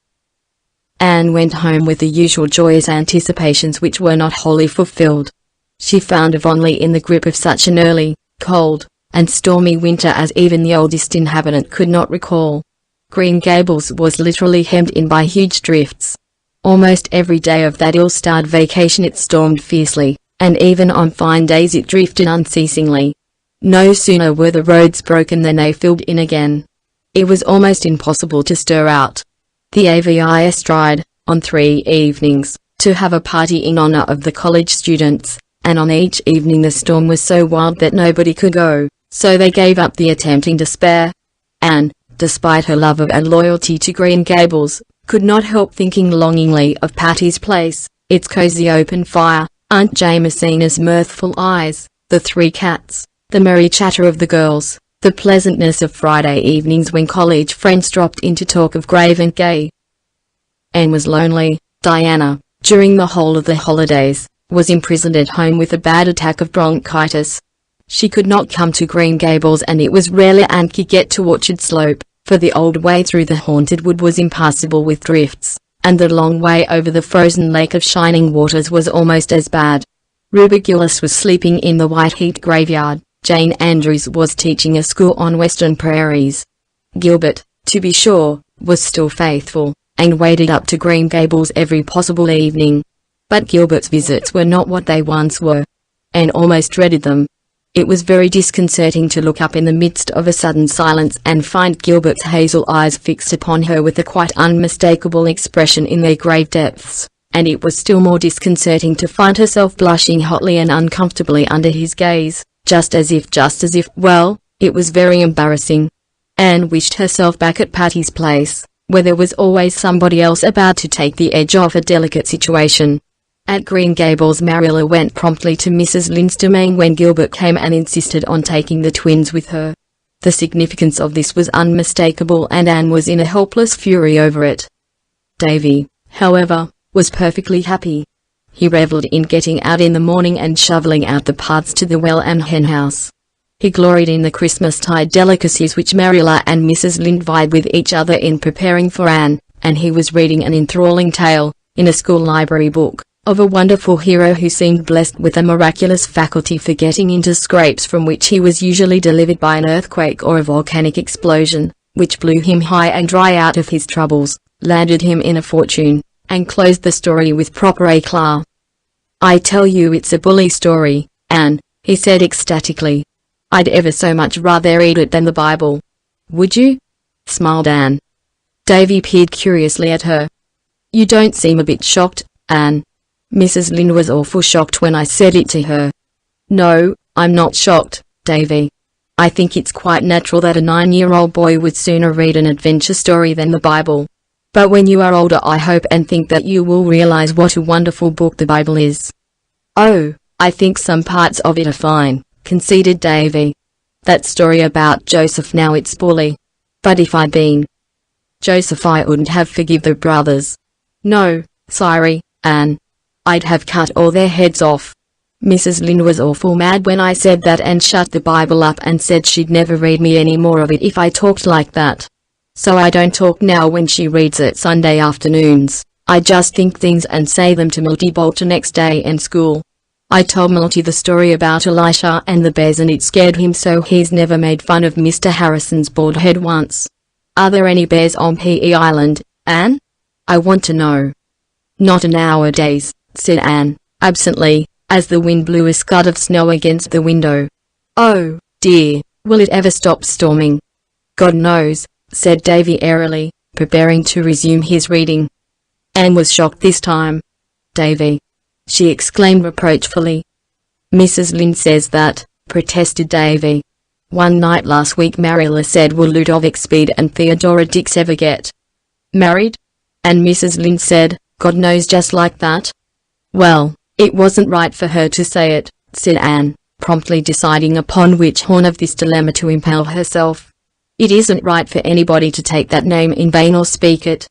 Speaker 1: Anne went home with the usual joyous anticipations which were not wholly fulfilled. She found Avonlea in the grip of such an early, cold, and stormy winter as even the oldest inhabitant could not recall. Green Gables was literally hemmed in by huge drifts. Almost every day of that ill-starred vacation it stormed fiercely, and even on fine days it drifted unceasingly. No sooner were the roads broken than they filled in again. It was almost impossible to stir out. The AVIS tried, on 3 evenings, to have a party in honor of the college students, and on each evening the storm was so wild that nobody could go, so they gave up the attempt in despair. Anne, despite her love of and loyalty to Green Gables, could not help thinking longingly of Patty's Place, its cozy open fire, Aunt Jamesina's mirthful eyes, the 3 cats, the merry chatter of the girls, the pleasantness of Friday evenings when college friends dropped in to talk of grave and gay. Anne was lonely. Diana, during the whole of the holidays, was imprisoned at home with a bad attack of bronchitis. She could not come to Green Gables, and it was rarely Anne could get to Orchard Slope, for the old way through the haunted wood was impassable with drifts, and the long way over the frozen lake of Shining Waters was almost as bad. Ruby Gillis was sleeping in the White-Heat graveyard. Jane Andrews was teaching a school on Western Prairies. Gilbert, to be sure, was still faithful, and waded up to Green Gables every possible evening. But Gilbert's visits were not what they once were. Anne almost dreaded them. It was very disconcerting to look up in the midst of a sudden silence and find Gilbert's hazel eyes fixed upon her with a quite unmistakable expression in their grave depths, and it was still more disconcerting to find herself blushing hotly and uncomfortably under his gaze, just as if, well, it was very embarrassing. Anne wished herself back at Patty's Place, where there was always somebody else about to take the edge off a delicate situation. At Green Gables, Marilla went promptly to Mrs. Lynde's domain when Gilbert came and insisted on taking the twins with her. The significance of this was unmistakable, and Anne was in a helpless fury over it. Davy, however, was perfectly happy. He revelled in getting out in the morning and shoveling out the paths to the well and henhouse. He gloried in the Christmastide delicacies which Marilla and Mrs. Lynde vied with each other in preparing for Anne, and he was reading an enthralling tale, in a school library book, of a wonderful hero who seemed blessed with a miraculous faculty for getting into scrapes from which he was usually delivered by an earthquake or a volcanic explosion, which blew him high and dry out of his troubles, landed him in a fortune, and closed the story with proper éclat. "I tell you it's a bully story, Anne," he said ecstatically. "I'd ever so much rather read it than the Bible." "Would you?" smiled Anne. Davy peered curiously at her. "You don't seem a bit shocked, Anne. Mrs. Lynde was awful shocked when I said it to her." "No, I'm not shocked, Davy. I think it's quite natural that a 9-year-old boy would sooner read an adventure story than the Bible. But when you are older, I hope and think that you will realize what a wonderful book the Bible is." "Oh, I think some parts of it are fine," conceded Davy. "That story about Joseph, now it's bully. But if I'd been Joseph, I wouldn't have forgive the brothers. No, sorry, Anne. I'd have cut all their heads off. Mrs. Lynde was awful mad when I said that and shut the Bible up and said she'd never read me any more of it if I talked like that. So I don't talk now when she reads it Sunday afternoons. I just think things and say them to Milty Bolter next day in school. I told Milty the story about Elisha and the bears and it scared him so he's never made fun of Mr. Harrison's bald head once. Are there any bears on P.E. Island, Anne? I want to know." "Not nowadays," said Anne, absently, as the wind blew a scud of snow against the window. "Oh, dear, will it ever stop storming?" "God knows," said Davy airily, preparing to resume his reading. Anne was shocked this time. "Davy!" she exclaimed reproachfully. "Mrs. Lynde says that," protested Davy. "One night last week Marilla said, will Ludovic Speed and Theodora Dix ever get married? And Mrs. Lynde said, God knows, just like that." "Well, it wasn't right for her to say it," said Anne, promptly deciding upon which horn of this dilemma to impale herself. "It isn't right for anybody to take that name in vain or speak it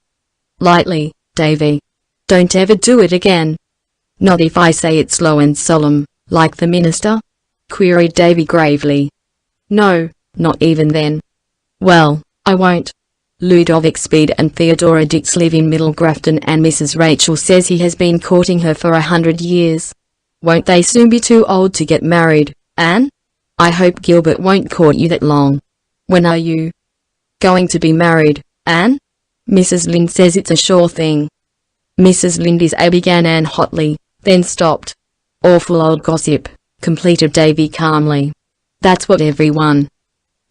Speaker 1: lightly, Davy. Don't ever do it again." "Not if I say it slow and solemn, like the minister?" queried Davy gravely. "No, not even then." "Well, I won't. Ludovic Speed and Theodora Dix live in Middle Grafton and Mrs. Rachel says he has been courting her for 100 years. Won't they soon be too old to get married, Anne? I hope Gilbert won't court you that long. When are you going to be married, Anne? Mrs. Lynde says it's a sure thing." "Mrs. Lynde is," began Anne hotly, then stopped. "Awful old gossip," completed Davy calmly. "That's what everyone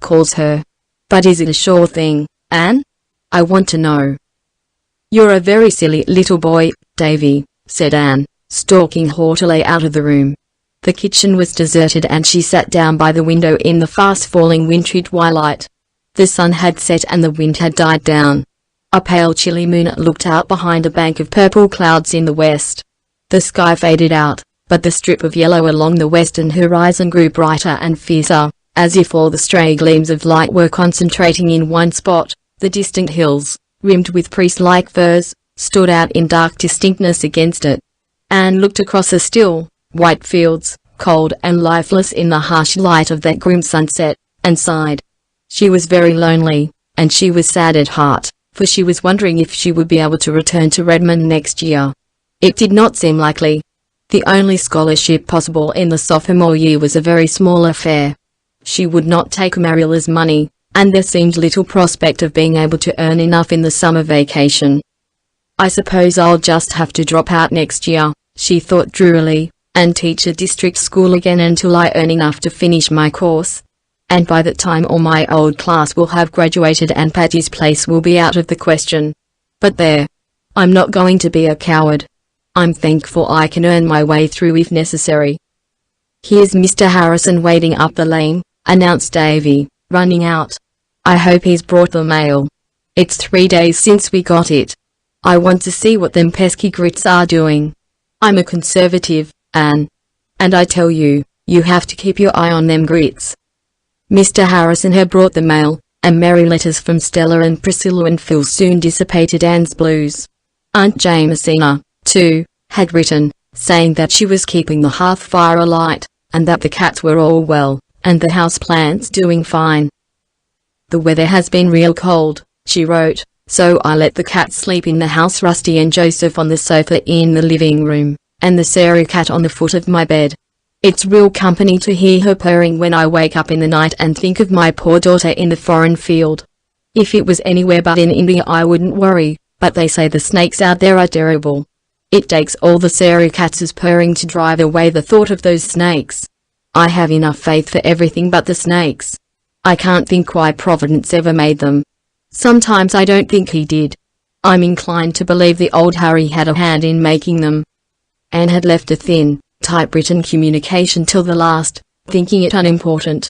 Speaker 1: calls her. But is it a sure thing, Anne? I want to know." "You're a very silly little boy, Davy," said Anne, stalking haughtily out of the room. The kitchen was deserted and she sat down by the window in the fast-falling wintry twilight. The sun had set and the wind had died down. A pale chilly moon looked out behind a bank of purple clouds in the west. The sky faded out, but the strip of yellow along the western horizon grew brighter and fiercer, as if all the stray gleams of light were concentrating in one spot. The distant hills, rimmed with priest-like firs, stood out in dark distinctness against it. Anne looked across the still, white fields, cold and lifeless in the harsh light of that grim sunset, and sighed. She was very lonely, and she was sad at heart, for she was wondering if she would be able to return to Redmond next year. It did not seem likely. The only scholarship possible in the sophomore year was a very small affair. She would not take Marilla's money, and there seemed little prospect of being able to earn enough in the summer vacation. I suppose I'll just have to drop out next year, she thought drearily, and teach a district school again until I earn enough to finish my course. And by that time all my old class will have graduated and Patty's place will be out of the question. But there. I'm not going to be a coward. I'm thankful I can earn my way through if necessary. Here's Mr. Harrison waiting up the lane, announced Davy, running out. I hope he's brought the mail. It's 3 days since we got it. I want to see what them pesky grits are doing. I'm a conservative, Anne. And I tell you, you have to keep your eye on them grits. Mr. Harrison had brought the mail, and merry letters from Stella and Priscilla and Phil soon dissipated Anne's blues. Aunt Jamesina, too, had written, saying that she was keeping the hearth fire alight, and that the cats were all well, and the house plants doing fine. The weather has been real cold, she wrote, so I let the cats sleep in the house, Rusty and Joseph on the sofa in the living room, and the Sarah cat on the foot of my bed. It's real company to hear her purring when I wake up in the night and think of my poor daughter in the foreign field. If it was anywhere but in India I wouldn't worry, but they say the snakes out there are terrible. It takes all the Sarah cats' purring to drive away the thought of those snakes. I have enough faith for everything but the snakes. I can't think why Providence ever made them. Sometimes I don't think he did. I'm inclined to believe the old Harry had a hand in making them. Anne had left a thin, typewritten communication till the last, thinking it unimportant.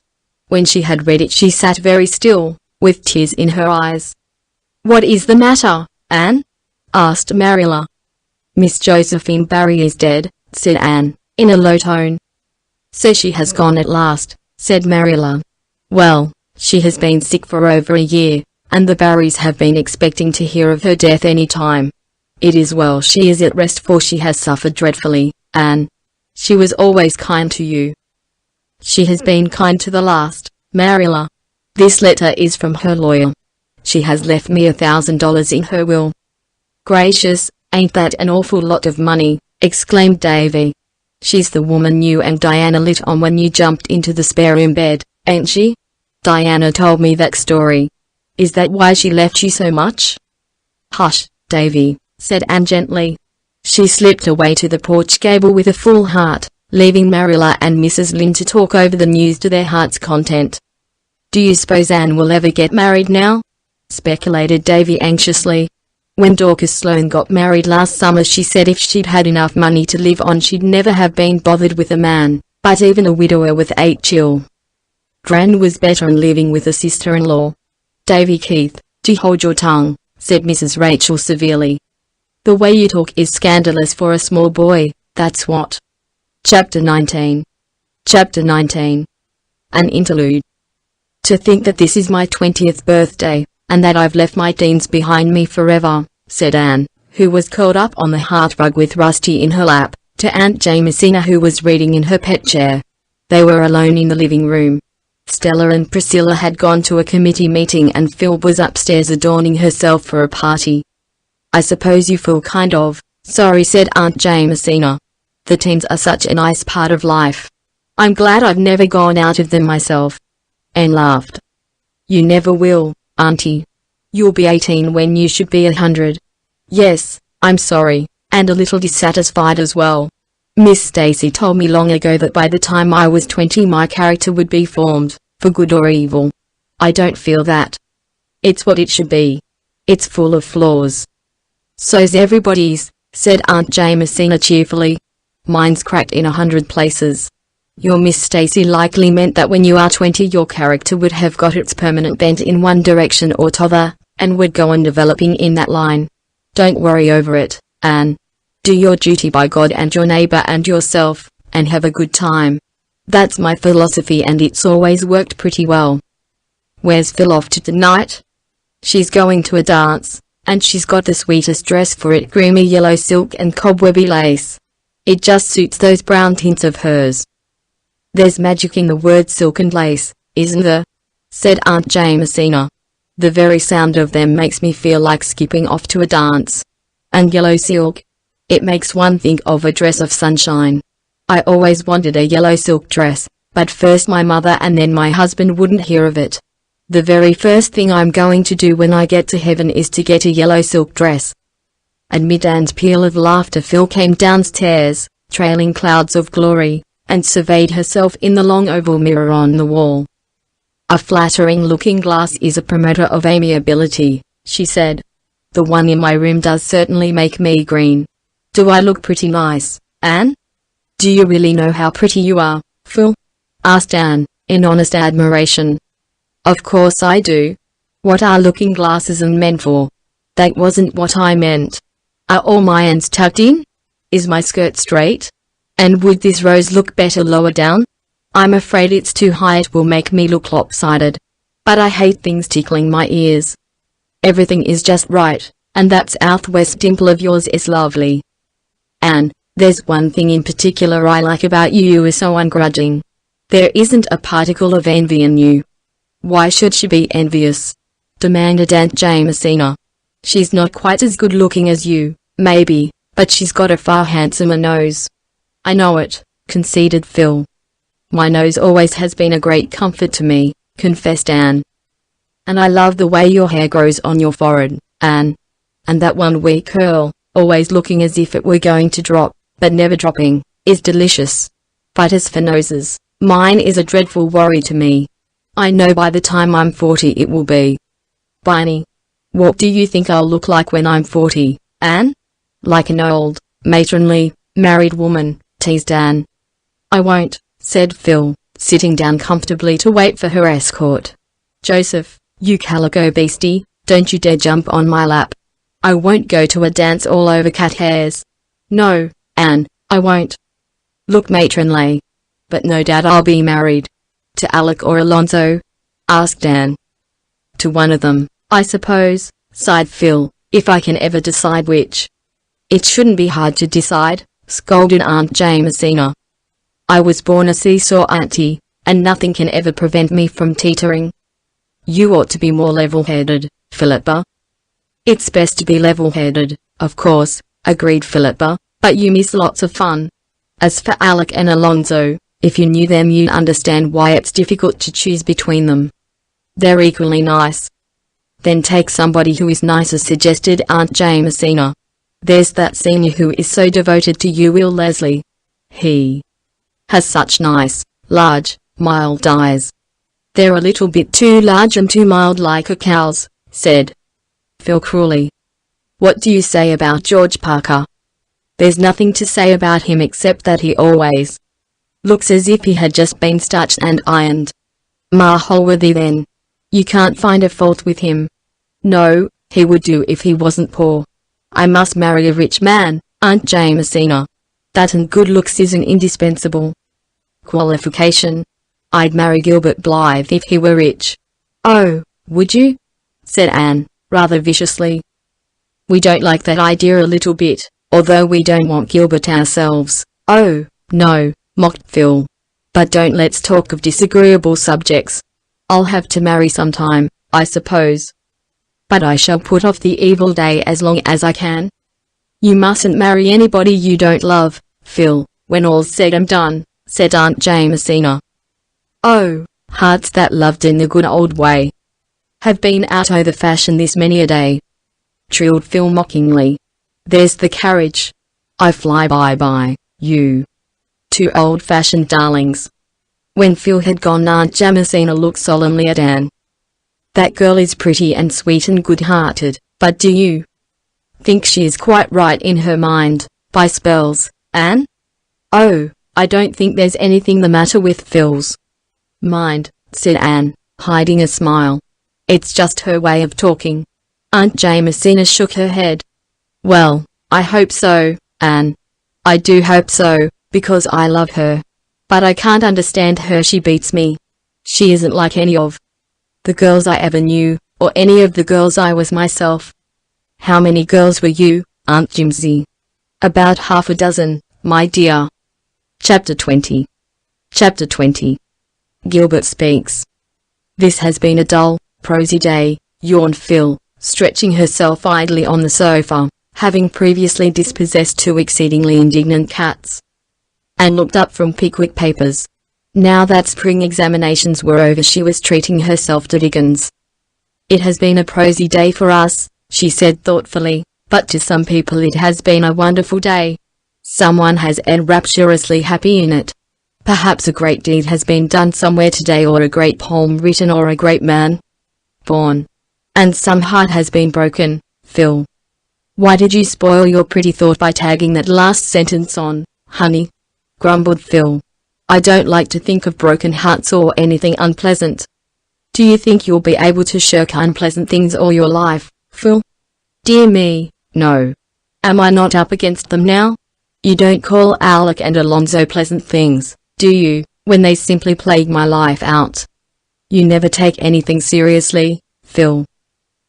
Speaker 1: When she had read it she sat very still, with tears in her eyes. "What is the matter, Anne?" asked Marilla. "Miss Josephine Barry is dead," said Anne, in a low tone. "So she has gone at last," said Marilla. "Well, she has been sick for over a year, and the Barrys have been expecting to hear of her death any time. It is well she is at rest, for she has suffered dreadfully, Anne. She was always kind to you." "She has been kind to the last, Marilla. This letter is from her lawyer. She has left me $1,000 in her will." "Gracious, ain't that an awful lot of money?" exclaimed Davy. "She's the woman you and Diana lit on when you jumped into the spare room bed, ain't she? Diana told me that story. Is that why she left you so much?" "Hush, Davy," said Anne gently. She slipped away to the porch gable with a full heart, leaving Marilla and Mrs. Lynde to talk over the news to their heart's content. "Do you suppose Anne will ever get married now?" speculated Davy anxiously. "When Dorcas Sloane got married last summer she said if she'd had enough money to live on she'd never have been bothered with a man, but even a widower with 8 children. Gran was better than living with a sister-in-law." "Davy Keith, do hold your tongue," said Mrs. Rachel severely. "The way you talk is scandalous for a small boy, that's what." Chapter 19. Chapter 19. An interlude. "To think that this is my 20th birthday, and that I've left my teens behind me forever," said Anne, who was curled up on the hearthrug with Rusty in her lap, to Aunt Jamesina who was reading in her pet chair. They were alone in the living room. Stella and Priscilla had gone to a committee meeting and Phil was upstairs adorning herself for a party. "I suppose you feel kind of sorry," said Aunt Jamesina. "The teens are such a nice part of life. I'm glad I've never gone out of them myself." Anne laughed. "You never will, Auntie. You'll be 18 when you should be 100. "Yes, I'm sorry, and a little dissatisfied as well. Miss Stacy told me long ago that by the time I was 20 my character would be formed, for good or evil. I don't feel that. It's what it should be. It's full of flaws." "So's everybody's," said Aunt Jamesina cheerfully. "Mine's cracked in 100 places. Your Miss Stacy likely meant that when you are 20 your character would have got its permanent bent in one direction or t'other, and would go on developing in that line. Don't worry over it, Anne. Do your duty by God and your neighbor and yourself, and have a good time. That's my philosophy and it's always worked pretty well." "Where's Phil off to tonight?" "She's going to a dance, and she's got the sweetest dress for it, creamy yellow silk and cobwebby lace. It just suits those brown tints of hers." "There's magic in the word silk and lace, isn't there?" said Aunt Jamesina. "The very sound of them makes me feel like skipping off to a dance. And yellow silk? It makes one think of a dress of sunshine. I always wanted a yellow silk dress, but first my mother and then my husband wouldn't hear of it. The very first thing I'm going to do when I get to heaven is to get a yellow silk dress." Amid Anne's peal of laughter, Phil came downstairs, trailing clouds of glory, and surveyed herself in the long oval mirror on the wall. "A flattering looking glass is a promoter of amiability," she said. "The one in my room does certainly make me green. Do I look pretty nice, Anne?" "Do you really know how pretty you are, Phil?" asked Anne, in honest admiration. "Of course I do. What are looking glasses and men for?" "That wasn't what I meant. Are all my ends tucked in? Is my skirt straight? And would this rose look better lower down? I'm afraid it's too high, it will make me look lopsided. But I hate things tickling my ears. Everything is just right, and that southwest dimple of yours is lovely. Anne, there's one thing in particular I like about you: you are so ungrudging. There isn't a particle of envy in you." "Why should she be envious?" demanded Aunt Jamesina. "She's not quite as good looking as you, maybe, but she's got a far handsomer nose." "I know it," conceded Phil. "My nose always has been a great comfort to me," confessed Anne. "And I love the way your hair grows on your forehead, Anne. And that one wee curl, always looking as if it were going to drop, but never dropping, is delicious. But as for noses, mine is a dreadful worry to me. I know by the time I'm 40 it will be." "Blimey. What do you think I'll look like when I'm 40, Anne?" "Like an old, matronly, married woman," teased Anne. "I won't," said Phil, sitting down comfortably to wait for her escort. "Joseph, you calico beastie, don't you dare jump on my lap. I won't go to a dance all over cat hairs." "No, Anne, I won't." "Look matronly. But no doubt I'll be married." "To Alec or Alonzo?" asked Anne. "To one of them, I suppose," sighed Phil, "if I can ever decide which." "It shouldn't be hard to decide," scolded Aunt Jamesina. "I was born a seesaw auntie, and nothing can ever prevent me from teetering." "You ought to be more level-headed, Philippa." "It's best to be level-headed, of course," agreed Philippa, "but you miss lots of fun. As for Alec and Alonzo, if you knew them you'd understand why it's difficult to choose between them. They're equally nice." "Then take somebody who is nicer," suggested Aunt Jamesina. "There's that senior who is so devoted to you, Will Leslie. He has such nice, large, mild eyes." "They're a little bit too large and too mild, like a cow's," said Phil cruelly. "What do you say about George Parker?" "There's nothing to say about him except that he always looks as if he had just been starched and ironed." "Ma Holworthy then. You can't find a fault with him." "No, he would do if he wasn't poor. I must marry a rich man, Aunt Jamesina. That and good looks isn't indispensable qualification. I'd marry Gilbert Blythe if he were rich." "Oh, would you?" said Anne, rather viciously. "We don't like that idea a little bit, although we don't want Gilbert ourselves." "Oh, no," mocked Phil. "But don't let's talk of disagreeable subjects. I'll have to marry sometime, I suppose. But I shall put off the evil day as long as I can." "You mustn't marry anybody you don't love, Phil, when all's said and done," said Aunt Jamesina. "Oh, hearts that loved in the good old way have been out o' the fashion this many a day," trilled Phil mockingly. "There's the carriage. I fly bye-bye, you two old-fashioned darlings." When Phil had gone, Aunt Jamesina looked solemnly at Anne. "That girl is pretty and sweet and good-hearted, but do you think she is quite right in her mind, by spells, Anne?" "Oh, I don't think there's anything the matter with Phil's mind," said Anne, hiding a smile. "It's just her way of talking." Aunt Jamesina shook her head. "Well, I hope so, Anne. I do hope so, because I love her. But I can't understand her. She beats me. She isn't like any of the girls I ever knew, or any of the girls I was myself." "How many girls were you, Aunt Jimsy?" "About half a dozen, my dear." Chapter 20. Chapter 20. Gilbert speaks. "This has been a dull, prosy day," yawned Phil, stretching herself idly on the sofa, having previously dispossessed two exceedingly indignant cats. Anne looked up from Pickwick Papers. Now that spring examinations were over, she was treating herself to Dickens. "It has been a prosy day for us," she said thoughtfully, but to some people it has been a wonderful day. Someone has been rapturously happy in it. Perhaps a great deed has been done somewhere today, or a great poem written, or a great man born. And some heart has been broken, Phil. Why did you spoil your pretty thought by tagging that last sentence on, honey? Grumbled Phil. I don't like to think of broken hearts or anything unpleasant. Do you think you'll be able to shirk unpleasant things all your life, Phil? Dear me, no. Am I not up against them now? You don't call Alec and Alonzo pleasant things, do you, when they simply plague my life out? You never take anything seriously, Phil.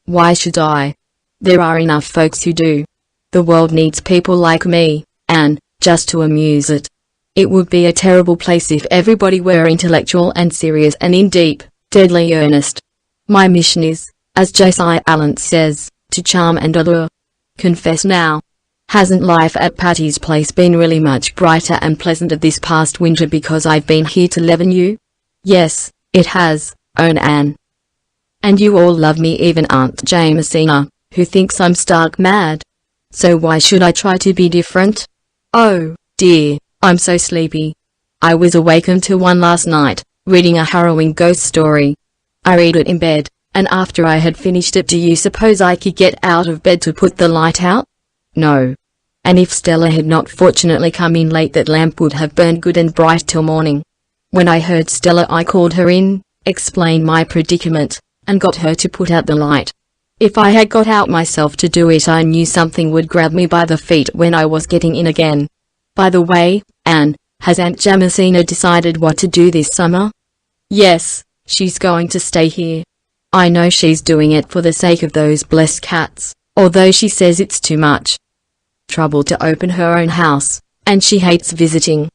Speaker 1: Why should I? There are enough folks who do. The world needs people like me, and, just to amuse it. It would be a terrible place if everybody were intellectual and serious and in deep, deadly earnest. My mission is, as Josiah Allen says, to charm and allure. Confess now. Hasn't life at Patty's place been really much brighter and pleasanter this past winter because I've been here to leaven you? Yes, it has, own Anne. And you all love me, even Aunt Jamesina, who thinks I'm stark mad. So why should I try to be different? Oh, dear, I'm so sleepy. I was awake until 1 last night, reading a harrowing ghost story. I read it in bed, and after I had finished it, do you suppose I could get out of bed to put the light out? No. And if Stella had not fortunately come in late, that lamp would have burned good and bright till morning. When I heard Stella, I called her in, explained my predicament, and got her to put out the light. If I had got out myself to do it, I knew something would grab me by the feet when I was getting in again. By the way, Anne, has Aunt Jamesina decided what to do this summer? Yes, she's going to stay here. I know she's doing it for the sake of those blessed cats, although she says it's too much trouble to open her own house, and she hates visiting.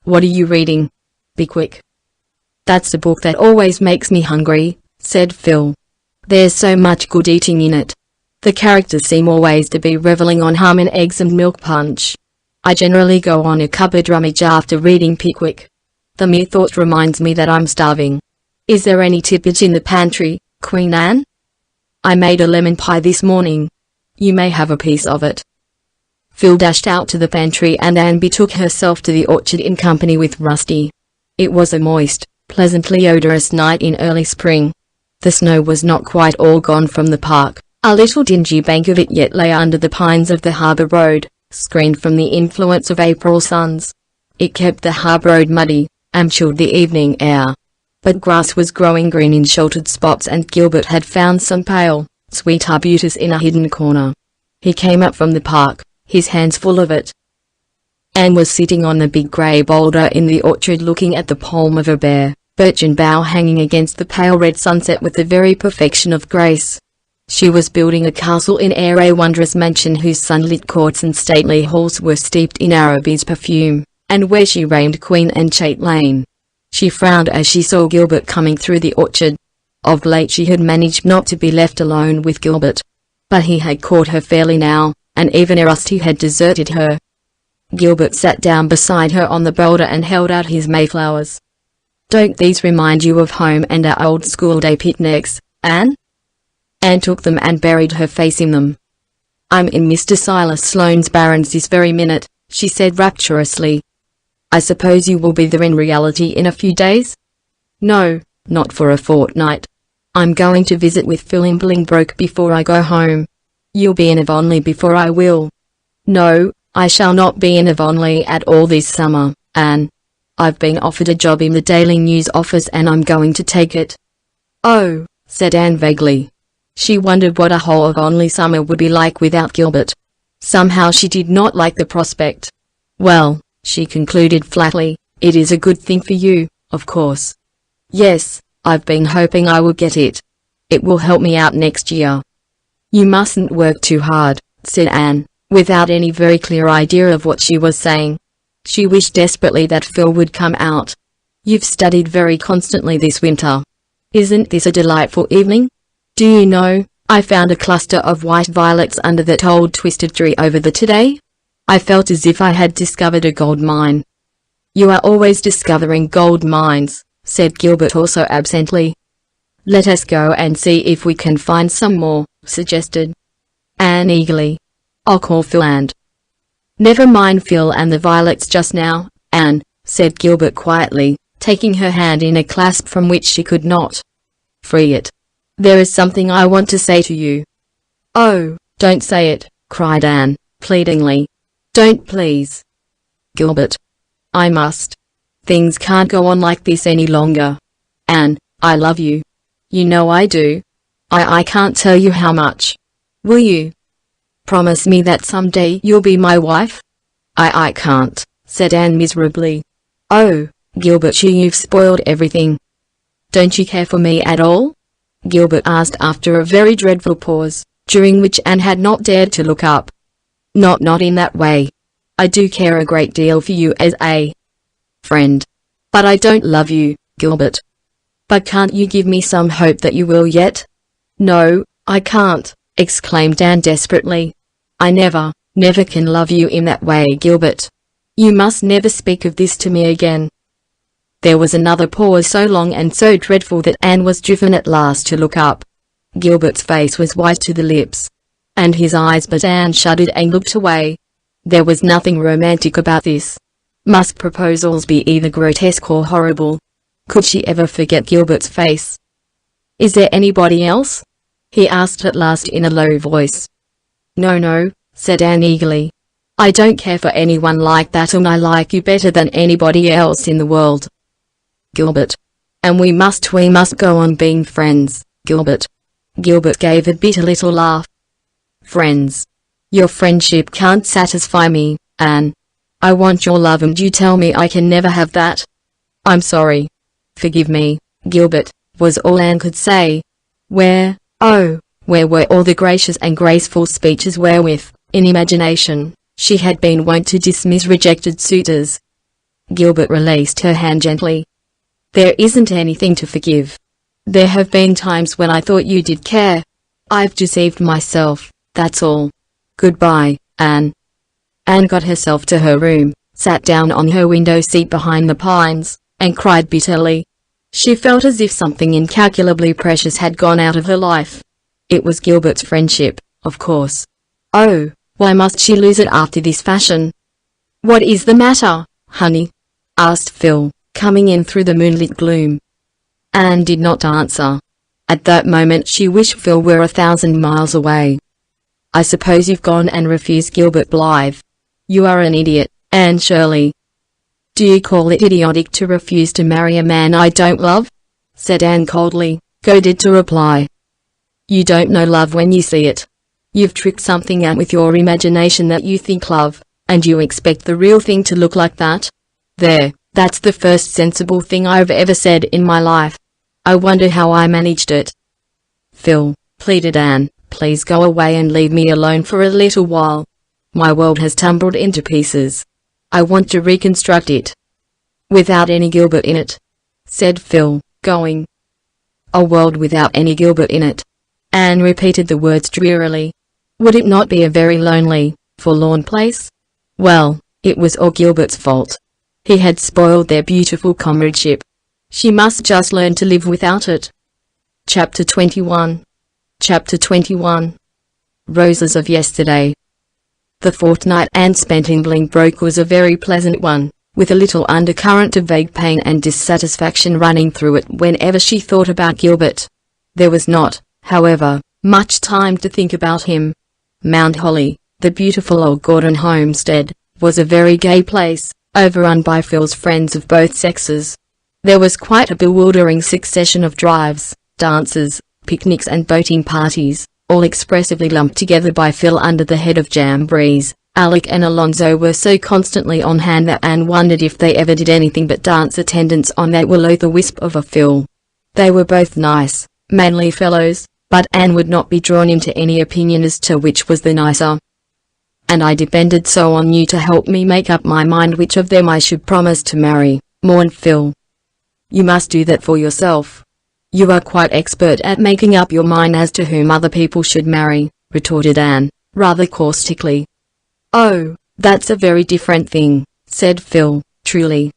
Speaker 1: What are you reading? Be quick. That's the book that always makes me hungry, said Phil. There's so much good eating in it. The characters seem always to be reveling on ham and eggs and milk punch. I generally go on a cupboard rummage after reading Pickwick. The mere thought reminds me that I'm starving. Is there any tippage in the pantry, Queen Anne? I made a lemon pie this morning. You may have a piece of it. Phil dashed out to the pantry, and Anne betook herself to the orchard in company with Rusty. It was a moist, pleasantly odorous night in early spring. The snow was not quite all gone from the park. A little dingy bank of it yet lay under the pines of the harbour road, screened from the influence of April suns. It kept the harbour road muddy, and chilled the evening air. But grass was growing green in sheltered spots, and Gilbert had found some pale, sweet arbutus in a hidden corner. He came up from the park, his hands full of it. Anne was sitting on the big grey boulder in the orchard, looking at the palm of a bare birchen bough hanging against the pale red sunset with the very perfection of grace. She was building a castle in air, a wondrous mansion whose sunlit courts and stately halls were steeped in Araby's perfume, and where she reigned queen and chatelaine. She frowned as she saw Gilbert coming through the orchard. Of late she had managed not to be left alone with Gilbert. But he had caught her fairly now, and even Rusty had deserted her. Gilbert sat down beside her on the boulder and held out his mayflowers. Don't these remind you of home and our old school day picnics, Anne? Anne took them and buried her face in them. I'm in Mr. Silas Sloane's barrens this very minute, she said rapturously. I suppose you will be there in reality in a few days? No, not for a fortnight. I'm going to visit with Phil in Bolingbroke before I go home. You'll be in Avonlea before I will. No, I shall not be in Avonlea at all this summer, Anne. I've been offered a job in the Daily News office and I'm going to take it. Oh, said Anne vaguely. She wondered what a whole Avonlea summer would be like without Gilbert. Somehow she did not like the prospect. Well, she concluded flatly, it is a good thing for you, of course. Yes, I've been hoping I would get it. It will help me out next year. You mustn't work too hard, said Anne, without any very clear idea of what she was saying. She wished desperately that Phil would come out. You've studied very constantly this winter. Isn't this a delightful evening? Do you know, I found a cluster of white violets under that old twisted tree over there today? I felt as if I had discovered a gold mine. You are always discovering gold mines, said Gilbert also absently. Let us go and see if we can find some more, suggested Anne eagerly. I'll call Phil and—" "Never mind Phil and the violets just now, Anne," said Gilbert quietly, taking her hand in a clasp from which she could not free it. "There is something I want to say to you." "Oh, don't say it," cried Anne, pleadingly. "Don't please." "Gilbert." "I must. Things can't go on like this any longer. Anne, I love you. You know I do. I can't tell you how much. Will you promise me that someday you'll be my wife?" I can't," said Anne miserably. "Oh, Gilbert, you've spoiled everything." "Don't you care for me at all?" Gilbert asked after a very dreadful pause, during which Anne had not dared to look up. Not in that way. I do care a great deal for you as a friend. But I don't love you, Gilbert." "But can't you give me some hope that you will yet?" "No, I can't," exclaimed Anne desperately. "I never can love you in that way, Gilbert. You must never speak of this to me again." There was another pause so long and so dreadful that Anne was driven at last to look up. Gilbert's face was white to the lips, and his eyes, but Anne shuddered and looked away. There was nothing romantic about this. Must proposals be either grotesque or horrible? Could she ever forget Gilbert's face? "Is there anybody else?" he asked at last in a low voice. No, said Anne eagerly. "I don't care for anyone like that, and I like you better than anybody else in the world, Gilbert. And we must go on being friends, Gilbert." Gilbert gave a bitter little laugh. "Friends? Your friendship can't satisfy me, Anne. I want your love, and you tell me I can never have that. I'm sorry. Forgive me, Gilbert," was all Anne could say. Where were all the gracious and graceful speeches wherewith, in imagination, she had been wont to dismiss rejected suitors? Gilbert released her hand gently. "There isn't anything to forgive. There have been times when I thought you did care. I've deceived myself, that's all. Goodbye, Anne." Anne got herself to her room, sat down on her window seat behind the pines, and cried bitterly. She felt as if something incalculably precious had gone out of her life. It was Gilbert's friendship, of course. Oh, why must she lose it after this fashion? "What is the matter, honey?" asked Phil, coming in through the moonlit gloom. Anne did not answer. At that moment she wished Phil were 1,000 miles away. "I suppose you've gone and refused Gilbert Blythe. You are an idiot, Anne Shirley." "Do you call it idiotic to refuse to marry a man I don't love?" said Anne coldly, goaded to reply. "You don't know love when you see it. You've tricked something out with your imagination that you think love, and you expect the real thing to look like that. There, that's the first sensible thing I've ever said in my life. I wonder how I managed it." "Phil," pleaded Anne, "please go away and leave me alone for a little while. My world has tumbled into pieces. I want to reconstruct it." "Without any Gilbert in it," said Phil, going. "A world without any Gilbert in it." Anne repeated the words drearily. Would it not be a very lonely, forlorn place? Well, it was all Gilbert's fault. He had spoiled their beautiful comradeship. She must just learn to live without it. Chapter 21. Roses of Yesterday. The fortnight Anne spent in Bolingbroke was a very pleasant one, with a little undercurrent of vague pain and dissatisfaction running through it whenever she thought about Gilbert. There was not, however, much time to think about him. Mount Holly, the beautiful old Gordon homestead, was a very gay place, overrun by Phil's friends of both sexes. There was quite a bewildering succession of drives, dances, picnics and boating parties, all expressively lumped together by Phil under the head of Jambrees. Alec and Alonzo were so constantly on hand that Anne wondered if they ever did anything but dance attendance on that will-o'-the-wisp of a Phil. They were both nice, manly fellows, but Anne would not be drawn into any opinion as to which was the nicer. "And I depended so on you to help me make up my mind which of them I should promise to marry," mourned Phil. "You must do that for yourself. You are quite expert at making up your mind as to whom other people should marry," retorted Anne, rather caustically. "Oh, that's a very different thing," said Phil, truly.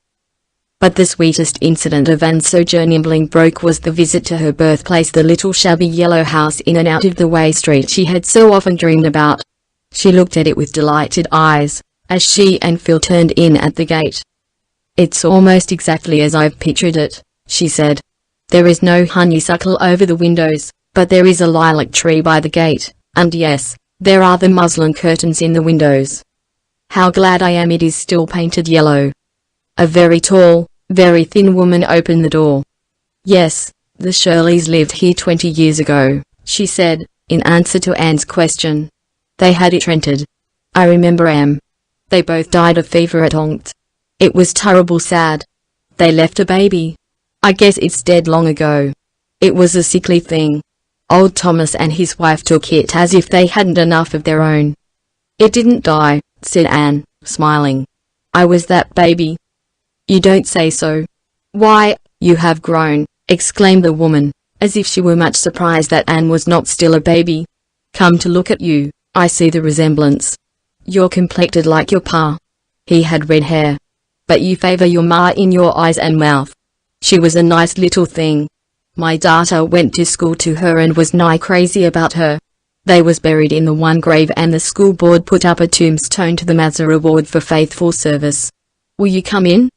Speaker 1: But the sweetest incident of Anne's sojourn in Bolingbroke was the visit to her birthplace, the little shabby yellow house in an out-of-the-way street she had so often dreamed about. She looked at it with delighted eyes, as she and Phil turned in at the gate. "It's almost exactly as I've pictured it," she said. "There is no honeysuckle over the windows, but there is a lilac tree by the gate, and yes, there are the muslin curtains in the windows. How glad I am it is still painted yellow." A very tall, very thin woman opened the door. "Yes, the Shirleys lived here 20 years ago," she said, in answer to Anne's question. "They had it rented. I remember They both died of fever at Onct. It was terrible sad. They left a baby. I guess it's dead long ago. It was a sickly thing. Old Thomas and his wife took it as if they hadn't enough of their own." "It didn't die," said Anne, smiling. "I was that baby." "You don't say so. Why, you have grown," exclaimed the woman, as if she were much surprised that Anne was not still a baby. "Come to look at you, I see the resemblance. You're complected like your pa. He had red hair. But you favor your ma in your eyes and mouth. She was a nice little thing. My daughter went to school to her and was nigh crazy about her. They was buried in the one grave and the school board put up a tombstone to them as a reward for faithful service. Will you come in?"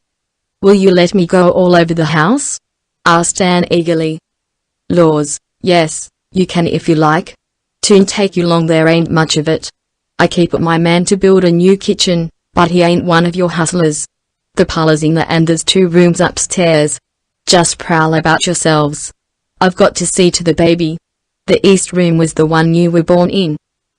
Speaker 1: "Will you let me go all over the house?" asked Anne eagerly. "Laws, yes, you can if you like. 'Twon't take you long, there ain't much of it. I keep my man to build a new kitchen, but he ain't one of your hustlers. The parlor's in there and there's 2 rooms upstairs. Just prowl about yourselves. I've got to see to the baby. The east room was the one you were born in.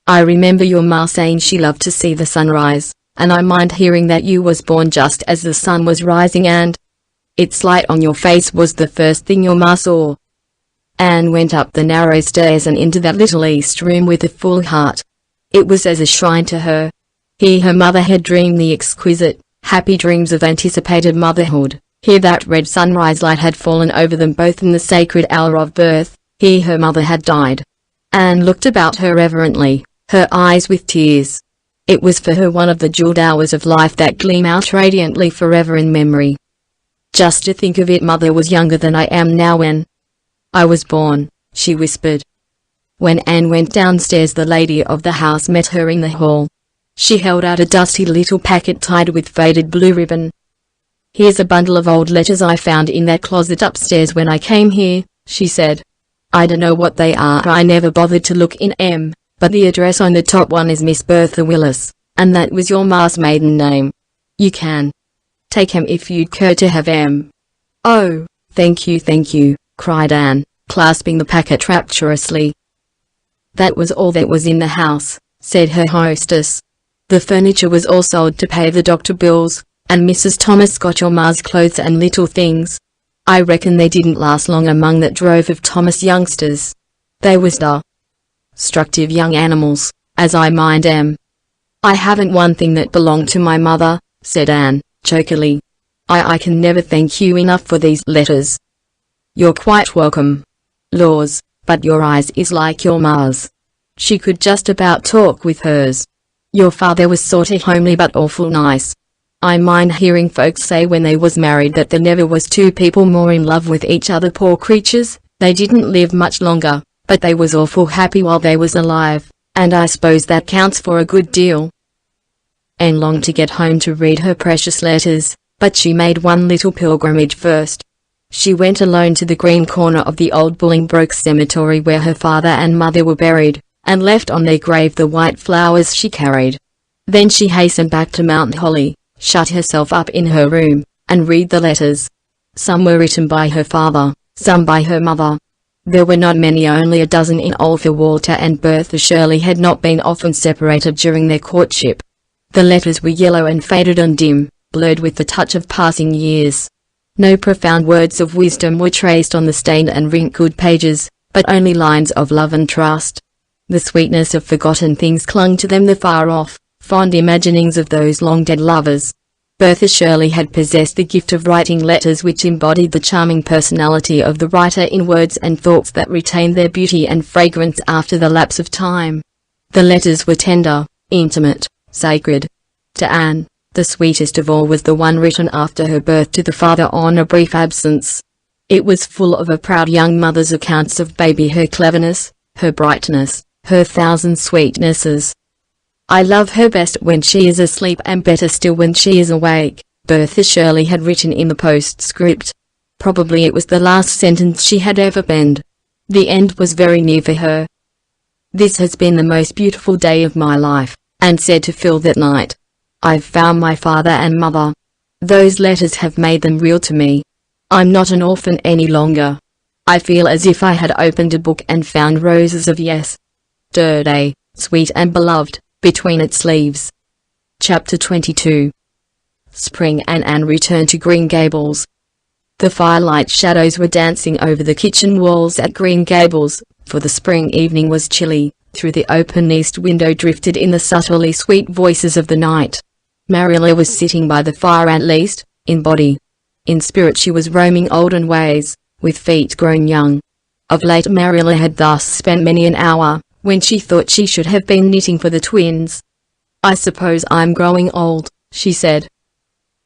Speaker 1: I remember your ma saying she loved to see the sunrise, and I mind hearing that you was born just as the sun was rising and its light on your face was the first thing your ma saw." Anne went up the narrow stairs and into that little east room with a full heart. It was as a shrine to her. Here her mother had dreamed the exquisite, happy dreams of anticipated motherhood. Here that red sunrise light had fallen over them both in the sacred hour of birth. Here her mother had died. Anne looked about her reverently, her eyes with tears. It was for her one of the jeweled hours of life that gleam out radiantly forever in memory. "Just to think of it, Mother was younger than I am now when I was born," she whispered. When Anne went downstairs, the lady of the house met her in the hall. She held out a dusty little packet tied with faded blue ribbon. "Here's a bundle of old letters I found in that closet upstairs when I came here," she said. "I don't know what they are, I never bothered to look in 'em, but the address on the top one is Miss Bertha Willis, and that was your ma's maiden name. You can take 'em if you'd care to have 'em." "Oh, thank you," cried Anne, clasping the packet rapturously. That was all that was in the house, said her hostess. The furniture was all sold to pay the doctor bills, and Mrs. Thomas got your ma's clothes and little things. I reckon they didn't last long among that drove of Thomas youngsters. They was destructive young animals, as I mind 'em. "I haven't one thing that belonged to my mother," said Anne, chokily. I can never thank you enough for these letters." "You're quite welcome. Laws, but your eyes is like your ma's. She could just about talk with hers. Your father was sorta homely but awful nice. I mind hearing folks say when they was married that there never was 2 people more in love with each other. Poor creatures, they didn't live much longer, but they was awful happy while they was alive, and I suppose that counts for a good deal." Anne longed to get home to read her precious letters, but she made one little pilgrimage first. She went alone to the green corner of the old Bolingbroke cemetery where her father and mother were buried, and left on their grave the white flowers she carried. Then she hastened back to Mount Holly, shut herself up in her room, and read the letters. Some were written by her father, some by her mother. There were not many, only a dozen in all, for Walter and Bertha Shirley had not been often separated during their courtship. The letters were yellow and faded and dim, blurred with the touch of passing years. No profound words of wisdom were traced on the stained and wrinkled pages, but only lines of love and trust. The sweetness of forgotten things clung to them, the far-off, fond imaginings of those long-dead lovers. Bertha Shirley had possessed the gift of writing letters which embodied the charming personality of the writer in words and thoughts that retained their beauty and fragrance after the lapse of time. The letters were tender, intimate, sacred. To Anne, the sweetest of all was the one written after her birth to the father on a brief absence. It was full of a proud young mother's accounts of baby, her cleverness, her brightness, her thousand sweetnesses. I love her best when she is asleep and better still when she is awake, Bertha Shirley had written in the postscript. Probably it was the last sentence she had ever penned. The end was very near for her. This has been the most beautiful day of my life, Anne said to Phil that night. I've found my father and mother. Those letters have made them real to me. I'm not an orphan any longer. I feel as if I had opened a book and found roses of yesterday, sweet and beloved, between its leaves. Chapter 22. Spring and Anne returned to Green Gables. The firelight shadows were dancing over the kitchen walls at Green Gables, for the spring evening was chilly. Through the open east window drifted in the subtly sweet voices of the night. Marilla was sitting by the fire, at least, in body. In spirit she was roaming olden ways, with feet grown young. Of late Marilla had thus spent many an hour, when she thought she should have been knitting for the twins. I suppose I'm growing old, she said.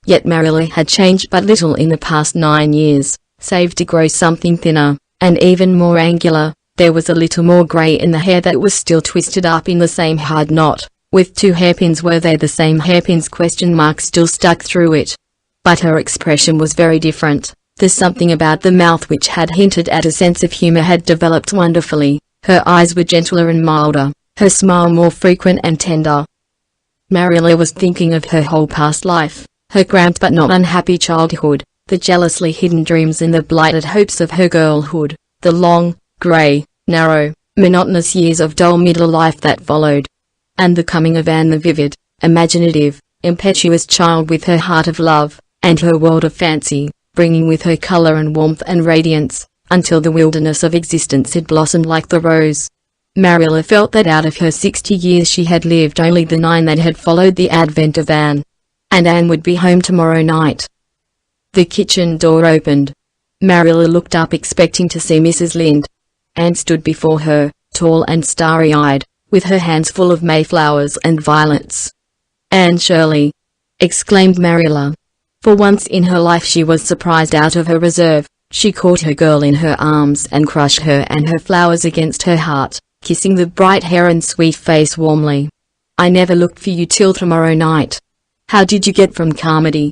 Speaker 1: Yet Marilla had changed but little in the past 9 years, save to grow something thinner, and even more angular. There was a little more grey in the hair that was still twisted up in the same hard knot, with 2 hairpins. Were they the same hairpins? Question mark still stuck through it. But her expression was very different. The something about the mouth which had hinted at a sense of humor had developed wonderfully. Her eyes were gentler and milder, her smile more frequent and tender. Marilla was thinking of her whole past life, her cramped but not unhappy childhood, the jealously hidden dreams and the blighted hopes of her girlhood, the long, grey, narrow, monotonous years of dull middle life that followed. And the coming of Anne, the vivid, imaginative, impetuous child with her heart of love, and her world of fancy, bringing with her colour and warmth and radiance, until the wilderness of existence had blossomed like the rose. Marilla felt that out of her 60 years she had lived only the 9 that had followed the advent of Anne. And Anne would be home tomorrow night. The kitchen door opened. Marilla looked up expecting to see Mrs. Lynde. Anne stood before her, tall and starry-eyed, with her hands full of mayflowers and violets. "Anne Shirley!" exclaimed Marilla. For once in her life she was surprised out of her reserve. She caught her girl in her arms and crushed her and her flowers against her heart, kissing the bright hair and sweet face warmly. "I never looked for you till tomorrow night. How did you get from Carmody?"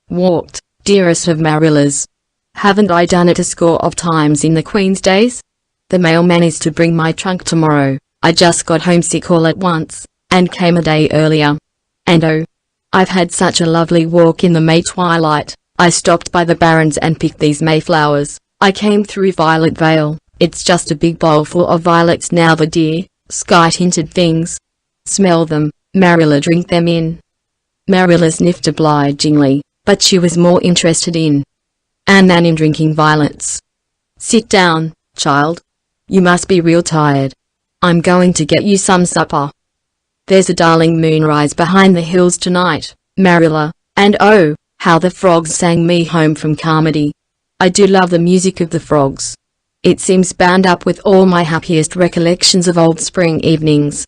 Speaker 1: "Walked, dearest of Marillas. Haven't I done it a score of times in the Queen's days? The mailman is to bring my trunk tomorrow. I just got homesick all at once, and came a day earlier. And oh, I've had such a lovely walk in the May twilight. I stopped by the Barrens and picked these mayflowers. I came through Violet Vale. It's just a big bowl full of violets now, the dear, sky-tinted things. Smell them, Marilla, drink them in." Marilla sniffed obligingly, but she was more interested in Anne than in drinking violets. "Sit down, child. You must be real tired. I'm going to get you some supper. There's a darling moonrise behind the hills tonight, Marilla, and oh, how the frogs sang me home from Carmody. I do love the music of the frogs. It seems bound up with all my happiest recollections of old spring evenings.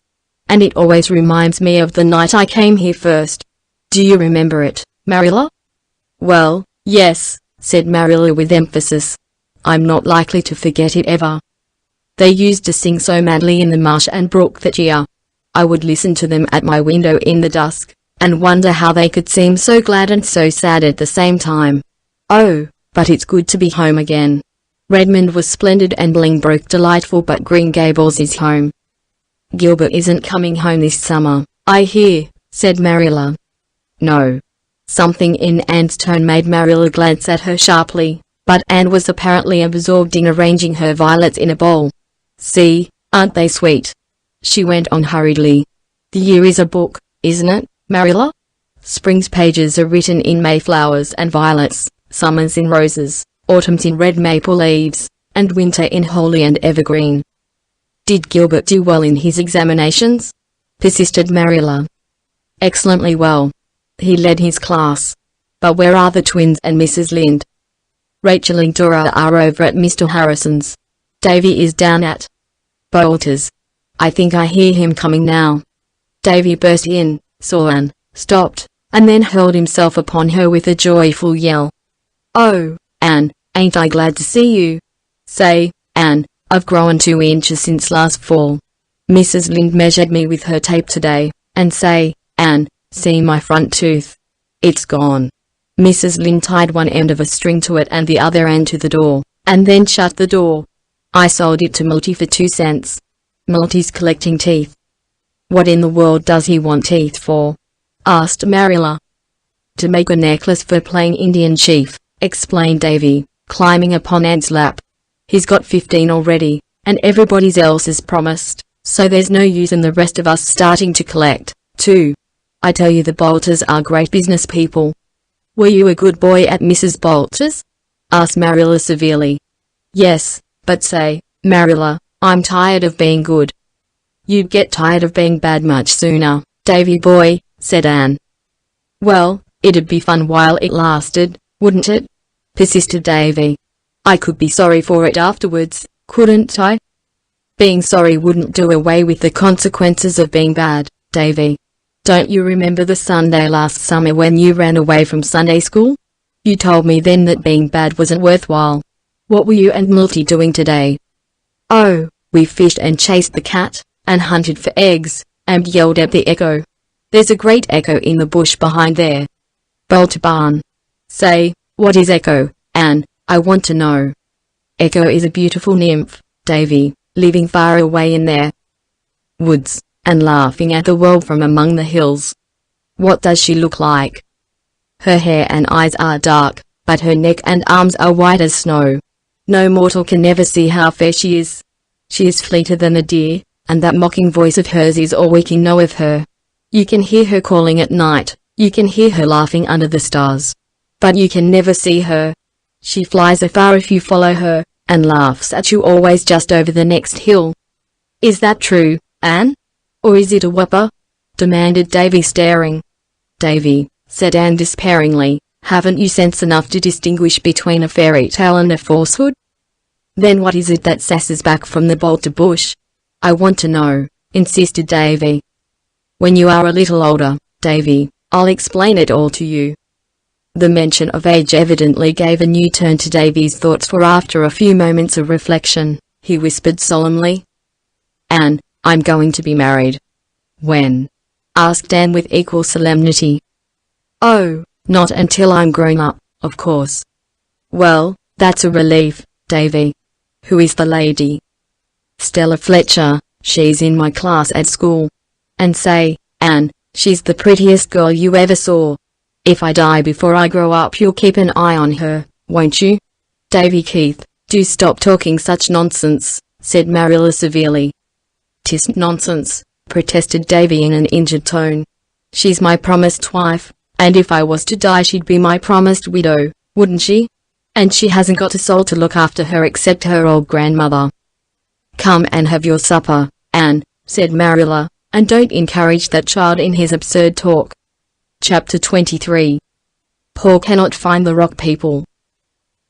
Speaker 1: And it always reminds me of the night I came here first. Do you remember it, Marilla?" "Well, yes," said Marilla with emphasis. "I'm not likely to forget it ever. They used to sing so madly in the marsh and brook that year. I would listen to them at my window in the dusk, and wonder how they could seem so glad and so sad at the same time. Oh, but it's good to be home again. Redmond was splendid and Bolingbroke delightful, but Green Gables is home." "Gilbert isn't coming home this summer, I hear," said Marilla. "No." Something in Anne's tone made Marilla glance at her sharply, but Anne was apparently absorbed in arranging her violets in a bowl. "See, aren't they sweet?" she went on hurriedly. "The year is a book, isn't it, Marilla? Spring's pages are written in mayflowers and violets, summer's in roses, autumn's in red maple leaves, and winter in holly and evergreen." "Did Gilbert do well in his examinations?" persisted Marilla. "Excellently well. He led his class. But where are the twins and Mrs. Lynde?" "Rachel and Dora are over at Mr. Harrison's. Davy is down at Bolter's. I think I hear him coming now." Davy burst in, saw Anne, stopped, and then hurled himself upon her with a joyful yell. "Oh, Anne, ain't I glad to see you. Say, Anne, I've grown 2 inches since last fall. Mrs. Lynde measured me with her tape today. and say, "Anne, see my front tooth. It's gone." Mrs. Lynn tied one end of a string to it and the other end to the door, and then shut the door. "I sold it to Multi for 2 cents. Multi's collecting teeth." "What in the world does he want teeth for?" asked Marilla. "To make a necklace for playing Indian chief," explained Davy, climbing upon Anne's lap. "He's got 15 already, and everybody else is promised, so there's no use in the rest of us starting to collect, too. I tell you the Bolters are great business people." "Were you a good boy at Mrs. Bolter's?" asked Marilla severely. "Yes, but say, Marilla, I'm tired of being good." "You'd get tired of being bad much sooner, Davy boy," said Anne. "Well, it'd be fun while it lasted, wouldn't it?" persisted Davy. "I could be sorry for it afterwards, couldn't I?" "Being sorry wouldn't do away with the consequences of being bad, Davy. Don't you remember the Sunday last summer when you ran away from Sunday school? You told me then that being bad wasn't worthwhile. What were you and Multi doing today?" "Oh, we fished and chased the cat, and hunted for eggs, and yelled at the echo. There's a great echo in the bush behind there. Bolter barn. Say, what is echo, Anne? I want to know." "Echo is a beautiful nymph, Davy, living far away in their woods, and laughing at the world from among the hills." "What does she look like?" "Her hair and eyes are dark, but her neck and arms are white as snow. No mortal can ever see how fair she is. She is fleeter than a deer, and that mocking voice of hers is all we can know of her. You can hear her calling at night, you can hear her laughing under the stars. But you can never see her. She flies afar if you follow her, and laughs at you always just over the next hill." "Is that true, Anne? Or is it a whopper?" demanded Davy, staring. "Davy," said Anne despairingly, "haven't you sense enough to distinguish between a fairy tale and a falsehood?" "Then what is it that sasses back from the Bolter bush? I want to know," insisted Davy. "When you are a little older, Davy, I'll explain it all to you." The mention of age evidently gave a new turn to Davy's thoughts, for after a few moments of reflection, he whispered solemnly, "Anne, I'm going to be married." "When?" asked Anne with equal solemnity. "Oh, not until I'm grown up, of course." "Well, that's a relief, Davy. Who is the lady?" "Stella Fletcher, she's in my class at school. And say, Anne, she's the prettiest girl you ever saw. If I die before I grow up, you'll keep an eye on her, won't you?" "Davy Keith, do stop talking such nonsense," said Marilla severely. "'Tisn't nonsense," protested Davy in an injured tone. "She's my promised wife, and if I was to die she'd be my promised widow, wouldn't she? And she hasn't got a soul to look after her except her old grandmother." "Come and have your supper, Anne," said Marilla, "and don't encourage that child in his absurd talk." Chapter 23. Paul cannot find the rock people.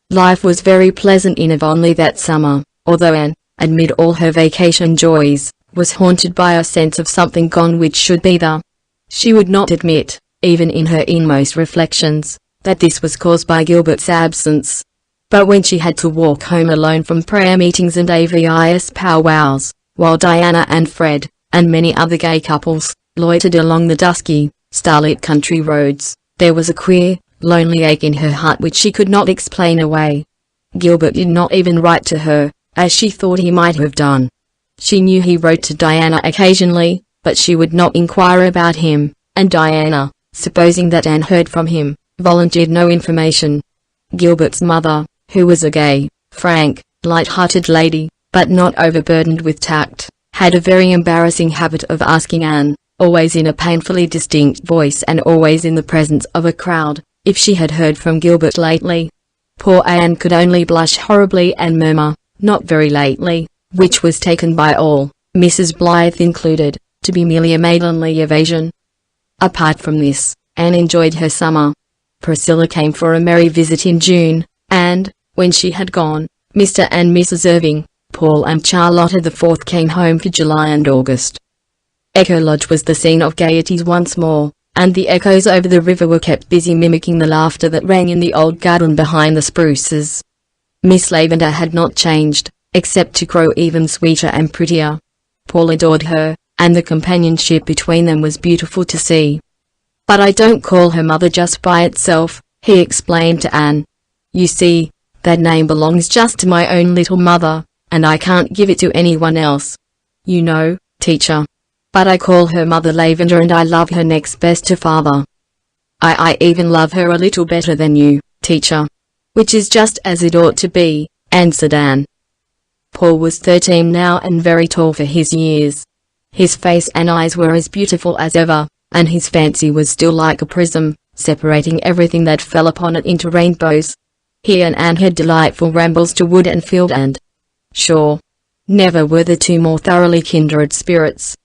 Speaker 1: Life was very pleasant in Avonlea that summer, although Anne, amid all her vacation joys, was haunted by a sense of something gone which should be there. She would not admit, even in her inmost reflections, that this was caused by Gilbert's absence. But when she had to walk home alone from prayer meetings and AVIS powwows, while Diana and Fred, and many other gay couples, loitered along the dusky, starlit country roads, there was a queer, lonely ache in her heart which she could not explain away. Gilbert did not even write to her, as she thought he might have done. She knew he wrote to Diana occasionally, but she would not inquire about him, and Diana, supposing that Anne heard from him, volunteered no information. Gilbert's mother, who was a gay, frank, light-hearted lady, but not overburdened with tact, had a very embarrassing habit of asking Anne, always in a painfully distinct voice and always in the presence of a crowd, if she had heard from Gilbert lately. Poor Anne could only blush horribly and murmur, "Not very lately," which was taken by all, Mrs. Blythe included, to be merely a maidenly evasion. Apart from this, Anne enjoyed her summer. Priscilla came for a merry visit in June, and, when she had gone, Mr. and Mrs. Irving, Paul and Charlotta the Fourth came home for July and August. Echo Lodge was the scene of gaieties once more, and the echoes over the river were kept busy mimicking the laughter that rang in the old garden behind the spruces. Miss Lavender had not changed, except to grow even sweeter and prettier. Paul adored her, and the companionship between them was beautiful to see. "But I don't call her mother just by itself," he explained to Anne. "You see, that name belongs just to my own little mother, and I can't give it to anyone else. You know, teacher. But I call her Mother Lavender, and I love her next best to Father. I even love her a little better than you, teacher." "Which is just as it ought to be," answered Anne. Paul was 13 now and very tall for his years. His face and eyes were as beautiful as ever, and his fancy was still like a prism, separating everything that fell upon it into rainbows. He and Anne had delightful rambles to wood and field, and sure, never were the two more thoroughly kindred spirits.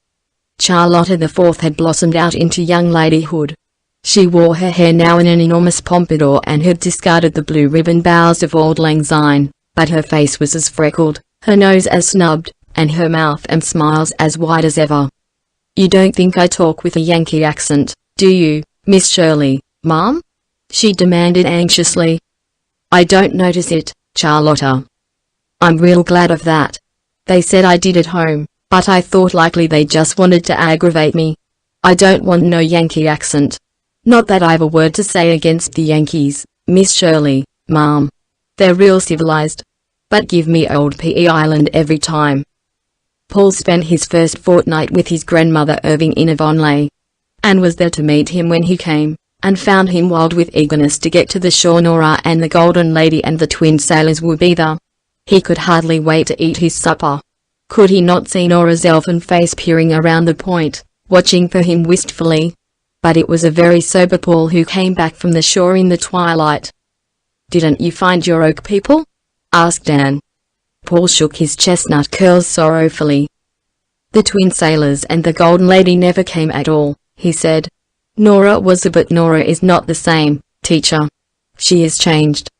Speaker 1: Charlotta the Fourth had blossomed out into young ladyhood. She wore her hair now in an enormous pompadour and had discarded the blue ribbon bows of auld lang syne, but her face was as freckled, her nose as snubbed, and her mouth and smiles as wide as ever. "You don't think I talk with a Yankee accent, do you, Miss Shirley, Ma'am?" she demanded anxiously. "I don't notice it, Charlotta. I'm real glad of that. They said I did at home, but I thought likely they just wanted to aggravate me. I don't want no Yankee accent. Not that I've a word to say against the Yankees, Miss Shirley, Ma'am. They're real civilized. But give me old P.E. Island every time." Paul spent his first fortnight with his grandmother Irving in Avonlea. Anne was there to meet him when he came, and found him wild with eagerness to get to the shore. Nora and the Golden Lady and the twin sailors would be there. He could hardly wait to eat his supper. Could he not see Nora's elfin face peering around the point, watching for him wistfully? But it was a very sober Paul who came back from the shore in the twilight. "Didn't you find your oak people?" asked Anne. Paul shook his chestnut curls sorrowfully. "The twin sailors and the Golden Lady never came at all," he said. "Nora was but Nora is not the same, teacher. She is changed."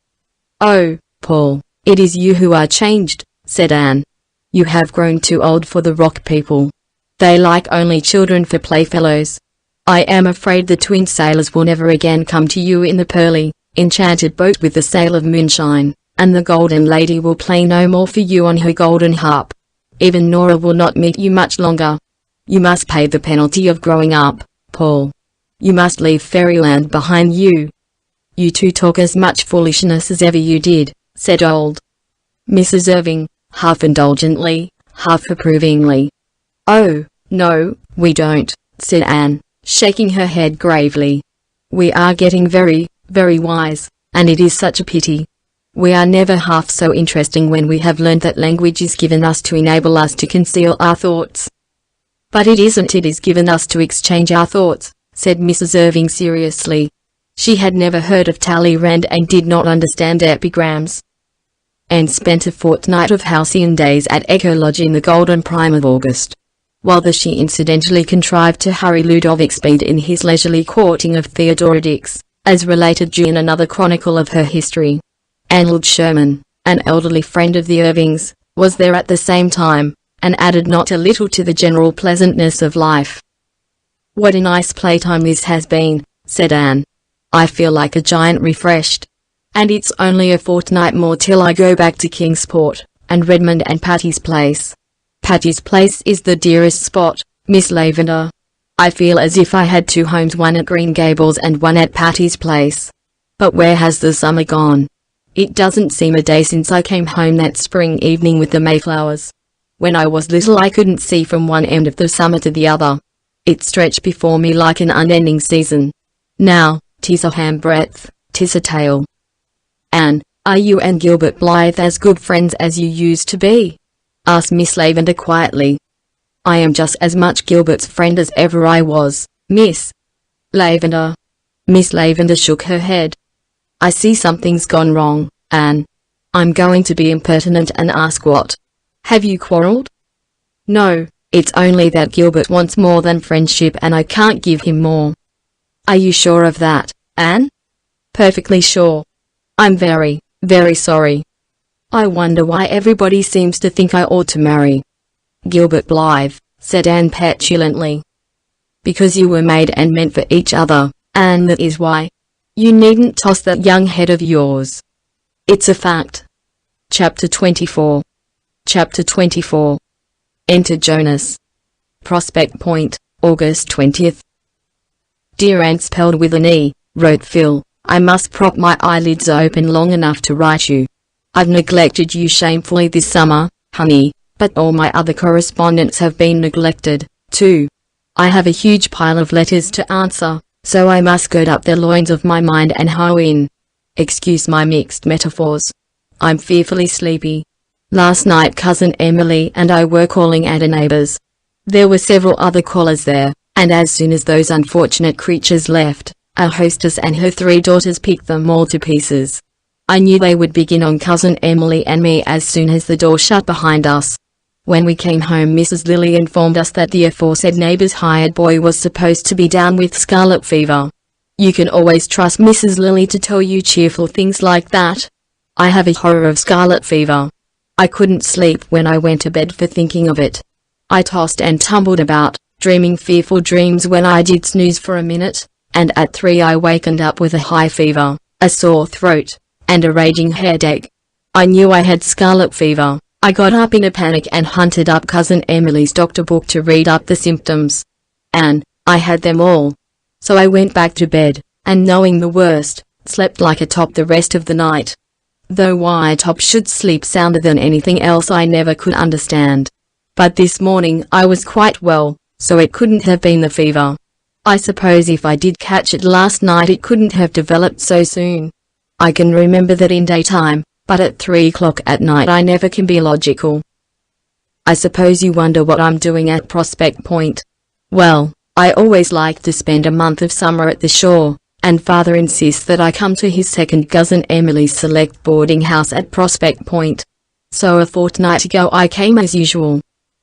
Speaker 1: "Oh, Paul, it is you who are changed," said Anne. "You have grown too old for the rock people. They like only children for playfellows. I am afraid the twin sailors will never again come to you in the pearly, enchanted boat with the sail of moonshine, and the Golden Lady will play no more for you on her golden harp. Even Nora will not meet you much longer. You must pay the penalty of growing up, Paul. You must leave fairyland behind you." "You two talk as much foolishness as ever you did," said old Mrs. Irving, half indulgently, half approvingly. "Oh, no, we don't," said Anne, shaking her head gravely. "We are getting very, very wise, and it is such a pity. We are never half so interesting when we have learned that language is given us to enable us to conceal our thoughts." "But it isn't, it is given us to exchange our thoughts," said Mrs. Irving seriously. She had never heard of Talleyrand and did not understand epigrams. And spent a fortnight of halcyon days at Echo Lodge in the golden prime of August. While she incidentally contrived to hurry Ludovic Speed in his leisurely courting of Theodora Dix, as related in another chronicle of her history. Arnold Sherman, an elderly friend of the Irvings, was there at the same time, and added not a little to the general pleasantness of life. "What a nice playtime this has been," said Anne. "I feel like a giant refreshed. And it's only a fortnight more till I go back to Kingsport, and Redmond and Patty's Place. Patty's Place is the dearest spot, Miss Lavender. I feel as if I had two homes, one at Green Gables and one at Patty's Place. But where has the summer gone? It doesn't seem a day since I came home that spring evening with the Mayflowers. When I was little I couldn't see from one end of the summer to the other. It stretched before me like an unending season. Now, 'tis a handbreadth, 'tis a tale." "Anne, are you and Gilbert Blythe as good friends as you used to be?" asked Miss Lavender quietly. "I am just as much Gilbert's friend as ever I was, Miss Lavender." Miss Lavender shook her head. "I see something's gone wrong, Anne. I'm going to be impertinent and ask what. Have you quarreled?" "No, it's only that Gilbert wants more than friendship and I can't give him more." "Are you sure of that, Anne?" "Perfectly sure. I'm very, very sorry. I wonder why everybody seems to think I ought to marry Gilbert Blythe," said Anne petulantly. "Because you were made and meant for each other, and that is why. You needn't toss that young head of yours. It's a fact." Chapter 24. Enter Jonas. Prospect Point, August 20th. Dear Aunt spelled with an E, wrote Phil, I must prop my eyelids open long enough to write you. I've neglected you shamefully this summer, honey, but all my other correspondents have been neglected, too. I have a huge pile of letters to answer, so I must gird up the loins of my mind and hoe in. Excuse my mixed metaphors. I'm fearfully sleepy. Last night Cousin Emily and I were calling at a neighbor's. There were several other callers there, and as soon as those unfortunate creatures left, our hostess and her 3 daughters picked them all to pieces. I knew they would begin on Cousin Emily and me as soon as the door shut behind us. When we came home, Mrs. Lilly informed us that the aforesaid neighbor's hired boy was supposed to be down with scarlet fever. You can always trust Mrs. Lilly to tell you cheerful things like that. I have a horror of scarlet fever. I couldn't sleep when I went to bed for thinking of it. I tossed and tumbled about, dreaming fearful dreams when I did snooze for a minute, and at 3 I wakened up with a high fever, a sore throat, and a raging headache. I knew I had scarlet fever. I got up in a panic and hunted up Cousin Emily's doctor book to read up the symptoms. And I had them all. So I went back to bed, and knowing the worst, slept like a top the rest of the night. Though why a top should sleep sounder than anything else I never could understand. But this morning I was quite well, so it couldn't have been the fever. I suppose if I did catch it last night it couldn't have developed so soon. I can remember that in daytime, but at 3 o'clock at night I never can be logical. I suppose you wonder what I'm doing at Prospect Point. Well, I always like to spend a month of summer at the shore, and Father insists that I come to his second cousin Emily's select boarding house at Prospect Point. So a fortnight ago I came as usual.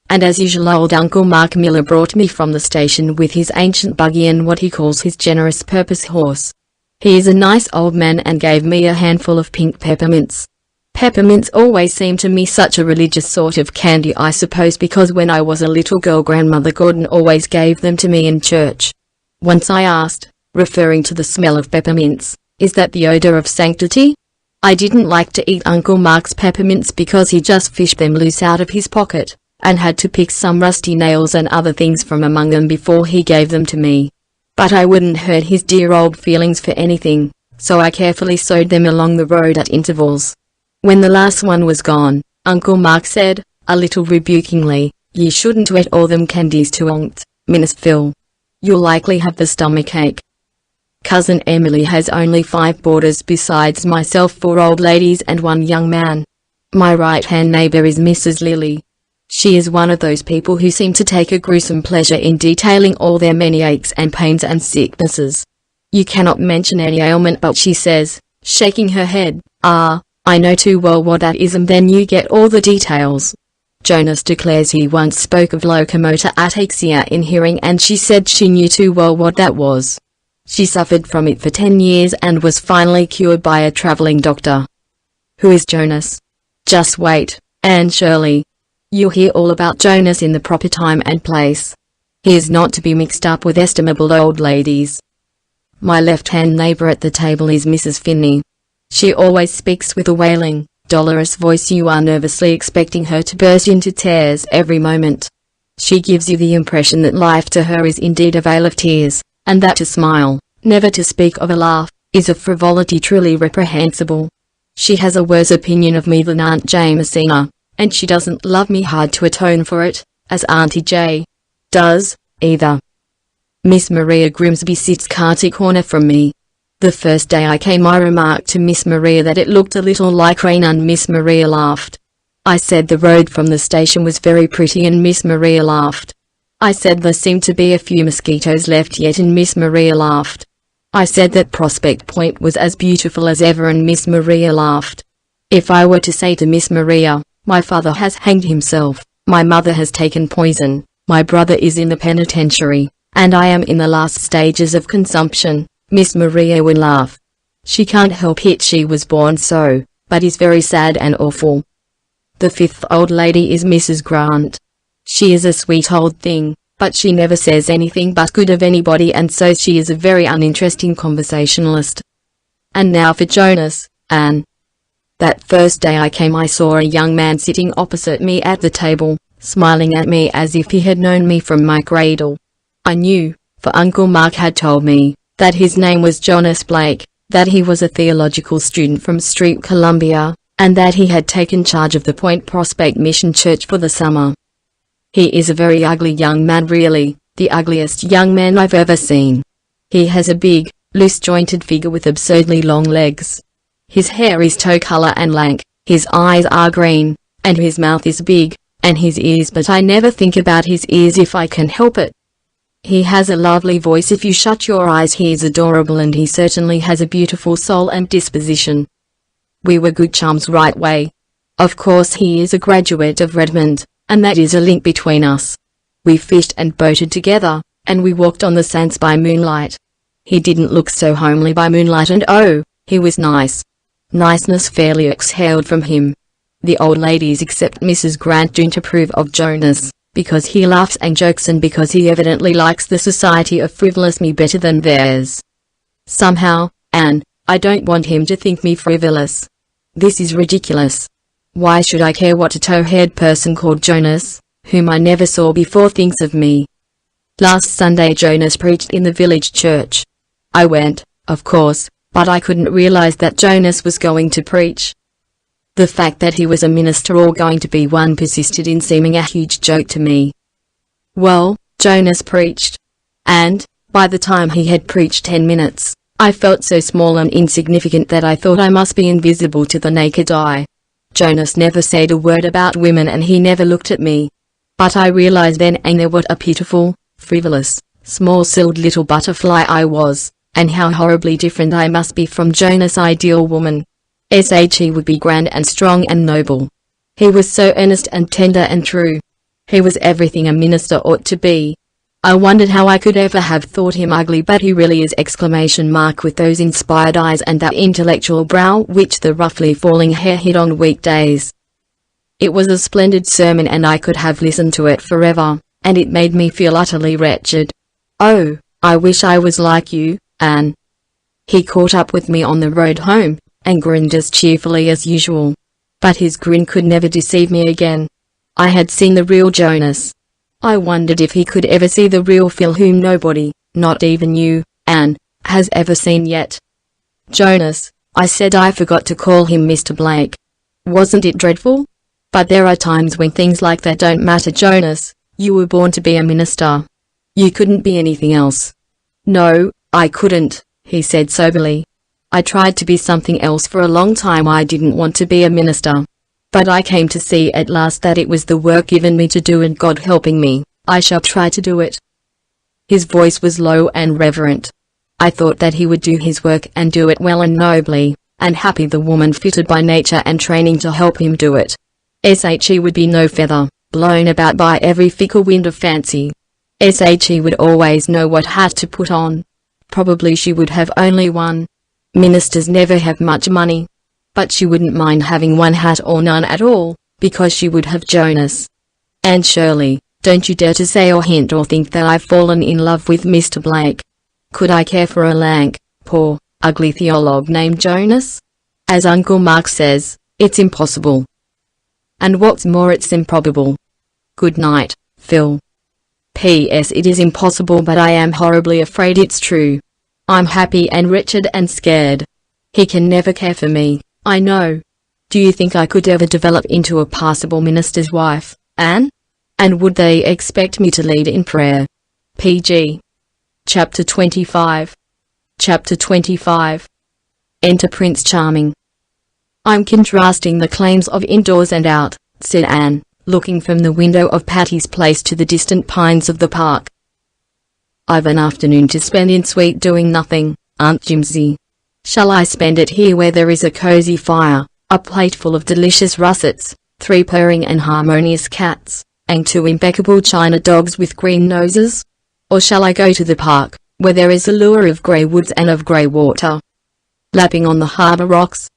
Speaker 1: And as usual old Uncle Mark Miller brought me from the station with his ancient buggy and what he calls his generous purpose horse. He is a nice old man and gave me a handful of pink peppermints. Peppermints always seemed to me such a religious sort of candy, I suppose because when I was a little girl Grandmother Gordon always gave them to me in church. Once I asked, referring to the smell of peppermints, is that the odor of sanctity? I didn't like to eat Uncle Mark's peppermints because he just fished them loose out of his pocket, and had to pick some rusty nails and other things from among them before he gave them to me. But I wouldn't hurt his dear old feelings for anything, so I carefully sowed them along the road at intervals. When the last one was gone, Uncle Mark said, a little rebukingly, "Ye shouldn't eat all them candies too onct, Miss Phil. You'll likely have the stomachache." Cousin Emily has only 5 boarders besides myself, 4 old ladies and 1 young man. My right-hand neighbor is Mrs. Lilly. She is one of those people who seem to take a gruesome pleasure in detailing all their many aches and pains and sicknesses. You cannot mention any ailment but she says, shaking her head, "Ah, I know too well what that is," and then you get all the details. Jonas declares he once spoke of locomotor ataxia in hearing and she said she knew too well what that was. She suffered from it for 10 years and was finally cured by a traveling doctor. Who is Jonas? Just wait, Anne Shirley. You'll hear all about Jonas in the proper time and place. He is not to be mixed up with estimable old ladies. My left-hand neighbor at the table is Mrs. Finney. She always speaks with a wailing, dolorous voice. You are nervously expecting her to burst into tears every moment. She gives you the impression that life to her is indeed a vale of tears, and that to smile, never to speak of a laugh, is a frivolity truly reprehensible. She has a worse opinion of me than Aunt Jamesina, and she doesn't love me hard to atone for it, as Auntie J. does, either. Miss Maria Grimsby sits carty corner from me. The first day I came I remarked to Miss Maria that it looked a little like rain and Miss Maria laughed. I said the road from the station was very pretty and Miss Maria laughed. I said there seemed to be a few mosquitoes left yet and Miss Maria laughed. I said that Prospect Point was as beautiful as ever and Miss Maria laughed. If I were to say to Miss Maria, "My father has hanged himself, my mother has taken poison, my brother is in the penitentiary, and I am in the last stages of consumption," Miss Maria would laugh. She can't help it, she was born so, but is very sad and awful. The 5th old lady is Mrs. Grant. She is a sweet old thing, but she never says anything but good of anybody and so she is a very uninteresting conversationalist. And now for Jonas, Anne. That first day I came I saw a young man sitting opposite me at the table, smiling at me as if he had known me from my cradle. I knew, for Uncle Mark had told me, that his name was Jonas Blake, that he was a theological student from Street Columbia, and that he had taken charge of the Point Prospect Mission Church for the summer. He is a very ugly young man, really, the ugliest young man I've ever seen. He has a big, loose-jointed figure with absurdly long legs. His hair is tow color and lank, his eyes are green, and his mouth is big, and his ears, but I never think about his ears if I can help it. He has a lovely voice. If you shut your eyes, he is adorable, and he certainly has a beautiful soul and disposition. We were good chums right way. Of course he is a graduate of Redmond, and that is a link between us. We fished and boated together, and we walked on the sands by moonlight. He didn't look so homely by moonlight, and oh, he was nice. Niceness fairly exhaled from him. The old ladies except Mrs. Grant don't approve of Jonas, because he laughs and jokes and because he evidently likes the society of frivolous me better than theirs. Somehow, Anne, I don't want him to think me frivolous. This is ridiculous. Why should I care what a tow-haired person called Jonas, whom I never saw before, thinks of me? Last Sunday Jonas preached in the village church. I went, of course, but I couldn't realize that Jonas was going to preach. The fact that he was a minister or going to be one persisted in seeming a huge joke to me. Well, Jonas preached. And, by the time he had preached 10 minutes, I felt so small and insignificant that I thought I must be invisible to the naked eye. Jonas never said a word about women, and he never looked at me. But I realized then and there what a pitiful, frivolous, small-souled little butterfly I was, and how horribly different I must be from Jonas' ideal woman. He would be grand and strong and noble. He was so earnest and tender and true. He was everything a minister ought to be. I wondered how I could ever have thought him ugly, but he really is! ! With those inspired eyes and that intellectual brow which the roughly falling hair hid on weekdays. It was a splendid sermon, and I could have listened to it forever, and it made me feel utterly wretched. Oh, I wish I was like you, Anne. He caught up with me on the road home, and grinned as cheerfully as usual. But his grin could never deceive me again. I had seen the real Jonas. I wondered if he could ever see the real Phil, whom nobody, not even you, Anne, has ever seen yet. Jonas, I said. I forgot to call him Mr. Blake. Wasn't it dreadful? But there are times when things like that don't matter. Jonas, you were born to be a minister. You couldn't be anything else. No, I couldn't, he said soberly. I tried to be something else for a long time. I didn't want to be a minister. But I came to see at last that it was the work given me to do, and God helping me, I shall try to do it. His voice was low and reverent. I thought that he would do his work and do it well and nobly, and happy the woman fitted by nature and training to help him do it. He would be no feather, blown about by every fickle wind of fancy. He would always know what hat to put on. Probably she would have only one. Ministers never have much money. But she wouldn't mind having one hat or none at all, because she would have Jonas. And Shirley, don't you dare to say or hint or think that I've fallen in love with Mr. Blake. Could I care for a lank, poor, ugly theologue named Jonas? As Uncle Mark says, it's impossible. And what's more, it's improbable. Good night, Phil. P.S. It is impossible, but I am horribly afraid it's true. I'm happy and wretched and scared. He can never care for me, I know. Do you think I could ever develop into a passable minister's wife, Anne? And would they expect me to lead in prayer? P.G. Chapter 25. Chapter 25. Enter Prince Charming. I'm contrasting the claims of indoors and out, said Anne, looking from the window of Patty's place to the distant pines of the park. I've an afternoon to spend in sweet doing nothing, Aunt Jimsy. Shall I spend it here where there is a cozy fire, a plate full of delicious russets, 3 purring and harmonious cats, and 2 impeccable china dogs with green noses? Or shall I go to the park, where there is a lure of grey woods and of grey water, lapping on the harbour rocks?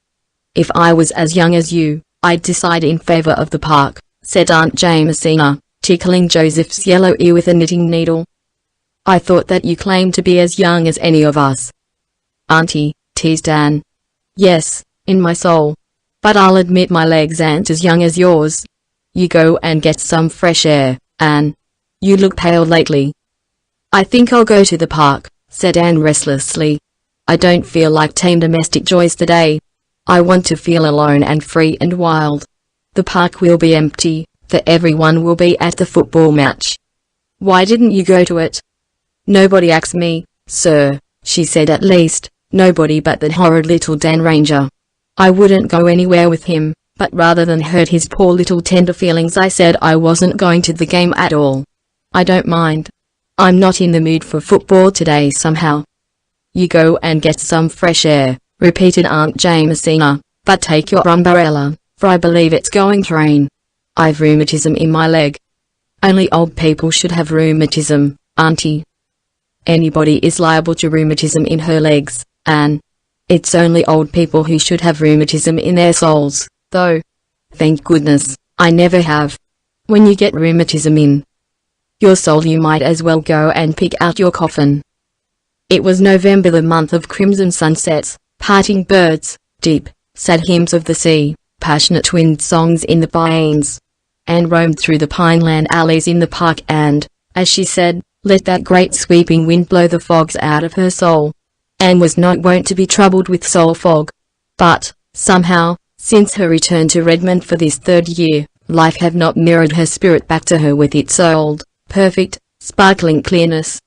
Speaker 1: If I was as young as you, I'd decide in favour of the park, said Aunt Jamesina, tickling Joseph's yellow ear with a knitting needle. I thought that you claimed to be as young as any of us. Auntie, teased Anne. Yes, in my soul. But I'll admit my legs aren't as young as yours. You go and get some fresh air, Anne. You look pale lately. I think I'll go to the park, said Anne restlessly. I don't feel like tame domestic joys today. I want to feel alone and free and wild. The park will be empty, for everyone will be at the football match. Why didn't you go to it? Nobody asked me, sir, she said. At least, nobody but that horrid little Dan Ranger. I wouldn't go anywhere with him, but rather than hurt his poor little tender feelings I said I wasn't going to the game at all. I don't mind. I'm not in the mood for football today somehow. You go and get some fresh air, repeated Aunt Jamesina, but take your umbrella, for I believe it's going to rain. I've rheumatism in my leg. Only old people should have rheumatism, Auntie. Anybody is liable to rheumatism in her legs, Anne. It's only old people who should have rheumatism in their souls, though. Thank goodness, I never have. When you get rheumatism in your soul you might as well go and pick out your coffin. It was November, the month of crimson sunsets, parting birds, deep, sad hymns of the sea, passionate twinned songs in the pines. Anne roamed through the pineland alleys in the park and, as she said, let that great sweeping wind blow the fogs out of her soul. Anne was not wont to be troubled with soul fog. But, somehow, since her return to Redmond for this third year, life had not mirrored her spirit back to her with its old, perfect, sparkling clearness.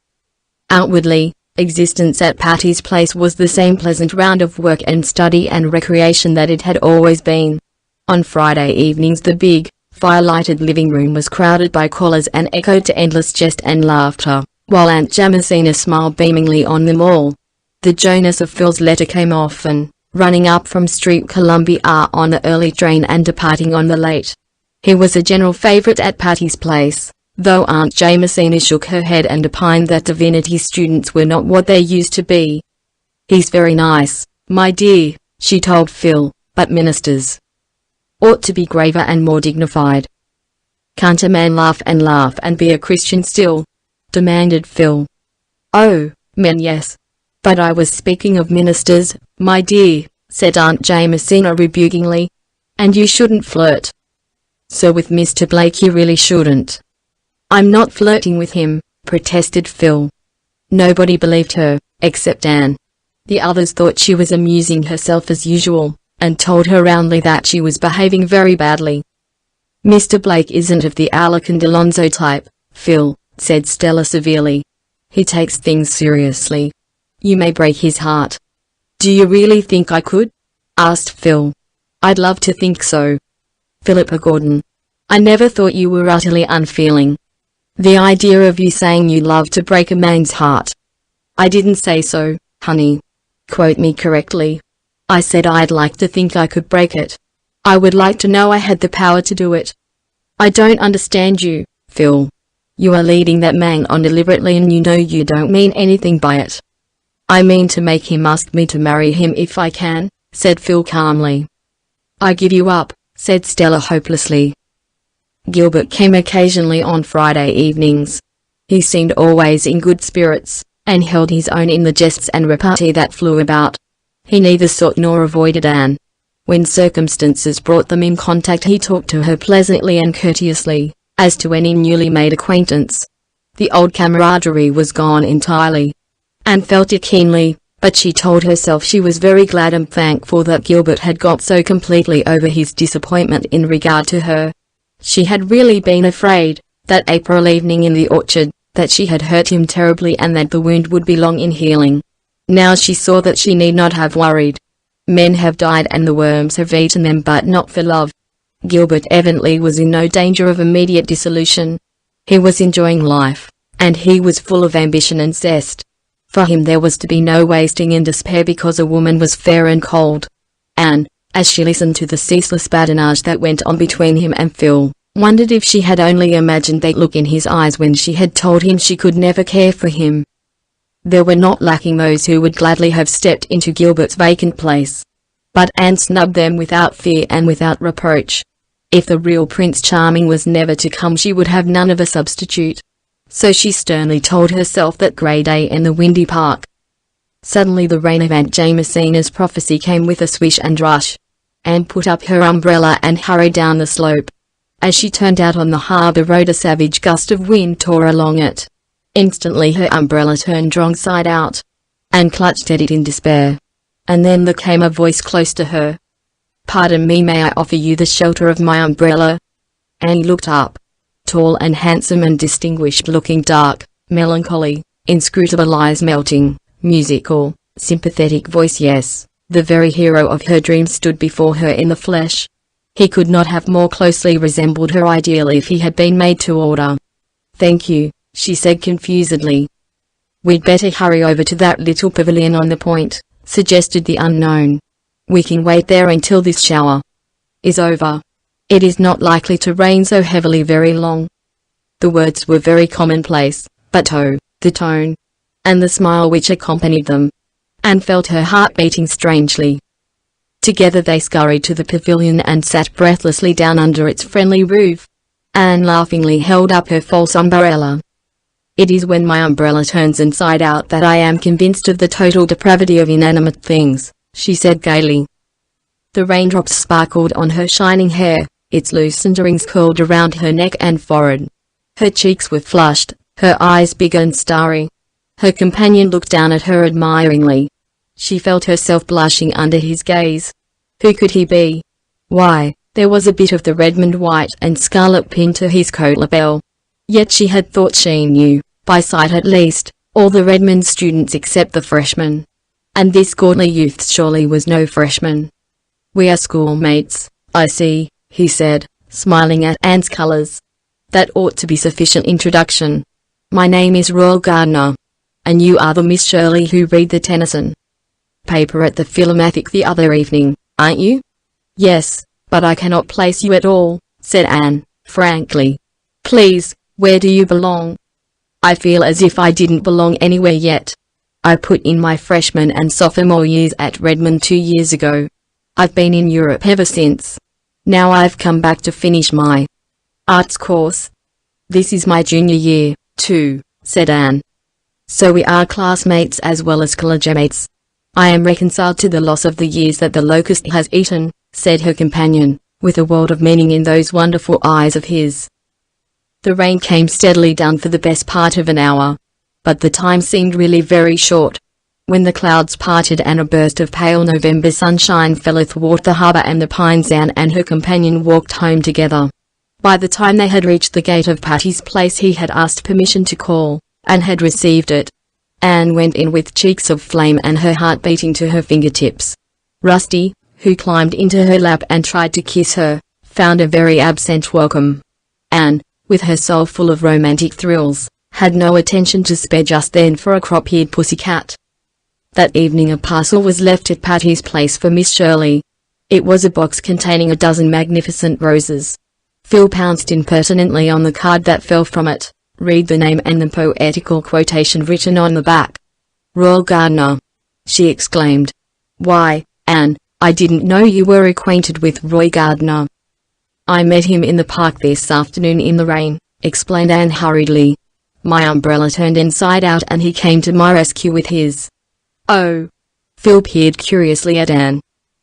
Speaker 1: Outwardly, existence at Patty's Place was the same pleasant round of work and study and recreation that it had always been. On Friday evenings the big, fire-lighted living room was crowded by callers and echoed to endless jest and laughter, while Aunt Jamesina smiled beamingly on them all. The Jonas of Phil's letter came often, running up from Street Columbia on the early train and departing on the late. He was a general favourite at Patty's Place, though Aunt Jamesina shook her head and opined that divinity students were not what they used to be. He's very nice, my dear, she told Phil, but ministers ought to be graver and more dignified. Can't a man laugh and be a Christian still? Demanded Phil. Oh, men, yes. But I was speaking of ministers, my dear, said Aunt Jamesina rebukingly. And you shouldn't flirt. So with Mr. Blake you really shouldn't. I'm not flirting with him, protested Phil. Nobody believed her, except Anne. The others thought she was amusing herself as usual, and told her roundly that she was behaving very badly. Mr. Blake isn't of the Alec Alonso type, Phil, said Stella severely. He takes things seriously. You may break his heart. Do you really think I could? Asked Phil. I'd love to think so. Philippa Gordon. I never thought you were utterly unfeeling. The idea of you saying you love to break a man's heart. I didn't say so, honey. Quote me correctly. I said I'd like to think I could break it. I would like to know I had the power to do it. I don't understand you, Phil. You are leading that man on deliberately and you know you don't mean anything by it. I mean to make him ask me to marry him if I can, said Phil calmly. I give you up, said Stella hopelessly. Gilbert came occasionally on Friday evenings. He seemed always in good spirits, and held his own in the jests and repartee that flew about. He neither sought nor avoided Anne. When circumstances brought them in contact he talked to her pleasantly and courteously, as to any newly made acquaintance. The old camaraderie was gone entirely. Anne felt it keenly, but she told herself she was very glad and thankful that Gilbert had got so completely over his disappointment in regard to her. She had really been afraid, that April evening in the orchard, that she had hurt him terribly and that the wound would be long in healing. Now she saw that she need not have worried. Men have died and the worms have eaten them, but not for love. Gilbert evidently was in no danger of immediate dissolution. He was enjoying life, and he was full of ambition and zest. For him there was to be no wasting in despair because a woman was fair and cold. Anne, as she listened to the ceaseless badinage that went on between him and Phil, wondered if she had only imagined that look in his eyes when she had told him she could never care for him. There were not lacking those who would gladly have stepped into Gilbert's vacant place. But Anne snubbed them without fear and without reproach. If the real Prince Charming was never to come she would have none of a substitute. So she sternly told herself that grey day in the windy park. Suddenly the rain of Aunt Jamesina's prophecy came with a swish and rush. Anne put up her umbrella and hurried down the slope. As she turned out on the harbour road, a savage gust of wind tore along it. Instantly her umbrella turned wrong side out, and clutched at it in despair. And then there came a voice close to her. "Pardon me, may I offer you the shelter of my umbrella?" Annie looked up. Tall and handsome and distinguished looking, dark, melancholy, inscrutable eyes, melting, musical, sympathetic voice. Yes, the very hero of her dreams stood before her in the flesh. He could not have more closely resembled her ideal if he had been made to order. "Thank you," she said confusedly. "We'd better hurry over to that little pavilion on the point," suggested the unknown. "We can wait there until this shower is over. It is not likely to rain so heavily very long." The words were very commonplace, but oh, the tone, and the smile which accompanied them. Anne felt her heart beating strangely. Together they scurried to the pavilion and sat breathlessly down under its friendly roof. Anne laughingly held up her false umbrella. "It is when my umbrella turns inside out that I am convinced of the total depravity of inanimate things," she said gaily. The raindrops sparkled on her shining hair, its loosened rings curled around her neck and forehead. Her cheeks were flushed, her eyes big and starry. Her companion looked down at her admiringly. She felt herself blushing under his gaze. Who could he be? Why, there was a bit of the Redmond white and scarlet pinned to his coat lapel. Yet she had thought she knew, by sight at least, all the Redmond students except the freshmen. And this gauntly youth surely was no freshman. "We are schoolmates, I see," he said, smiling at Anne's colors. "That ought to be sufficient introduction. My name is Royal Gardner. And you are the Miss Shirley who read the Tennyson paper at the Philomathic the other evening, aren't you?" "Yes, but I cannot place you at all," said Anne, frankly. "Please, where do you belong?" "I feel as if I didn't belong anywhere yet. I put in my freshman and sophomore years at Redmond 2 years ago. I've been in Europe ever since. Now I've come back to finish my arts course. This is my junior year, too," said Anne. "So we are classmates as well as collegiates. I am reconciled to the loss of the years that the locust has eaten," said her companion, with a world of meaning in those wonderful eyes of his. The rain came steadily down for the best part of an hour, but the time seemed really very short. When the clouds parted and a burst of pale November sunshine fell athwart the harbour and the pines, Anne and her companion walked home together. By the time they had reached the gate of Patty's place he had asked permission to call, and had received it. Anne went in with cheeks of flame and her heart beating to her fingertips. Rusty, who climbed into her lap and tried to kiss her, found a very absent welcome. Anne, with her soul full of romantic thrills, had no attention to spare just then for a crop-eared pussycat. That evening a parcel was left at Patty's place for Miss Shirley. It was a box containing a dozen magnificent roses. Phil pounced impertinently on the card that fell from it. Read the name and the poetical quotation written on the back. "Royal Gardner," she exclaimed. "Why, Anne, I didn't know you were acquainted with Roy Gardner." "I met him in the park this afternoon in the rain," explained Anne hurriedly. "My umbrella turned inside out and he came to my rescue with his." "Oh." Phil peered curiously at Anne.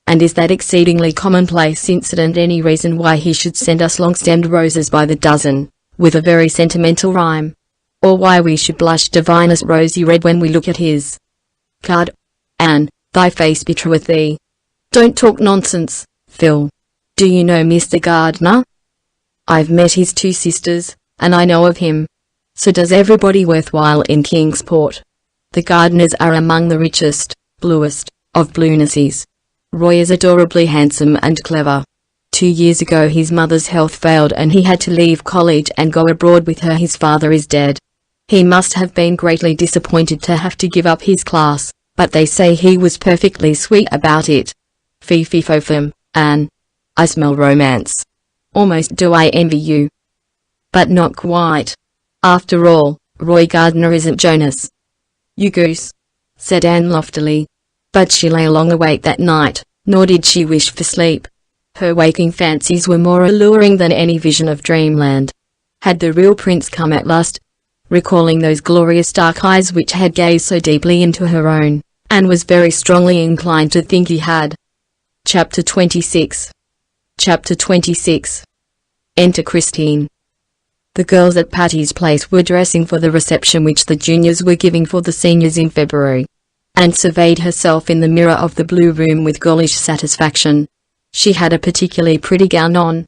Speaker 1: "And is that exceedingly commonplace incident any reason why he should send us long-stemmed roses by the dozen, with a very sentimental rhyme? Or why we should blush divinest rosy red when we look at his card? Anne, thy face betrayeth thee." "Don't talk nonsense, Phil. Do you know Mr. Gardner?" "I've met his 2 sisters, and I know of him. So does everybody worthwhile in Kingsport. The Gardners are among the richest, bluest, of Bluenesses. Roy is adorably handsome and clever. 2 years ago his mother's health failed and he had to leave college and go abroad with her. His father is dead. He must have been greatly disappointed to have to give up his class, but they say he was perfectly sweet about it. Fee-fee-fo-fum, Anne. I smell romance. Almost do I envy you. But not quite. After all, Roy Gardner isn't Jonas." "You goose," said Anne loftily. But she lay long awake that night, nor did she wish for sleep. Her waking fancies were more alluring than any vision of dreamland. Had the real prince come at last? Recalling those glorious dark eyes which had gazed so deeply into her own, Anne was very strongly inclined to think he had. Chapter 26. Chapter 26. Enter Christine. The girls at Patty's place were dressing for the reception which the juniors were giving for the seniors in February. Anne surveyed herself in the mirror of the blue room with girlish satisfaction. She had a particularly pretty gown on.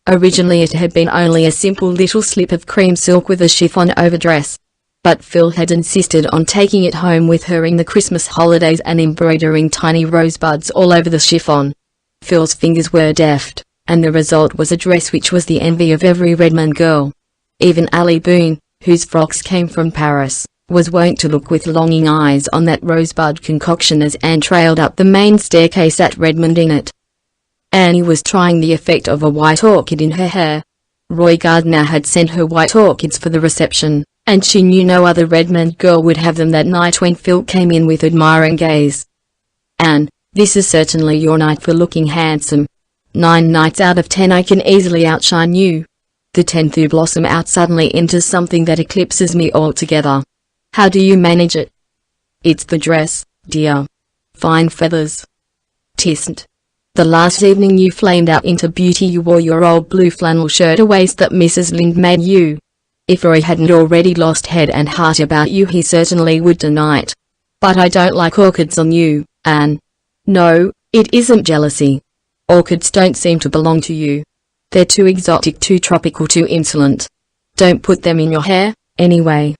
Speaker 1: Originally it had been only a simple little slip of cream silk with a chiffon overdress. But Phil had insisted on taking it home with her in the Christmas holidays and embroidering tiny rosebuds all over the chiffon. Phil's fingers were deft, and the result was a dress which was the envy of every Redmond girl. Even Allie Boone, whose frocks came from Paris, was wont to look with longing eyes on that rosebud concoction as Anne trailed up the main staircase at Redmond in it. Annie was trying the effect of a white orchid in her hair. Roy Gardner had sent her white orchids for the reception, and she knew no other Redmond girl would have them that night when Phil came in with admiring gaze. "Anne, this is certainly your night for looking handsome. 9 nights out of 10 I can easily outshine you. The 10th you blossom out suddenly into something that eclipses me altogether. How do you manage it?" "It's the dress, dear. Fine feathers. 'Tisn't. The last evening you flamed out into beauty you wore your old blue flannel shirt-a-waist that Mrs. Lynde made you. If Roy hadn't already lost head and heart about you he certainly would tonight. But I don't like orchids on you, Anne. No, it isn't jealousy. Orchids don't seem to belong to you. They're too exotic, too tropical, too insolent. Don't put them in your hair, anyway."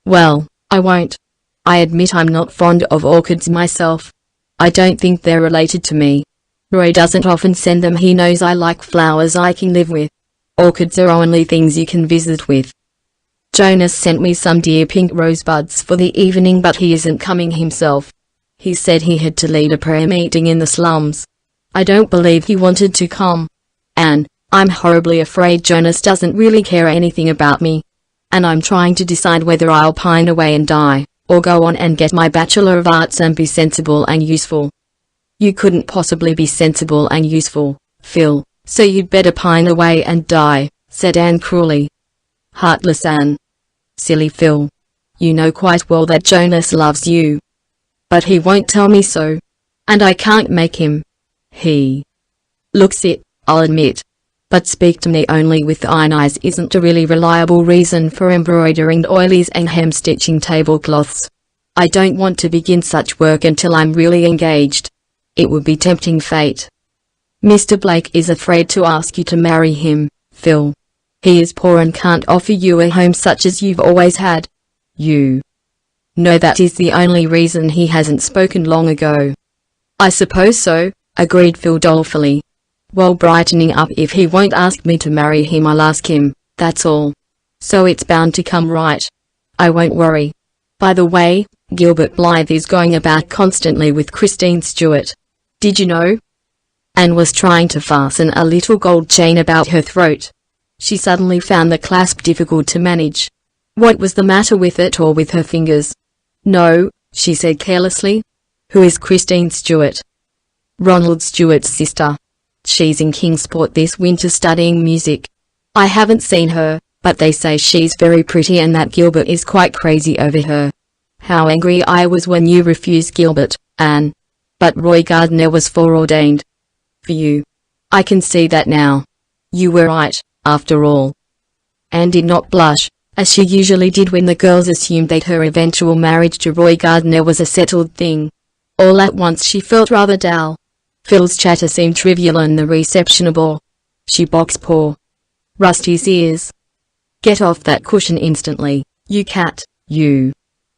Speaker 1: "Well, I won't. I admit I'm not fond of orchids myself. I don't think they're related to me. Roy doesn't often send them. He knows I like flowers I can live with. Orchids are only things you can visit with. Jonas sent me some dear pink rosebuds for the evening, but he isn't coming himself. He said he had to lead a prayer meeting in the slums. I don't believe he wanted to come. Anne, I'm horribly afraid Jonas doesn't really care anything about me. And I'm trying to decide whether I'll pine away and die, or go on and get my Bachelor of Arts and be sensible and useful." "You couldn't possibly be sensible and useful, Phil, so you'd better pine away and die," said Anne cruelly. "Heartless Anne. Silly Phil. You know quite well that Jonas loves you. But he won't tell me so. And I can't make him. He looks it, I'll admit. But speak to me only with iron eyes isn't a really reliable reason for embroidering oilies and hem-stitching tablecloths. I don't want to begin such work until I'm really engaged. It would be tempting fate. Mr. Blake is afraid to ask you to marry him, Phil. He is poor and can't offer you a home such as you've always had. You know that is the only reason he hasn't spoken long ago." "I suppose so," agreed Phil dolefully. "Well, brightening up, if he won't ask me to marry him I'll ask him, that's all. So it's bound to come right. I won't worry. By the way, Gilbert Blythe is going about constantly with Christine Stewart. Did you know?" Anne was trying to fasten a little gold chain about her throat. She suddenly found the clasp difficult to manage. What was the matter with it or with her fingers? "No," she said carelessly. "Who is Christine Stewart?" "Ronald Stewart's sister. She's in Kingsport this winter studying music. I haven't seen her, but they say she's very pretty and that Gilbert is quite crazy over her. How angry I was when you refused Gilbert, Anne. But Roy Gardner was foreordained for you. I can see that now. You were right, after all." Anne did not blush, as she usually did when the girls assumed that her eventual marriage to Roy Gardner was a settled thing. All at once she felt rather dull. Phil's chatter seemed trivial and the reception a bore. She boxed poor Rusty's ears. "Get off that cushion instantly, you cat, you.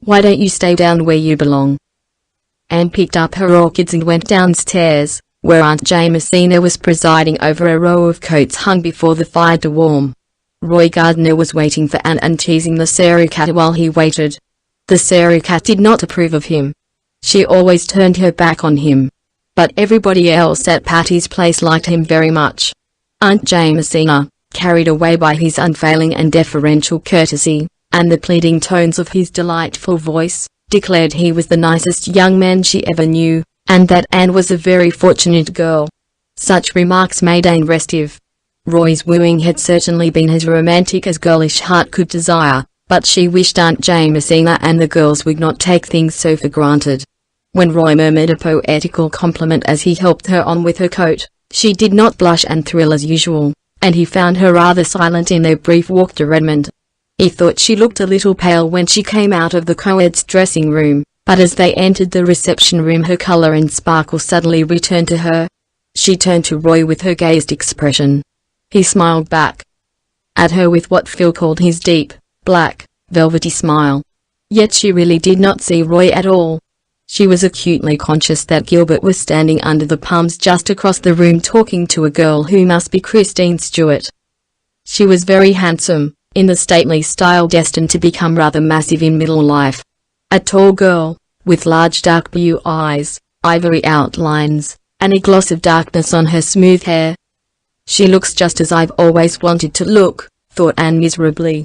Speaker 1: Why don't you stay down where you belong?" Anne picked up her orchids and went downstairs, where Aunt Jamesina was presiding over a row of coats hung before the fire to warm. Roy Gardner was waiting for Anne and teasing the Sarah cat while he waited. The Sarah cat did not approve of him. She always turned her back on him. But everybody else at Patty's place liked him very much. Aunt Jamesina, carried away by his unfailing and deferential courtesy, and the pleading tones of his delightful voice, declared he was the nicest young man she ever knew, and that Anne was a very fortunate girl. Such remarks made Anne restive. Roy's wooing had certainly been as romantic as girlish heart could desire, but she wished Aunt Jamesina and the girls would not take things so for granted. When Roy murmured a poetical compliment as he helped her on with her coat, she did not blush and thrill as usual, and he found her rather silent in their brief walk to Redmond. He thought she looked a little pale when she came out of the co-ed's dressing room, but as they entered the reception room her colour and sparkle suddenly returned to her. She turned to Roy with her gazed expression. He smiled back at her with what Phil called his deep, black, velvety smile. Yet she really did not see Roy at all. She was acutely conscious that Gilbert was standing under the palms just across the room talking to a girl who must be Christine Stewart. She was very handsome, in the stately style destined to become rather massive in middle life. A tall girl, with large dark blue eyes, ivory outlines, and a gloss of darkness on her smooth hair. She looks just as I've always wanted to look, thought Anne miserably.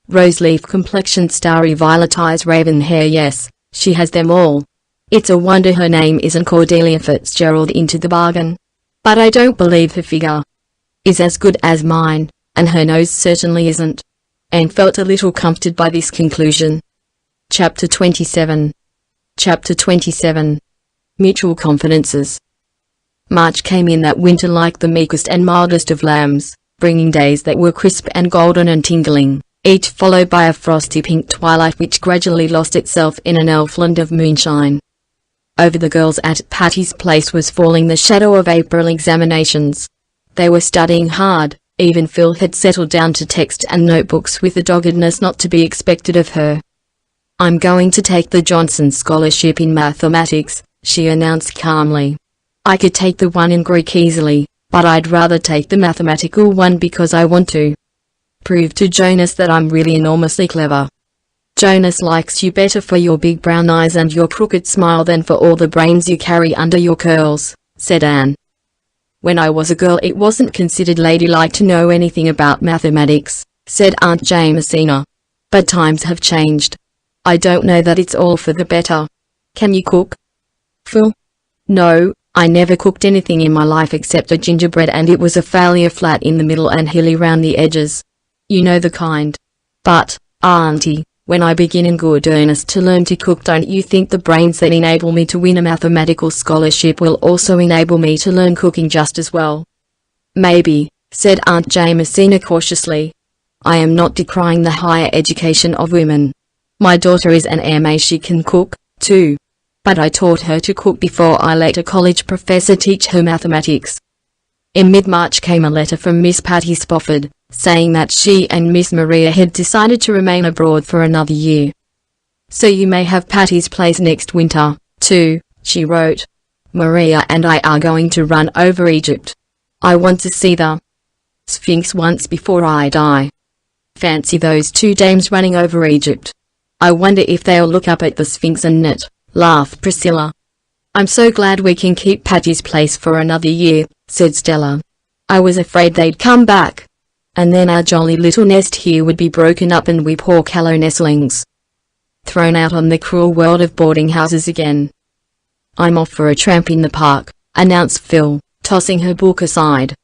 Speaker 1: Rose-leaf complexion, starry violet eyes, raven hair, yes, she has them all. It's a wonder her name isn't Cordelia Fitzgerald into the bargain. But I don't believe her figure is as good as mine, and her nose certainly isn't. Anne felt a little comforted by this conclusion. Chapter 27. Chapter 27. Mutual Confidences. March came in that winter like the meekest and mildest of lambs, bringing days that were crisp and golden and tingling, each followed by a frosty pink twilight which gradually lost itself in an elfland of moonshine. Over the girls at Patty's Place was falling the shadow of April examinations. They were studying hard, even Phil had settled down to text and notebooks with the doggedness not to be expected of her. "I'm going to take the Johnson Scholarship in mathematics," she announced calmly. "I could take the one in Greek easily, but I'd rather take the mathematical one because I want to prove to Jonas that I'm really enormously clever. Jonas likes you better for your big brown eyes and your crooked smile than for all the brains you carry under your curls," said Anne. "When I was a girl it wasn't considered ladylike to know anything about mathematics," said Aunt Jamesina. "But times have changed. I don't know that it's all for the better. Can you cook, Phil?" "No, I never cooked anything in my life except a gingerbread, and it was a failure, flat in the middle and hilly round the edges. You know the kind. But, Auntie, when I begin in good earnest to learn to cook, don't you think the brains that enable me to win a mathematical scholarship will also enable me to learn cooking just as well?" "Maybe," said Aunt Jamesina cautiously. "I am not decrying the higher education of women. My daughter is an MA, she can cook, too. But I taught her to cook before I let a college professor teach her mathematics." In mid-March came a letter from Miss Patty Spofford, saying that she and Miss Maria had decided to remain abroad for another year. "So you may have Patty's Place next winter, too," she wrote. "Maria and I are going to run over Egypt. I want to see the Sphinx once before I die. Fancy those two dames running over Egypt. I wonder if they'll look up at the Sphinx and knit," laughed Priscilla. "I'm so glad we can keep Patty's Place for another year," said Stella. "I was afraid they'd come back, and then our jolly little nest here would be broken up and we poor callow nestlings thrown out on the cruel world of boarding houses again." "I'm off for a tramp in the park," announced Phil, tossing her book aside.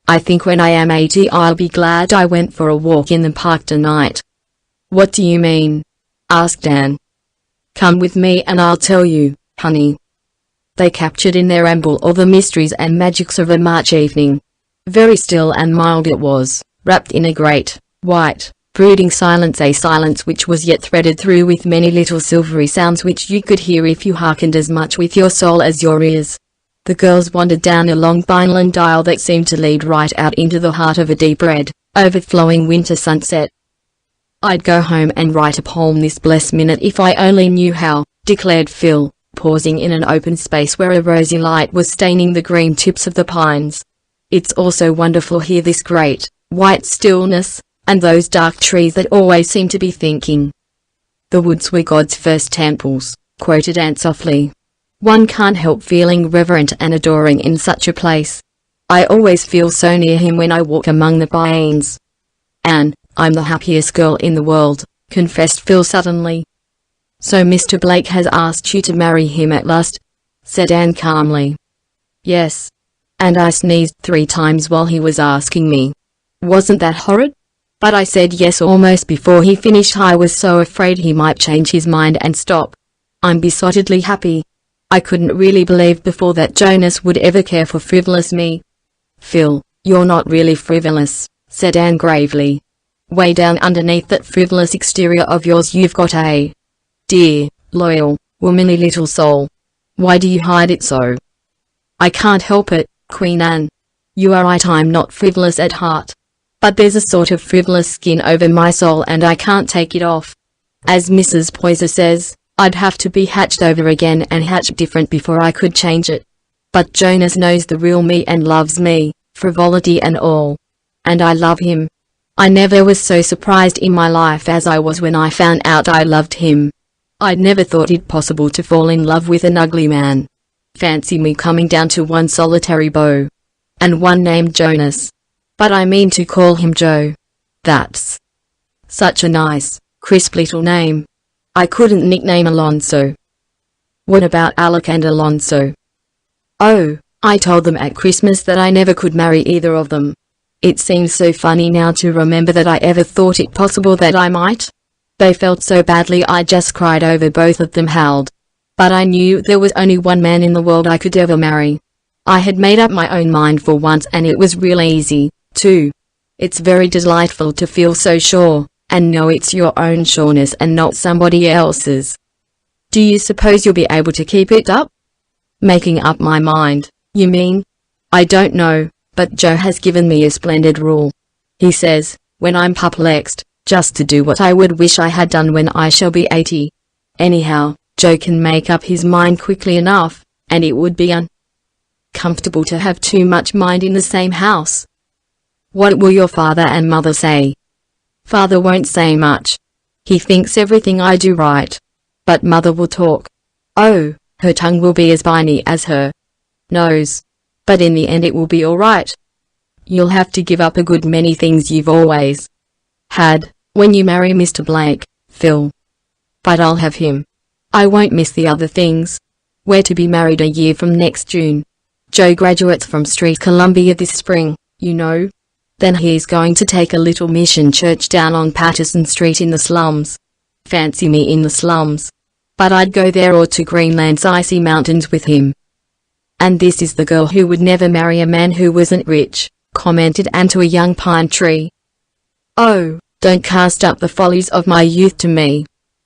Speaker 1: "I think when I am 80 I'll be glad I went for a walk in the park tonight." "What do you mean?" asked Anne. "Come with me and I'll tell you, honey." They captured in their amble all the mysteries and magics of a March evening. Very still and mild it was, wrapped in a great, white, brooding silence, a silence which was yet threaded through with many little silvery sounds which you could hear if you hearkened as much with your soul as your ears. The girls wandered down a long Vineland aisle that seemed to lead right out into the heart of a deep red, overflowing winter sunset. "I'd go home and write a poem this blessed minute if I only knew how," declared Phil, pausing in an open space where a rosy light was staining the green tips of the pines. "It's all so wonderful here, this great, white stillness, and those dark trees that always seem to be thinking." "The woods were God's first temples," quoted Aunt softly. "One can't help feeling reverent and adoring in such a place. I always feel so near him when I walk among the pines." "Anne, I'm the happiest girl in the world," confessed Phil suddenly. "So Mr. Blake has asked you to marry him at last?" said Anne calmly. "Yes. And I sneezed 3 times while he was asking me. Wasn't that horrid? But I said yes almost before he finished. I was so afraid he might change his mind and stop. I'm besottedly happy. I couldn't really believe before that Jonas would ever care for frivolous me." "Phil, "You're not really frivolous," said Anne gravely. "Way down underneath that frivolous exterior of yours you've got a dear, loyal, womanly little soul. Why do you hide it so?" "I can't help it, Queen Anne. You are right, I'm not frivolous at heart. But there's a sort of frivolous skin over my soul and I can't take it off. As Mrs. Poyser says, I'd have to be hatched over again and hatched different before I could change it. But Jonas knows the real me and loves me, frivolity and all. And I love him. I never was so surprised in my life as I was when I found out I loved him. I'd never thought it possible to fall in love with an ugly man. Fancy me coming down to one solitary beau. And one named Jonas. But I mean to call him Joe. That's such a nice, crisp little name. I couldn't nickname Alonso." "What about Alec and Alonso?" "Oh, I told them at Christmas that I never could marry either of them. It seems so funny now to remember that I ever thought it possible that I might. They felt so badly I just cried over both of them, howled. But I knew there was only one man in the world I could ever marry. I had made up my own mind for once and it was real easy, too. It's very delightful to feel so sure, and know it's your own sureness and not somebody else's." "Do you suppose you'll be able to keep it up?" "Making up my mind, you mean? I don't know, but Joe has given me a splendid rule. He says, when I'm perplexed, just to do what I would wish I had done when I shall be 80. Anyhow, Joe can make up his mind quickly enough, and it would be uncomfortable to have too much mind in the same house." "What will your father and mother say?" "Father won't say much. He thinks everything I do right. But mother will talk. Oh, her tongue will be as spiny as her nose. But in the end it will be all right. You'll have to give up a good many things you've always had, when you marry Mr. Blake, Phil. But I'll have him. I won't miss the other things. We're to be married a year from next June. Joe graduates from Street Columbia this spring, you know. Then he's going to take a little mission church down on Patterson Street in the slums. Fancy me in the slums. But I'd go there or to Greenland's icy mountains with him." "And this is the girl who would never marry a man who wasn't rich," commented Anne to a young pine tree. "Oh, don't cast up the follies of my youth to me.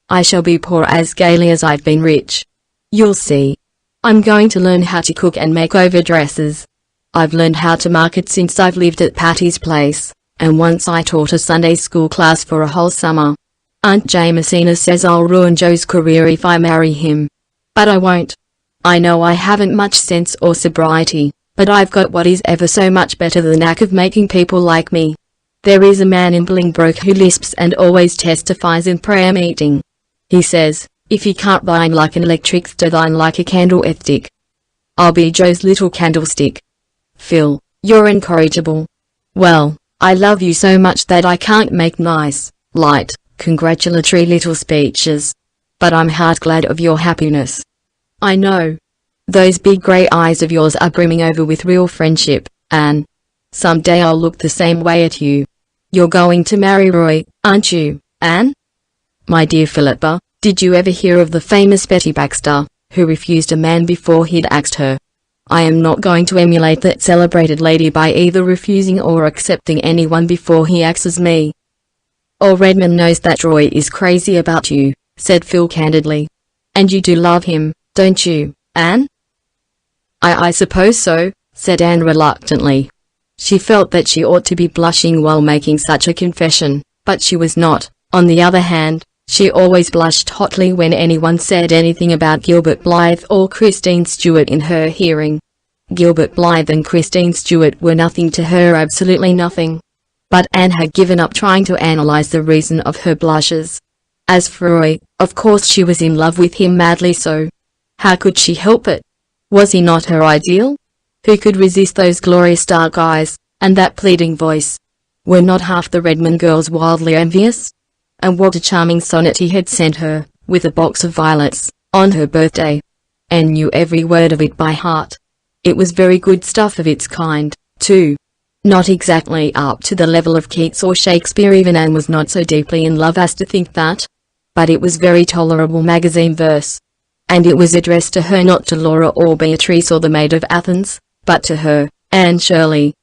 Speaker 1: I shall be poor as gaily as I've been rich. You'll see. I'm going to learn how to cook and make over dresses. I've learned how to market since I've lived at Patty's place, and once I taught a Sunday school class for a whole summer. Aunt Jamesina says I'll ruin Joe's career if I marry him. But I won't. I know I haven't much sense or sobriety, but I've got what is ever so much better, the knack of making people like me. There is a man in Bolingbroke who lisps and always testifies in prayer meeting. He says, if he can't thine like an electric stir thine like a candlestick. I'll be Joe's little candlestick. Phil, you're incorrigible. Well, I love you so much that I can't make nice, light, congratulatory little speeches. But I'm heart glad of your happiness. I know. Those big grey eyes of yours are brimming over with real friendship, Anne. Some day I'll look the same way at you. You're going to marry Roy, aren't you, Anne? My dear Philippa, did you ever hear of the famous Betty Baxter, who refused a man before he'd asked her? I am not going to emulate that celebrated lady by either refusing or accepting anyone before he axes me. All Redmond knows that Roy is crazy about you, said Phil candidly. And you do love him, don't you, Anne? I suppose so, said Anne reluctantly. She felt that she ought to be blushing while making such a confession, but she was not. On the other hand, she always blushed hotly when anyone said anything about Gilbert Blythe or Christine Stewart in her hearing. Gilbert Blythe and Christine Stewart were nothing to her, absolutely nothing. But Anne had given up trying to analyze the reason of her blushes. As for Roy, of course she was in love with him madly so. How could she help it? Was he not her ideal? Who could resist those glorious dark eyes, and that pleading voice? Were not half the Redmond girls wildly envious? And what a charming sonnet he had sent her, with a box of violets, on her birthday. Anne knew every word of it by heart. It was very good stuff of its kind, too. Not exactly up to the level of Keats or Shakespeare, even Anne was not so deeply in love as to think that. But it was very tolerable magazine verse. And it was addressed to her, not to Laura or Beatrice or the Maid of Athens, but to her, Anne Shirley.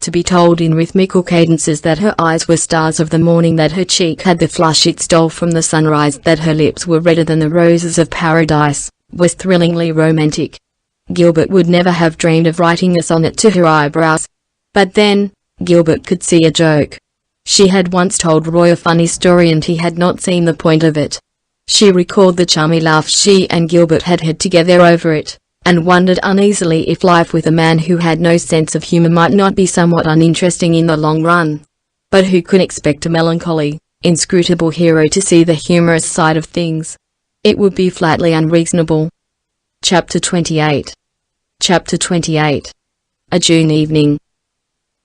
Speaker 1: to be told in rhythmical cadences that her eyes were stars of the morning, that her cheek had the flush it stole from the sunrise, that her lips were redder than the roses of paradise, was thrillingly romantic. Gilbert would never have dreamed of writing a sonnet to her eyebrows. But then, Gilbert could see a joke. She had once told Roy a funny story and he had not seen the point of it. She recalled the chummy laugh she and Gilbert had had together over it, and wondered uneasily if life with a man who had no sense of humor might not be somewhat uninteresting in the long run. But who could expect a melancholy, inscrutable hero to see the humorous side of things? It would be flatly unreasonable. Chapter 28. Chapter 28. A June evening.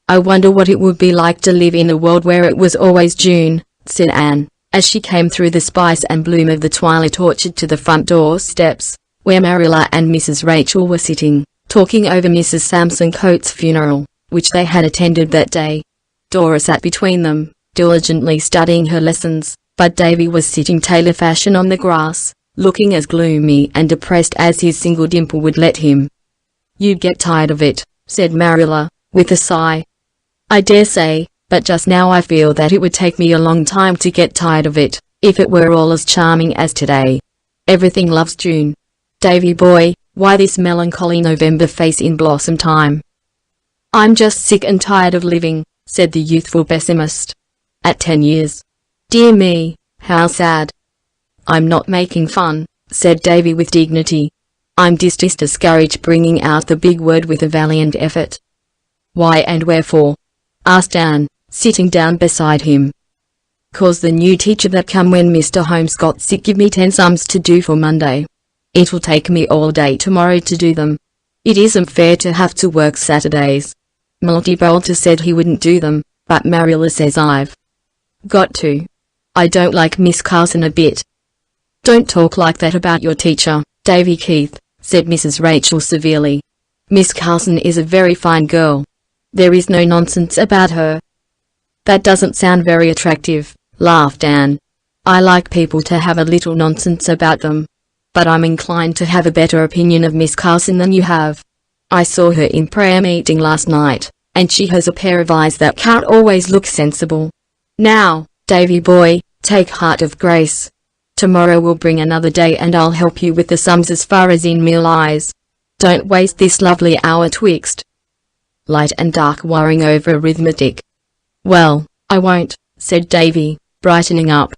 Speaker 1: "I wonder what it would be like to live in a world where it was always June," said Anne, as she came through the spice and bloom of the twilight orchard to the front door steps, where Marilla and Mrs. Rachel were sitting, talking over Mrs. Samson Coates' funeral, which they had attended that day. Dora sat between them, diligently studying her lessons, but Davy was sitting tailor fashion on the grass, looking as gloomy and depressed as his single dimple would let him. "You'd get tired of it," said Marilla, with a sigh. "I dare say, but just now I feel that it would take me a long time to get tired of it, if it were all as charming as today. Everything loves June. Davy boy, why this melancholy November face in blossom time?" "I'm just sick and tired of living," said the youthful pessimist. "At 10 years. Dear me, how sad." "I'm not making fun," said Davy with dignity. "I'm discouraged," bringing out the big word with a valiant effort. "Why and wherefore?" asked Anne, sitting down beside him. "'Cause the new teacher that come when Mr. Holmes got sick give me 10 sums to do for Monday. It'll take me all day tomorrow to do them. It isn't fair to have to work Saturdays. Milty Bolter said he wouldn't do them, but Marilla says I've got to. I don't like Miss Carson a bit." "Don't talk like that about your teacher, Davy Keith," said Mrs. Rachel severely. "Miss Carson is a very fine girl. There is no nonsense about her." "That doesn't sound very attractive," laughed Anne. "I like people to have a little nonsense about them. But I'm inclined to have a better opinion of Miss Carson than you have. I saw her in prayer meeting last night, and she has a pair of eyes that can't always look sensible. Now, Davy boy, take heart of grace. Tomorrow will bring another day and I'll help you with the sums as far as in me lies. Don't waste this lovely hour twixt light and dark worrying over arithmetic." "Well, I won't," said Davy, brightening up.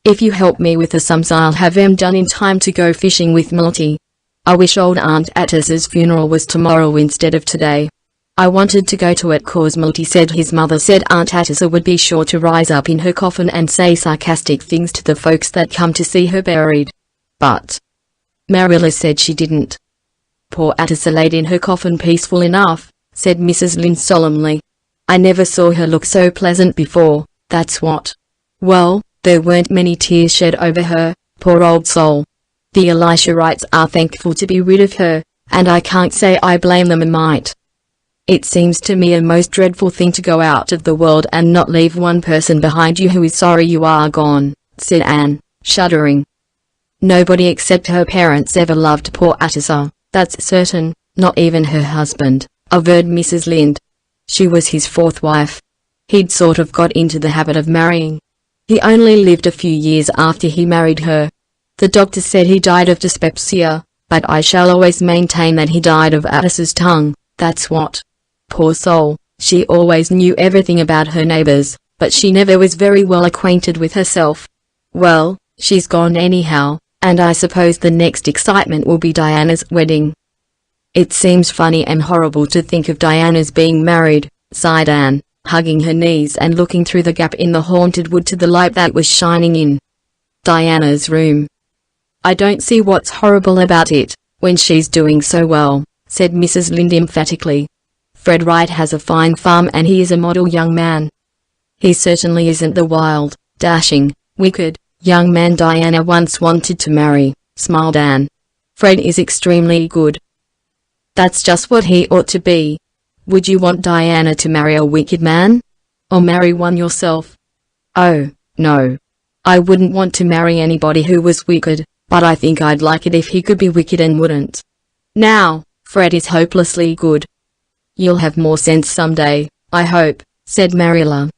Speaker 1: "If you help me with the sums I'll have them done in time to go fishing with Milty. I wish old Aunt Attis's funeral was tomorrow instead of today. I wanted to go to it 'cause Milty said his mother said Aunt Attisa would be sure to rise up in her coffin and say sarcastic things to the folks that come to see her buried. But Marilla said she didn't." "Poor Attisa laid in her coffin peaceful enough," said Mrs. Lynde solemnly. "I never saw her look so pleasant before, that's what. Well, there weren't many tears shed over her, poor old soul. The Elisharites are thankful to be rid of her, and I can't say I blame them a mite. It seems to me a most dreadful thing to go out of the world and not leave one person behind you who is sorry you are gone," said Anne, shuddering. "Nobody except her parents ever loved poor Attisa, that's certain, not even her husband," averred Mrs. Lynde. "She was his 4th wife. He'd sort of got into the habit of marrying. He only lived a few years after he married her. The doctor said he died of dyspepsia, but I shall always maintain that he died of Attis's tongue, that's what. Poor soul, she always knew everything about her neighbors, but she never was very well acquainted with herself. Well, she's gone anyhow, and I suppose the next excitement will be Diana's wedding." "It seems funny and horrible to think of Diana's being married," sighed Anne, hugging her knees and looking through the gap in the haunted wood to the light that was shining in Diana's room. "I don't see what's horrible about it, when she's doing so well," said Mrs. Lynde emphatically. "Fred Wright has a fine farm and he is a model young man." "He certainly isn't the wild, dashing, wicked young man Diana once wanted to marry," smiled Anne. "Fred is extremely good." "That's just what he ought to be. Would you want Diana to marry a wicked man? Or marry one yourself?" "Oh, no. I wouldn't want to marry anybody who was wicked, but I think I'd like it if he could be wicked and wouldn't. Now, Fred is hopelessly good." "You'll have more sense someday," I hope," said Marilla.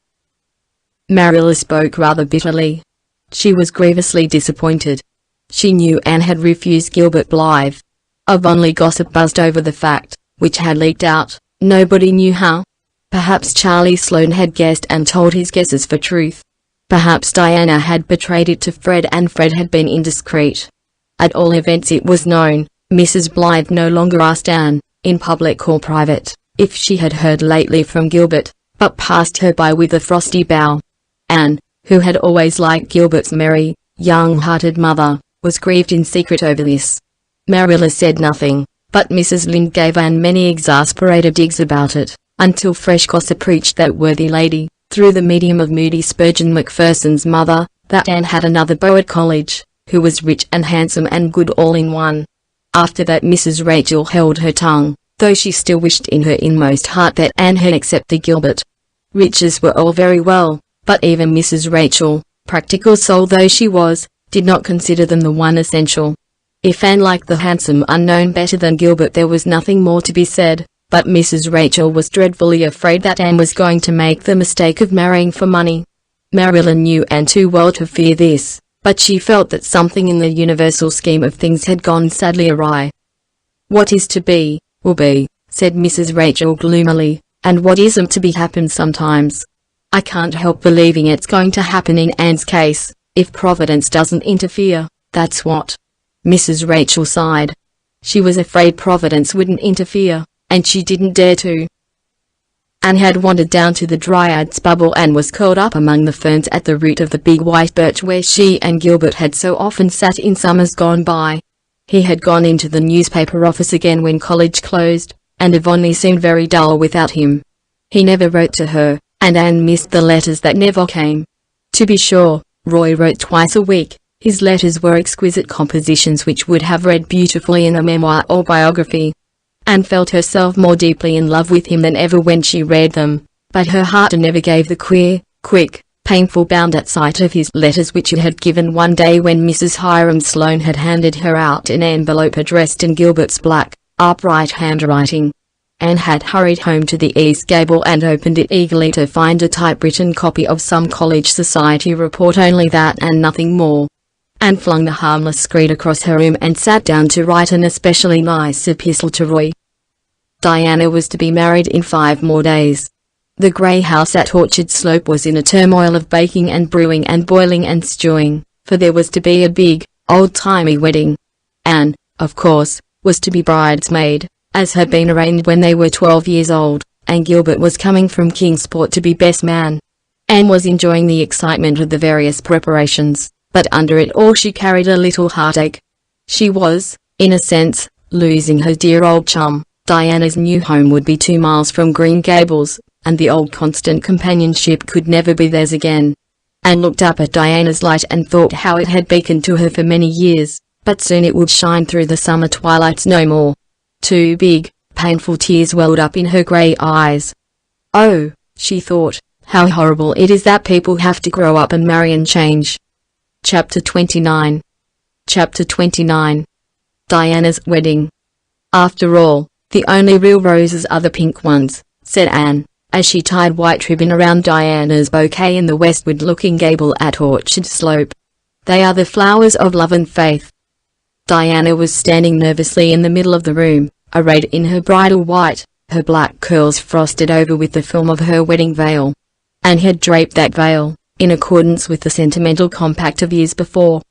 Speaker 1: Marilla spoke rather bitterly. She was grievously disappointed. She knew Anne had refused Gilbert Blythe. Avonlea gossip buzzed over the fact, which had leaked out, nobody knew how. Perhaps Charlie Sloane had guessed and told his guesses for truth. Perhaps Diana had betrayed it to Fred and Fred had been indiscreet. At all events it was known, Mrs. Blythe no longer asked Anne, in public or private, if she had heard lately from Gilbert, but passed her by with a frosty bow. Anne, who had always liked Gilbert's merry, young-hearted mother, was grieved in secret over this. Marilla said nothing, but Mrs. Lynde gave Anne many exasperated digs about it, until fresh gossip reached that worthy lady, through the medium of Moody Spurgeon Macpherson's mother, that Anne had another beau at college, who was rich and handsome and good all in one. After that Mrs. Rachel held her tongue, though she still wished in her inmost heart that Anne had accepted Gilbert. Riches were all very well, but even Mrs. Rachel, practical soul though she was, did not consider them the one essential. If Anne liked the handsome unknown better than Gilbert there was nothing more to be said, but Mrs. Rachel was dreadfully afraid that Anne was going to make the mistake of marrying for money. Marilla knew Anne too well to fear this, but she felt that something in the universal scheme of things had gone sadly awry. "What is to be, will be," said Mrs. Rachel gloomily, "and what isn't to be happens sometimes. I can't help believing it's going to happen in Anne's case, if Providence doesn't interfere, that's what." Mrs. Rachel sighed. She was afraid Providence wouldn't interfere, and she didn't dare to. Anne had wandered down to the Dryad's Bubble and was curled up among the ferns at the root of the big white birch where she and Gilbert had so often sat in summers gone by. He had gone into the newspaper office again when college closed, and Avonlea seemed very dull without him. He never wrote to her, and Anne missed the letters that never came. To be sure, Roy wrote twice a week. His letters were exquisite compositions which would have read beautifully in a memoir or biography. Anne felt herself more deeply in love with him than ever when she read them, but her heart never gave the queer, quick, painful bound at sight of his letters which it had given one day when Mrs. Hiram Sloane had handed her out an envelope addressed in Gilbert's black, upright handwriting. Anne had hurried home to the East Gable and opened it eagerly to find a typewritten copy of some college society report, only that and nothing more. Anne flung the harmless screed across her room and sat down to write an especially nice epistle to Roy. Diana was to be married in 5 more days. The grey house at Orchard Slope was in a turmoil of baking and brewing and boiling and stewing, for there was to be a big, old-timey wedding. Anne, of course, was to be bridesmaid, as had been arranged when they were 12 years old, and Gilbert was coming from Kingsport to be best man. Anne was enjoying the excitement of the various preparations, but under it all she carried a little heartache. She was, in a sense, losing her dear old chum. Diana's new home would be 2 miles from Green Gables, and the old constant companionship could never be theirs again. Anne looked up at Diana's light and thought how it had beaconed to her for many years, but soon it would shine through the summer twilights no more. 2 big, painful tears welled up in her grey eyes. "Oh," she thought, "how horrible it is that people have to grow up and marry and change." Chapter 29. Chapter 29. Diana's wedding. "After all, the only real roses are the pink ones," said Anne, as she tied white ribbon around Diana's bouquet in the westward-looking gable at Orchard Slope. "They are the flowers of love and faith." Diana was standing nervously in the middle of the room, arrayed in her bridal white, her black curls frosted over with the film of her wedding veil. Anne had draped that veil, in accordance with the sentimental compact of years before.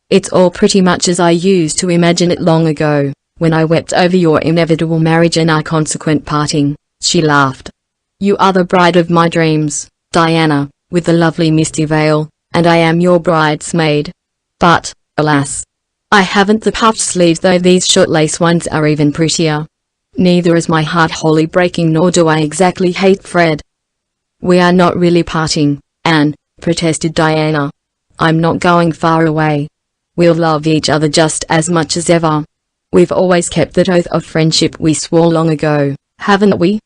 Speaker 1: "It's all pretty much as I used to imagine it long ago, when I wept over your inevitable marriage and our consequent parting," she laughed. "You are the bride of my dreams, Diana, with the lovely misty veil, and I am your bridesmaid. But, alas, I haven't the puffed sleeves, though these short lace ones are even prettier. Neither is my heart wholly breaking, nor do I exactly hate Fred." "We are not really parting, Anne," protested Diana. "I'm not going far away. We'll love each other just as much as ever. We've always kept that oath of friendship we swore long ago, haven't we?"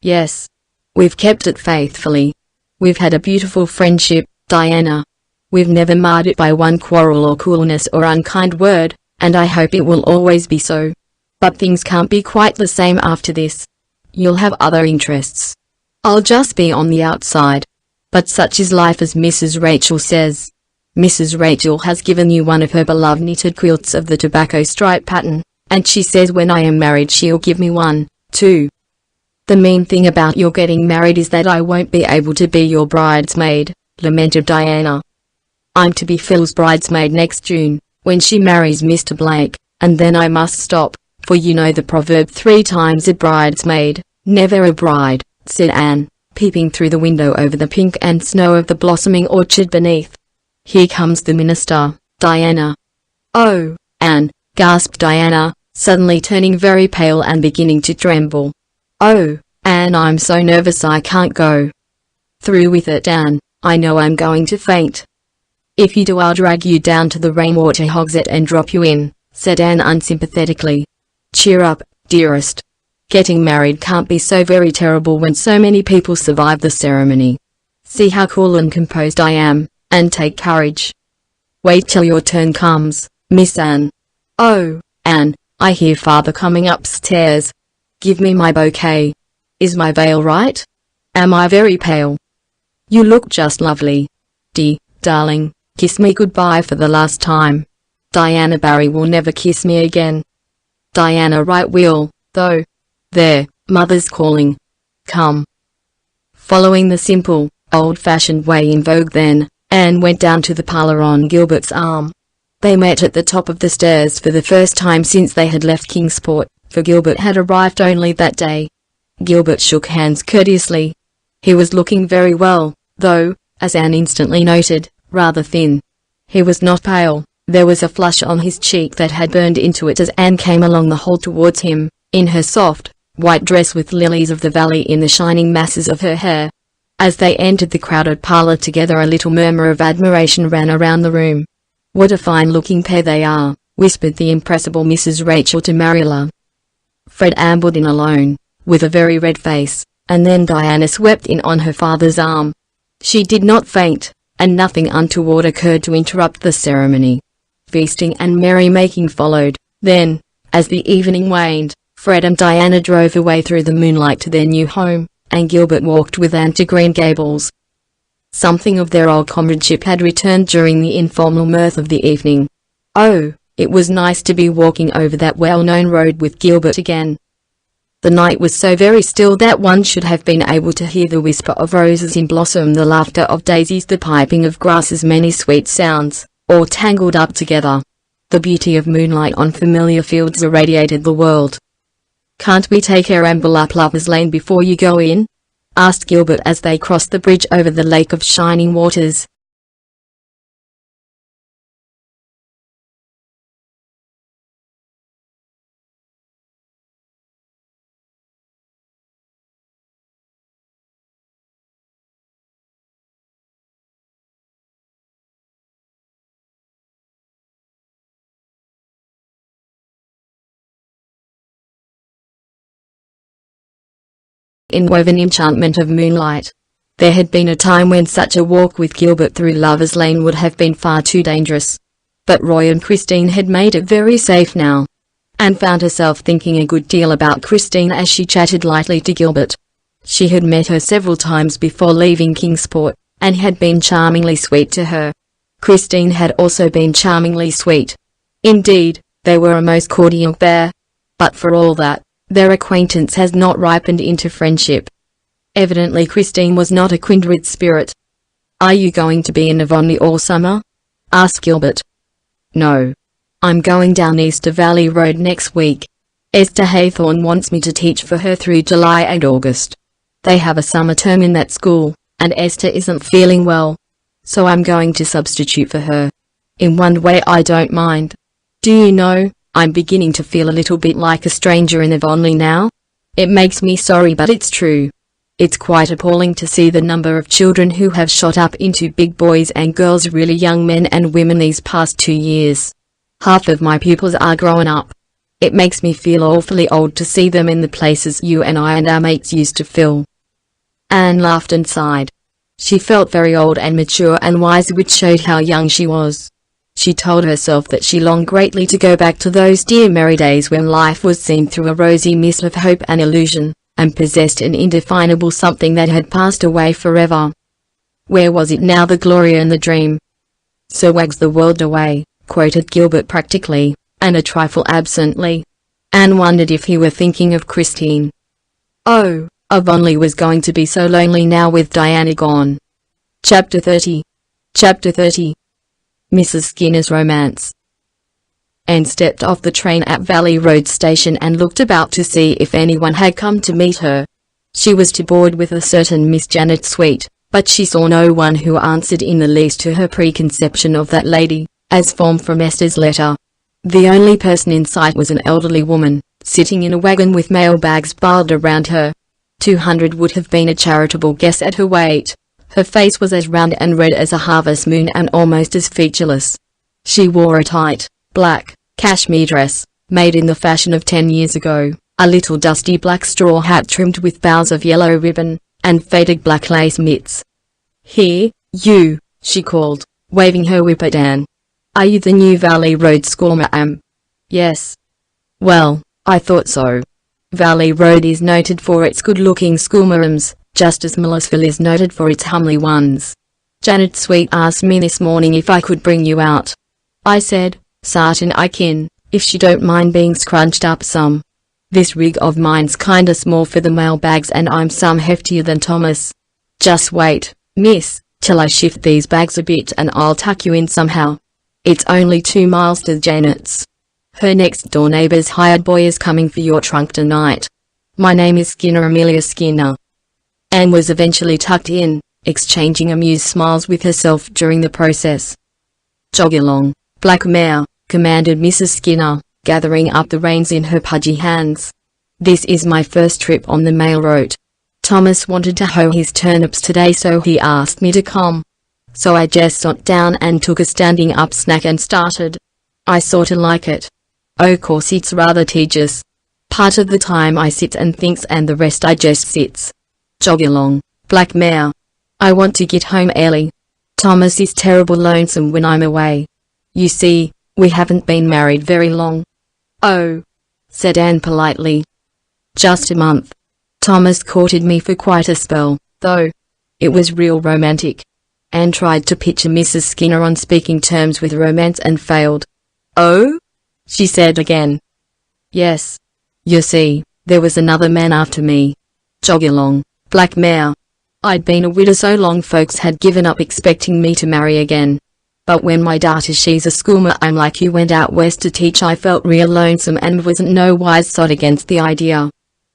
Speaker 1: "Yes. We've kept it faithfully. We've had a beautiful friendship, Diana. We've never marred it by one quarrel or coolness or unkind word, and I hope it will always be so. But things can't be quite the same after this. You'll have other interests." I'll just be on the outside. But such is life, as Mrs. Rachel says. Mrs. Rachel has given you one of her beloved knitted quilts of the tobacco stripe pattern, and she says when I am married she'll give me one, too. The mean thing about your getting married is that I won't be able to be your bridesmaid, lamented Diana. I'm to be Phil's bridesmaid next June, when she marries Mr. Blake, and then I must stop, for you know the proverb, 3 times a bridesmaid, never a bride, said Anne, peeping through the window over the pink and snow of the blossoming orchard beneath. Here comes the minister, Diana. Oh, Anne, gasped Diana, suddenly turning very pale and beginning to tremble. Oh, Anne, I'm so nervous I can't go. Through with it, Anne, I know I'm going to faint. If you do I'll drag you down to the rainwater hogshead and drop you in, said Anne unsympathetically. Cheer up, dearest. Getting married can't be so very terrible when so many people survive the ceremony. See how cool and composed I am, and take courage. Wait till your turn comes, Miss Anne. Oh, Anne, I hear Father coming upstairs. Give me my bouquet. Is my veil right? Am I very pale? You look just lovely. Darling, kiss me goodbye for the last time. Diana Barry will never kiss me again. Diana Wright will, though. There, Mother's calling. Come. Following the simple, old-fashioned way in vogue then, Anne went down to the parlour on Gilbert's arm. They met at the top of the stairs for the first time since they had left Kingsport, for Gilbert had arrived only that day. Gilbert shook hands courteously. He was looking very well, though, as Anne instantly noted, rather thin. He was not pale. There was a flush on his cheek that had burned into it as Anne came along the hall towards him, in her soft, white dress with lilies of the valley in the shining masses of her hair. As they entered the crowded parlour together, a little murmur of admiration ran around the room. What a fine-looking pair they are, whispered the impressible Mrs. Rachel to Marilla. Fred ambled in alone, with a very red face, and then Diana swept in on her father's arm. She did not faint, and nothing untoward occurred to interrupt the ceremony. Feasting and merry-making followed. Then, as the evening waned, Fred and Diana drove away through the moonlight to their new home, and Gilbert walked with Anne to Green Gables. Something of their old comradeship had returned during the informal mirth of the evening. Oh, it was nice to be walking over that well-known road with Gilbert again. The night was so very still that one should have been able to hear the whisper of roses in blossom, the laughter of daisies, the piping of grasses, many sweet sounds, all tangled up together. The beauty of moonlight on familiar fields irradiated the world. "Can't we take a ramble up Lover's Lane before you go in?" asked Gilbert as they crossed the bridge over the lake of shining waters. Inwoven enchantment of moonlight. There had been a time when such a walk with Gilbert through Lover's Lane would have been far too dangerous. But Roy and Christine had made it very safe now. Anne found herself thinking a good deal about Christine as she chatted lightly to Gilbert. She had met her several times before leaving Kingsport, and had been charmingly sweet to her. Christine had also been charmingly sweet. Indeed, they were a most cordial pair. But for all that, their acquaintance has not ripened into friendship. Evidently Christine was not a kindred spirit. "Are you going to be in Avonlea all summer?" asked Gilbert. "No. I'm going down Easter Valley Road next week. Esther Haythorne wants me to teach for her through July and August. They have a summer term in that school, and Esther isn't feeling well. So I'm going to substitute for her. In one way I don't mind. Do you know, I'm beginning to feel a little bit like a stranger in Avonlea now. It makes me sorry, but it's true. It's quite appalling to see the number of children who have shot up into big boys and girls, really young men and women, these past 2 years. Half of my pupils are grown up. It makes me feel awfully old to see them in the places you and I and our mates used to fill." Anne laughed and sighed. She felt very old and mature and wise, which showed how young she was. She told herself that she longed greatly to go back to those dear merry days when life was seen through a rosy mist of hope and illusion, and possessed an indefinable something that had passed away forever. Where was it now, the glory and the dream? "So wags the world away," quoted Gilbert practically, and a trifle absently. Anne wondered if he were thinking of Christine. Oh, Avonlea was going to be so lonely now with Diana gone. Chapter 30. Chapter 30. Mrs. Skinner's Romance. Anne stepped off the train at Valley Road Station and looked about to see if anyone had come to meet her. She was to board with a certain Miss Janet Sweet, but she saw no one who answered in the least to her preconception of that lady, as formed from Esther's letter. The only person in sight was an elderly woman, sitting in a wagon with mail bags piled around her. 200 would have been a charitable guess at her weight. Her face was as round and red as a harvest moon and almost as featureless. She wore a tight, black, cashmere dress, made in the fashion of 10 years ago, a little dusty black straw hat trimmed with bows of yellow ribbon, and faded black lace mitts. "Here, you," she called, waving her whip at Anne. "Are you the new Valley Road school, ma'am?" "Yes." "Well, I thought so. Valley Road is noted for its good-looking schoolmarms, just as Millisville is noted for its homely ones. Janet Sweet asked me this morning if I could bring you out. I said, sartin I kin, if she don't mind being scrunched up some. This rig of mine's kinda small for the mail bags and I'm some heftier than Thomas. Just wait, miss, till I shift these bags a bit and I'll tuck you in somehow. It's only 2 miles to Janet's. Her next-door neighbor's hired boy is coming for your trunk tonight. My name is Skinner, Amelia Skinner." Anne was eventually tucked in, exchanging amused smiles with herself during the process. "Jog along, black mare," commanded Mrs. Skinner, gathering up the reins in her pudgy hands. "This is my first trip on the mail road. Thomas wanted to hoe his turnips today, so he asked me to come. So I just sat down and took a standing up snack and started. I sorta like it. O' course it's rather tedious. Part of the time I sit and thinks and the rest I just sits. Jog along, black mare. I want to get home early. Thomas is terrible lonesome when I'm away. You see, we haven't been married very long." "Oh," said Anne politely. "Just a month. Thomas courted me for quite a spell, though. It was real romantic." Anne tried to picture Mrs. Skinner on speaking terms with romance and failed. "Oh?" she said again. "Yes. You see, there was another man after me. Jog along, black mare. I'd been a widow so long folks had given up expecting me to marry again. But when my daughter, she's a schoolma'am like you, went out west to teach, I felt real lonesome and wasn't no wise sot against the idea.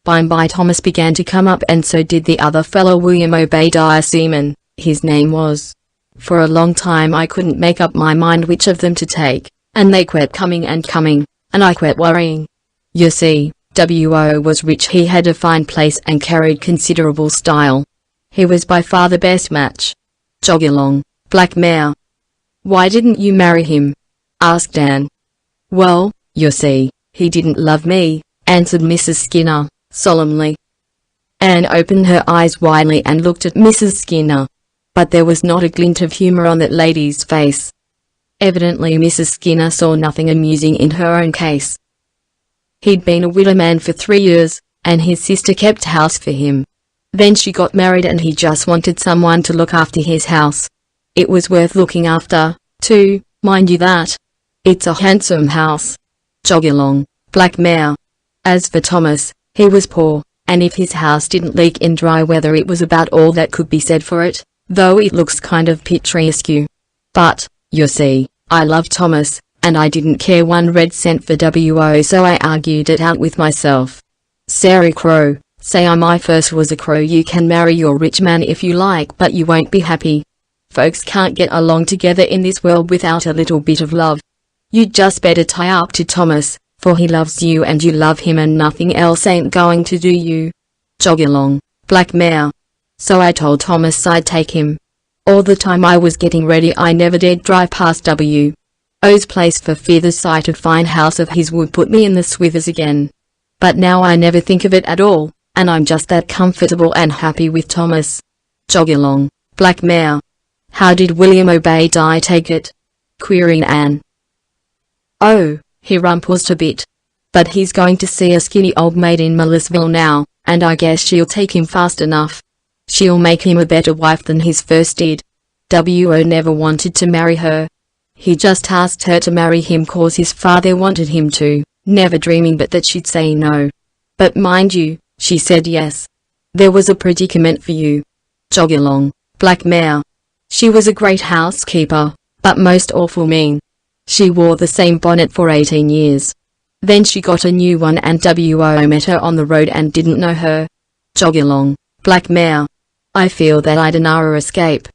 Speaker 1: By Thomas began to come up, and so did the other fellow, William Obadiah Seaman, his name was. For a long time I couldn't make up my mind which of them to take, and they kept coming, and I kept worrying. You see, W.O. was rich, he had a fine place and carried considerable style. He was by far the best match. Jog along, black mare." "Why didn't you marry him?" asked Anne. "Well, you see, he didn't love me," answered Mrs. Skinner, solemnly. Anne opened her eyes widely and looked at Mrs. Skinner. But there was not a glint of humor on that lady's face. Evidently Mrs. Skinner saw nothing amusing in her own case. He'd been a widow man for 3 years, and his sister kept house for him. Then she got married and he just wanted someone to look after his house. It was worth looking after, too, mind you that. It's a handsome house. Jog along, black mare. As for Thomas, he was poor, and if his house didn't leak in dry weather it was about all that could be said for it, though it looks kind of picturesque. But, you see, I love Thomas, and I didn't care 1 red cent for W.O., so I argued it out with myself. Sarah Crow, say I first was a crow. You can marry your rich man if you like, but you won't be happy. Folks can't get along together in this world without a little bit of love. You'd just better tie up to Thomas, for he loves you and you love him, and nothing else ain't going to do you. Jog along, black mare. So I told Thomas I'd take him. All the time I was getting ready I never dared drive past W.O.'s place for fear the sight of fine house of his would put me in the swithers again. But now I never think of it at all, and I'm just that comfortable and happy with Thomas. Jog along, black mare. How did William Obadiah take it? Queried Anne. Oh, he rumpled a bit. But he's going to see a skinny old maid in Millisville now, and I guess she'll take him fast enough. She'll make him a better wife than his first did. W.O. never wanted to marry her. He just asked her to marry him cause his father wanted him to, never dreaming but that she'd say no. But mind you, she said yes. There was a predicament for you. Jog along, black mare. She was a great housekeeper, but most awful mean. She wore the same bonnet for 18 years. Then she got a new one and W.O. met her on the road and didn't know her. Jog along, black mare. I feel that I'd an hour escape.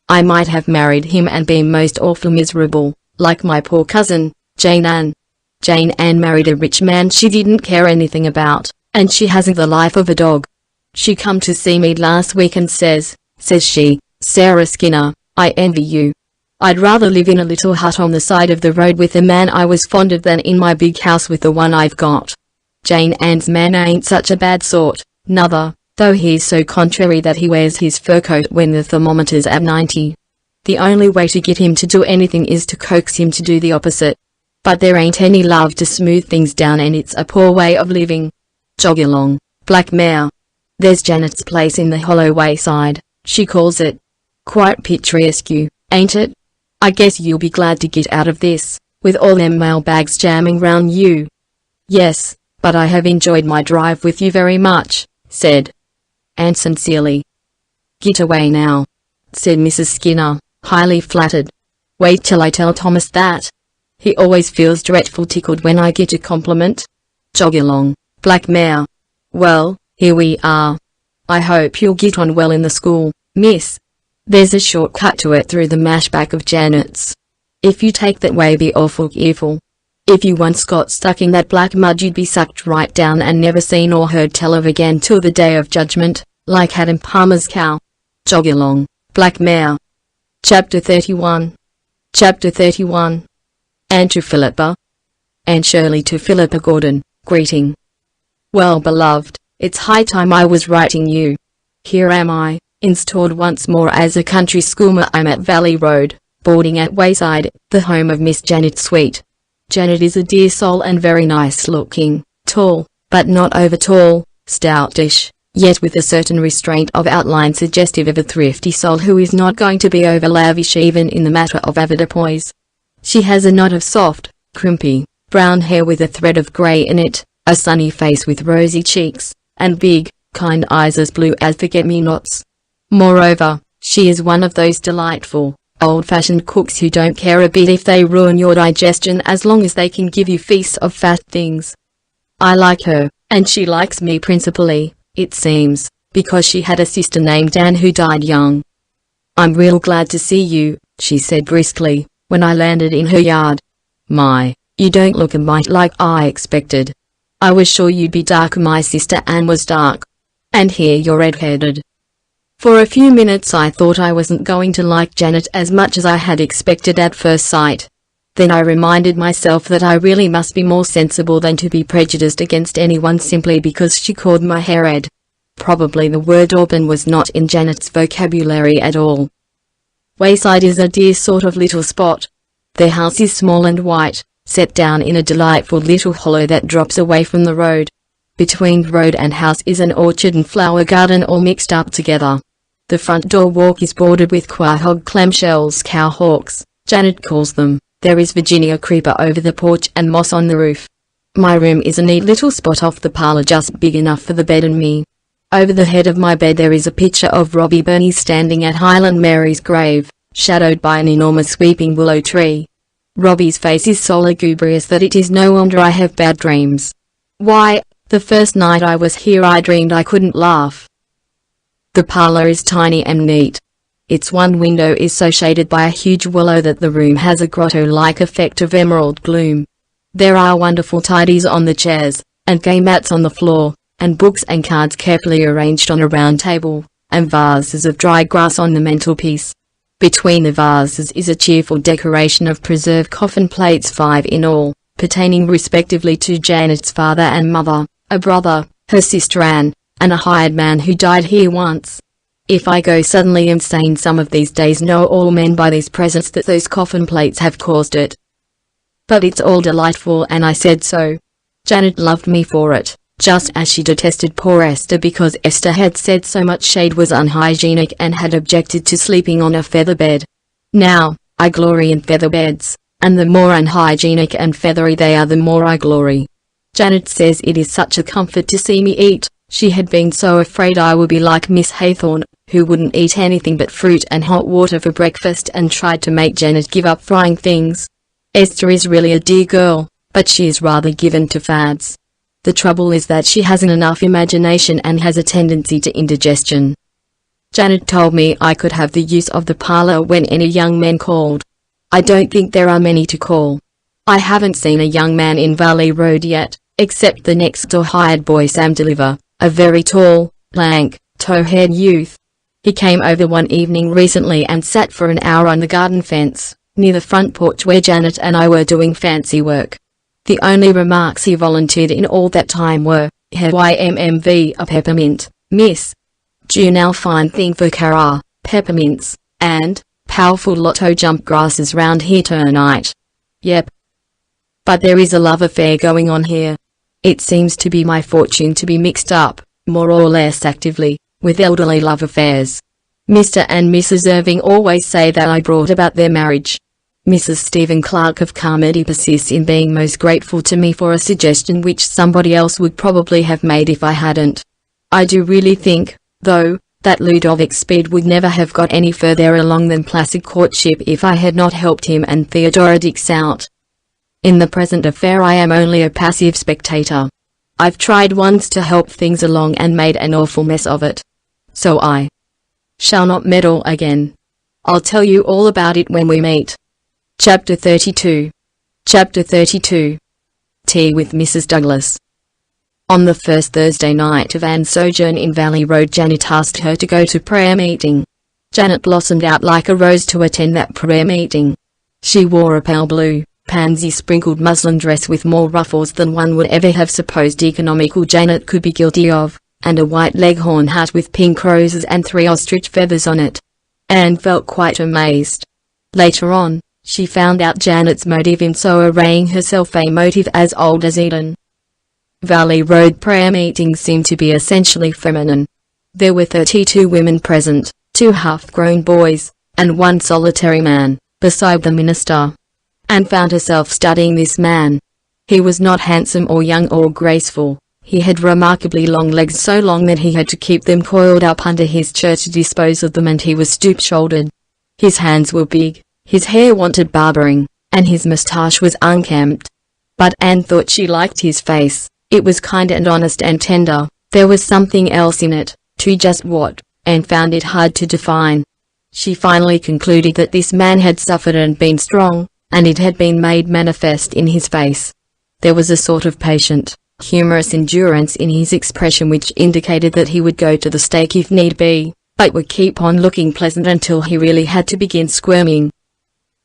Speaker 1: I might have married him and been most awful miserable, like my poor cousin, Jane Ann. Jane Ann married a rich man she didn't care anything about, and she hasn't the life of a dog. She come to see me last week and says she, Sarah Skinner, I envy you. I'd rather live in a little hut on the side of the road with a man I was fond of than in my big house with the one I've got. Jane Ann's man ain't such a bad sort, nuther, though he's so contrary that he wears his fur coat when the thermometer's at 90. The only way to get him to do anything is to coax him to do the opposite. But there ain't any love to smooth things down and it's a poor way of living. Jog along, black mare. There's Janet's place in the hollow wayside, she calls it. Quite picturesque, ain't it? I guess you'll be glad to get out of this, with all them mailbags jamming round you. Yes, but I have enjoyed my drive with you very much, said Anne sincerely. Get away now, said Mrs. Skinner, highly flattered. Wait till I tell Thomas that. He always feels dreadful tickled when I get a compliment. Jog along, black mare. Well, here we are. I hope you'll get on well in the school, miss. There's a shortcut to it through the mashback of Janet's. If you take that way be awful careful. If you once got stuck in that black mud you'd be sucked right down and never seen or heard tell of again till the day of judgment, like Adam Palmer's cow. Jog along, black mare. Chapter 31. Chapter 31. And to Philippa. And Shirley to Philippa Gordon, greeting. Well, beloved, it's high time I was writing you. Here am I, installed once more as a country schoolma'am at Valley Road, boarding at Wayside, the home of Miss Janet Sweet. Janet is a dear soul and very nice looking, tall, but not over tall, stoutish, yet with a certain restraint of outline suggestive of a thrifty soul who is not going to be over lavish even in the matter of avoirdupois. She has a knot of soft, crimpy, brown hair with a thread of grey in it, a sunny face with rosy cheeks, and big, kind eyes as blue as forget-me-nots. Moreover, she is one of those delightful, old-fashioned cooks who don't care a bit if they ruin your digestion as long as they can give you feasts of fat things. I like her, and she likes me principally, it seems, because she had a sister named Anne who died young. I'm real glad to see you, she said briskly, when I landed in her yard. My, you don't look a mite like I expected. I was sure you'd be darker. My sister Anne was dark. And here you're red-headed. For a few minutes I thought I wasn't going to like Janet as much as I had expected at first sight. Then I reminded myself that I really must be more sensible than to be prejudiced against anyone simply because she called my hair red. Probably the word auburn was not in Janet's vocabulary at all. Wayside is a dear sort of little spot. Their house is small and white, set down in a delightful little hollow that drops away from the road. Between road and house is an orchard and flower garden all mixed up together. The front door walk is bordered with quahog clamshells, cowhawks, Janet calls them. There is Virginia creeper over the porch and moss on the roof. My room is a neat little spot off the parlor, just big enough for the bed and me. Over the head of my bed there is a picture of Robbie Burney standing at Highland Mary's grave, shadowed by an enormous weeping willow tree. Robbie's face is so lugubrious that it is no wonder I have bad dreams. Why, the first night I was here I dreamed I couldn't laugh. The parlor is tiny and neat. Its one window is so shaded by a huge willow that the room has a grotto-like effect of emerald gloom. There are wonderful tidies on the chairs, and game mats on the floor, and books and cards carefully arranged on a round table, and vases of dry grass on the mantelpiece. Between the vases is a cheerful decoration of preserved coffin plates, 5 in all, pertaining respectively to Janet's father and mother, a brother, her sister Anne, and a hired man who died here once. If I go suddenly insane some of these days, know all men by these presents that those coffin plates have caused it. But it's all delightful and I said so. Janet loved me for it, just as she detested poor Esther because Esther had said so much shade was unhygienic and had objected to sleeping on a feather bed. Now, I glory in feather beds, and the more unhygienic and feathery they are the more I glory. Janet says it is such a comfort to see me eat. She had been so afraid I would be like Miss Haythorne, who wouldn't eat anything but fruit and hot water for breakfast and tried to make Janet give up frying things. Esther is really a dear girl, but she is rather given to fads. The trouble is that she hasn't enough imagination and has a tendency to indigestion. Janet told me I could have the use of the parlour when any young men called. I don't think there are many to call. I haven't seen a young man in Valley Road yet, except the next-door hired boy Sam Deliver, a very tall, lank, tow-haired youth. He came over one evening recently and sat for an hour on the garden fence, near the front porch where Janet and I were doing fancy work. The only remarks he volunteered in all that time were, "Have YMMV a peppermint, miss? Do now fine thing for Cara, peppermints, and, powerful lotto jump grasses round here tonight." Yep. But there is a love affair going on here. It seems to be my fortune to be mixed up, more or less actively, with elderly love affairs. Mr. and Mrs. Irving always say that I brought about their marriage. Mrs. Stephen Clark of Carmody persists in being most grateful to me for a suggestion which somebody else would probably have made if I hadn't. I do really think, though, that Ludovic Speed would never have got any further along than placid courtship if I had not helped him and Theodora Dix out. In the present affair I am only a passive spectator. I've tried once to help things along and made an awful mess of it. So I shall not meddle again. I'll tell you all about it when we meet. Chapter 32. Chapter 32. Tea with Mrs. Douglas. On the first Thursday night of Anne's sojourn in Valley Road, Janet asked her to go to prayer meeting. Janet blossomed out like a rose to attend that prayer meeting. She wore a pale blue, pansy-sprinkled muslin dress with more ruffles than one would ever have supposed economical Janet could be guilty of, and a white leghorn hat with pink roses and 3 ostrich feathers on it. Anne felt quite amazed. Later on, she found out Janet's motive in so arraying herself, a motive as old as Eden. Valley Road prayer meetings seemed to be essentially feminine. There were 32 women present, 2 half-grown boys, and 1 solitary man, beside the minister. Anne found herself studying this man. He was not handsome or young or graceful. He had remarkably long legs, so long that he had to keep them coiled up under his chair to dispose of them, and he was stoop-shouldered. His hands were big, his hair wanted barbering, and his moustache was unkempt. But Anne thought she liked his face. It was kind and honest and tender. There was something else in it, too. Just what, Anne found it hard to define. She finally concluded that this man had suffered and been strong, and it had been made manifest in his face. There was a sort of patient, humorous endurance in his expression which indicated that he would go to the stake if need be, but would keep on looking pleasant until he really had to begin squirming.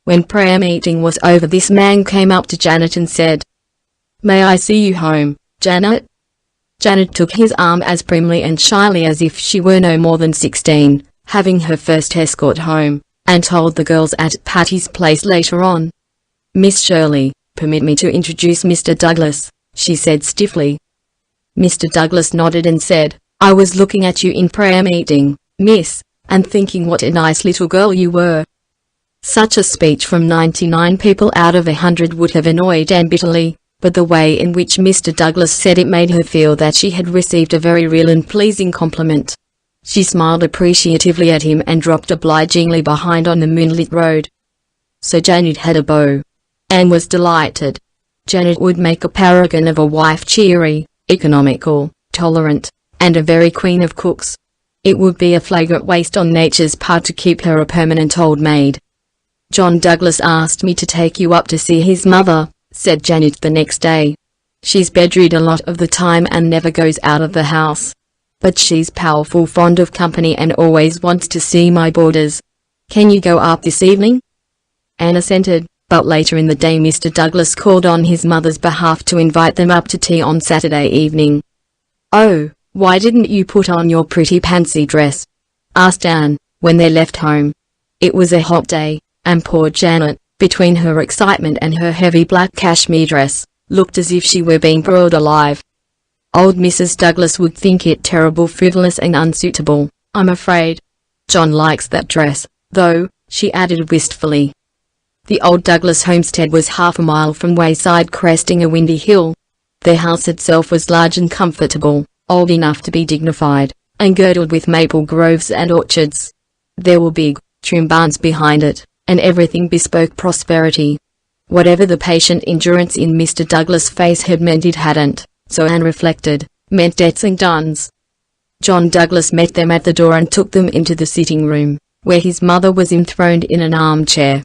Speaker 1: When prayer meeting was over, this man came up to Janet and said, "May I see you home, Janet?" Janet took his arm as primly and shyly as if she were no more than 16, having her first escort home, and told the girls at Patty's place later on. "Miss Shirley, permit me to introduce Mr. Douglas," she said stiffly. Mr. Douglas nodded and said, "I was looking at you in prayer meeting, miss, and thinking what a nice little girl you were." Such a speech from 99 people out of 100 would have annoyed Anne bitterly, but the way in which Mr. Douglas said it made her feel that she had received a very real and pleasing compliment. She smiled appreciatively at him and dropped obligingly behind on the moonlit road. So Janet had a beau. Anne was delighted. Janet would make a paragon of a wife, cheery, economical, tolerant, and a very queen of cooks. It would be a flagrant waste on nature's part to keep her a permanent old maid. "John Douglas asked me to take you up to see his mother," said Janet the next day. "She's bedrid a lot of the time and never goes out of the house. But she's powerful fond of company and always wants to see my boarders. Can you go up this evening?" Anne assented, but later in the day Mr. Douglas called on his mother's behalf to invite them up to tea on Saturday evening. "Oh, why didn't you put on your pretty pansy dress?" asked Anne, when they left home. It was a hot day, and poor Janet, between her excitement and her heavy black cashmere dress, looked as if she were being broiled alive. Old Mrs. Douglas would think it terrible, frivolous and unsuitable, I'm afraid. John likes that dress, though," she added wistfully. The old Douglas homestead was half a mile from Wayside, cresting a windy hill. The house itself was large and comfortable, old enough to be dignified, and girdled with maple groves and orchards. There were big, trim barns behind it, and everything bespoke prosperity. Whatever the patient endurance in Mr. Douglas' face had meant, it hadn't, so Anne reflected, meant debts and duns. John Douglas met them at the door and took them into the sitting room, where his mother was enthroned in an armchair.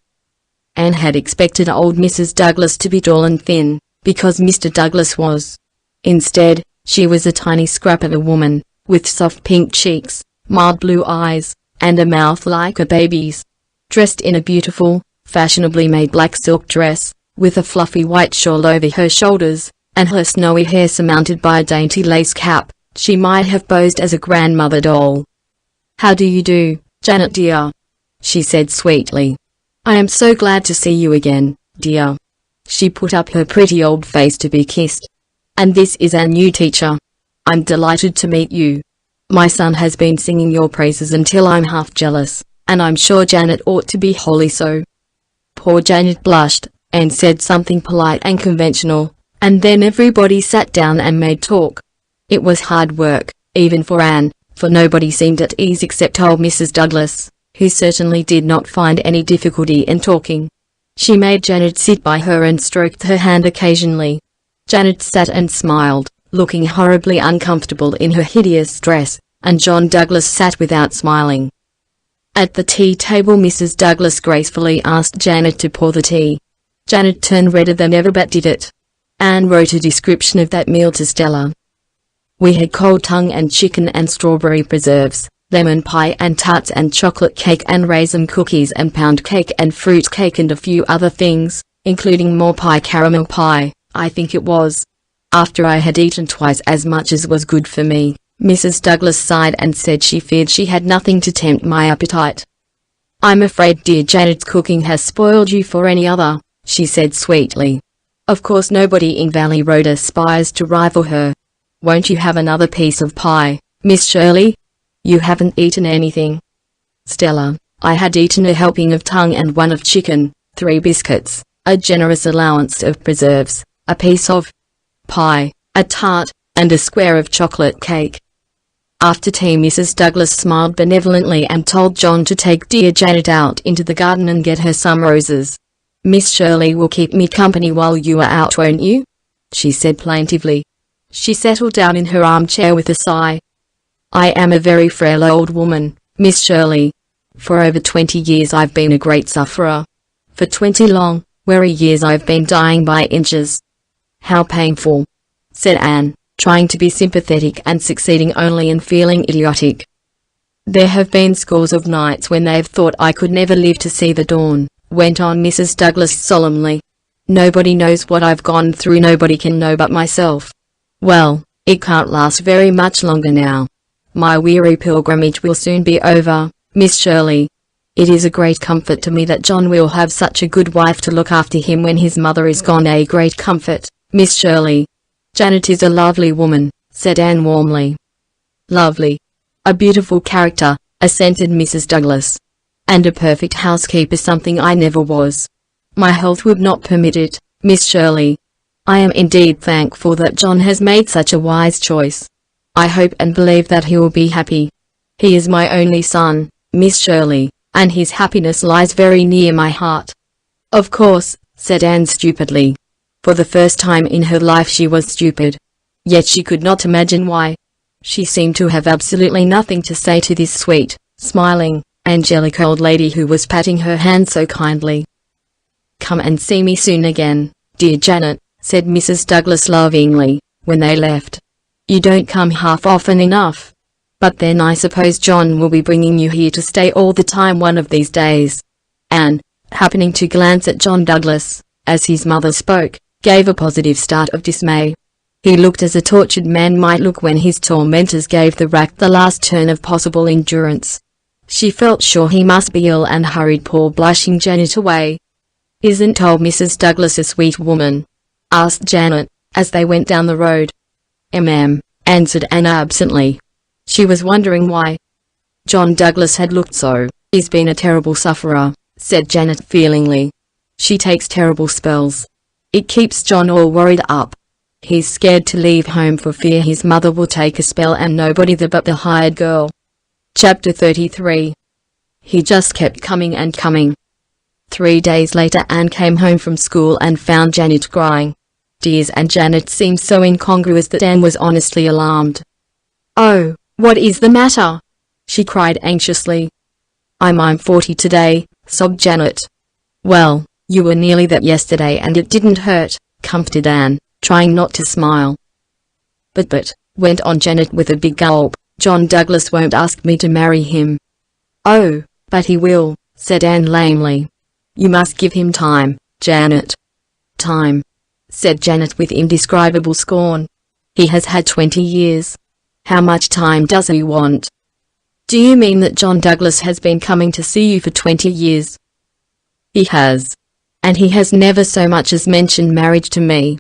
Speaker 1: Anne had expected old Mrs. Douglas to be tall and thin, because Mr. Douglas was. Instead, she was a tiny scrap of a woman, with soft pink cheeks, mild blue eyes, and a mouth like a baby's. Dressed in a beautiful, fashionably made black silk dress, with a fluffy white shawl over her shoulders, and her snowy hair surmounted by a dainty lace cap, she might have posed as a grandmother doll. "How do you do, Janet dear?" she said sweetly. "I am so glad to see you again, dear." She put up her pretty old face to be kissed. "And this is our new teacher. I'm delighted to meet you. My son has been singing your praises until I'm half jealous, and I'm sure Janet ought to be wholly so." Poor Janet blushed, and said something polite and conventional, and then everybody sat down and made talk. It was hard work, even for Anne, for nobody seemed at ease except old Mrs. Douglas, who certainly did not find any difficulty in talking. She made Janet sit by her and stroked her hand occasionally. Janet sat and smiled, looking horribly uncomfortable in her hideous dress, and John Douglas sat without smiling. At the tea table Mrs. Douglas gracefully asked Janet to pour the tea. Janet turned redder than ever but did it. Anne wrote a description of that meal to Stella. "We had cold tongue and chicken and strawberry preserves, lemon pie and tarts and chocolate cake and raisin cookies and pound cake and fruit cake and a few other things, including more pie, caramel pie, I think it was. After I had eaten twice as much as was good for me, Mrs. Douglas sighed and said she feared she had nothing to tempt my appetite. I'm afraid dear Janet's cooking has spoiled you for any other, she said sweetly. Of course nobody in Valley Road aspires to rival her. Won't you have another piece of pie, Miss Shirley? You haven't eaten anything. Stella, I had eaten a helping of tongue and one of chicken, 3 biscuits, a generous allowance of preserves, a piece of pie, a tart, and a square of chocolate cake. After tea Mrs. Douglas smiled benevolently and told John to take dear Janet out into the garden and get her some roses. Miss Shirley will keep me company while you are out, won't you? She said plaintively. She settled down in her armchair with a sigh. I am a very frail old woman, Miss Shirley. For over 20 years I've been a great sufferer. For 20 long, weary years I've been dying by inches. How painful, said Anne, trying to be sympathetic and succeeding only in feeling idiotic. There have been scores of nights when they've thought I could never live to see the dawn, went on Mrs. Douglas solemnly. Nobody knows what I've gone through, nobody can know but myself. Well, it can't last very much longer now. My weary pilgrimage will soon be over, Miss Shirley. It is a great comfort to me that John will have such a good wife to look after him when his mother is gone. A great comfort, Miss Shirley. Janet is a lovely woman, said Anne warmly. Lovely. A beautiful character, assented Mrs. Douglas. And a perfect housekeeper, something I never was. My health would not permit it, Miss Shirley. I am indeed thankful that John has made such a wise choice. I hope and believe that he will be happy. He is my only son, Miss Shirley, and his happiness lies very near my heart. Of course, said Anne stupidly. For the first time in her life she was stupid. Yet she could not imagine why. She seemed to have absolutely nothing to say to this sweet, smiling, angelic old lady who was patting her hand so kindly. Come and see me soon again, dear Janet, said Mrs. Douglas lovingly, when they left. You don't come half often enough. But then I suppose John will be bringing you here to stay all the time one of these days. Anne, happening to glance at John Douglas, as his mother spoke, gave a positive start of dismay. He looked as a tortured man might look when his tormentors gave the rack the last turn of possible endurance. She felt sure he must be ill and hurried poor blushing Janet away. Isn't old Mrs. Douglas a sweet woman? Asked Janet, as they went down the road. answered Anne absently. She was wondering why John Douglas had looked so. "He's been a terrible sufferer," said Janet feelingly. "She takes terrible spells. It keeps John all worried up. He's scared to leave home for fear his mother will take a spell and nobody there but the hired girl." Chapter 33. He just kept coming and coming. 3 days later Anne came home from school and found Janet crying. Tears and Janet seemed so incongruous that Anne was honestly alarmed. "Oh, what is the matter?" she cried anxiously. I'm 40 today," sobbed Janet. "Well, you were nearly that yesterday and it didn't hurt," comforted Anne, trying not to smile. But, went on Janet with a big gulp, "John Douglas won't ask me to marry him." "Oh, but he will," said Anne lamely. "You must give him time, Janet." "Time?" said Janet with indescribable scorn. "He has had 20 years. How much time does he want?" "Do you mean that John Douglas has been coming to see you for 20 years?" "He has. And he has never so much as mentioned marriage to me.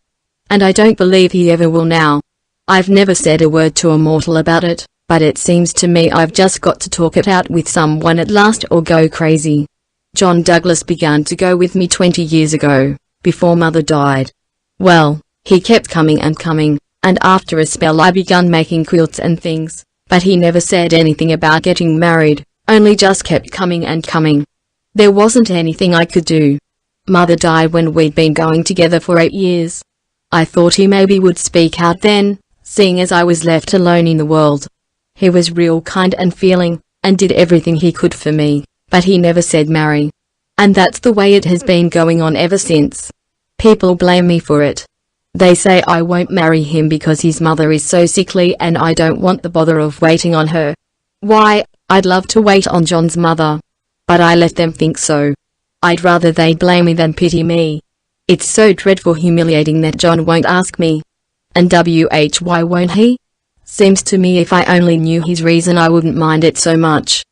Speaker 1: And I don't believe he ever will now. I've never said a word to a mortal about it, but it seems to me I've just got to talk it out with someone at last or go crazy. John Douglas began to go with me 20 years ago, before Mother died. Well, he kept coming and coming, and after a spell I begun making quilts and things, but he never said anything about getting married, only just kept coming and coming. There wasn't anything I could do. Mother died when we'd been going together for 8 years. I thought he maybe would speak out then, seeing as I was left alone in the world. He was real kind and feeling, and did everything he could for me, but he never said marry. And that's the way it has been going on ever since. People blame me for it. They say I won't marry him because his mother is so sickly and I don't want the bother of waiting on her. Why, I'd love to wait on John's mother. But I let them think so. I'd rather they blame me than pity me. It's so dreadful humiliating that John won't ask me. And why won't he? Seems to me if I only knew his reason I wouldn't mind it so much."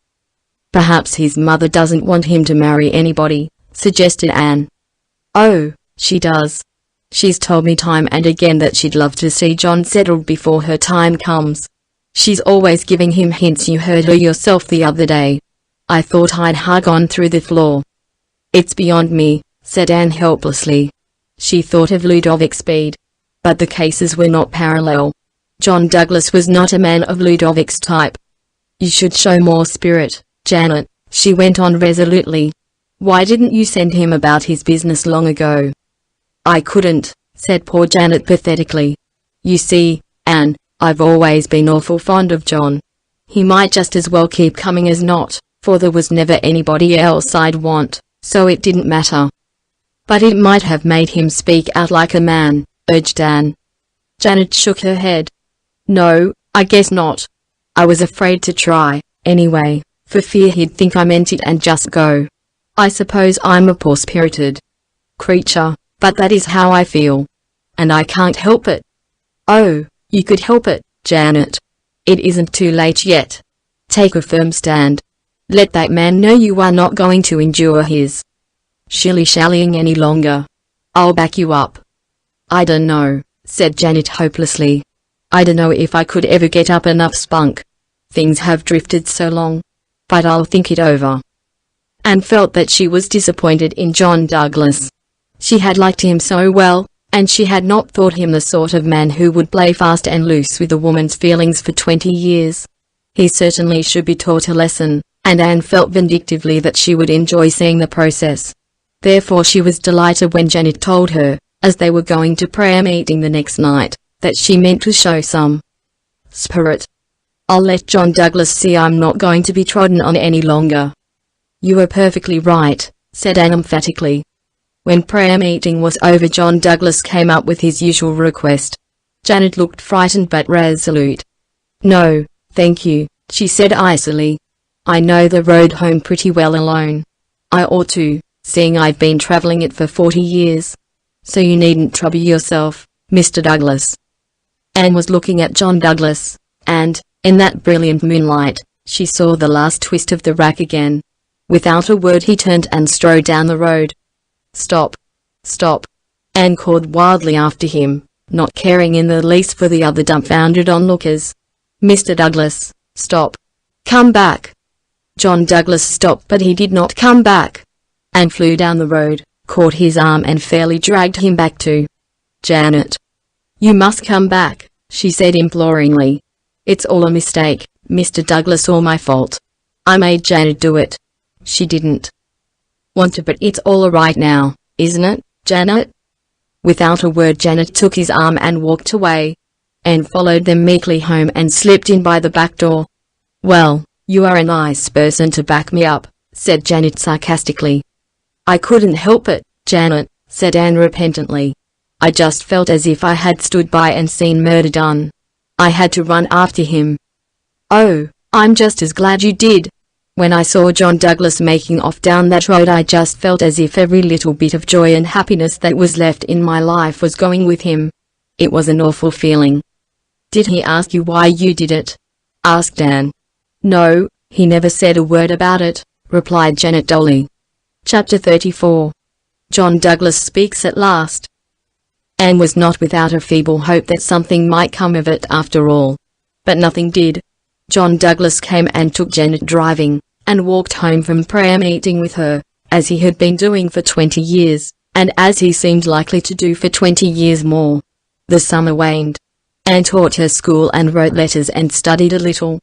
Speaker 1: "Perhaps his mother doesn't want him to marry anybody," suggested Anne. "Oh, she does. She's told me time and again that she'd love to see John settled before her time comes. She's always giving him hints. You heard her yourself the other day. I thought I'd ha' gone through the floor." "It's beyond me," said Anne helplessly. She thought of Ludovic Speed. But the cases were not parallel. John Douglas was not a man of Ludovic's type. "You should show more spirit, Janet," she went on resolutely. "Why didn't you send him about his business long ago?" "I couldn't," said poor Janet pathetically. "You see, Anne, I've always been awful fond of John. He might just as well keep coming as not, for there was never anybody else I'd want, so it didn't matter." "But it might have made him speak out like a man," urged Anne. Janet shook her head. "No, I guess not. I was afraid to try, anyway, for fear he'd think I meant it and just go. I suppose I'm a poor-spirited creature, but that is how I feel. And I can't help it." "Oh, you could help it, Janet. It isn't too late yet. Take a firm stand. Let that man know you are not going to endure his shilly-shallying any longer. I'll back you up." "I don't know," said Janet hopelessly. "I don't know if I could ever get up enough spunk. Things have drifted so long. But I'll think it over." Anne felt that she was disappointed in John Douglas. She had liked him so well, and she had not thought him the sort of man who would play fast and loose with a woman's feelings for 20 years. He certainly should be taught a lesson, and Anne felt vindictively that she would enjoy seeing the process. Therefore she was delighted when Janet told her, as they were going to prayer meeting the next night, that she meant to show some spirit. "I'll let John Douglas see I'm not going to be trodden on any longer." "You are perfectly right," said Anne emphatically. When prayer meeting was over, John Douglas came up with his usual request. Janet looked frightened but resolute. "No, thank you," she said icily. "I know the road home pretty well alone. I ought to, seeing I've been traveling it for 40 years. So you needn't trouble yourself, Mr. Douglas." Anne was looking at John Douglas, and, in that brilliant moonlight, she saw the last twist of the rack again. Without a word he turned and strode down the road. "Stop! Stop!" Anne called wildly after him. not caring in the least for the other dumbfounded onlookers. "Mr. Douglas, stop. Come back." John Douglas stopped, but he did not come back. Anne flew down the road, caught his arm and fairly dragged him back to Janet. "You must come back," she said imploringly. "It's all a mistake, Mr. Douglas, all my fault. I made Janet do it. She didn't want to, but it's all right now, isn't it, Janet?" Without a word, Janet took his arm and walked away. Anne followed them meekly home and slipped in by the back door. "Well, you are a nice person to back me up," said Janet sarcastically. "I couldn't help it, Janet," said Anne repentantly. "I just felt as if I had stood by and seen murder done. I had to run after him." "Oh, I'm just as glad you did. When I saw John Douglas making off down that road, I just felt as if every little bit of joy and happiness that was left in my life was going with him. It was an awful feeling." "Did he ask you why you did it?" asked Anne. "No, he never said a word about it," replied Janet dully. Chapter 34. John Douglas speaks at last. Anne was not without a feeble hope that something might come of it after all. But nothing did. John Douglas came and took Janet driving, and walked home from prayer meeting with her, as he had been doing for 20 years, and as he seemed likely to do for 20 years more. The summer waned. Anne taught her school and wrote letters and studied a little.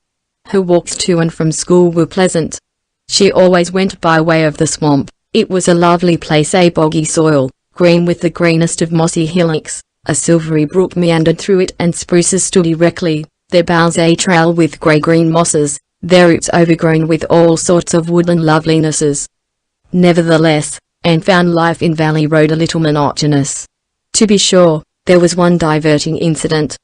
Speaker 1: Her walks to and from school were pleasant. She always went by way of the swamp. It was a lovely place, a boggy soil, green with the greenest of mossy hillocks. A silvery brook meandered through it, and spruces stood erectly, their boughs a trail with grey-green mosses, their roots overgrown with all sorts of woodland lovelinesses. Nevertheless, Anne found life in Valley Road a little monotonous. To be sure, there was one diverting incident.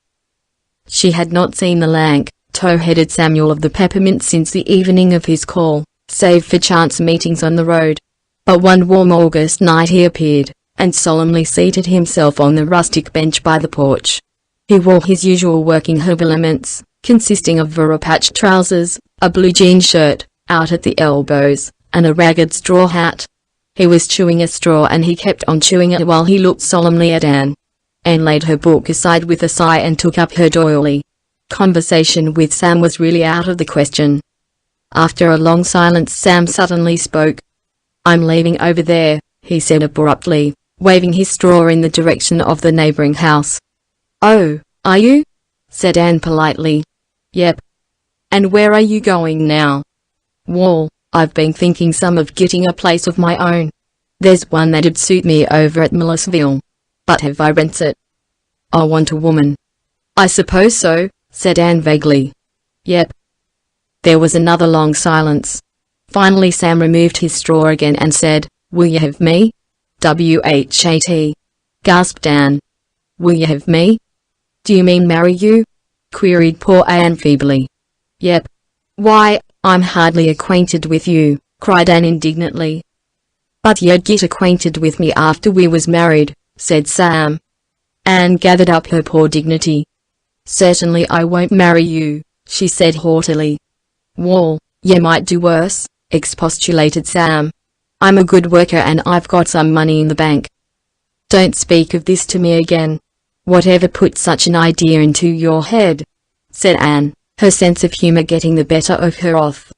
Speaker 1: She had not seen the lank, tow-headed Samuel of the Peppermint since the evening of his call, save for chance meetings on the road. But one warm August night he appeared, and solemnly seated himself on the rustic bench by the porch. He wore his usual working habiliments, consisting of varipatched trousers, a blue jean shirt, out at the elbows, and a ragged straw hat. He was chewing a straw, and he kept on chewing it while he looked solemnly at Anne. Anne laid her book aside with a sigh and took up her doily. Conversation with Sam was really out of the question. After a long silence, Sam suddenly spoke. "I'm leaving over there," he said abruptly, waving his straw in the direction of the neighboring house. "Oh, are you?" said Anne politely. "Yep." "And where are you going now?" "Well, I've been thinking some of getting a place of my own. There's one that'd suit me over at Millisville. But have I rent it?" "I want a woman." "I suppose so," said Anne vaguely. "Yep." There was another long silence. Finally Sam removed his straw again and said, "Will you have me?" "What?" gasped Anne. "Will you have me?" "Do you mean marry you?" queried poor Anne feebly. "Yep." "Why, I'm hardly acquainted with you," cried Anne indignantly. "But you'd get acquainted with me after we was married," said Sam. Anne gathered up her poor dignity. "Certainly I won't marry you," she said haughtily. "Well, you might do worse," expostulated Sam. "I'm a good worker and I've got some money in the bank." "Don't speak of this to me again. Whatever put such an idea into your head?" said Anne, her sense of humor getting the better of her wrath.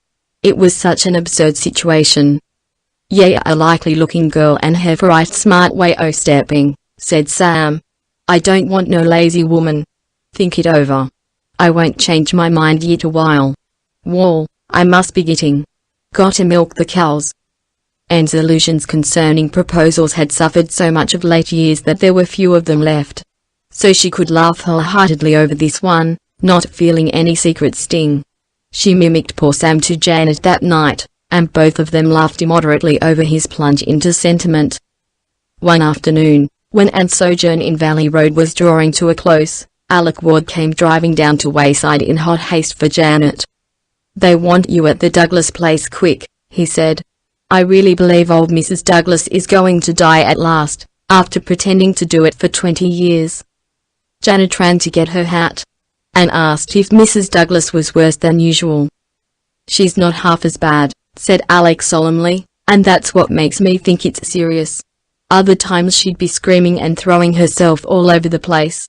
Speaker 1: It was such an absurd situation. "You're a likely-looking girl and have a right smart way o' stepping," said Sam. "I don't want no lazy woman. Think it over. I won't change my mind yet a while. Well, I must be getting. Gotta milk the cows." Anne's illusions concerning proposals had suffered so much of late years that there were few of them left. So she could laugh wholeheartedly over this one, not feeling any secret sting. She mimicked poor Sam to Janet that night, and both of them laughed immoderately over his plunge into sentiment. One afternoon, when Anne's sojourn in Valley Road was drawing to a close, Alec Ward came driving down to Wayside in hot haste for Janet. "They want you at the Douglas place quick," he said. "I really believe old Mrs. Douglas is going to die at last, after pretending to do it for 20 years. Janet ran to get her hat, and asked if Mrs. Douglas was worse than usual. "She's not half as bad," said Alec solemnly, "and that's what makes me think it's serious. Other times she'd be screaming and throwing herself all over the place,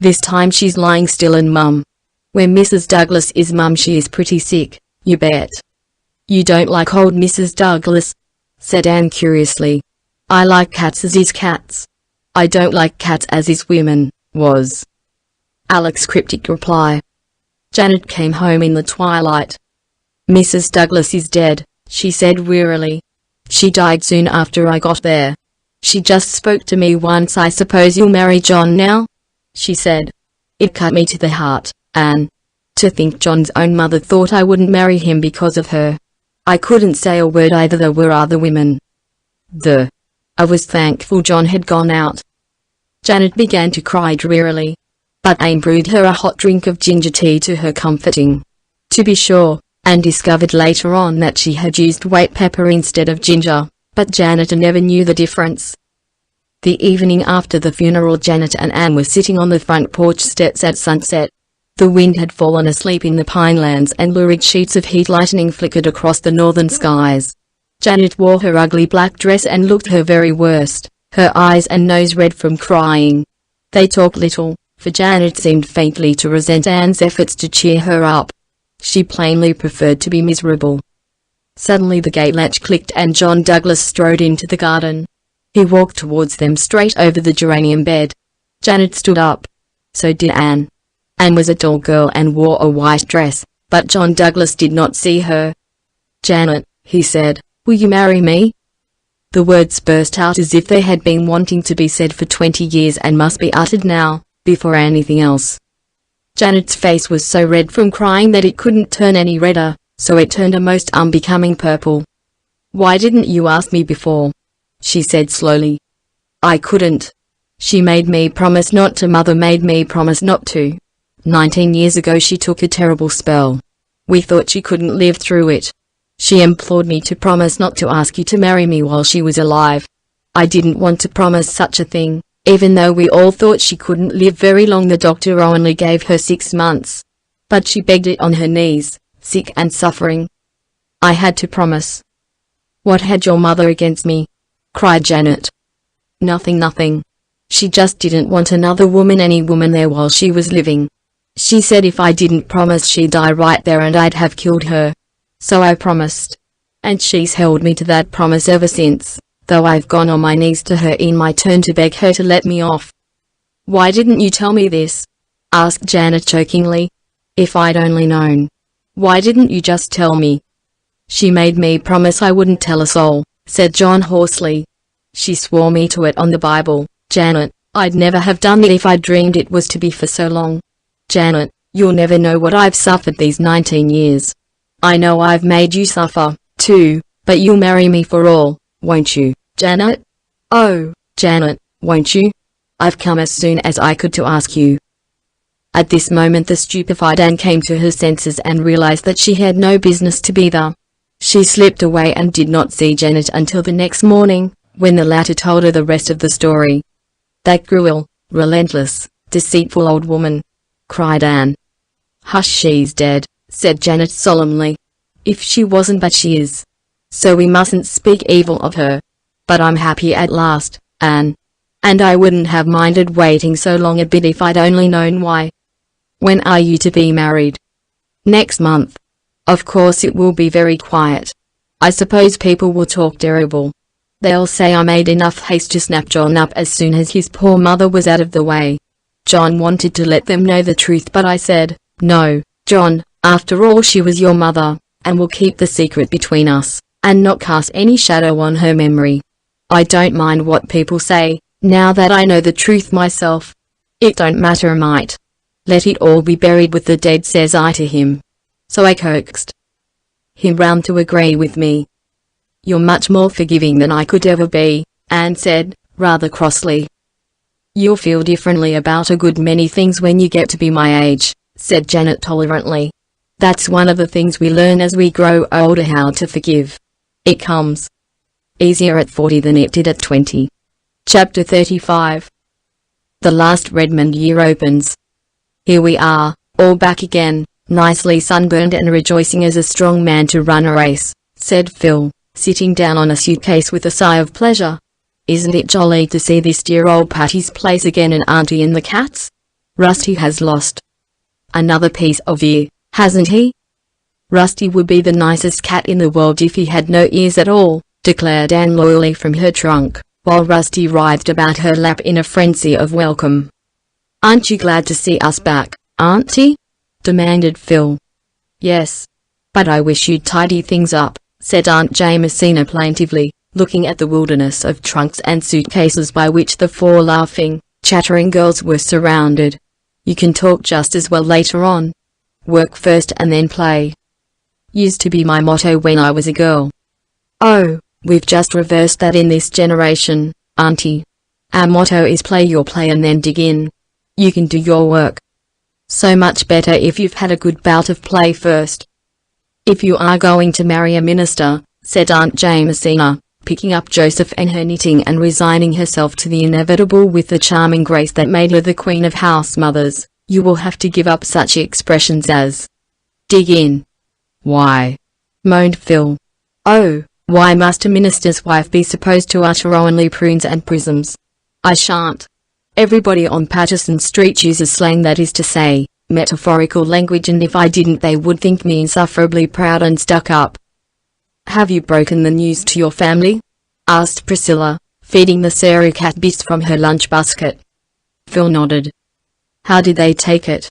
Speaker 1: This time she's lying still and Mum. Where Mrs. Douglas is Mum, she is pretty sick, you bet. You don't like old Mrs. Douglas? Said Anne curiously. I like cats as is cats. I don't like cats as is women, was Alex's cryptic reply. Janet came home in the twilight. Mrs. Douglas is dead, she said wearily. She died soon after I got there. She just spoke to me once. I suppose you'll marry John now? She said. It cut me to the heart, Anne. To think John's own mother thought I wouldn't marry him because of her. I couldn't say a word either. There were other women. I was thankful John had gone out. Janet began to cry drearily. But Anne brewed her a hot drink of ginger tea to her comforting. To be sure, Anne discovered later on that she had used white pepper instead of ginger, but Janet never knew the difference. The evening after the funeral, Janet and Anne were sitting on the front porch steps at sunset. The wind had fallen asleep in the pinelands and lurid sheets of heat lightning flickered across the northern skies. Janet wore her ugly black dress and looked her very worst, her eyes and nose red from crying. They talked little, for Janet seemed faintly to resent Anne's efforts to cheer her up. She plainly preferred to be miserable. Suddenly the gate latch clicked and John Douglas strode into the garden. He walked towards them straight over the geranium bed. Janet stood up. So did Anne. Anne was a tall girl and wore a white dress, but John Douglas did not see her. Janet, he said, will you marry me? The words burst out as if they had been wanting to be said for 20 years and must be uttered now, before anything else. Janet's face was so red from crying that it couldn't turn any redder, so it turned a most unbecoming purple. Why didn't you ask me before? She said slowly. I couldn't. She made me promise not to. Mother made me promise not to. 19 years ago she took a terrible spell. We thought she couldn't live through it. She implored me to promise not to ask you to marry me while she was alive. I didn't want to promise such a thing, even though we all thought she couldn't live very long. The doctor only gave her 6 months. But she begged it on her knees, sick and suffering. I had to promise. What had your mother against me? Cried Janet. Nothing. She just didn't want another woman, any woman there while she was living. She said if I didn't promise she'd die right there and I'd have killed her. So I promised. And she's held me to that promise ever since, though I've gone on my knees to her in my turn to beg her to let me off. Why didn't you tell me this? Asked Janet chokingly. If I'd only known. Why didn't you just tell me? She made me promise I wouldn't tell a soul, said John hoarsely. She swore me to it on the Bible, Janet. I'd never have done it if I'd dreamed it was to be for so long. Janet, you'll never know what I've suffered these 19 years. I know I've made you suffer, too, but you'll marry me for all, won't you, Janet? Oh, Janet, won't you? I've come as soon as I could to ask you. At this moment the stupefied Anne came to her senses and realized that she had no business to be there. She slipped away and did not see Janet until the next morning, when the latter told her the rest of the story. That cruel, relentless, deceitful old woman, cried Anne. Hush, she's dead, said Janet solemnly. If she wasn't, but she is. So we mustn't speak evil of her. But I'm happy at last, Anne. And I wouldn't have minded waiting so long a bit if I'd only known why. When are you to be married? Next month. Of course it will be very quiet. I suppose people will talk terrible. They'll say I made enough haste to snap John up as soon as his poor mother was out of the way. John wanted to let them know the truth, but I said, no, John, after all she was your mother, and we'll keep the secret between us, and not cast any shadow on her memory. I don't mind what people say, now that I know the truth myself. It don't matter a mite. Let it all be buried with the dead, says I to him. So I coaxed him round to agree with me. You're much more forgiving than I could ever be, Anne said, rather crossly. You'll feel differently about a good many things when you get to be my age, said Janet tolerantly. That's one of the things we learn as we grow older, how to forgive. It comes easier at 40 than it did at 20. Chapter 35. The last Redmond year opens. Here we are, all back again, nicely sunburned and rejoicing as a strong man to run a race, said Phil, sitting down on a suitcase with a sigh of pleasure. Isn't it jolly to see this dear old Patty's Place again and Auntie and the cats? Rusty has lost another piece of ear, hasn't he? Rusty would be the nicest cat in the world if he had no ears at all, declared Anne loyally from her trunk, while Rusty writhed about her lap in a frenzy of welcome. "Aren't you glad to see us back, Auntie?" demanded Phil. "Yes. But I wish you'd tidy things up," said Aunt Jamesina plaintively, looking at the wilderness of trunks and suitcases by which the four laughing, chattering girls were surrounded. "You can talk just as well later on. Work first and then play. Used to be my motto when I was a girl." "Oh, we've just reversed that in this generation, Auntie. Our motto is play your play and then dig in. You can do your work. So much better if you've had a good bout of play first." "If you are going to marry a minister," said Aunt Jamesina, picking up Joseph and her knitting and resigning herself to the inevitable with the charming grace that made her the queen of house mothers, "you will have to give up such expressions as dig in." "Why?" moaned Phil. "Oh, why must a minister's wife be supposed to utter only prunes and prisms? I shan't. Everybody on Patterson Street uses slang, that is to say, metaphorical language, and if I didn't they would think me insufferably proud and stuck up." "Have you broken the news to your family?" asked Priscilla, feeding the surrogate bits from her lunch basket. Phil nodded. "How did they take it?"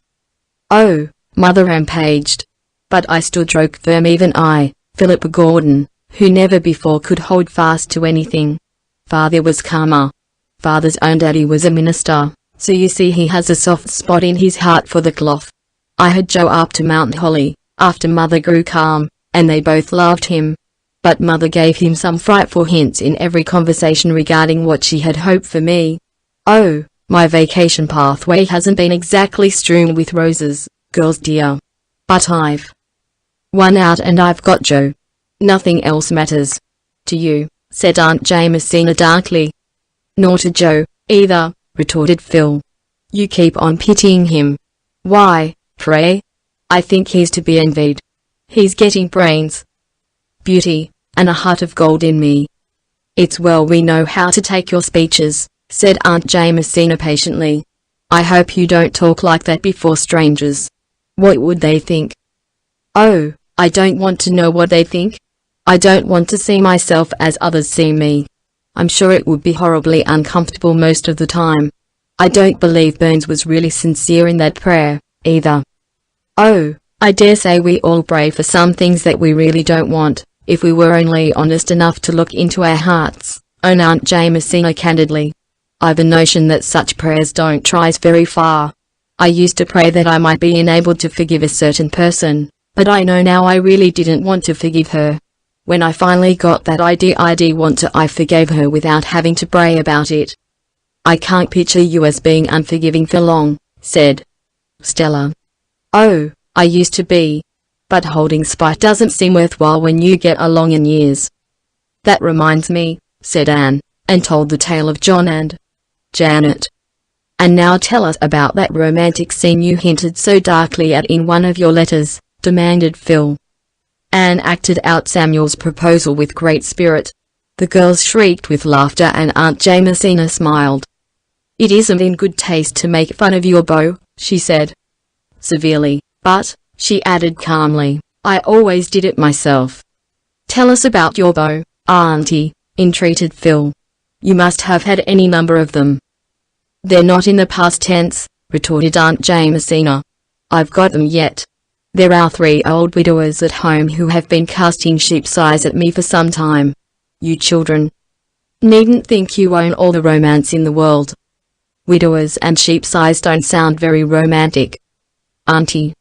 Speaker 1: "Oh, Mother rampaged. But I stood rock firm, even I, Philippa Gordon, who never before could hold fast to anything. Father was calmer. Father's own daddy was a minister, so you see he has a soft spot in his heart for the cloth. I had Joe up to Mount Holly, after Mother grew calm, and they both loved him. But Mother gave him some frightful hints in every conversation regarding what she had hoped for me. Oh, my vacation pathway hasn't been exactly strewn with roses, girls dear. But I've won out and I've got Joe. Nothing else matters to you," said Aunt Jamesina darkly. "Nor to Joe, either," retorted Phil. "You keep on pitying him. Why, pray? I think he's to be envied. He's getting brains, beauty, and a heart of gold in me." "It's well we know how to take your speeches," said Aunt Jamesina patiently. "I hope you don't talk like that before strangers. What would they think?" "Oh, I don't want to know what they think. I don't want to see myself as others see me. I'm sure it would be horribly uncomfortable most of the time. I don't believe Burns was really sincere in that prayer, either." "Oh, I dare say we all pray for some things that we really don't want, if we were only honest enough to look into our hearts," owned Aunt Jamesina candidly. "I've a notion that such prayers don't rise very far. I used to pray that I might be enabled to forgive a certain person, but I know now I really didn't want to forgive her. When I finally got that idea I'd want to, I forgave her without having to pray about it." "I can't picture you as being unforgiving for long," said Stella. "Oh, I used to be. But holding spite doesn't seem worthwhile when you get along in years." "That reminds me," said Anne, and told the tale of John and Janet. "And now tell us about that romantic scene you hinted so darkly at in one of your letters," demanded Phil. Anne acted out Samuel's proposal with great spirit. The girls shrieked with laughter and Aunt Jamesina smiled. "It isn't in good taste to make fun of your beau," she said severely, "but," she added calmly, "I always did it myself." "Tell us about your beau, Auntie," entreated Phil. "You must have had any number of them." "They're not in the past tense," retorted Aunt Jamesina. "I've got them yet. There are 3 old widowers at home who have been casting sheep's eyes at me for some time. You children needn't think you own all the romance in the world. Widowers and sheep's eyes don't sound very romantic, Auntie."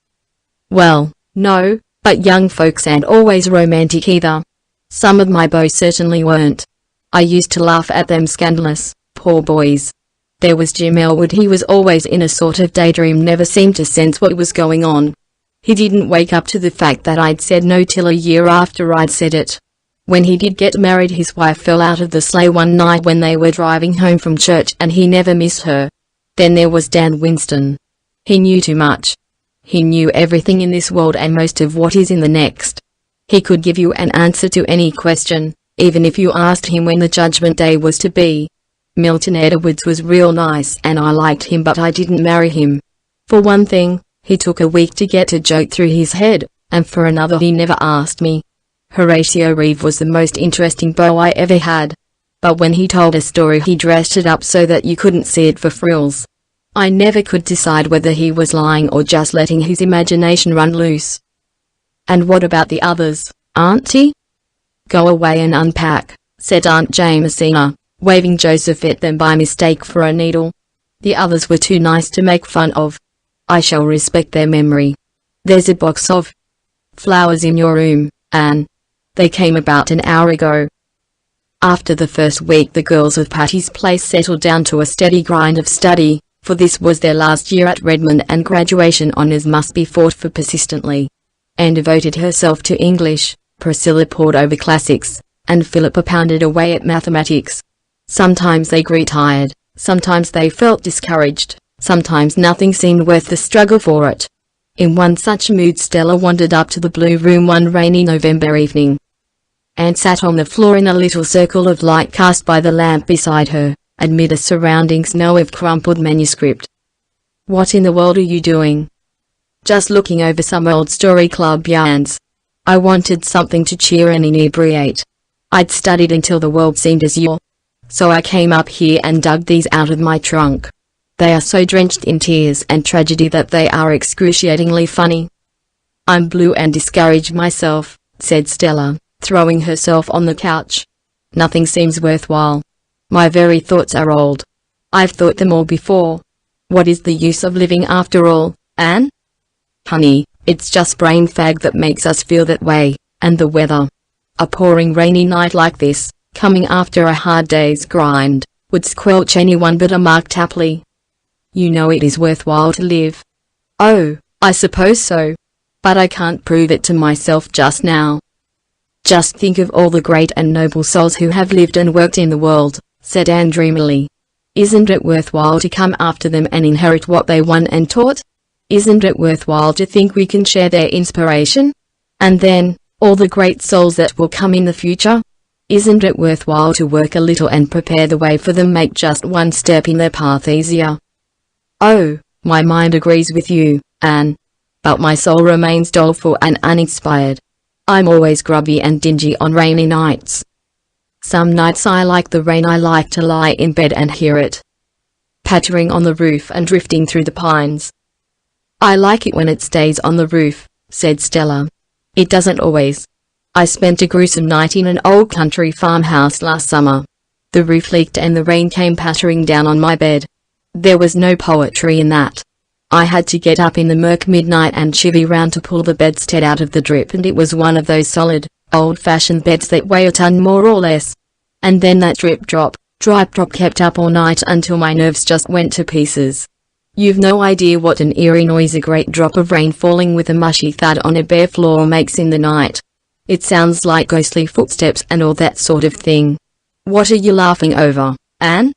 Speaker 1: "Well, no, but young folks aren't always romantic either. Some of my beaux certainly weren't. I used to laugh at them scandalous, poor boys. There was Jim Elwood, he was always in a sort of daydream, never seemed to sense what was going on. He didn't wake up to the fact that I'd said no till a year after I'd said it. When he did get married, his wife fell out of the sleigh one night when they were driving home from church and he never missed her. Then there was Dan Winston. He knew too much. He knew everything in this world and most of what is in the next. He could give you an answer to any question, even if you asked him when the judgment day was to be. Milton Edwards was real nice and I liked him, but I didn't marry him. For one thing, he took a week to get a joke through his head, and for another he never asked me. Horatio Reeve was the most interesting beau I ever had. But when he told a story he dressed it up so that you couldn't see it for frills. I never could decide whether he was lying or just letting his imagination run loose. And what about the others, Auntie? Go away and unpack, said Aunt Jamesina, waving Joseph at them by mistake for a needle. The others were too nice to make fun of. I shall respect their memory. There's a box of flowers in your room, Anne. They came about an hour ago. After the first week the girls of Patty's Place settled down to a steady grind of study, for this was their last year at Redmond and graduation honours must be fought for persistently. Anne devoted herself to English, Priscilla pored over classics, and Philippa pounded away at mathematics. Sometimes they grew tired, sometimes they felt discouraged, sometimes nothing seemed worth the struggle for it. In one such mood Stella wandered up to the Blue Room one rainy November evening. Anne sat on the floor in a little circle of light cast by the lamp beside her, amid a surrounding snow of crumpled manuscript. "What in the world are you doing?" "Just looking over some old story club yarns. I wanted something to cheer and inebriate. I'd studied until the world seemed azure. So I came up here and dug these out of my trunk. They are so drenched in tears and tragedy that they are excruciatingly funny." "I'm blue and discouraged myself," said Stella, throwing herself on the couch. "Nothing seems worthwhile. My very thoughts are old. I've thought them all before. What is the use of living after all, Anne?" "Honey, it's just brain fag that makes us feel that way, and the weather. A pouring rainy night like this, coming after a hard day's grind, would squelch anyone but a Mark Tapley. You know it is worthwhile to live." "Oh, I suppose so. But I can't prove it to myself just now." "Just think of all the great and noble souls who have lived and worked in the world," said Anne dreamily. "Isn't it worthwhile to come after them and inherit what they won and taught? Isn't it worthwhile to think we can share their inspiration? And then, all the great souls that will come in the future? Isn't it worthwhile to work a little and prepare the way for them, make just one step in their path easier?" "Oh, my mind agrees with you, Anne. But my soul remains doleful and uninspired. I'm always grubby and dingy on rainy nights. Some nights I like the rain. I like to lie in bed and hear it pattering on the roof and drifting through the pines." "I like it when it stays on the roof," said Stella. "It doesn't always. I spent a gruesome night in an old country farmhouse last summer. The roof leaked and the rain came pattering down on my bed. There was no poetry in that. I had to get up in the murk midnight and chivvy round to pull the bedstead out of the drip, and it was one of those solid, old-fashioned beds that weigh a ton more or less. And then that drip drop kept up all night until my nerves just went to pieces. You've no idea what an eerie noise a great drop of rain falling with a mushy thud on a bare floor makes in the night. It sounds like ghostly footsteps and all that sort of thing." "What are you laughing over, Anne?"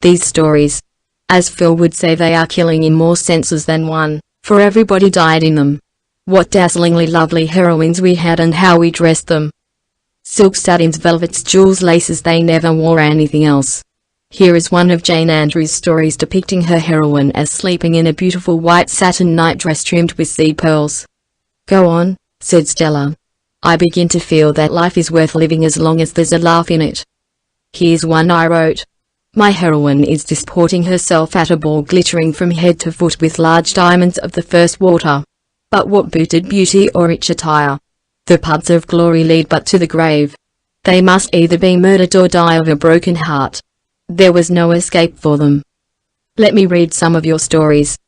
Speaker 1: "These stories. As Phil would say, they are killing in more senses than one, for everybody died in them. What dazzlingly lovely heroines we had, and how we dressed them. Silks, satins, velvets, jewels, laces, they never wore anything else. Here is one of Jane Andrews' stories depicting her heroine as sleeping in a beautiful white satin nightdress trimmed with seed pearls." "Go on," said Stella. "I begin to feel that life is worth living as long as there's a laugh in it. Here's one I wrote. My heroine is disporting herself at a ball glittering from head to foot with large diamonds of the first water. But what booted beauty or rich attire? The paths of glory lead but to the grave. They must either be murdered or die of a broken heart. There was no escape for them. Let me read some of your stories."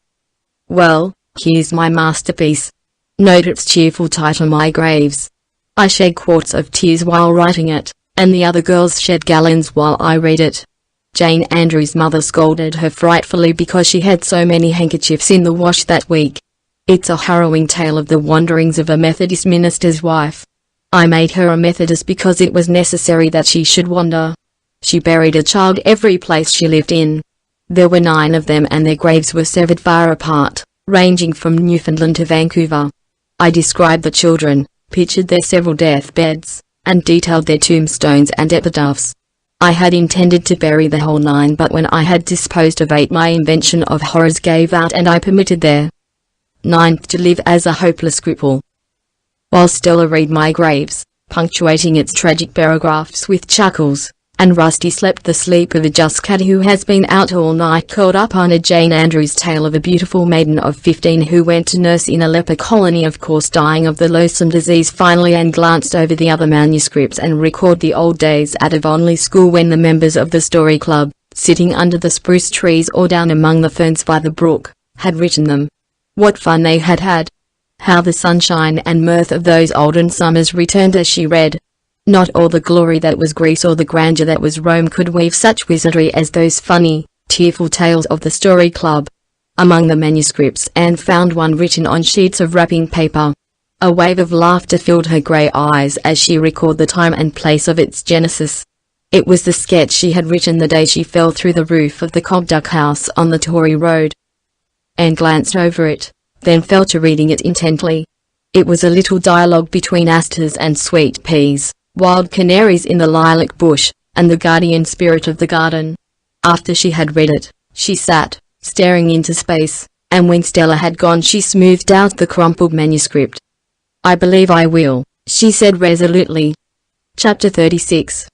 Speaker 1: "Well, here's my masterpiece. Note its cheerful title, My Graves. I shed quarts of tears while writing it, and the other girls shed gallons while I read it. Jane Andrews' mother scolded her frightfully because she had so many handkerchiefs in the wash that week. It's a harrowing tale of the wanderings of a Methodist minister's wife. I made her a Methodist because it was necessary that she should wander. She buried a child every place she lived in. There were 9 of them, and their graves were severed far apart, ranging from Newfoundland to Vancouver. I described the children, pictured their several deathbeds, and detailed their tombstones and epitaphs. I had intended to bury the whole 9, but when I had disposed of 8, my invention of horrors gave out and I permitted their 9th to live as a hopeless cripple. While Stella read my graves, punctuating its tragic paragraphs with chuckles, and Rusty slept the sleep of a just cat who has been out all night curled up on a Jane Andrews tale of a beautiful maiden of 15 who went to nurse in a leper colony, of course dying of the loathsome disease finally, and glanced over the other manuscripts and recalled the old days at Avonlea School when the members of the Story Club, sitting under the spruce trees or down among the ferns by the brook, had written them. What fun they had had! How the sunshine and mirth of those olden summers returned as she read. Not all the glory that was Greece or the grandeur that was Rome could weave such wizardry as those funny, tearful tales of the Story Club. Among the manuscripts Anne found one written on sheets of wrapping paper. A wave of laughter filled her grey eyes as she recalled the time and place of its genesis. It was the sketch she had written the day she fell through the roof of the Cobduck house on the Tory Road. Anne glanced over it, then fell to reading it intently. It was a little dialogue between asters and sweet peas, wild canaries in the lilac bush, and the guardian spirit of the garden. After she had read it, she sat, staring into space, and when Stella had gone she smoothed out the crumpled manuscript. "I believe I will," she said resolutely. Chapter 36.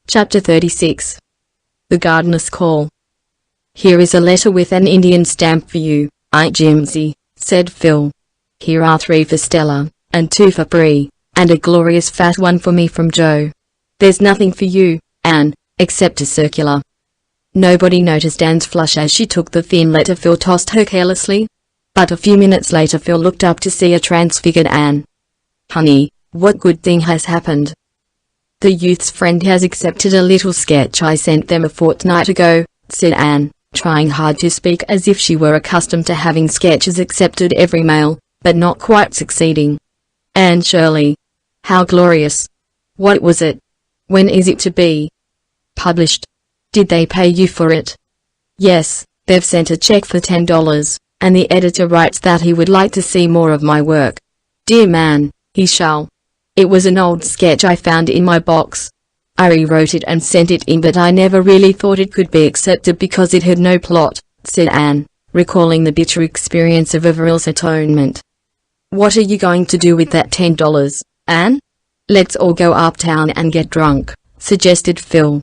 Speaker 1: Chapter 36. The Gardener's Call. "Here is a letter with an Indian stamp for you, Aunt Jimsy," said Phil. "Here are 3 for Stella, and 2 for Bree, and a glorious fat one for me from Joe. There's nothing for you, Anne, except a circular." Nobody noticed Anne's flush as she took the thin letter Phil tossed her carelessly. But a few minutes later Phil looked up to see a transfigured Anne. "Honey, what good thing has happened?" "The youth's friend has accepted a little sketch I sent them a fortnight ago," said Anne, trying hard to speak as if she were accustomed to having sketches accepted every mail, but not quite succeeding. "Anne Shirley. How glorious! What was it? When is it to be published? Did they pay you for it?" "Yes, they've sent a check for $10, and the editor writes that he would like to see more of my work. Dear man, he shall. It was an old sketch I found in my box. I rewrote it and sent it in, but I never really thought it could be accepted because it had no plot," said Anne, recalling the bitter experience of Averil's atonement. "What are you going to do with that $10, Anne?" "Let's all go uptown and get drunk," suggested Phil.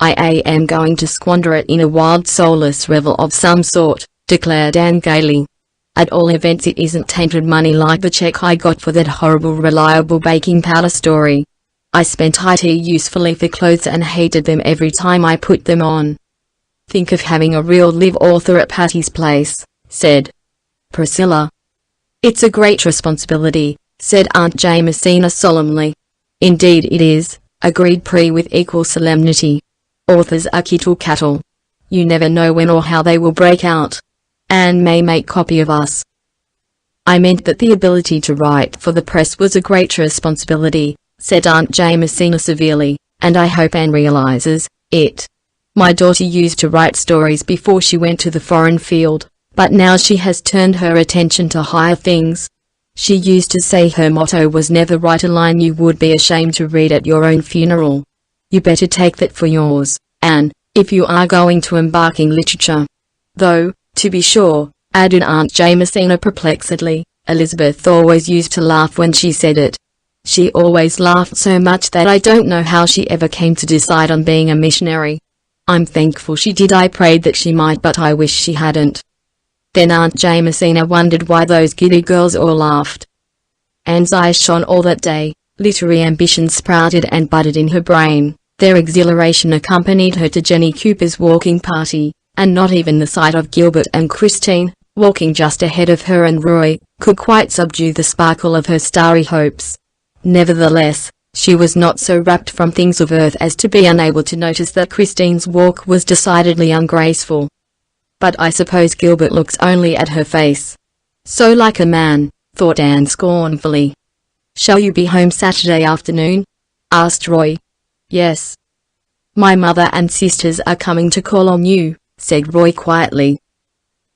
Speaker 1: "I am going to squander it in a wild soulless revel of some sort," declared Anne gaily. "At all events it isn't tainted money like the check I got for that horrible reliable baking powder story. I spent it usefully for clothes and hated them every time I put them on." "Think of having a real live author at Patty's Place," said Priscilla. "It's a great responsibility," said Aunt Jamesina solemnly. "Indeed it is," agreed Pree with equal solemnity. "Authors are kittle cattle. You never know when or how they will break out. Anne may make copy of us." "I meant that the ability to write for the press was a great responsibility," said Aunt Jamesina severely, "and I hope Anne realizes it. My daughter used to write stories before she went to the foreign field, but now she has turned her attention to higher things. She used to say her motto was never write a line you would be ashamed to read at your own funeral. You better take that for yours, Anne, if you are going to embark in literature. Though, to be sure," added Aunt Jamesina perplexedly, "Elizabeth always used to laugh when she said it. She always laughed so much that I don't know how she ever came to decide on being a missionary. I'm thankful she did. I prayed that she might, but I wish she hadn't." Then Aunt Jamesina wondered why those giddy girls all laughed. Anne's eyes shone all that day, literary ambition sprouted and budded in her brain, their exhilaration accompanied her to Jenny Cooper's walking party, and not even the sight of Gilbert and Christine, walking just ahead of her and Roy, could quite subdue the sparkle of her starry hopes. Nevertheless, she was not so rapt from things of earth as to be unable to notice that Christine's walk was decidedly ungraceful. "But I suppose Gilbert looks only at her face. So like a man," thought Anne scornfully. "Shall you be home Saturday afternoon?" asked Roy. "Yes. My mother and sisters are coming to call on you," said Roy quietly.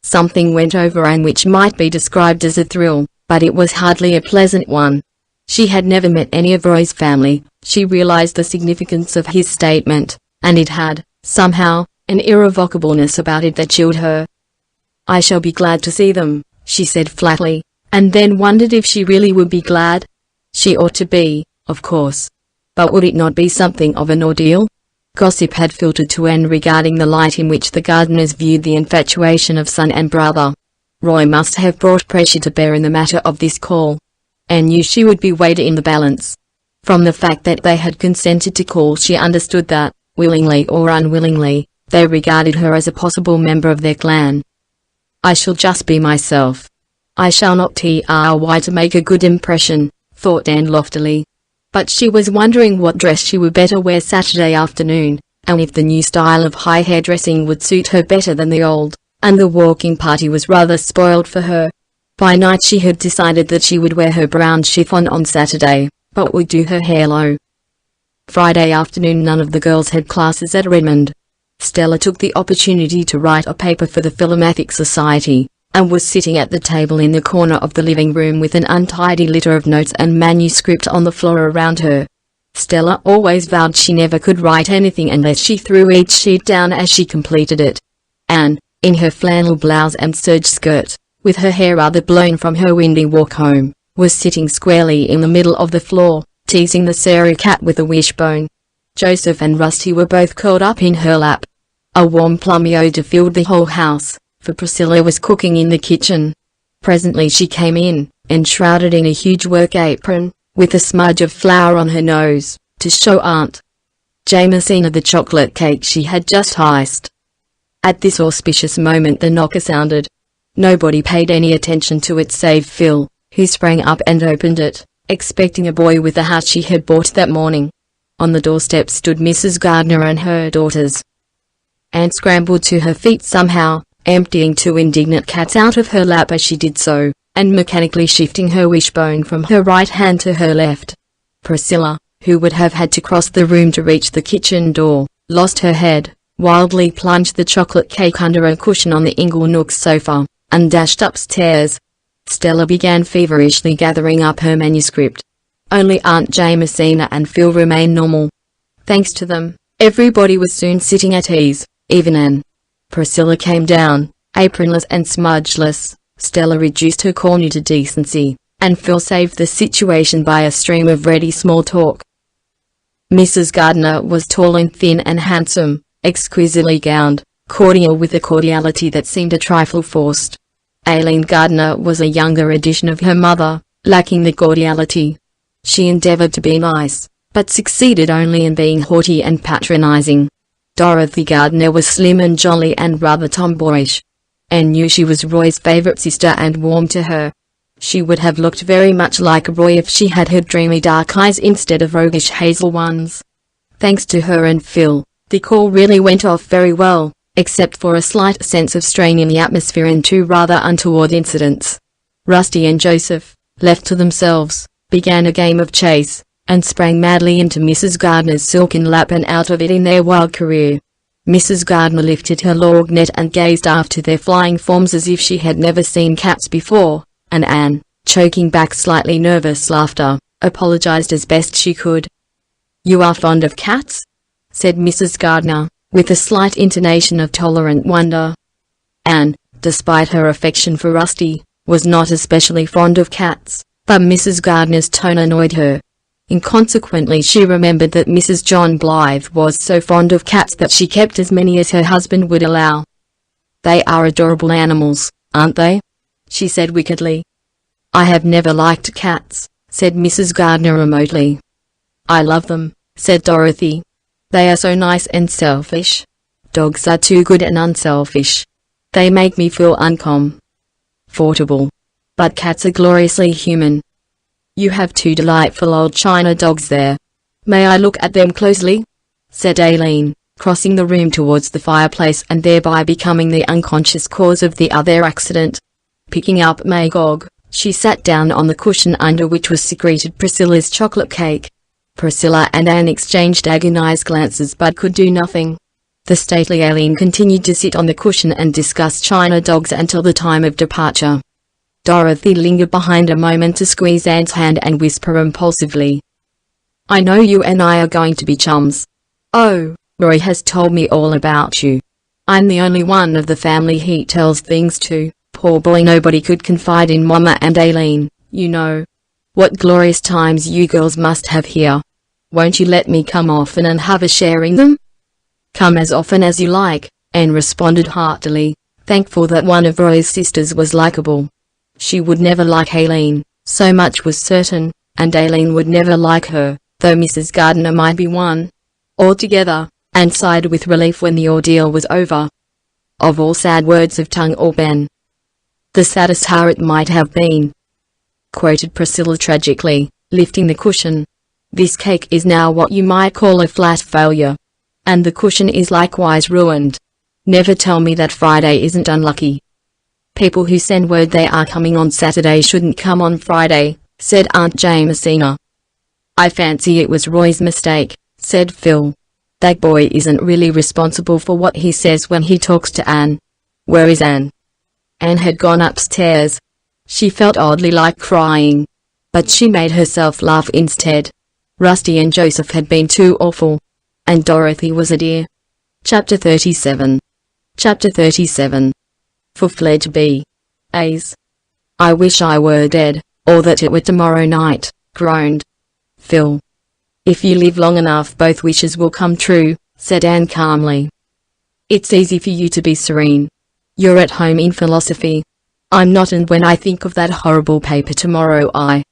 Speaker 1: Something went over Anne which might be described as a thrill, but it was hardly a pleasant one. She had never met any of Roy's family. She realized the significance of his statement, and it had, somehow, an irrevocableness about it that chilled her. "I shall be glad to see them," she said flatly, and then wondered if she really would be glad. She ought to be, of course. But would it not be something of an ordeal? Gossip had filtered to Anne regarding the light in which the Gardiners viewed the infatuation of son and brother. Roy must have brought pressure to bear in the matter of this call. Anne knew she would be weighed in the balance. From the fact that they had consented to call, she understood that, willingly or unwillingly, they regarded her as a possible member of their clan. "I shall just be myself. I shall not try to make a good impression," thought Anne loftily. But she was wondering what dress she would better wear Saturday afternoon, and if the new style of high hairdressing would suit her better than the old, and the walking party was rather spoiled for her. By night she had decided that she would wear her brown chiffon on Saturday, but would do her hair low. Friday afternoon none of the girls had classes at Redmond. Stella took the opportunity to write a paper for the Philomathic Society, and was sitting at the table in the corner of the living room with an untidy litter of notes and manuscript on the floor around her. Stella always vowed she never could write anything unless she threw each sheet down as she completed it. Anne, in her flannel blouse and serge skirt, with her hair rather blown from her windy walk home, was sitting squarely in the middle of the floor, teasing the Sarah cat with a wishbone. Joseph and Rusty were both curled up in her lap. A warm plummy odor filled the whole house, for Priscilla was cooking in the kitchen. Presently she came in, enshrouded in a huge work apron, with a smudge of flour on her nose, to show Aunt Jamesina the chocolate cake she had just iced. At this auspicious moment the knocker sounded. Nobody paid any attention to it save Phil, who sprang up and opened it, expecting a boy with the hat she had bought that morning. On the doorstep stood Mrs. Gardiner and her daughters. Anne scrambled to her feet somehow, emptying two indignant cats out of her lap as she did so, and mechanically shifting her wishbone from her right hand to her left. Priscilla, who would have had to cross the room to reach the kitchen door, lost her head, wildly plunged the chocolate cake under a cushion on the Inglenook sofa, and dashed upstairs. Stella began feverishly gathering up her manuscript. Only Aunt Jamesina and Phil remained normal. Thanks to them, everybody was soon sitting at ease, even Anne. Priscilla came down, apronless and smudgeless. Stella reduced her corner to decency, and Phil saved the situation by a stream of ready small talk. Mrs. Gardiner was tall and thin and handsome, exquisitely gowned, cordial with a cordiality that seemed a trifle forced. Aileen Gardiner was a younger edition of her mother, lacking the cordiality. She endeavored to be nice, but succeeded only in being haughty and patronizing. Dorothy Gardiner was slim and jolly and rather tomboyish. Anne knew she was Roy's favorite sister and warmed to her. She would have looked very much like Roy if she had her dreamy dark eyes instead of roguish hazel ones. Thanks to her and Phil, the call really went off very well, except for a slight sense of strain in the atmosphere and two rather untoward incidents. Rusty and Joseph, left to themselves, began a game of chase, and sprang madly into Mrs. Gardiner's silken lap and out of it in their wild career. Mrs. Gardiner lifted her lorgnette and gazed after their flying forms as if she had never seen cats before, and Anne, choking back slightly nervous laughter, apologized as best she could. "You are fond of cats?" said Mrs. Gardiner, with a slight intonation of tolerant wonder. Anne, despite her affection for Rusty, was not especially fond of cats, but Mrs. Gardiner's tone annoyed her. Inconsequently she remembered that Mrs. John Blythe was so fond of cats that she kept as many as her husband would allow. "They are adorable animals, aren't they?" she said wickedly. "I have never liked cats," said Mrs. Gardiner remotely. "I love them," said Dorothy. "They are so nice and selfish. Dogs are too good and unselfish. They make me feel uncomfortable. But cats are gloriously human. You have two delightful old china dogs there. May I look at them closely?" said Aileen, crossing the room towards the fireplace and thereby becoming the unconscious cause of the other accident. Picking up Magog, she sat down on the cushion under which was secreted Priscilla's chocolate cake. Priscilla and Anne exchanged agonized glances but could do nothing. The stately Aileen continued to sit on the cushion and discuss china dogs until the time of departure. Dorothy lingered behind a moment to squeeze Anne's hand and whisper impulsively, "I know you and I are going to be chums." "Oh, Roy has told me all about you. I'm the only one of the family he tells things to. Poor boy, nobody could confide in Mama and Aileen, you know. What glorious times you girls must have here. Won't you let me come often and have a share in them? Come as often as you like, Anne responded heartily, thankful that one of Roy's sisters was likable. She would never like Aileen, so much was certain, and Aileen would never like her, though Mrs. Gardiner might be one. Altogether, Anne sighed with relief when the ordeal was over. Of all sad words of tongue or pen, the saddest how it might have been, quoted Priscilla tragically, lifting the cushion. This cake is now what you might call a flat failure. And the cushion is likewise ruined. Never tell me that Friday isn't unlucky. People who send word they are coming on Saturday shouldn't come on Friday, said Aunt Jamesina. I fancy it was Roy's mistake, said Phil. That boy isn't really responsible for what he says when he talks to Anne. Where is Anne? Anne had gone upstairs. She felt oddly like crying, but she made herself laugh instead. Rusty and Joseph had been too awful, and Dorothy was a dear. Chapter 37. Chapter 37. For Fledge B. A's. I wish I were dead, or that it were tomorrow night, groaned Phil. If you live long enough both wishes will come true, said Anne calmly. It's easy for you to be serene. You're at home in philosophy. I'm not, and when I think of that horrible paper tomorrow I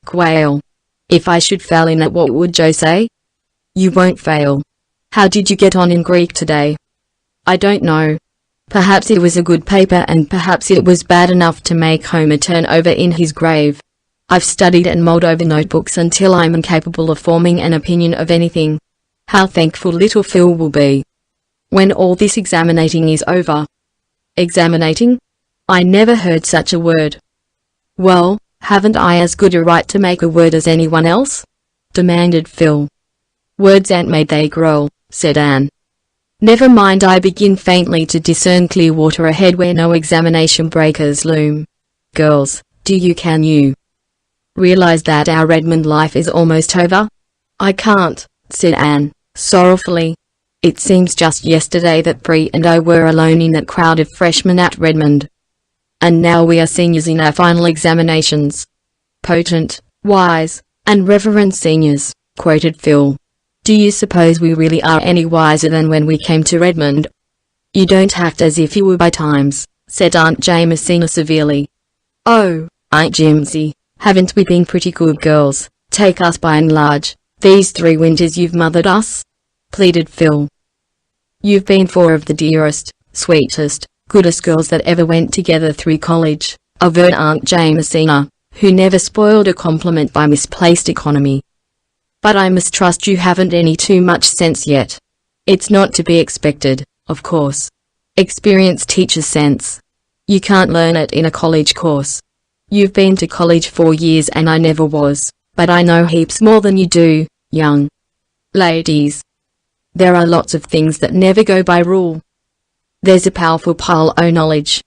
Speaker 1: quail. If I should fail in it, what would Joe say? You won't fail. How did you get on in Greek today? I don't know. Perhaps it was a good paper and perhaps it was bad enough to make Homer turn over in his grave. I've studied and mulled over notebooks until I'm incapable of forming an opinion of anything. How thankful little Phil will be when all this examinating is over. Examinating? I never heard such a word. Well, haven't I as good a right to make a word as anyone else? Demanded Phil. Words ain't made, they grow, said Anne. Never mind, I begin faintly to discern clear water ahead where no examination breakers loom. Girls, can you realize that our Redmond life is almost over? I can't, said Anne, sorrowfully. It seems just yesterday that Bree and I were alone in that crowd of freshmen at Redmond. And now we are seniors in our final examinations. Potent, wise, and reverend seniors, quoted Phil. Do you suppose we really are any wiser than when we came to Redmond? You don't act as if you were by times, said Aunt Jamesina severely. Oh, Aunt Jimsy, haven't we been pretty good girls? Take us by and large, these 3 winters you've mothered us? Pleaded Phil. You've been 4 of the dearest, sweetest, goodest girls that ever went together through college, averred Aunt Jamesina, who never spoiled a compliment by misplaced economy. But I mistrust you haven't any too much sense yet. It's not to be expected, of course. Experience teaches sense. You can't learn it in a college course. You've been to college 4 years and I never was, but I know heaps more than you do, young ladies. There are lots of things that never go by rule. There's a powerful pile o' knowledge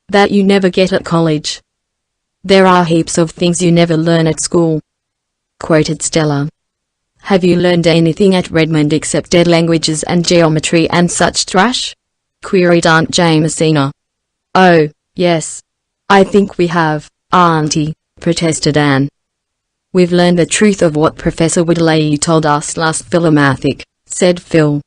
Speaker 1: that you never get at college. There are heaps of things you never learn at school, quoted Stella. Have you learned anything at Redmond except dead languages and geometry and such trash? Queried Aunt Jamesina. Oh, yes. I think we have, Auntie, protested Anne. We've learned the truth of what Professor Woodley told us last Philomathic, said Phil.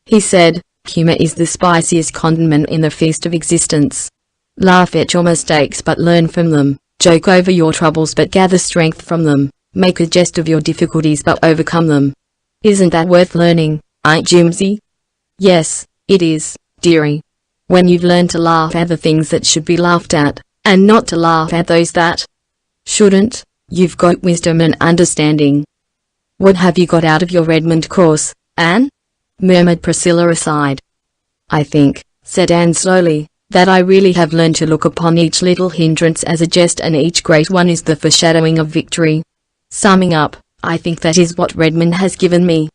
Speaker 1: He said, humor is the spiciest condiment in the feast of existence. Laugh at your mistakes but learn from them, joke over your troubles but gather strength from them. Make a jest of your difficulties but overcome them. Isn't that worth learning, Aunt Jimsy? Yes, it is, dearie. When you've learned to laugh at the things that should be laughed at, and not to laugh at those that shouldn't, you've got wisdom and understanding. What have you got out of your Redmond course, Anne? Murmured Priscilla aside. I think, said Anne slowly, that I really have learned to look upon each little hindrance as a jest and each great one is the foreshadowing of victory. Summing up, I think that is what Redmond has given me.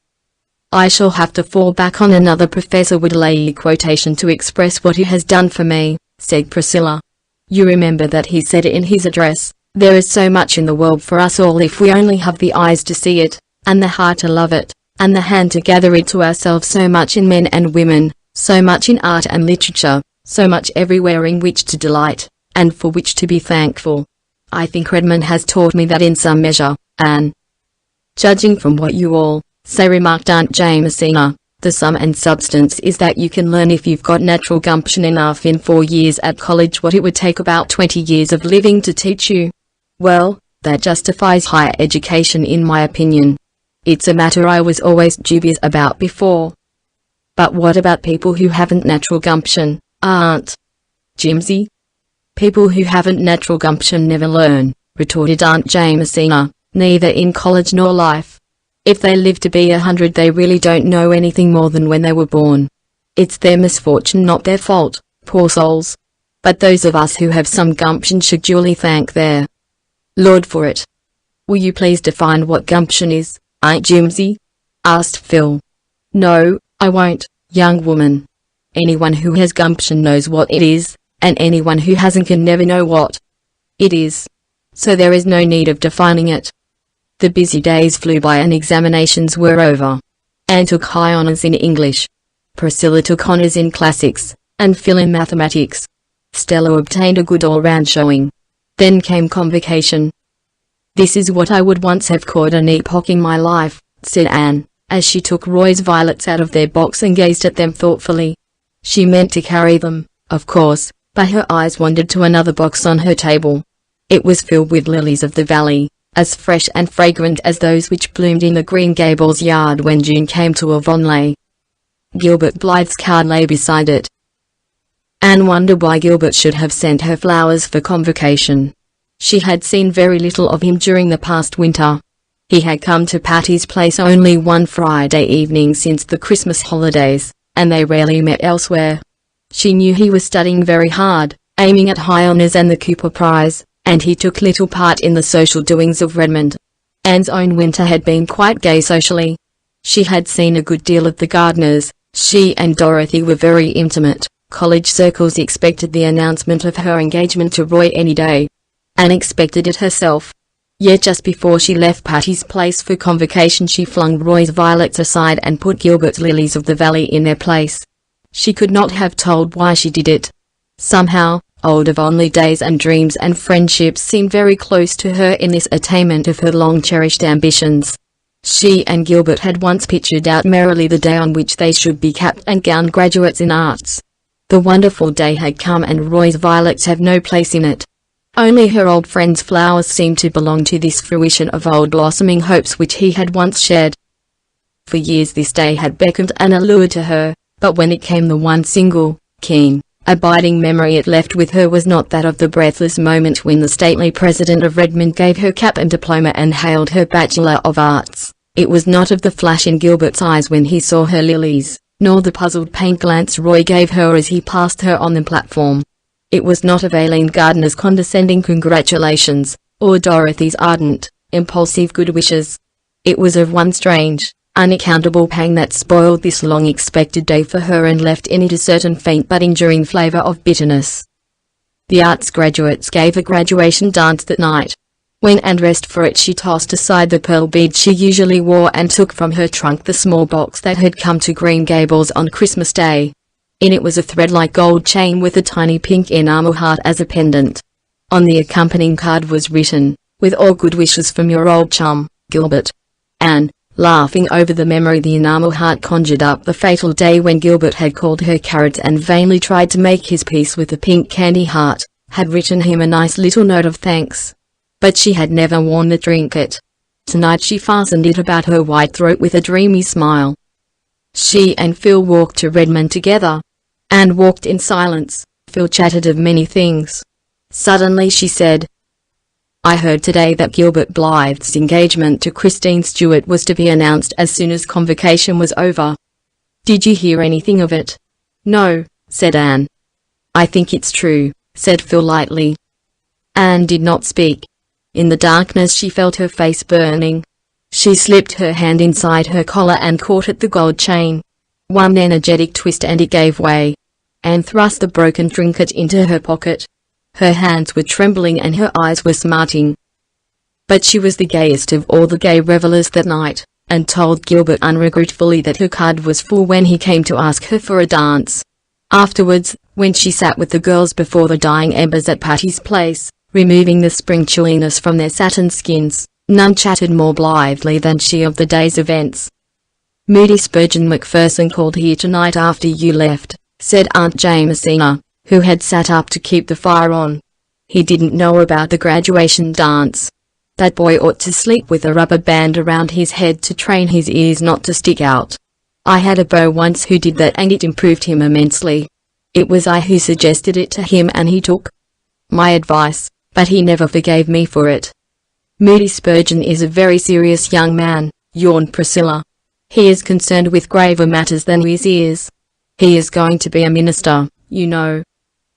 Speaker 1: I shall have to fall back on another Professor Woodley quotation to express what he has done for me, said Priscilla. You remember that he said in his address, there is so much in the world for us all if we only have the eyes to see it, and the heart to love it, and the hand to gather it to ourselves so much in men and women, so much in art and literature, so much everywhere in which to delight, and for which to be thankful. I think Redmond has taught me that in some measure, Anne. Judging from what you all say, remarked Aunt Jamesina, the sum and substance is that you can learn if you've got natural gumption enough in 4 years at college what it would take about 20 years of living to teach you. Well, that justifies higher education in my opinion. It's a matter I was always dubious about before. But what about people who haven't natural gumption, Aunt Jimsy? People who haven't natural gumption never learn, retorted Aunt Jamesina, neither in college nor life. If they live to be 100 they really don't know anything more than when they were born. It's their misfortune, not their fault, poor souls. But those of us who have some gumption should duly thank their Lord for it. Will you please define what gumption is, Aunt Jimsy? Asked Phil. No, I won't, young woman. Anyone who has gumption knows what it is, and anyone who hasn't can never know what it is. So there is no need of defining it. The busy days flew by and examinations were over. Anne took high honours in English. Priscilla took honours in classics, and Phil in mathematics. Stella obtained a good all-round showing. Then came convocation. This is what I would once have called an epoch in my life, said Anne, as she took Roy's violets out of their box and gazed at them thoughtfully. She meant to carry them, of course, but her eyes wandered to another box on her table. It was filled with lilies of the valley, as fresh and fragrant as those which bloomed in the Green Gables yard when June came to Avonlea. Gilbert Blythe's card lay beside it. Anne wondered why Gilbert should have sent her flowers for convocation. She had seen very little of him during the past winter. He had come to Patty's Place only one Friday evening since the Christmas holidays, and they rarely met elsewhere. She knew he was studying very hard, aiming at high honours and the Cooper Prize, and he took little part in the social doings of Redmond. Anne's own winter had been quite gay socially. She had seen a good deal of the Gardners. She and Dorothy were very intimate. College circles expected the announcement of her engagement to Roy any day. Anne expected it herself. Yet just before she left Patty's Place for convocation she flung Roy's violets aside and put Gilbert's lilies of the valley in their place. She could not have told why she did it. Somehow, old Avonlea days and dreams and friendships seemed very close to her in this attainment of her long-cherished ambitions. She and Gilbert had once pictured out merrily the day on which they should be capped and gowned graduates in arts. The wonderful day had come and Roy's violets have no place in it. Only her old friend's flowers seemed to belong to this fruition of old blossoming hopes which he had once shared. For years this day had beckoned and allured to her, but when it came the one single, keen, abiding memory it left with her was not that of the breathless moment when the stately president of Redmond gave her cap and diploma and hailed her Bachelor of Arts. It was not of the flash in Gilbert's eyes when he saw her lilies, nor the puzzled pained glance Roy gave her as he passed her on the platform. It was not of Aileen Gardner's condescending congratulations, or Dorothy's ardent, impulsive good wishes. It was of one strange, unaccountable pang that spoiled this long-expected day for her and left in it a certain faint but enduring flavor of bitterness. The arts graduates gave a graduation dance that night. When Anne dressed for it she tossed aside the pearl beads she usually wore and took from her trunk the small box that had come to Green Gables on Christmas Day. In it was a thread-like gold chain with a tiny pink enamel heart as a pendant. On the accompanying card was written, "With all good wishes from your old chum, Gilbert." Anne, laughing over the memory the enamel heart conjured up the fatal day when Gilbert had called her carrots and vainly tried to make his peace with the pink candy heart, had written him a nice little note of thanks. But she had never worn the trinket. Tonight she fastened it about her white throat with a dreamy smile. She and Phil walked to Redmond together. Anne walked in silence. Phil chatted of many things. Suddenly she said, "I heard today that Gilbert Blythe's engagement to Christine Stewart was to be announced as soon as convocation was over. Did you hear anything of it?" "No," said Anne. "I think it's true," said Phil lightly. Anne did not speak. In the darkness she felt her face burning. She slipped her hand inside her collar and caught at the gold chain. One energetic twist and it gave way. Anne thrust the broken trinket into her pocket. Her hands were trembling and her eyes were smarting. But she was the gayest of all the gay revellers that night, and told Gilbert unregretfully that her card was full when he came to ask her for a dance. Afterwards, when she sat with the girls before the dying embers at Patty's place, removing the spring chilliness from their satin skins, none chatted more blithely than she of the day's events. "Moody Spurgeon Macpherson called here tonight after you left," said Aunt Jamesina, who had sat up to keep the fire on. "He didn't know about the graduation dance. That boy ought to sleep with a rubber band around his head to train his ears not to stick out. I had a beau once who did that and it improved him immensely. It was I who suggested it to him and he took my advice, but he never forgave me for it." "Moody Spurgeon is a very serious young man," yawned Priscilla. "He is concerned with graver matters than his ears. He is going to be a minister, you know."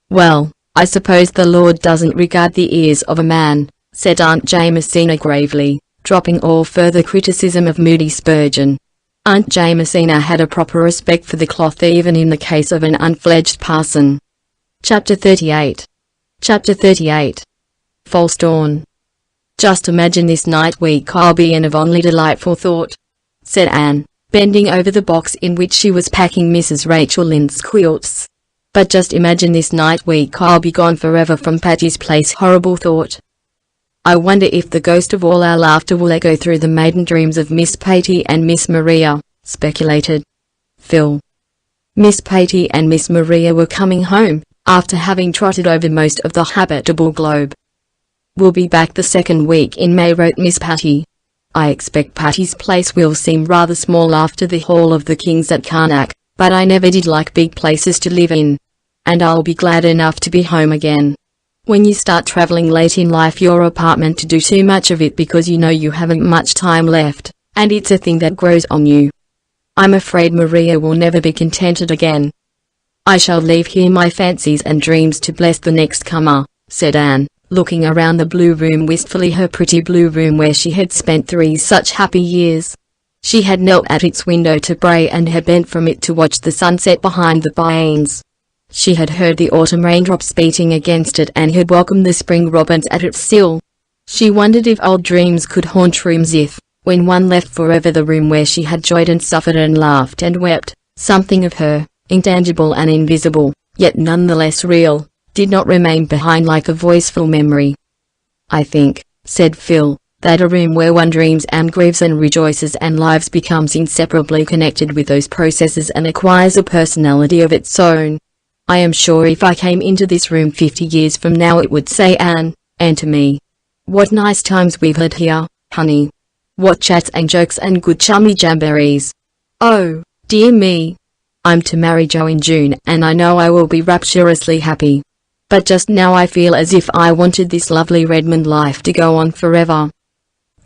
Speaker 1: "Well, I suppose the Lord doesn't regard the ears of a man," said Aunt Jamesina gravely, dropping all further criticism of Moody Spurgeon. Aunt Jamesina had a proper respect for the cloth even in the case of an unfledged parson. Chapter 38. False Dawn. "Just imagine this night week I'll be in of only delightful thought," said Anne, bending over the box in which she was packing Mrs. Rachel Lynde's quilts. "But just imagine this night week I'll be gone forever from Patty's Place. Horrible thought. I wonder if the ghost of all our laughter will echo through the maiden dreams of Miss Patty and Miss Maria," speculated Phil. Miss Patty and Miss Maria were coming home, after having trotted over most of the habitable globe. "We'll be back the second week in May," wrote Miss Patty. "I expect Patty's Place will seem rather small after the Hall of the Kings at Karnak, but I never did like big places to live in. And I'll be glad enough to be home again. When you start traveling late in life your apartment to do too much of it because you know you haven't much time left, and it's a thing that grows on you. I'm afraid Maria will never be contented again." "I shall leave here my fancies and dreams to bless the next comer," said Anne, looking around the blue room wistfully, her pretty blue room where she had spent 3 such happy years. She had knelt at its window to pray and had bent from it to watch the sunset behind the pines. She had heard the autumn raindrops beating against it and had welcomed the spring robins at its sill. She wondered if old dreams could haunt rooms if, when one left forever the room where she had joyed and suffered and laughed and wept, something of her, intangible and invisible, yet none the less real, did not remain behind like a voiceful memory. "I think," said Phil, "that a room where one dreams and grieves and rejoices and lives becomes inseparably connected with those processes and acquires a personality of its own. I am sure if I came into this room 50 years from now it would say, Anne, and to me, 'What nice times we've had here, honey. What chats and jokes and good chummy jamborees. Oh, dear me. I'm to marry Joe in June and I know I will be rapturously happy. But just now I feel as if I wanted this lovely Redmond life to go on forever.'"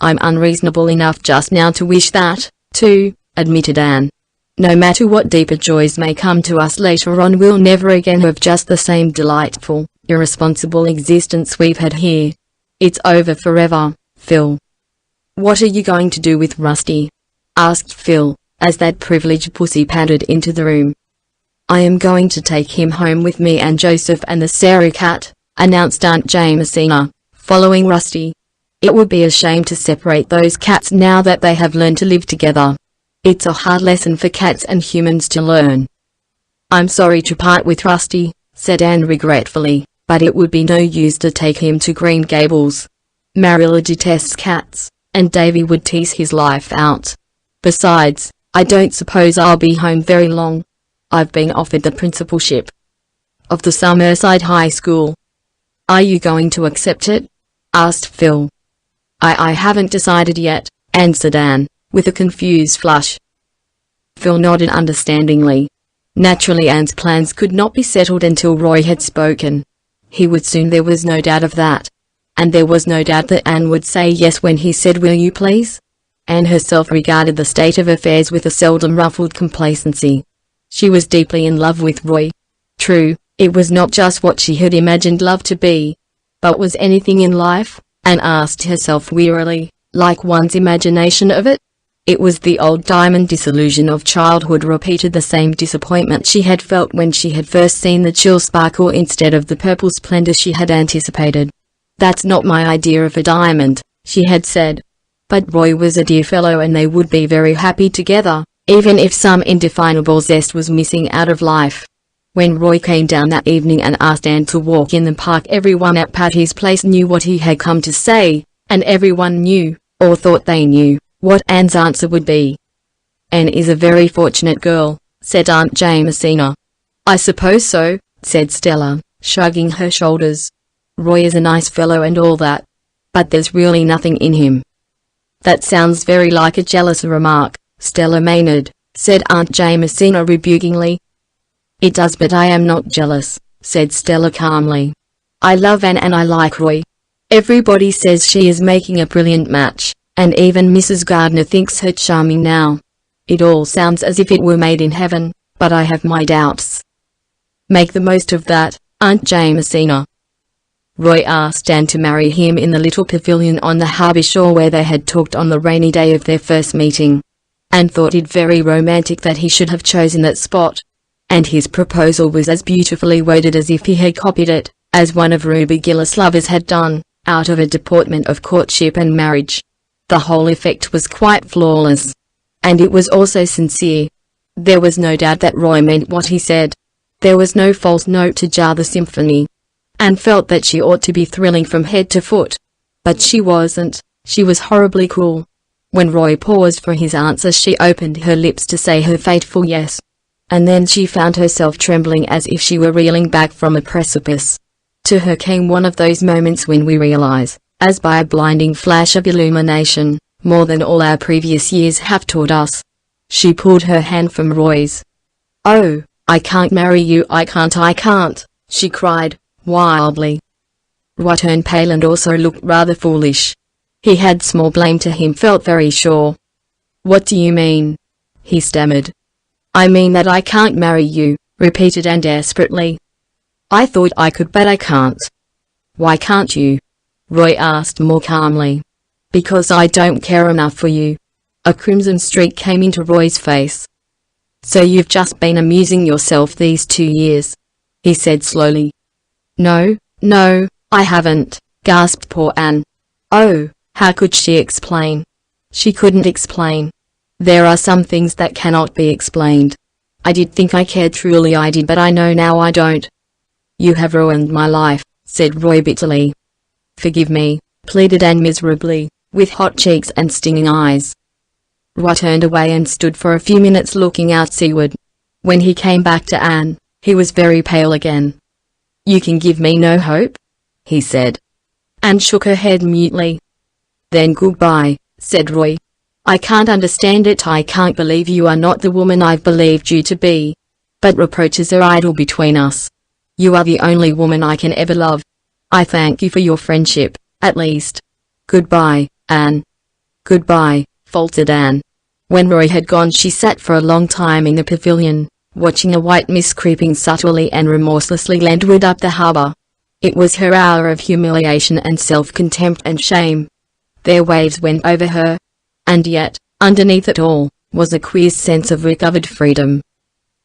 Speaker 1: "I'm unreasonable enough just now to wish that, too," admitted Anne. "No matter what deeper joys may come to us later on we'll never again have just the same delightful, irresponsible existence we've had here. It's over forever, Phil." "What are you going to do with Rusty?" asked Phil, as that privileged pussy padded into the room. "I am going to take him home with me and Joseph and the Sarah cat," announced Aunt Jamesina, following Rusty. "It would be a shame to separate those cats now that they have learned to live together. It's a hard lesson for cats and humans to learn." "I'm sorry to part with Rusty," said Anne regretfully, "but it would be no use to take him to Green Gables. Marilla detests cats, and Davy would tease his life out. Besides, I don't suppose I'll be home very long. I've been offered the principalship of the Summerside High School." "Are you going to accept it?" asked Phil. I haven't decided yet," answered Anne, with a confused flush. Phil nodded understandingly. Naturally Anne's plans could not be settled until Roy had spoken. He would soon, there was no doubt of that. And there was no doubt that Anne would say yes when he said, "Will you please?" Anne herself regarded the state of affairs with a seldom ruffled complacency. She was deeply in love with Roy. True, it was not just what she had imagined love to be. But was anything in life, Anne asked herself wearily, like one's imagination of it? It was the old diamond disillusion of childhood, repeated the same disappointment she had felt when she had first seen the chill sparkle instead of the purple splendor she had anticipated. "That's not my idea of a diamond," she had said. But Roy was a dear fellow and they would be very happy together, even if some indefinable zest was missing out of life. When Roy came down that evening and asked Anne to walk in the park, everyone at Patty's Place knew what he had come to say, and everyone knew, or thought they knew, what Anne's answer would be. "Anne is a very fortunate girl," said Aunt Jamesina. "I suppose so," said Stella, shrugging her shoulders. "Roy is a nice fellow and all that, but there's really nothing in him." "That sounds very like a jealous remark, Stella Maynard," said Aunt Jamesina rebukingly. "It does, but I am not jealous," said Stella calmly. "I love Anne and I like Roy. Everybody says she is making a brilliant match, and even Mrs. Gardner thinks her charming now. It all sounds as if it were made in heaven, but I have my doubts." "Make the most of that, Aunt Jamesina." Roy asked Anne to marry him in the little pavilion on the harbour shore where they had talked on the rainy day of their first meeting. Anne thought it very romantic that he should have chosen that spot. And his proposal was as beautifully worded as if he had copied it, as one of Ruby Gillis' lovers had done, out of a deportment of courtship and marriage. The whole effect was quite flawless. And it was also sincere. There was no doubt that Roy meant what he said. There was no false note to jar the symphony. Anne felt that she ought to be thrilling from head to foot. But she wasn't. She was horribly cool. When Roy paused for his answer, she opened her lips to say her fateful yes. And then she found herself trembling as if she were reeling back from a precipice. To her came one of those moments when we realize, as by a blinding flash of illumination, more than all our previous years have taught us. She pulled her hand from Roy's. "Oh, I can't marry you, I can't," she cried, wildly. Roy turned pale and also looked rather foolish. He had small blame to him, felt very sure. "What do you mean?" he stammered. "I mean that I can't marry you," repeated Anne desperately. "I thought I could, but I can't." "Why can't you?" Roy asked more calmly. "Because I don't care enough for you." A crimson streak came into Roy's face. "So you've just been amusing yourself these 2 years," he said slowly. No, I haven't," gasped poor Anne. Oh, how could she explain? She couldn't explain. There are some things that cannot be explained. "I did think I cared, truly I did, but I know now I don't." "You have ruined my life," said Roy bitterly. "Forgive me," pleaded Anne miserably, with hot cheeks and stinging eyes. Roy turned away and stood for a few minutes looking out seaward. When he came back to Anne, he was very pale again. "You can give me no hope?" he said. Anne shook her head mutely. "Then goodbye," said Roy. "I can't understand it. I can't believe you are not the woman I've believed you to be. But reproaches are idle between us. You are the only woman I can ever love. I thank you for your friendship, at least. Goodbye, Anne." "Goodbye," faltered Anne. When Roy had gone, she sat for a long time in the pavilion, watching a white mist creeping subtly and remorselessly landward up the harbour. It was her hour of humiliation and self-contempt and shame. Their waves went over her. And yet, underneath it all, was a queer sense of recovered freedom.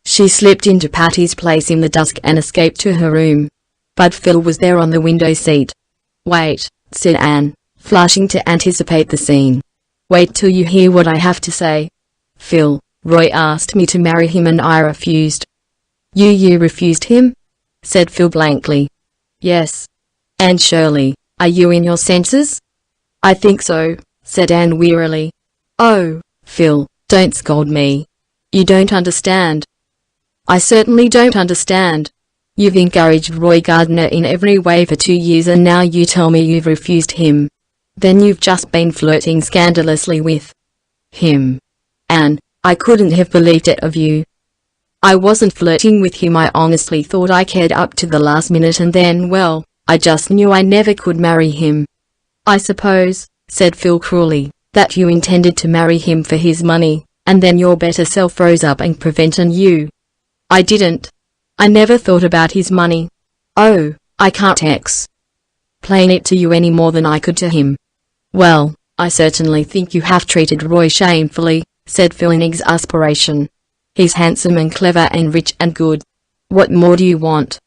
Speaker 1: She slipped into Patty's Place in the dusk and escaped to her room. But Phil was there on the window seat. "Wait," said Anne, flushing to anticipate the scene. "Wait till you hear what I have to say. Phil, Roy asked me to marry him and I refused." You refused him?" said Phil blankly. "Yes. Anne Shirley, are you in your senses?" "I think so," said Anne wearily. "Oh, Phil, don't scold me. You don't understand." "I certainly don't understand. You've encouraged Roy Gardner in every way for 2 years and now you tell me you've refused him. Then you've just been flirting scandalously with him. Anne, I couldn't have believed it of you." "I wasn't flirting with him. I honestly thought I cared up to the last minute and then, well, I just knew I never could marry him." "I suppose," said Phil cruelly, "that you intended to marry him for his money, and then your better self rose up and prevented you." "I didn't. I never thought about his money. Oh, I can't explain it to you any more than I could to him." "Well, I certainly think you have treated Roy shamefully," said Phil in exasperation. "He's handsome and clever and rich and good. What more do you want?"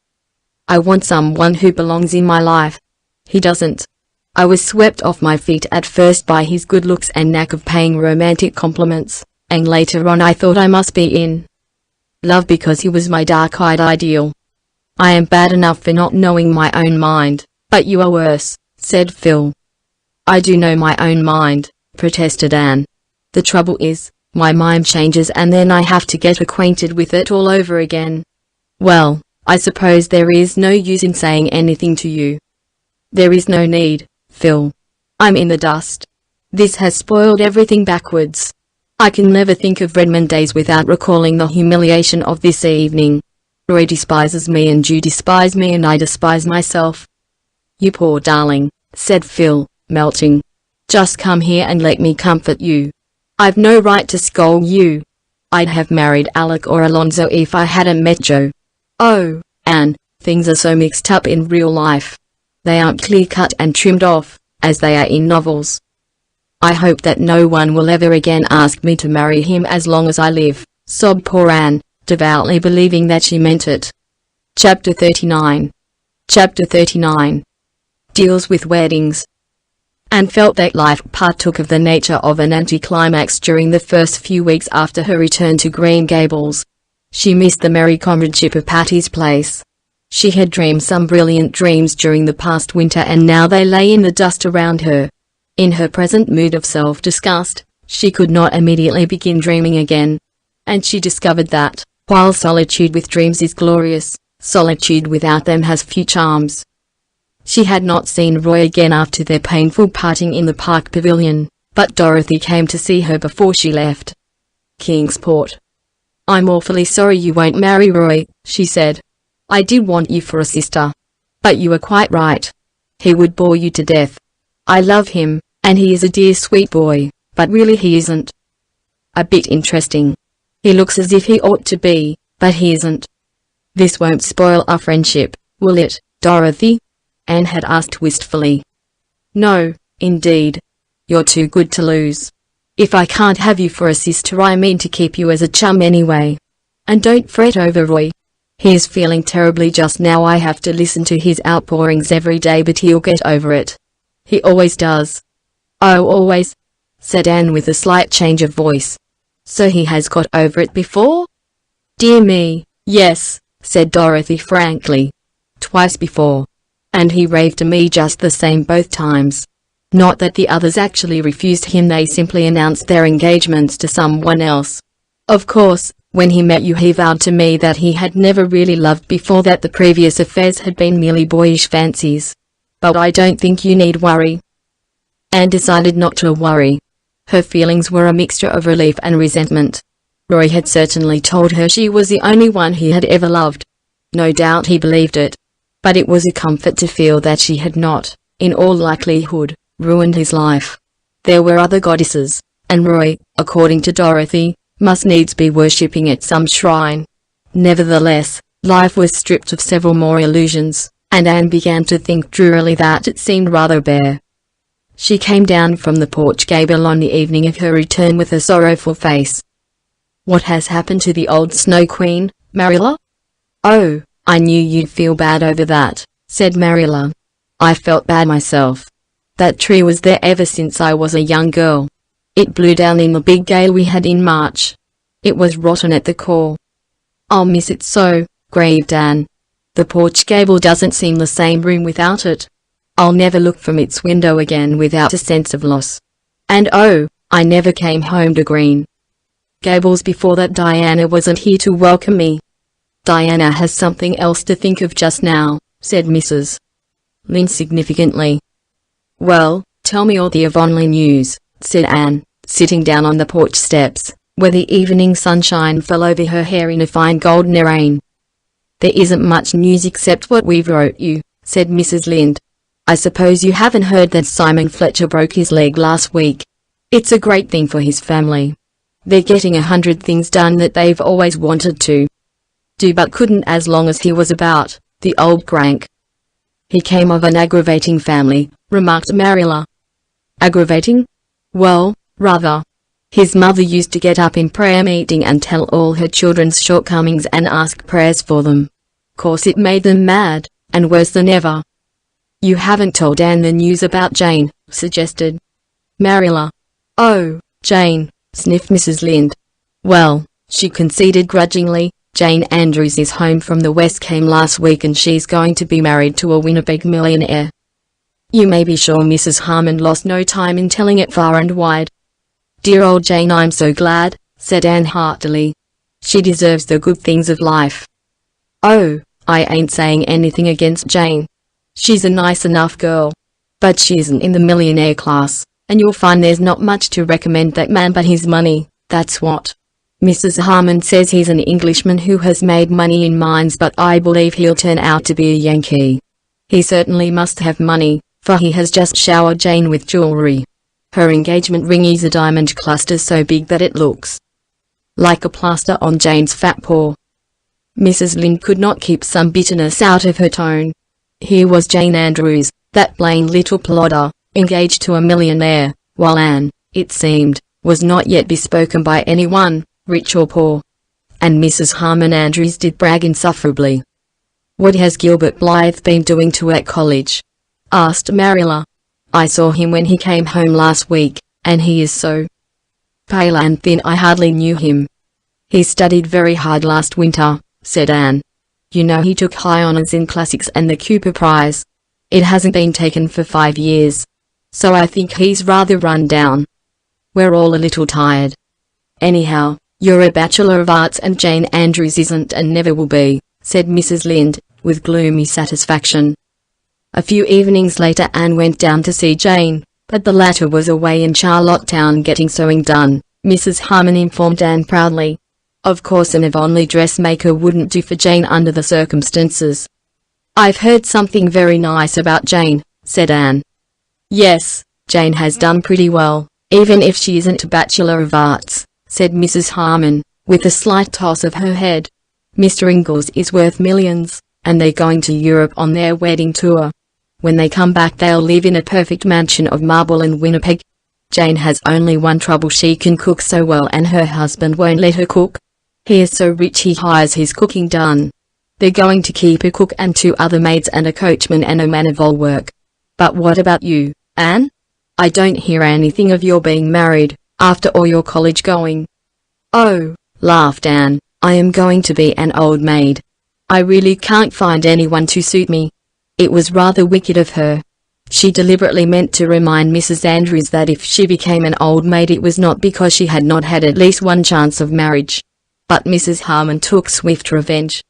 Speaker 1: "I want someone who belongs in my life. He doesn't. I was swept off my feet at first by his good looks and knack of paying romantic compliments, and later on I thought I must be in love because he was my dark-eyed ideal. I am bad enough for not knowing my own mind, but you are worse, said Phil. I do know my own mind, protested Anne. The trouble is, my mind changes and then I have to get acquainted with it all over again. Well, I suppose there is no use in saying anything to you. There is no need, Phil. I'm in the dust. This has spoiled everything backwards. I can never think of Redmond days without recalling the humiliation of this evening. Roy despises me and you despise me and I despise myself. You poor darling, said Phil, melting. Just come here and let me comfort you. I've no right to scold you. I'd have married Alec or Alonzo if I hadn't met Joe. Oh, Anne, things are so mixed up in real life. They aren't clear-cut and trimmed off, as they are in novels. I hope that no one will ever again ask me to marry him as long as I live, sobbed poor Anne, devoutly believing that she meant it. Chapter 39. Chapter 39. Deals with weddings. Anne felt that life partook of the nature of an anticlimax during the first few weeks after her return to Green Gables. She missed the merry comradeship of Patty's Place. She had dreamed some brilliant dreams during the past winter and now they lay in the dust around her. In her present mood of self-disgust, she could not immediately begin dreaming again. And she discovered that, while solitude with dreams is glorious, solitude without them has few charms. She had not seen Roy again after their painful parting in the park pavilion, but Dorothy came to see her before she left Kingsport. I'm awfully sorry you won't marry Roy, she said. I did want you for a sister. But you were quite right. He would bore you to death. I love him, and he is a dear sweet boy, but really he isn't. A bit interesting. He looks as if he ought to be, but he isn't. This won't spoil our friendship, will it, Dorothy? Anne had asked wistfully. No, indeed. You're too good to lose. If I can't have you for a sister I mean to keep you as a chum anyway. And don't fret over Roy. He is feeling terribly just now. I have to listen to his outpourings every day but he'll get over it. He always does. Oh, always, said Anne with a slight change of voice. So he has got over it before? Dear me, yes, said Dorothy frankly. Twice before. And he raved to me just the same both times. Not that the others actually refused him, they simply announced their engagements to someone else. Of course, when he met you he vowed to me that he had never really loved before, that the previous affairs had been merely boyish fancies. But I don't think you need worry. Anne decided not to worry. Her feelings were a mixture of relief and resentment. Roy had certainly told her she was the only one he had ever loved. No doubt he believed it. But it was a comfort to feel that she had not, in all likelihood, ruined his life. There were other goddesses, and Roy, according to Dorothy, must needs be worshipping at some shrine. Nevertheless, life was stripped of several more illusions, and Anne began to think drearily that it seemed rather bare. She came down from the porch gable on the evening of her return with a sorrowful face. What has happened to the old Snow Queen, Marilla? Oh, I knew you'd feel bad over that, said Marilla. I felt bad myself. That tree was there ever since I was a young girl. It blew down in the big gale we had in March. It was rotten at the core. I'll miss it so, grieved Anne. The porch gable doesn't seem the same room without it. I'll never look from its window again without a sense of loss. And oh, I never came home to Green Gables before that. Diana wasn't here to welcome me. Diana has something else to think of just now, said Mrs. Lynde significantly. Well, tell me all the Avonlea news, said Anne, sitting down on the porch steps, where the evening sunshine fell over her hair in a fine golden rain. There isn't much news except what we've wrote you, said Mrs. Lynde. I suppose you haven't heard that Simon Fletcher broke his leg last week. It's a great thing for his family. They're getting 100 things done that they've always wanted to do but couldn't as long as he was about, the old crank. He came of an aggravating family, remarked Marilla. Aggravating? Well, rather. His mother used to get up in prayer meeting and tell all her children's shortcomings and ask prayers for them. Course it made them mad, and worse than ever. You haven't told Anne the news about Jane, suggested Marilla. Oh, Jane, sniffed Mrs. Lynde. Well, she conceded grudgingly, Jane Andrews is home from the West, came last week, and she's going to be married to a Winnipeg millionaire. You may be sure Mrs. Harmon lost no time in telling it far and wide. Dear old Jane, I'm so glad, said Anne heartily. She deserves the good things of life. Oh, I ain't saying anything against Jane. She's a nice enough girl. But she isn't in the millionaire class, and you'll find there's not much to recommend that man but his money, that's what. Mrs. Harmon says he's an Englishman who has made money in mines, but I believe he'll turn out to be a Yankee. He certainly must have money, for he has just showered Jane with jewelry. Her engagement ring is a diamond cluster so big that it looks like a plaster on Jane's fat paw. Mrs. Lynde could not keep some bitterness out of her tone. Here was Jane Andrews, that plain little plodder, engaged to a millionaire, while Anne, it seemed, was not yet bespoken by anyone, rich or poor. And Mrs. Harmon Andrews did brag insufferably. What has Gilbert Blythe been doing to at college? Asked Marilla. I saw him when he came home last week, and he is so pale and thin I hardly knew him. He studied very hard last winter, said Anne. You know he took high honors in classics and the Cooper Prize. It hasn't been taken for 5 years. So I think he's rather run down. We're all a little tired. Anyhow, you're a Bachelor of Arts and Jane Andrews isn't and never will be, said Mrs. Lynde, with gloomy satisfaction. A few evenings later Anne went down to see Jane, but the latter was away in Charlottetown getting sewing done, Mrs. Harmon informed Anne proudly. Of course an Avonlea dressmaker wouldn't do for Jane under the circumstances. I've heard something very nice about Jane, said Anne. Yes, Jane has done pretty well, even if she isn't a Bachelor of Arts, said Mrs. Harmon, with a slight toss of her head. Mr. Ingalls is worth millions, and they're going to Europe on their wedding tour. When they come back they'll live in a perfect mansion of marble in Winnipeg. Jane has only one trouble: she can cook so well and her husband won't let her cook. He is so rich he hires his cooking done. They're going to keep a cook and 2 other maids and a coachman and a man of all work. But what about you, Anne? I don't hear anything of your being married, after all your college going. Oh, laughed Anne, I am going to be an old maid. I really can't find anyone to suit me. It was rather wicked of her. She deliberately meant to remind Mrs. Andrews that if she became an old maid it was not because she had not had at least one chance of marriage. But Mrs. Harmon took swift revenge.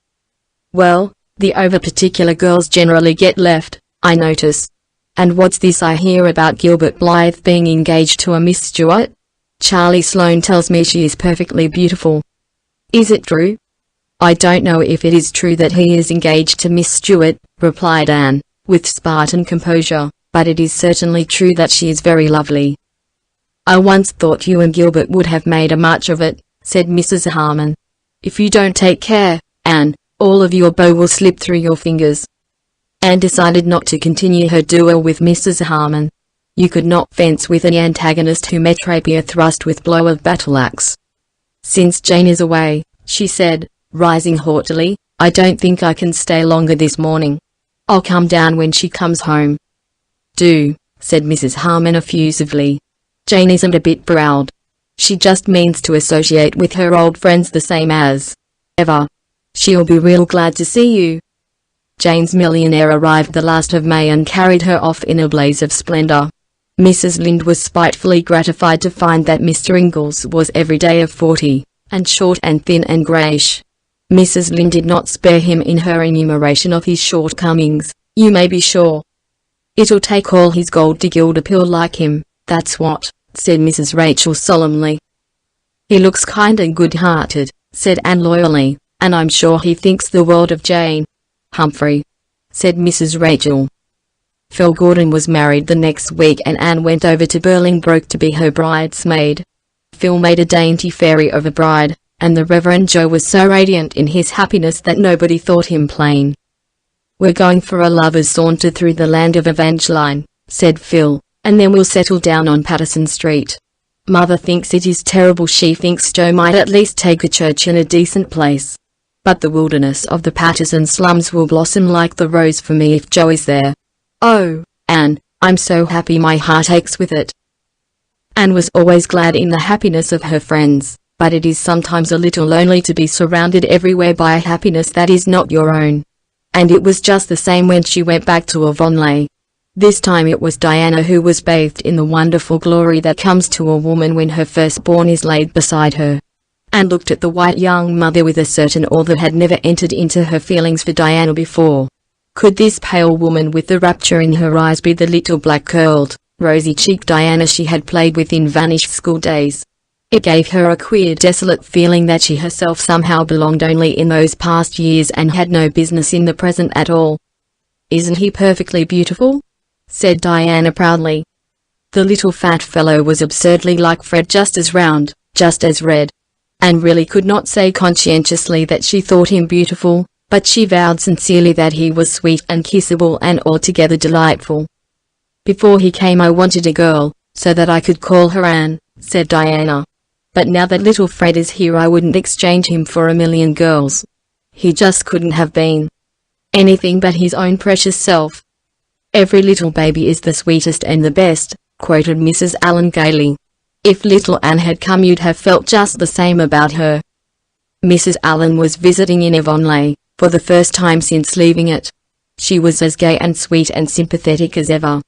Speaker 1: Well, the over-particular girls generally get left, I notice. And what's this I hear about Gilbert Blythe being engaged to a Miss Stewart? Charlie Sloane tells me she is perfectly beautiful. Is it true? I don't know if it is true that he is engaged to Miss Stewart, replied Anne, with Spartan composure, but it is certainly true that she is very lovely. I once thought you and Gilbert would have made a match of it, said Mrs. Harmon. If you don't take care, Anne, all of your beaux will slip through your fingers. Anne decided not to continue her duel with Mrs. Harmon. You could not fence with an antagonist who met rapier thrust with blow of battle-axe. Since Jane is away, she said, rising haughtily, I don't think I can stay longer this morning. I'll come down when she comes home. Do, said Mrs. Harmon effusively. Jane isn't a bit proud. She just means to associate with her old friends the same as ever. She'll be real glad to see you. Jane's millionaire arrived the last of May and carried her off in a blaze of splendor. Mrs. Lynde was spitefully gratified to find that Mr. Ingalls was every day of 40, and short and thin and greyish. Mrs. Lynde did not spare him in her enumeration of his shortcomings, you may be sure. It'll take all his gold to gild a pill like him, that's what, said Mrs. Rachel solemnly. He looks kind and good-hearted, said Anne loyally, and I'm sure he thinks the world of Jane. Humphrey, said Mrs. Rachel. Phil Gordon was married the next week and Anne went over to Bolingbroke to be her bridesmaid. Phil made a dainty fairy of a bride, and the Reverend Joe was so radiant in his happiness that nobody thought him plain. We're going for a lover's saunter through the land of Evangeline, said Phil, and then we'll settle down on Patterson Street. Mother thinks it is terrible. She thinks Joe might at least take a church in a decent place. But the wilderness of the Patterson slums will blossom like the rose for me if Joe is there. "Oh, Anne, I'm so happy my heart aches with it." Anne was always glad in the happiness of her friends, but it is sometimes a little lonely to be surrounded everywhere by a happiness that is not your own. And it was just the same when she went back to Avonlea. This time it was Diana who was bathed in the wonderful glory that comes to a woman when her firstborn is laid beside her. Anne looked at the white young mother with a certain awe that had never entered into her feelings for Diana before. Could this pale woman with the rapture in her eyes be the little black-curled, rosy-cheeked Diana she had played with in vanished school days? It gave her a queer desolate feeling that she herself somehow belonged only in those past years and had no business in the present at all. "Isn't he perfectly beautiful?" said Diana proudly. The little fat fellow was absurdly like Fred, just as round, just as red. Anne really could not say conscientiously that she thought him beautiful, but she vowed sincerely that he was sweet and kissable and altogether delightful. "Before he came I wanted a girl, so that I could call her Anne," said Diana. "But now that little Fred is here I wouldn't exchange him for a million girls. He just couldn't have been anything but his own precious self." "Every little baby is the sweetest and the best," quoted Mrs. Allen gaily. "If little Anne had come you'd have felt just the same about her." Mrs. Allen was visiting in Avonlea, for the first time since leaving it. She was as gay and sweet and sympathetic as ever.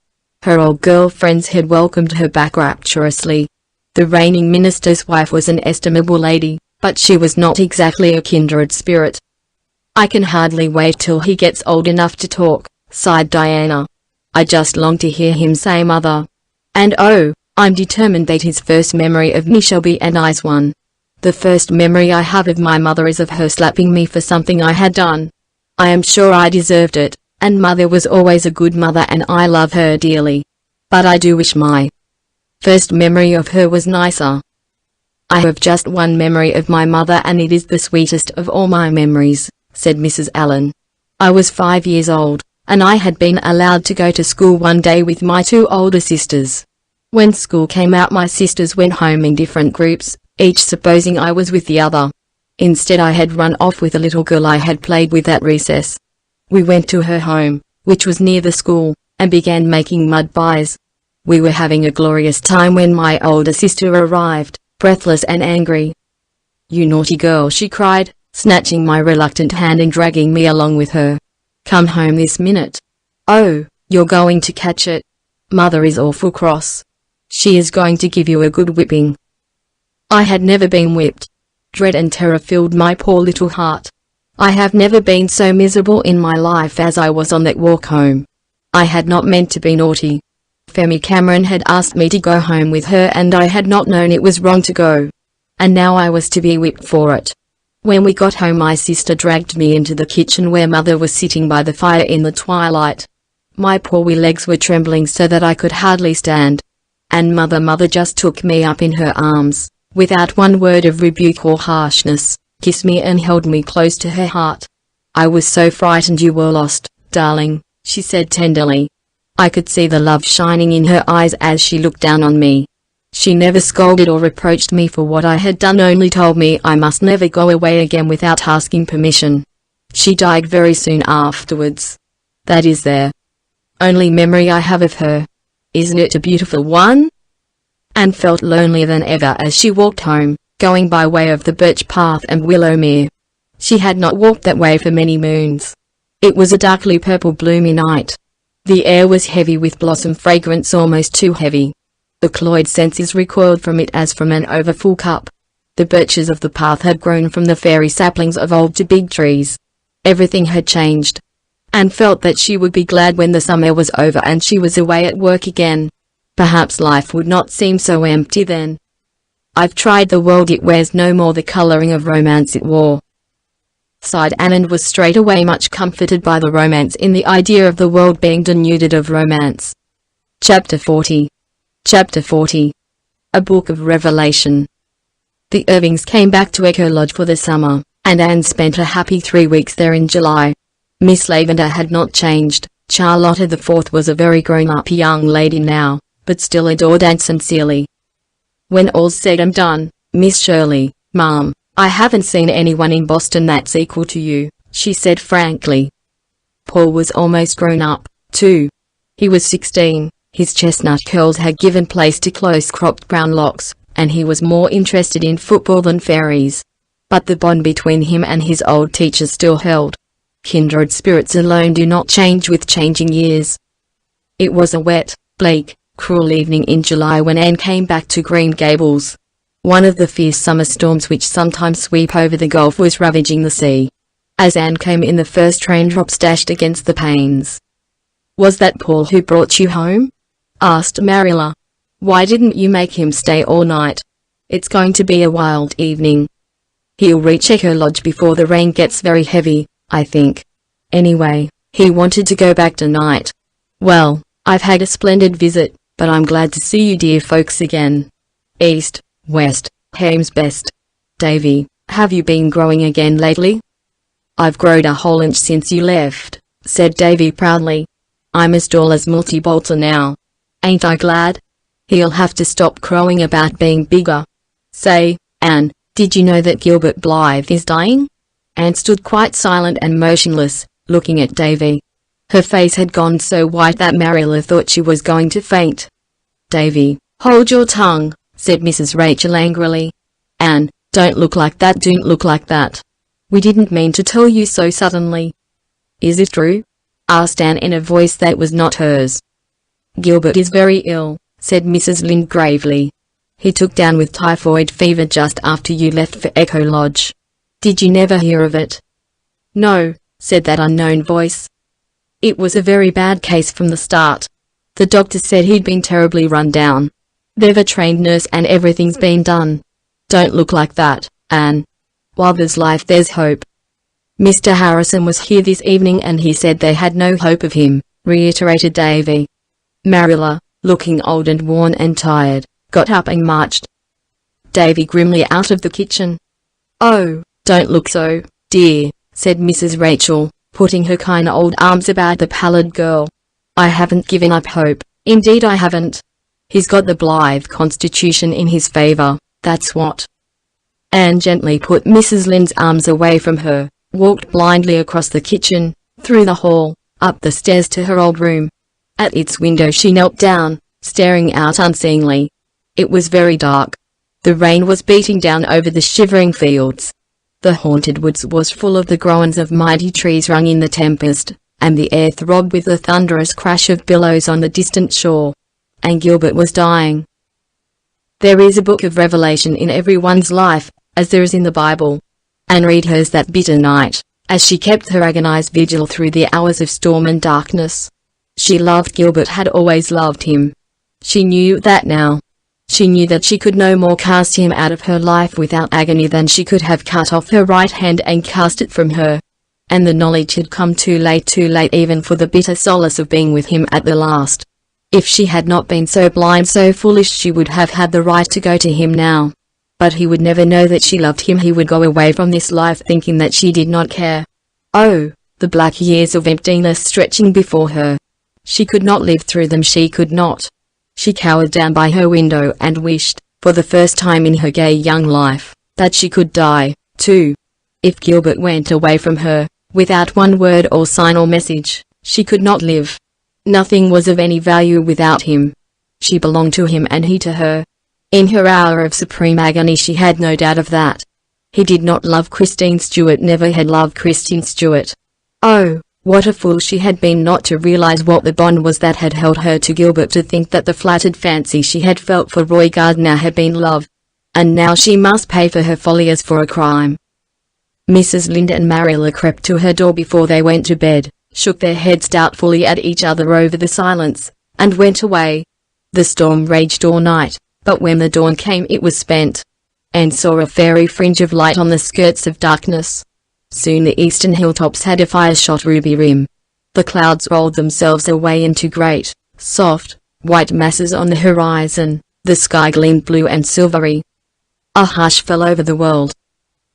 Speaker 1: Her old girl friends had welcomed her back rapturously. The reigning minister's wife was an estimable lady, but she was not exactly a kindred spirit. "I can hardly wait till he gets old enough to talk," sighed Diana. "I just long to hear him say mother. And oh, I'm determined that his first memory of me shall be a nice one. The first memory I have of my mother is of her slapping me for something I had done. I am sure I deserved it, and mother was always a good mother and I love her dearly. But I do wish my first memory of her was nicer. I have just one memory of my mother and it is the sweetest of all my memories," said Mrs. Allen. "I was 5 years old, and I had been allowed to go to school one day with my 2 older sisters. When school came out my sisters went home in different groups, each supposing I was with the other. Instead I had run off with a little girl I had played with at recess. We went to her home, which was near the school, and began making mud pies. We were having a glorious time when my older sister arrived, breathless and angry. 'You naughty girl,' she cried, snatching my reluctant hand and dragging me along with her. 'Come home this minute. Oh, you're going to catch it. Mother is awful cross. She is going to give you a good whipping.' I had never been whipped. Dread and terror filled my poor little heart. I have never been so miserable in my life as I was on that walk home. I had not meant to be naughty. Femi Cameron had asked me to go home with her and I had not known it was wrong to go. And now I was to be whipped for it. When we got home my sister dragged me into the kitchen where mother was sitting by the fire in the twilight. My poor wee legs were trembling so that I could hardly stand. And mother just took me up in her arms, without one word of rebuke or harshness, kissed me and held me close to her heart. 'I was so frightened you were lost, darling,' she said tenderly. I could see the love shining in her eyes as she looked down on me. She never scolded or reproached me for what I had done, only told me I must never go away again without asking permission. She died very soon afterwards. That is the only memory I have of her. Isn't it a beautiful one?" Anne felt lonelier than ever as she walked home, going by way of the birch path and Willowmere. She had not walked that way for many moons. It was a darkly purple bloomy night. The air was heavy with blossom fragrance, almost too heavy. The cloyed senses recoiled from it as from an overfull cup. The birches of the path had grown from the fairy saplings of old to big trees. Everything had changed. Anne felt that she would be glad when the summer was over and she was away at work again. Perhaps life would not seem so empty then. "I've tried the world, it wears no more the colouring of romance it wore," sighed Anne, and was straightway much comforted by the romance in the idea of the world being denuded of romance. Chapter 40. A Book of Revelation. The Irvings came back to Echo Lodge for the summer, and Anne spent a happy 3 weeks there in July. Miss Lavender had not changed. Charlotta the Fourth was a very grown-up young lady now, but still adored Anne sincerely. When all's said and done, "Miss Shirley, Ma'am, I haven't seen anyone in Boston that's equal to you," she said frankly. Paul was almost grown up, too. He was 16, his chestnut curls had given place to close-cropped brown locks, and he was more interested in football than fairies. But the bond between him and his old teacher still held. Kindred spirits alone do not change with changing years. It was a wet, bleak, cruel evening in July when Anne came back to Green Gables. One of the fierce summer storms which sometimes sweep over the Gulf was ravaging the sea. As Anne came in, the first raindrops dashed against the panes. "Was that Paul who brought you home?" asked Marilla. "Why didn't you make him stay all night? It's going to be a wild evening. He'll reach Echo Lodge before the rain gets very heavy, I think. Anyway, he wanted to go back tonight. Well, I've had a splendid visit, but I'm glad to see you dear folks again. East, West, Hame's best. Davy, have you been growing again lately?" "I've growed a whole inch since you left," said Davy proudly. "I'm as tall as Multi Bolter now. Ain't I glad? He'll have to stop crowing about being bigger. Say, Anne, did you know that Gilbert Blythe is dying?" Anne stood quite silent and motionless, looking at Davy. Her face had gone so white that Marilla thought she was going to faint. "Davy, hold your tongue," said Mrs. Rachel angrily. "Anne, don't look like that, don't look like that. We didn't mean to tell you so suddenly." "Is it true?" asked Anne in a voice that was not hers. "Gilbert is very ill," said Mrs. Lynde gravely. "He took down with typhoid fever just after you left for Echo Lodge. Did you never hear of it?" "No," said that unknown voice. "It was a very bad case from the start. The doctor said he'd been terribly run down. They've a trained nurse and everything's been done. Don't look like that, Anne. While there's life there's hope." "Mr. Harrison was here this evening and he said they had no hope of him," reiterated Davy. Marilla, looking old and worn and tired, got up and marched Davy grimly out of the kitchen. "Oh, don't look so, dear," said Mrs. Rachel, putting her kind old arms about the pallid girl. "I haven't given up hope, indeed I haven't. He's got the Blythe constitution in his favor, that's what." Anne gently put Mrs. Lynde's arms away from her, walked blindly across the kitchen, through the hall, up the stairs to her old room. At its window she knelt down, staring out unseeingly. It was very dark. The rain was beating down over the shivering fields. The haunted woods was full of the groans of mighty trees wrung in the tempest, and the air throbbed with the thunderous crash of billows on the distant shore. And Gilbert was dying. There is a book of Revelation in everyone's life, as there is in the Bible. Anne read hers that bitter night, as she kept her agonized vigil through the hours of storm and darkness. She loved Gilbert, had always loved him. She knew that now. She knew that she could no more cast him out of her life without agony than she could have cut off her right hand and cast it from her. And the knowledge had come too late even for the bitter solace of being with him at the last. If she had not been so blind, so foolish, she would have had the right to go to him now. But he would never know that she loved him. He would go away from this life thinking that she did not care. Oh, the black years of emptiness stretching before her. She could not live through them, she could not. She cowered down by her window and wished, for the first time in her gay young life, that she could die, too. If Gilbert went away from her, without one word or sign or message, she could not live. Nothing was of any value without him. She belonged to him and he to her. In her hour of supreme agony she had no doubt of that. He did not love Christine Stewart, never had loved Christine Stewart. Oh, what a fool she had been not to realize what the bond was that had held her to Gilbert, to think that the flattered fancy she had felt for Roy Gardner had been love. And now she must pay for her folly as for a crime. Mrs. Lynde and Marilla crept to her door before they went to bed, shook their heads doubtfully at each other over the silence, and went away. The storm raged all night, but when the dawn came it was spent. Anne saw a fairy fringe of light on the skirts of darkness. Soon the eastern hilltops had a fire-shot ruby rim. The clouds rolled themselves away into great, soft, white masses on the horizon. The sky gleamed blue and silvery. A hush fell over the world.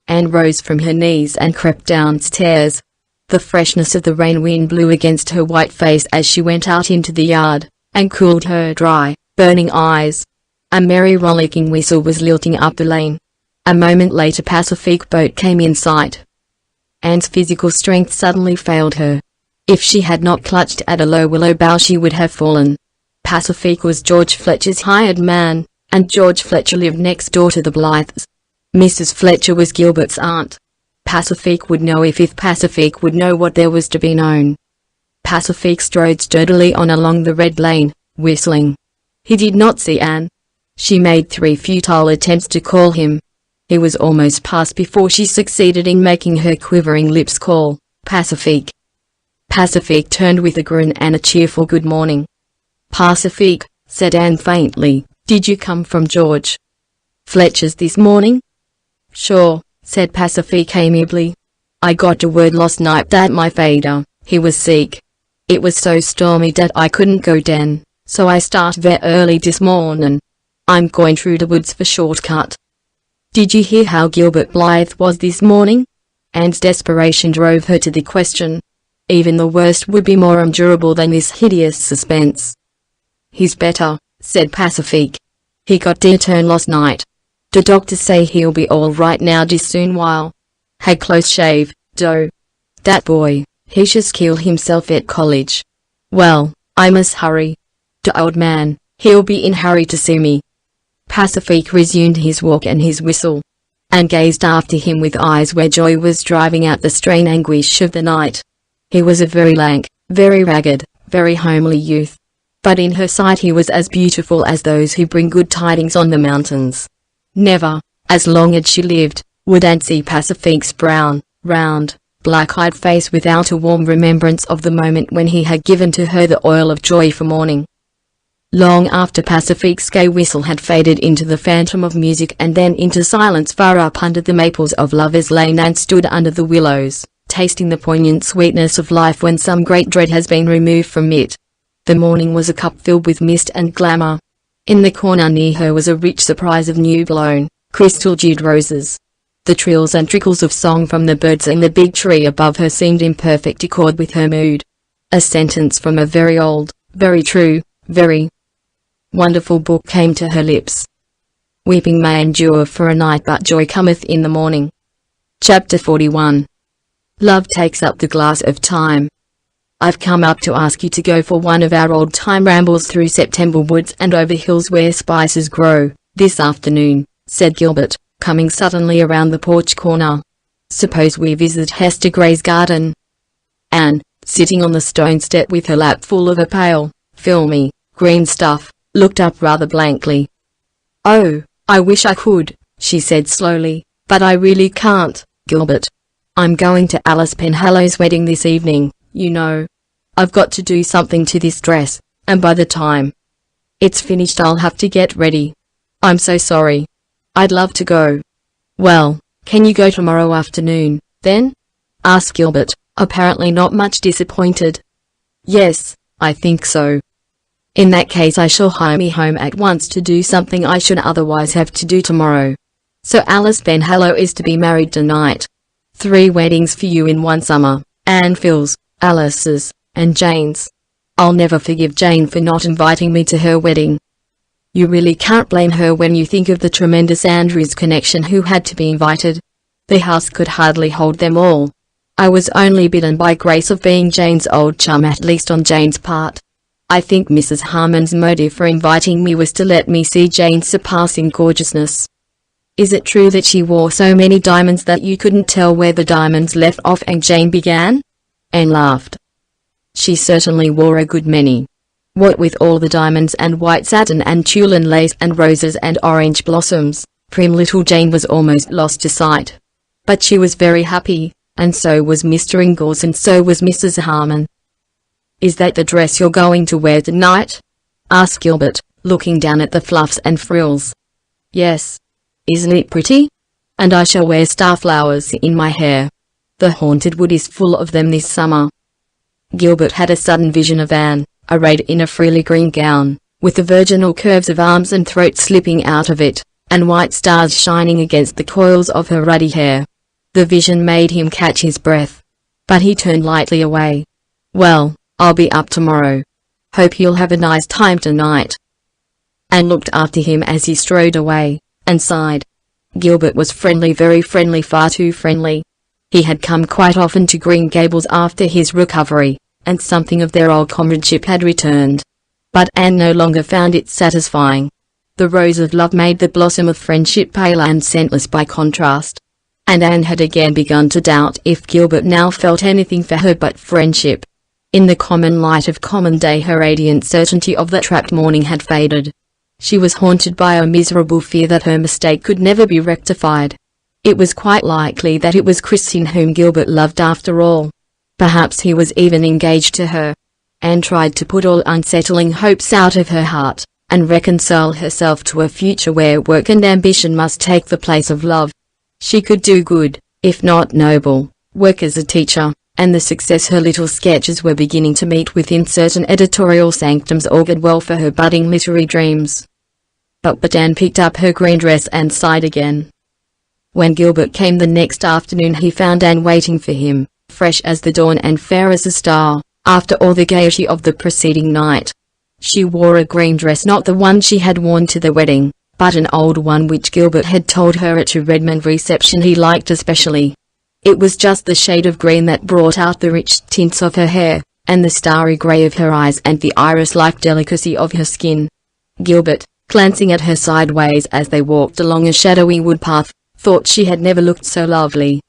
Speaker 1: Anne rose from her knees and crept downstairs. The freshness of the rain wind blew against her white face as she went out into the yard, and cooled her dry, burning eyes. A merry rollicking whistle was lilting up the lane. A moment later Pacific boat came in sight. Anne's physical strength suddenly failed her. If she had not clutched at a low willow bough she would have fallen. Pacifique was George Fletcher's hired man, and George Fletcher lived next door to the Blythes. Mrs. Fletcher was Gilbert's aunt. Pacifique would know if Pacifique would know what there was to be known. Pacifique strode sturdily on along the red lane, whistling. He did not see Anne. She made 3 futile attempts to call him. He was almost past before she succeeded in making her quivering lips call, Pacifique. Pacifique turned with a grin and a cheerful good morning. Pacifique, said Anne faintly, did you come from George Fletcher's this morning? Sure, said Pacifique amiably. I got a word last night that my fader, he was sick. It was so stormy that I couldn't go down, so I start very early this morning. I'm going through the woods for shortcut. Did you hear how Gilbert Blythe was this morning? Anne's desperation drove her to the question. Even the worst would be more endurable than this hideous suspense. He's better, said Pacifique. He got their turn last night. The doctors say he'll be all right now this soon while. Had close shave, though. That boy, he just killed himself at college. Well, I must hurry. The old man, he'll be in hurry to see me. Pacifique resumed his walk and his whistle, and gazed after him with eyes where joy was driving out the strain anguish of the night. He was a very lank, very ragged, very homely youth. But in her sight he was as beautiful as those who bring good tidings on the mountains. Never, as long as she lived, would Anne see Pacifique's brown, round, black-eyed face without a warm remembrance of the moment when he had given to her the oil of joy for morning. Long after Pacifique's gay whistle had faded into the phantom of music and then into silence far up under the maples of Lover's Lane, Anne stood under the willows, tasting the poignant sweetness of life when some great dread has been removed from it. The morning was a cup filled with mist and glamour. In the corner near her was a rich surprise of new-blown, crystal-dewed roses. The trills and trickles of song from the birds in the big tree above her seemed in perfect accord with her mood. A sentence from a very old, very true, very wonderful book came to her lips. Weeping may endure for a night, but joy cometh in the morning. Chapter 41. Love takes up the glass of time. I've come up to ask you to go for one of our old-time rambles through September woods and over hills where spices grow, this afternoon, said Gilbert, coming suddenly around the porch corner. Suppose we visit Hester Gray's garden? Anne, sitting on the stone step with her lap full of a pale, filmy, green stuff, looked up rather blankly. Oh, I wish I could, she said slowly, but I really can't, Gilbert. I'm going to Alice Penhallow's wedding this evening, you know. I've got to do something to this dress, and by the time it's finished I'll have to get ready. I'm so sorry. I'd love to go. Well, can you go tomorrow afternoon, then? Asked Gilbert, apparently not much disappointed. Yes, I think so. In that case I shall hie me home at once to do something I should otherwise have to do tomorrow. So Alice Penhallow is to be married tonight. 3 weddings for you in one summer, Anne Phil's, Alice's, and Jane's. I'll never forgive Jane for not inviting me to her wedding. You really can't blame her when you think of the tremendous Andrews connection who had to be invited. The house could hardly hold them all. I was only bidden by grace of being Jane's old chum, at least on Jane's part. I think Mrs. Harmon's motive for inviting me was to let me see Jane's surpassing gorgeousness. Is it true that she wore so many diamonds that you couldn't tell where the diamonds left off and Jane began? Anne laughed. She certainly wore a good many. What with all the diamonds and white satin and tulle lace and roses and orange blossoms, prim little Jane was almost lost to sight. But she was very happy, and so was Mr. Ingalls and so was Mrs. Harmon. Is that the dress you're going to wear tonight? Asked Gilbert, looking down at the fluffs and frills. Yes. Isn't it pretty? And I shall wear starflowers in my hair. The haunted wood is full of them this summer. Gilbert had a sudden vision of Anne, arrayed in a frilly green gown, with the virginal curves of arms and throat slipping out of it, and white stars shining against the coils of her ruddy hair. The vision made him catch his breath. But he turned lightly away. Well, I'll be up tomorrow. Hope you'll have a nice time tonight. Anne looked after him as he strode away, and sighed. Gilbert was friendly, very friendly, far too friendly. He had come quite often to Green Gables after his recovery, and something of their old comradeship had returned. But Anne no longer found it satisfying. The rose of love made the blossom of friendship pale and scentless by contrast. And Anne had again begun to doubt if Gilbert now felt anything for her but friendship. In the common light of common day her radiant certainty of that rapt morning had faded. She was haunted by a miserable fear that her mistake could never be rectified. It was quite likely that it was Christine whom Gilbert loved after all. Perhaps he was even engaged to her. Anne tried to put all unsettling hopes out of her heart, and reconcile herself to a future where work and ambition must take the place of love. She could do good, if not noble, work as a teacher, and the success her little sketches were beginning to meet with in certain editorial sanctums augured well for her budding literary dreams. But Anne picked up her green dress and sighed again. When Gilbert came the next afternoon he found Anne waiting for him, fresh as the dawn and fair as a star, after all the gaiety of the preceding night. She wore a green dress, not the one she had worn to the wedding, but an old one which Gilbert had told her at a Redmond reception he liked especially. It was just the shade of green that brought out the rich tints of her hair, and the starry grey of her eyes and the iris-like delicacy of her skin. Gilbert, glancing at her sideways as they walked along a shadowy wood path, thought she had never looked so lovely.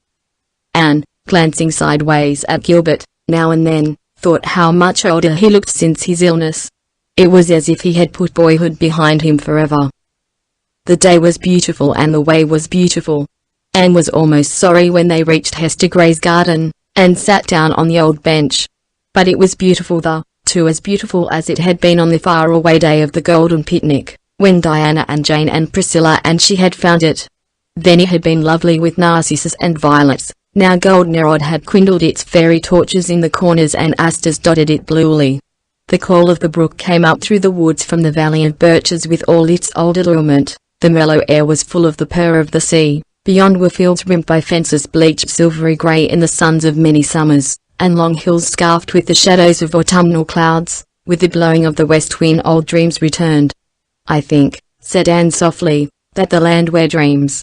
Speaker 1: Anne, glancing sideways at Gilbert, now and then, thought how much older he looked since his illness. It was as if he had put boyhood behind him forever. The day was beautiful and the way was beautiful. Anne was almost sorry when they reached Hester Gray's garden, and sat down on the old bench. But it was beautiful too as beautiful as it had been on the far-away day of the golden picnic, when Diana and Jane and Priscilla and she had found it. Then it had been lovely with narcissus and violets, now goldenrod had kindled its fairy torches in the corners and asters dotted it bluely. The call of the brook came up through the woods from the valley of birches with all its old allurement, the mellow air was full of the purr of the sea, beyond were fields rimmed by fences bleached silvery grey in the suns of many summers, and long hills scarfed with the shadows of autumnal clouds. With the blowing of the west wind old dreams returned. "I think," said Anne softly, "that the land where dreams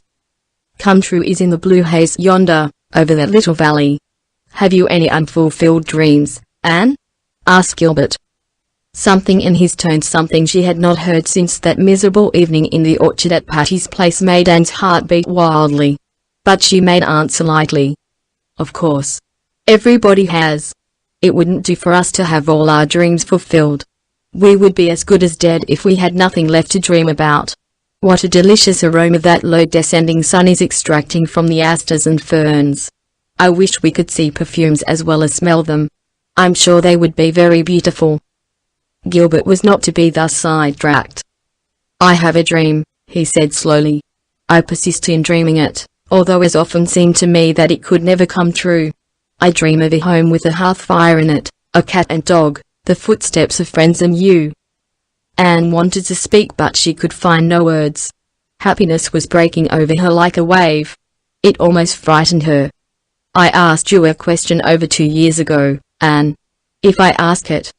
Speaker 1: come true is in the blue haze yonder, over that little valley." "Have you any unfulfilled dreams, Anne?" asked Gilbert. Something in his tone, something she had not heard since that miserable evening in the orchard at Patty's Place, made Anne's heart beat wildly. But she made answer lightly. "Of course. Everybody has. It wouldn't do for us to have all our dreams fulfilled. We would be as good as dead if we had nothing left to dream about. What a delicious aroma that low descending sun is extracting from the asters and ferns. I wish we could see perfumes as well as smell them. I'm sure they would be very beautiful." Gilbert was not to be thus sidetracked. "I have a dream," he said slowly. "I persist in dreaming it, although it often seemed to me that it could never come true. I dream of a home with a hearth fire in it, a cat and dog, the footsteps of friends and you." Anne wanted to speak but she could find no words. Happiness was breaking over her like a wave. It almost frightened her. "I asked you a question over 2 years ago, Anne. If I ask it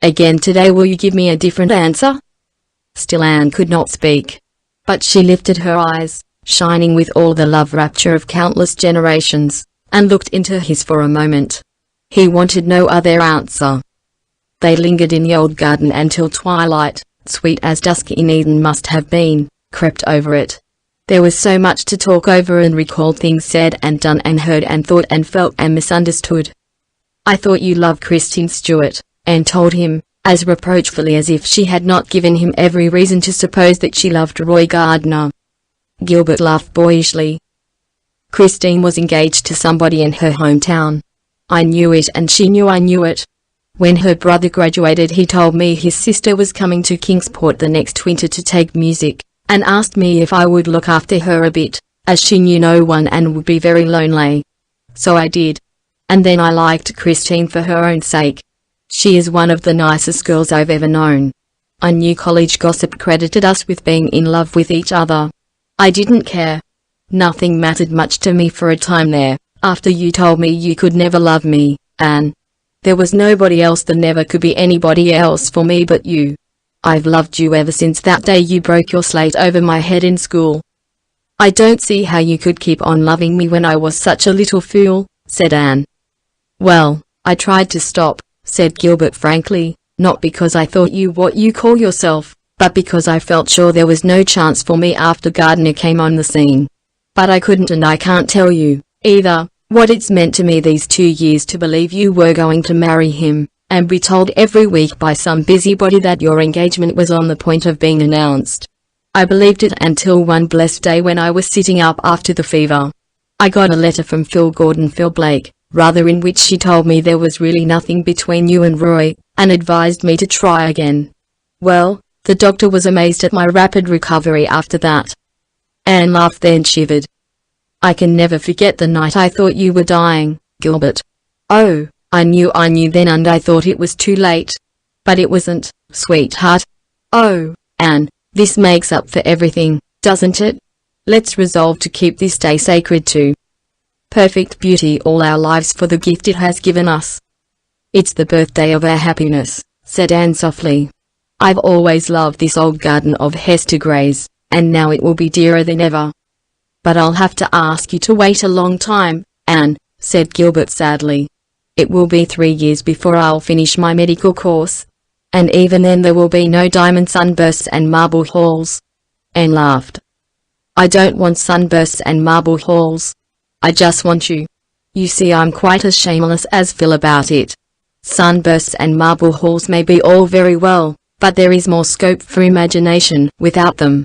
Speaker 1: again today, will you give me a different answer?" Still Anne could not speak. But she lifted her eyes, shining with all the love rapture of countless generations, and looked into his for a moment. He wanted no other answer. They lingered in the old garden until twilight, sweet as dusk in Eden must have been, crept over it. There was so much to talk over and recall, things said and done and heard and thought and felt and misunderstood. "I thought you loved Christine Stewart," Anne told him, as reproachfully as if she had not given him every reason to suppose that she loved Roy Gardner. Gilbert laughed boyishly. "Christine was engaged to somebody in her hometown. I knew it and she knew I knew it. When her brother graduated he told me his sister was coming to Kingsport the next winter to take music, and asked me if I would look after her a bit, as she knew no one and would be very lonely. So I did. And then I liked Christine for her own sake. She is one of the nicest girls I've ever known. I knew college gossip credited us with being in love with each other. I didn't care. Nothing mattered much to me for a time there, after you told me you could never love me, Anne. There was nobody else, there never could be anybody else for me but you. I've loved you ever since that day you broke your slate over my head in school." "I don't see how you could keep on loving me when I was such a little fool," said Anne. "Well, I tried to stop, said Gilbert frankly, not because I thought you what you call yourself, but because I felt sure there was no chance for me after Gardner came on the scene. But I couldn't and I can't tell you, either, what it's meant to me these 2 years to believe you were going to marry him, and be told every week by some busybody that your engagement was on the point of being announced. I believed it until one blessed day when I was sitting up after the fever. I got a letter from Phil Blake, rather, in which she told me there was really nothing between you and Roy, and advised me to try again. Well, the doctor was amazed at my rapid recovery after that. Anne laughed, then shivered. I can never forget the night I thought you were dying, Gilbert. Oh, I knew then, and I thought it was too late. But it wasn't, sweetheart. Oh, Anne, this makes up for everything, doesn't it? Let's resolve to keep this day sacred to perfect beauty all our lives for the gift it has given us. It's the birthday of our happiness, said Anne softly. I've always loved this old garden of Hester Gray's, and now it will be dearer than ever. But I'll have to ask you to wait a long time, Anne, said Gilbert sadly. It will be 3 years before I'll finish my medical course. And even then there will be no diamond sunbursts and marble halls. Anne laughed. I don't want sunbursts and marble halls. I just want you. You see, I'm quite as shameless as Phil about it. Sunbursts and marble halls may be all very well, but there is more scope for imagination without them.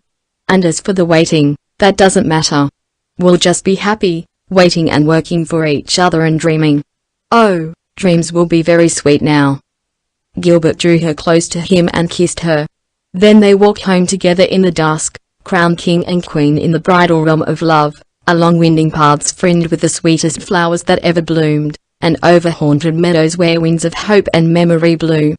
Speaker 1: And as for the waiting, that doesn't matter. We'll just be happy, waiting and working for each other and dreaming. Oh, dreams will be very sweet now. Gilbert drew her close to him and kissed her. Then they walked home together in the dusk, crowned king and queen in the bridal realm of love, along winding paths fringed with the sweetest flowers that ever bloomed, and over haunted meadows where winds of hope and memory blew.